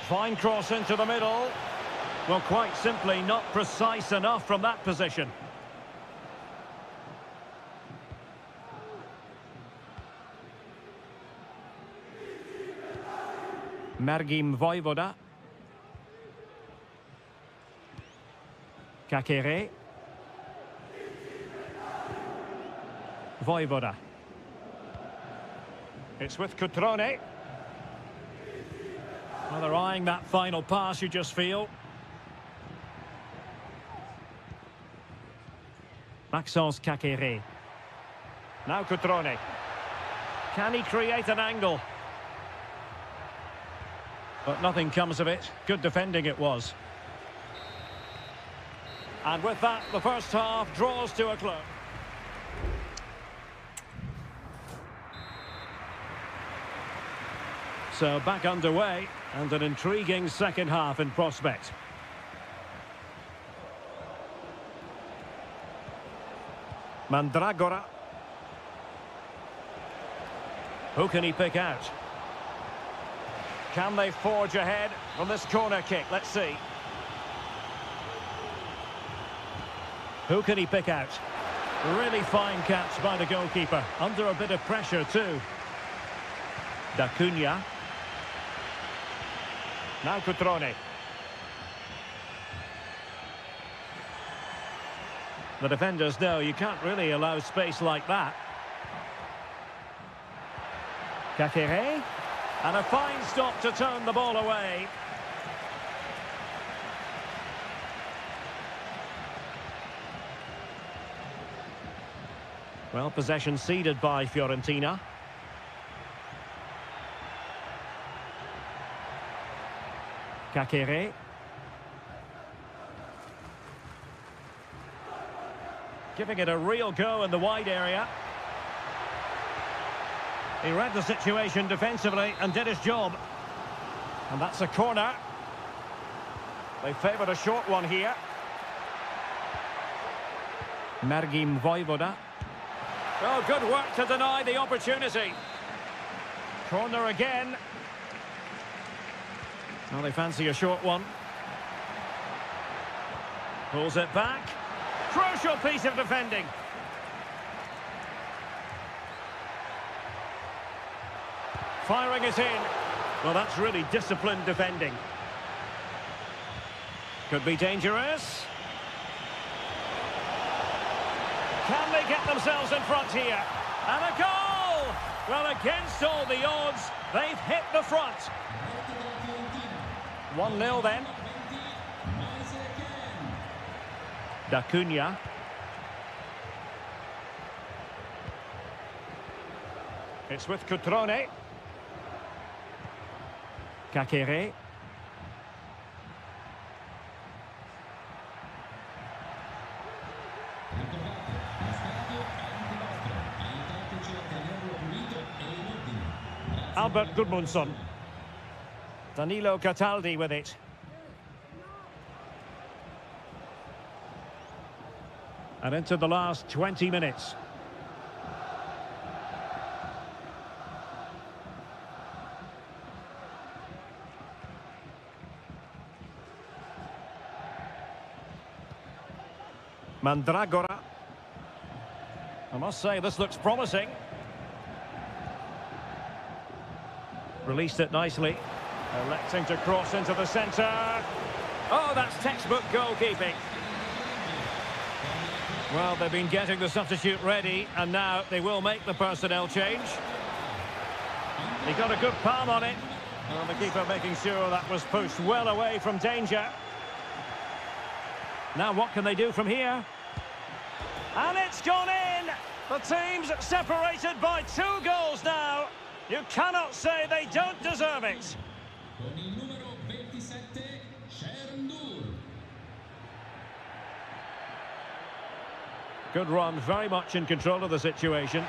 [SPEAKER 1] Fine cross into the middle. Well, quite simply not precise enough from that position. Margim Vojvoda. Kakere. Vojvoda. It's with Cutrone. Well, they're eyeing that final pass, you just feel. Maxence Kakere. Now Cutrone. Can he create an angle? But nothing comes of it. Good defending it was. And with that, the first half draws to a close. So back underway, and an intriguing second half in prospect. Mandragora. Who can he pick out? Can they forge ahead from this corner kick? Let's see. Who can he pick out? Really fine catch by the goalkeeper. Under a bit of pressure too. D'Acunha. Now Cutrone. The defenders know you can't really allow space like that. Kakere. And a fine stop to turn the ball away. Well, possession ceded by Fiorentina. Kakere. Giving it a real go in the wide area. He read the situation defensively and did his job. And that's a corner. They favoured a short one here. Mergim Vojvoda. Oh, good work to deny the opportunity. Corner again. Well, they fancy a short one. Pulls it back. Crucial piece of defending. Firing it in. Well, that's really disciplined defending. Could be dangerous. Can they get themselves in front here? And a goal! Well, against all the odds, they've hit the front. 1-0 then. D'Acunha. It's with Cutrone. Kakere. Albert Gudmundsson. Danilo Cataldi with it. And into the last 20 minutes. Mandragora. I must say, this looks promising. Released it nicely. Electing to cross into the centre. Oh, that's textbook goalkeeping. Well, they've been getting the substitute ready, and now they will make the personnel change. He got a good palm on it. Well, the keeper making sure that was pushed well away from danger. Now what can they do from here? And it's gone in! The team's separated by 2 goals now. You cannot say they don't deserve it.
[SPEAKER 3] Con il numero 27, Sherndul.
[SPEAKER 1] Good run, very much in control of the situation.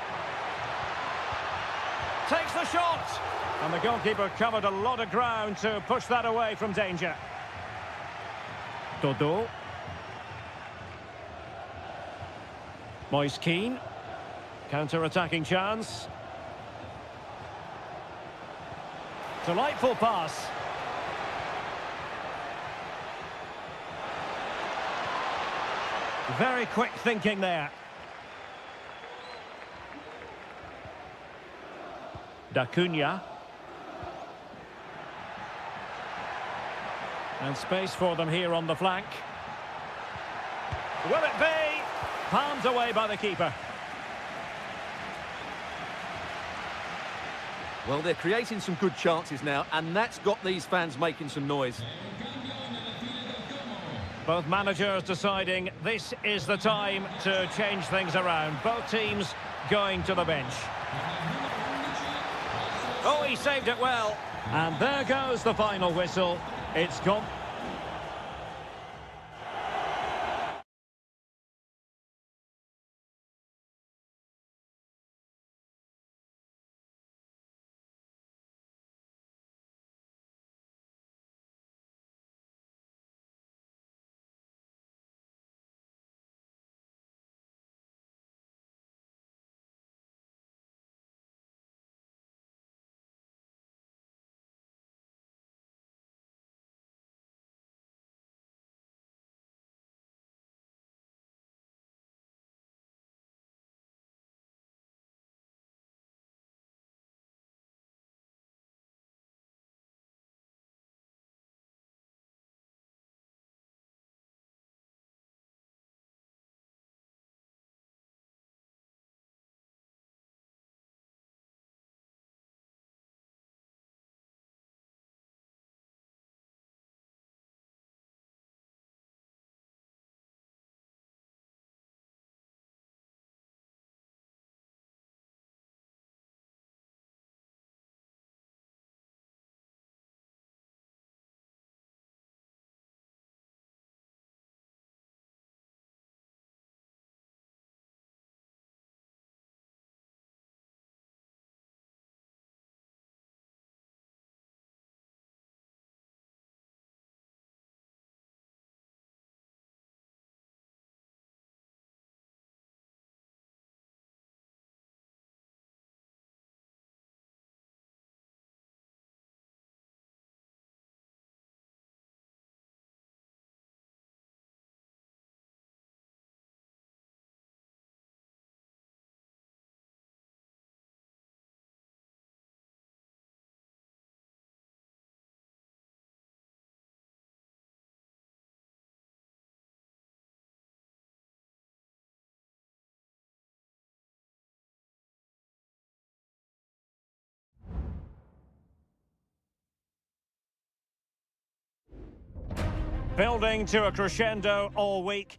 [SPEAKER 1] Takes the shot! And the goalkeeper covered a lot of ground to push that away from danger. Dodo. Moise Keane. Counter-attacking chance. Delightful pass. Very quick thinking there. D'Acunha. And space for them here on the flank. Will it be? Palmed away by the keeper.
[SPEAKER 2] Well, they're creating some good chances now, and that's got these fans making some noise.
[SPEAKER 1] Both managers deciding this is the time to change things around. Both teams going to the bench. Oh, he saved it well. And there goes the final whistle. It's gone. Building to a crescendo all week.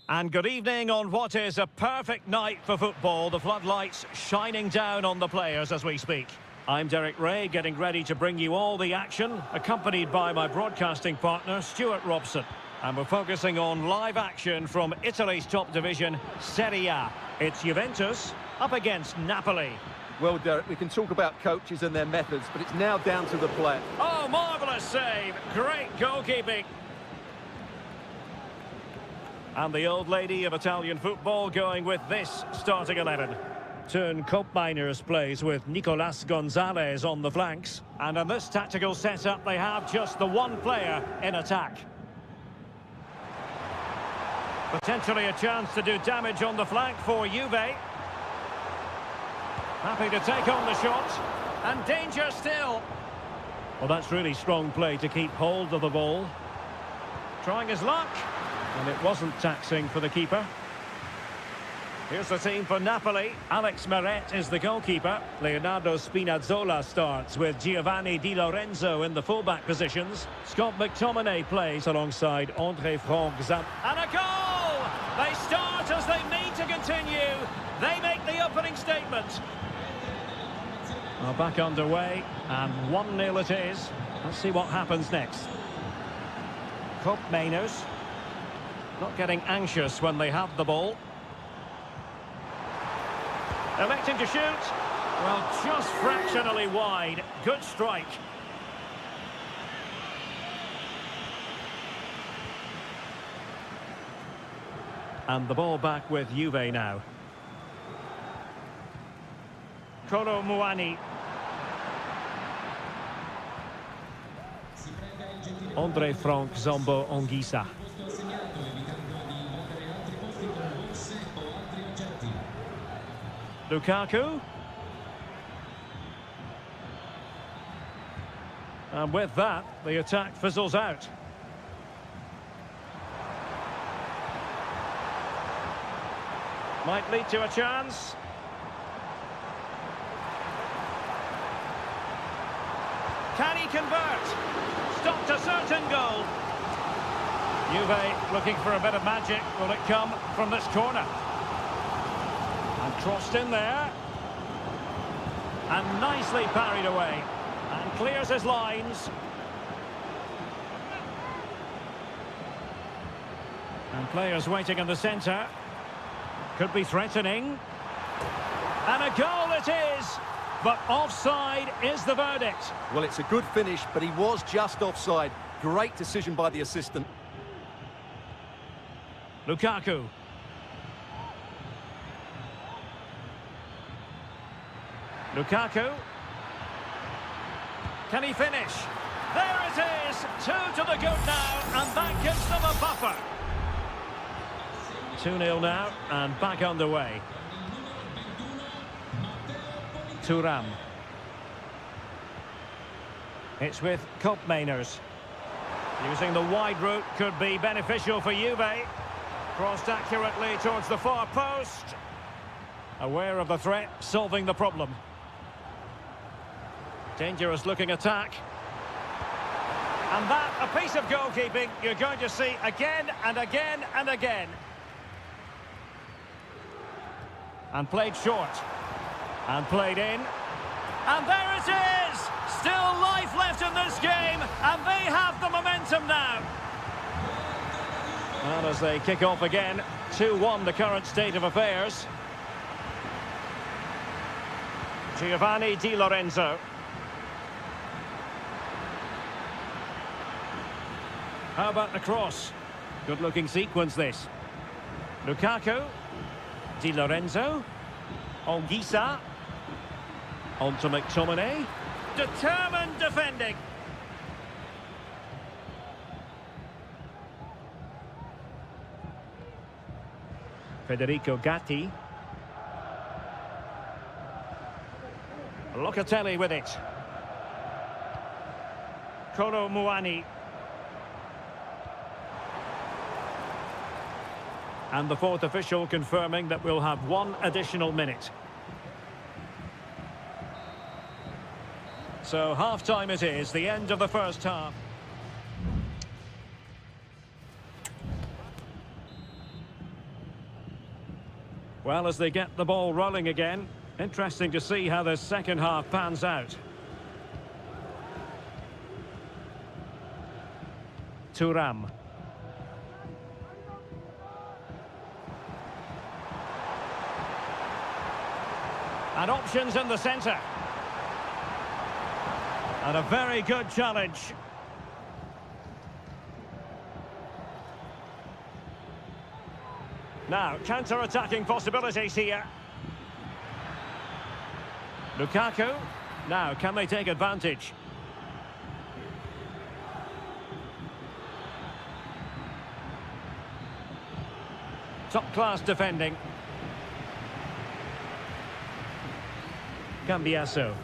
[SPEAKER 1] And good evening on what is a perfect night for football. The floodlights shining down on the players as we speak. I'm Derek Ray, getting ready to bring you all the action, accompanied by my broadcasting partner, Stuart Robson. And we're focusing on live action from Italy's top division, Seria. It's Juventus up against Napoli.
[SPEAKER 2] Well, Derek, we can talk about coaches and their methods, but it's now down to the player.
[SPEAKER 1] Oh, marvellous save. Great goalkeeping. And the old lady of Italian football going with this starting 11. Turn Koopmeiners plays with Nicolas Gonzalez on the flanks. And in this tactical setup, they have just the one player in attack. Potentially a chance to do damage on the flank for Juve. Happy to take on the shot. And danger still. Well, that's really strong play to keep hold of the ball. Trying his luck. And it wasn't taxing for the keeper. Here's the team for Napoli. Alex Meret is the goalkeeper. Leonardo Spinazzola starts with Giovanni Di Lorenzo in the fullback positions. Scott McTominay plays alongside André Franck Zam. And a goal! They start as they mean to continue. They make the opening statement. Well, back underway, and 1-0 it is. Let's see what happens next. Koopmeiners not getting anxious when they have the ball. Electing to shoot. Well, just fractionally wide. Good strike. And the ball back with Juve now. Kolo Muani. André Franck Zombo Onguisa. Lukaku. And with that, the attack fizzles out. Might lead to a chance. Can he convert? Stopped a certain goal. Juve looking for a bit of magic. Will it come from this corner? And crossed in there. And nicely parried away. And clears his lines. And players waiting in the centre. Could be threatening. And a goal it is. But offside is the verdict.
[SPEAKER 2] Well, it's a good finish, but he was just offside. Great decision by the assistant.
[SPEAKER 1] Lukaku. Lukaku. Can he finish? There it is. 2 to the good now, and that gives them a buffer. 2-0 now, and back underway. Thuram. It's with Koopmeiners. Using the wide route could be beneficial for Juve. Crossed accurately towards the far post. Aware of the threat, solving the problem. Dangerous looking attack. And that, a piece of goalkeeping you're going to see again and again and again. And played short. And played in. And there it is! Still life left in this game, and they have the momentum now. And as they kick off again, 2-1 the current state of affairs. Giovanni Di Lorenzo. How about the cross? Good-looking sequence, this. Lukaku. Di Lorenzo. Onguisa. On to McTominay. Determined defending. Federico Gatti. Locatelli with it. Kolo Muani. And the fourth official confirming that we'll have one additional minute. So half-time it is, the end of the first half. Well, as they get the ball rolling again, interesting to see how this second half pans out. Thuram. And options in the centre. And a very good challenge. Now, counter-attacking possibilities here. Lukaku. Now, can they take advantage? Top-class defending. Cambiasso.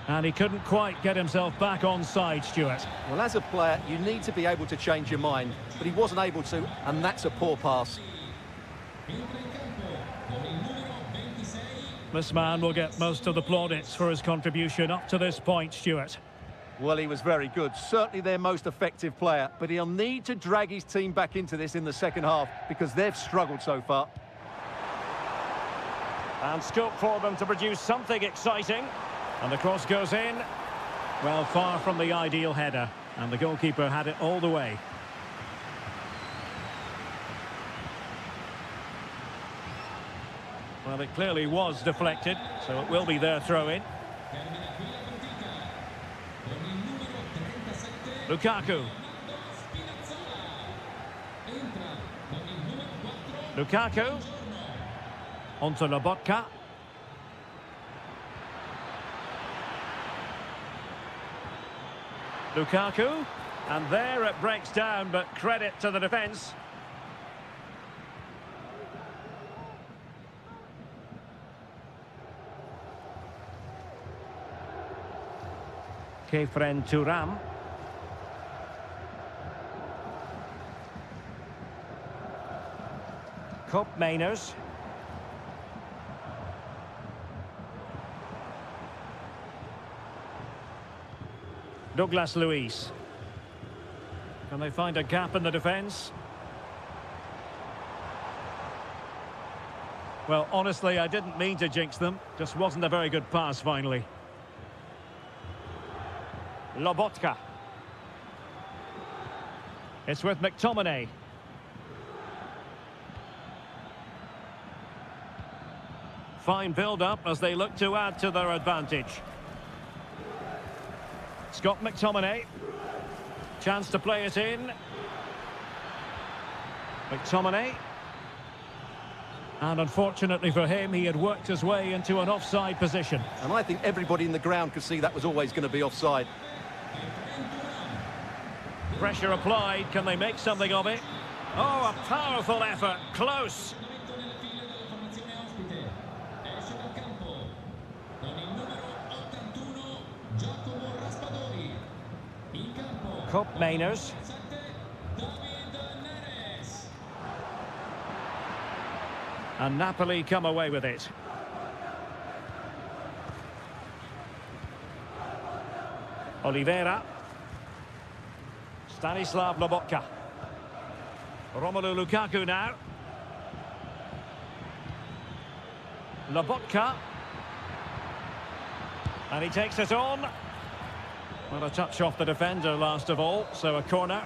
[SPEAKER 1] And he couldn't quite get himself back on side, Stuart.
[SPEAKER 2] Well, as a player, you need to be able to change your mind, but he wasn't able to, and that's a poor pass.
[SPEAKER 1] This man will get most of the plaudits for his contribution up to this point, Stuart.
[SPEAKER 2] Well, he was very good. Certainly their most effective player, but he'll need to drag his team back into this in the second half because they've struggled so far.
[SPEAKER 1] And scope for them to produce something exciting. And the cross goes in. Well, far from the ideal header. And the goalkeeper had it all the way. Well, it clearly was deflected, so it will be their throw-in. Lukaku. Lukaku. Onto Lobotka. Lukaku. And there it breaks down, but credit to the defence. Kefren Thuram. Koop Mainers. Douglas Luiz. Can they find a gap in the defence? Well, honestly, I didn't mean to jinx them. Just wasn't a very good pass, finally. Lobotka. It's with McTominay. Fine build-up as they look to add to their advantage. Scott McTominay. Chance to play it in. McTominay. And unfortunately for him, he had worked his way into an offside position.
[SPEAKER 2] And I think everybody in the ground could see that was always going to be offside.
[SPEAKER 1] Pressure applied. Can they make something of it? Oh, a powerful effort. Close. Koop Mainers. And Napoli come away with it. Oliveira. Stanislav Lobotka. Romelu Lukaku now. Lobotka. And he takes it on. Well, a touch off the defender last of all, so a corner.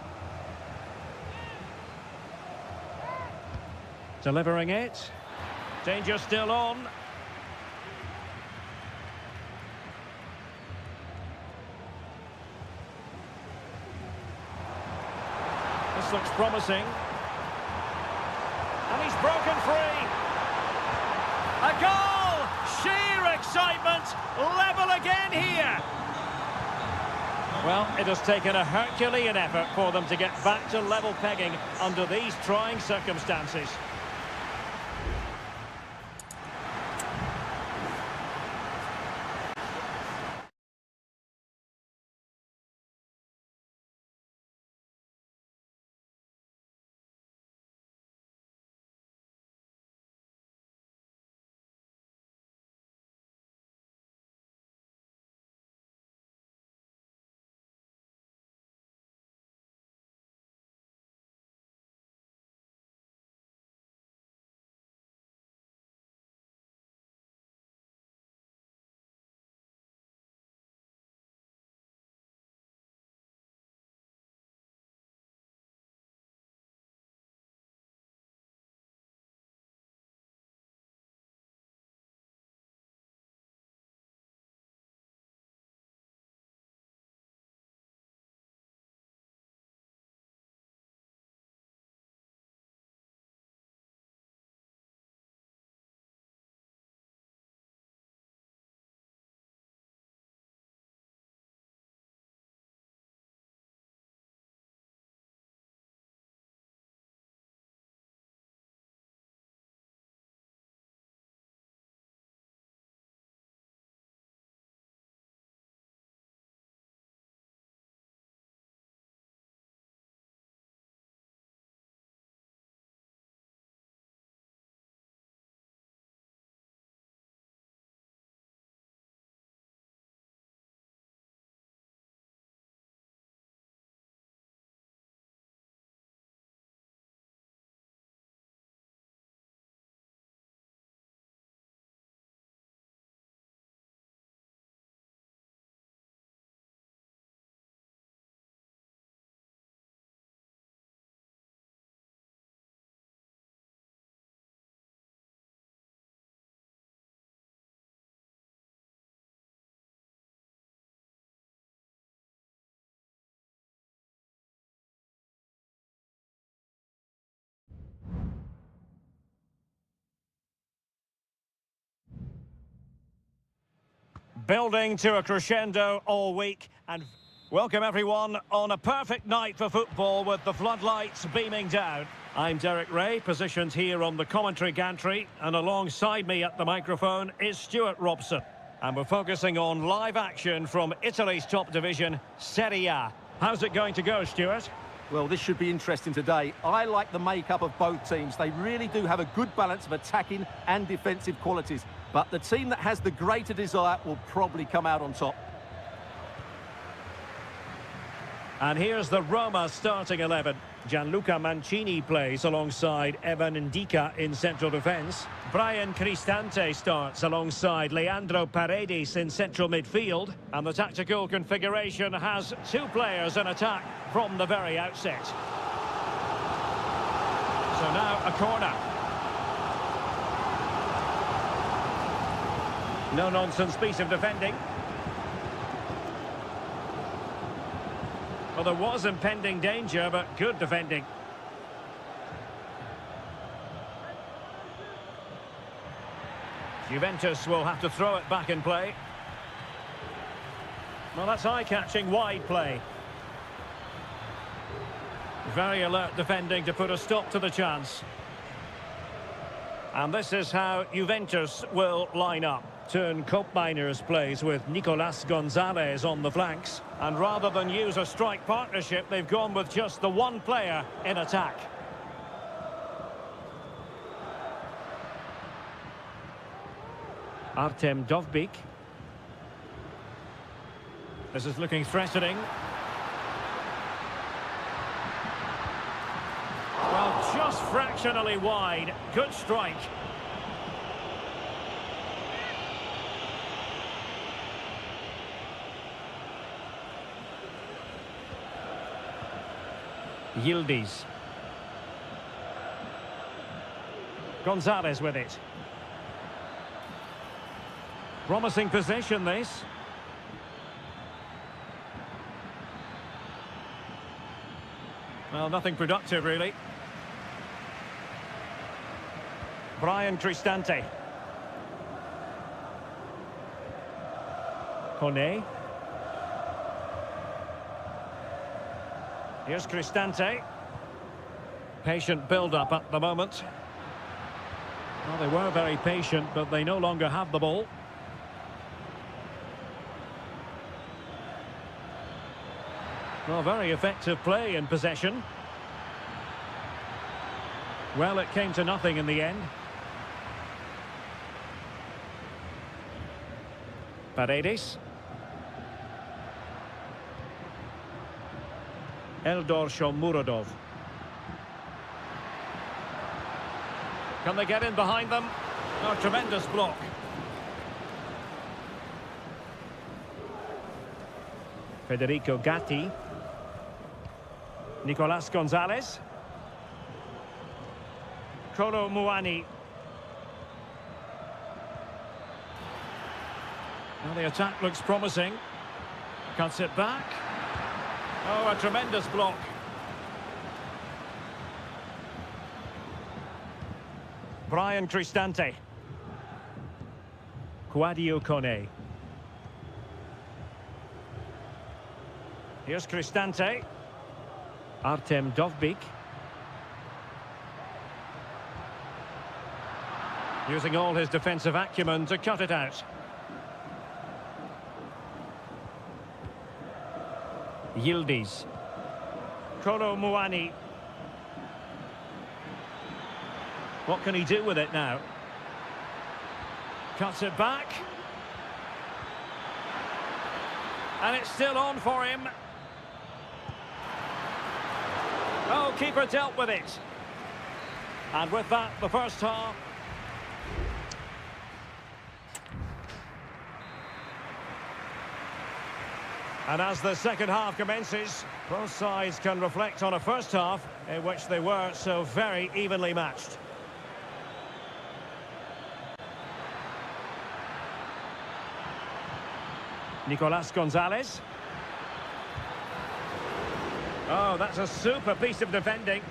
[SPEAKER 1] Delivering it. Danger still on. This looks promising. And he's broken free. A goal! Sheer excitement! Level again here! Well, it has taken a Herculean effort for them to get back to level pegging under these trying circumstances. Building to a crescendo all week, and welcome everyone on a perfect night for football with the floodlights beaming down. I'm Derek Ray, positioned here on the commentary gantry, and alongside me at the microphone is Stuart Robson. And we're focusing on live action from Italy's top division, Seria. How's it going to go, Stuart?
[SPEAKER 2] Well, this should be interesting today. I like the makeup of both teams. They really do have a good balance of attacking and defensive qualities. But the team that has the greater desire will probably come out on top.
[SPEAKER 1] And here's the Roma starting 11. Gianluca Mancini plays alongside Evan Ndika in central defence. Brian Cristante starts alongside Leandro Paredes in central midfield. And the tactical configuration has two players in attack from the very outset. So now a corner. No-nonsense piece of defending. Well, there was impending danger, but good defending. Juventus will have to throw it back in play. Well, that's eye-catching wide play. Very alert defending to put a stop to the chance. And this is how Juventus will line up. Turn Koopmeiners plays with Nicolas Gonzalez on the flanks. And rather than use a strike partnership, they've gone with just the one player in attack. Artem Dovbyk. This is looking threatening. Well, just fractionally wide. Good strike. Yildiz. Gonzalez with it. Promising possession, this. Well, nothing productive, really. Brian Cristante. Kone. Here's Cristante. Patient build-up at the moment. Well, they were very patient, but they no longer have the ball. Well, very effective play in possession. Well, it came to nothing in the end. Paredes. Eldor Shomurodov. Can they get in behind them? Oh, tremendous block. Federico Gatti. Nicolas Gonzalez. Kolo Muani. Now the attack looks promising. Cuts it back. Oh, a tremendous block. Brian Cristante. Quadio Kone. Here's Cristante. Artem Dovbyk. Using all his defensive acumen to cut it out. Yildiz. Kolo Muani. What can he do with it now? Cuts it back. And it's still on for him. Oh, keeper dealt with it. And with that, the first half. And as the second half commences, both sides can reflect on a first half in which they were so very evenly matched. Nicolas Gonzalez. Oh, that's a super piece of defending.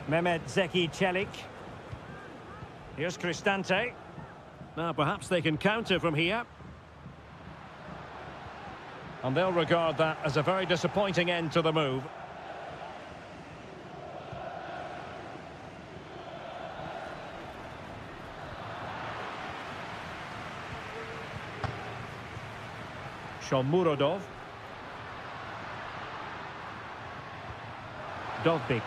[SPEAKER 1] Mehmet Zeki Çelik. Here's Cristante. Now perhaps they can counter from here. And they'll regard that as a very disappointing end to the move. Shomurodov. Dovbik.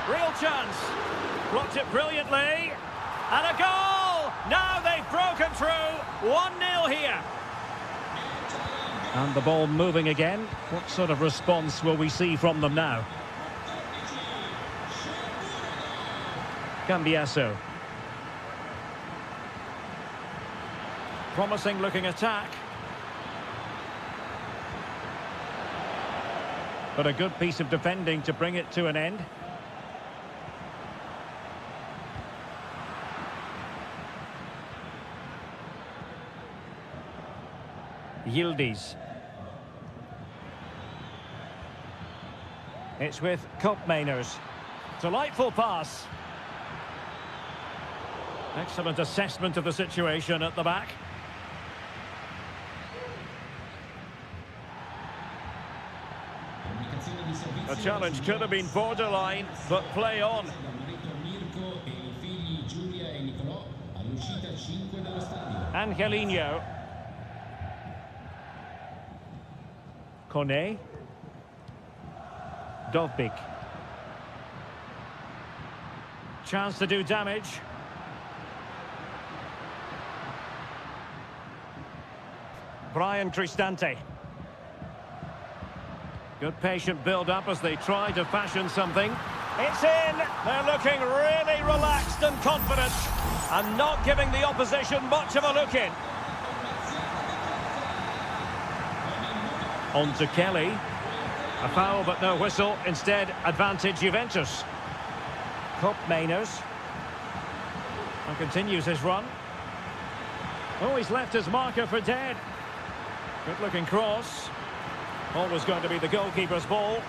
[SPEAKER 1] Real chance. Blocked it brilliantly. And a goal! Now they've broken through. 1-0 here. And the ball moving again. What sort of response will we see from them now? Cambiaso. Promising looking attack. But a good piece of defending to bring it to an end. Yildiz. It's with Kopmeiners. Delightful pass. Excellent assessment of the situation at the back. The challenge could have been borderline, but play on. Angelino. Kone. Dovbik. Chance to do damage. Brian Cristante. Good patient build-up as they try to fashion something. It's in! They're looking really relaxed and confident and not giving the opposition much of a look in. On to Kelly. A foul but no whistle. Instead, advantage Juventus. Kopmeiners. And continues his run. Oh, he's left his marker for dead. Good-looking cross. Always going to be the goalkeeper's ball.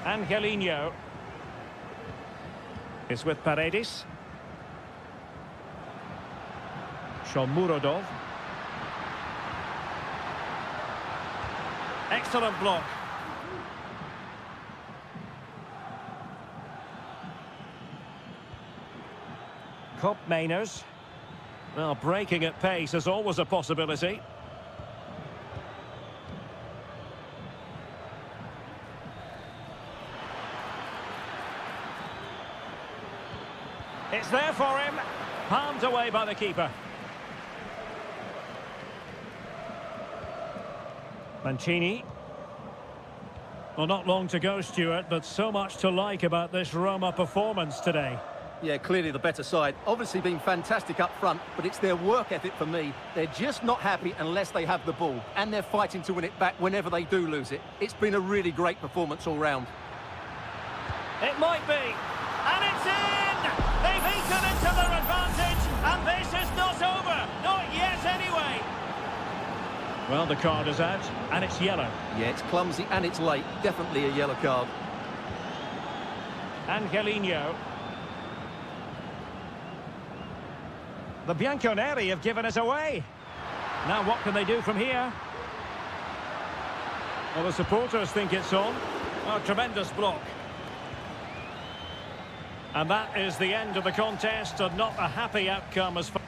[SPEAKER 1] Angelino. It's with Paredes. Shomurodov. Excellent block. Kopmeiners. Well, breaking at pace is always a possibility. It's there for him. Palmed away by the keeper. Mancini. Well, not long to go, Stuart, but so much to like about this Roma performance today.
[SPEAKER 2] Yeah, clearly the better side. Obviously been fantastic up front, but it's their work ethic for me. They're just not happy unless they have the ball, and they're fighting to win it back whenever they do lose it. It's been a really great performance all round.
[SPEAKER 1] It might be. And it's in! They've eaten into their advantage, and this is not over. Not yet, anyway. Well, the card is out, and it's yellow.
[SPEAKER 2] Yeah, it's clumsy and it's late. Definitely a yellow card.
[SPEAKER 1] Angelino. The Bianconeri have given us away. Now what can they do from here? Well, the supporters think it's on. Oh, tremendous block. And that is the end of the contest, and not a happy outcome as far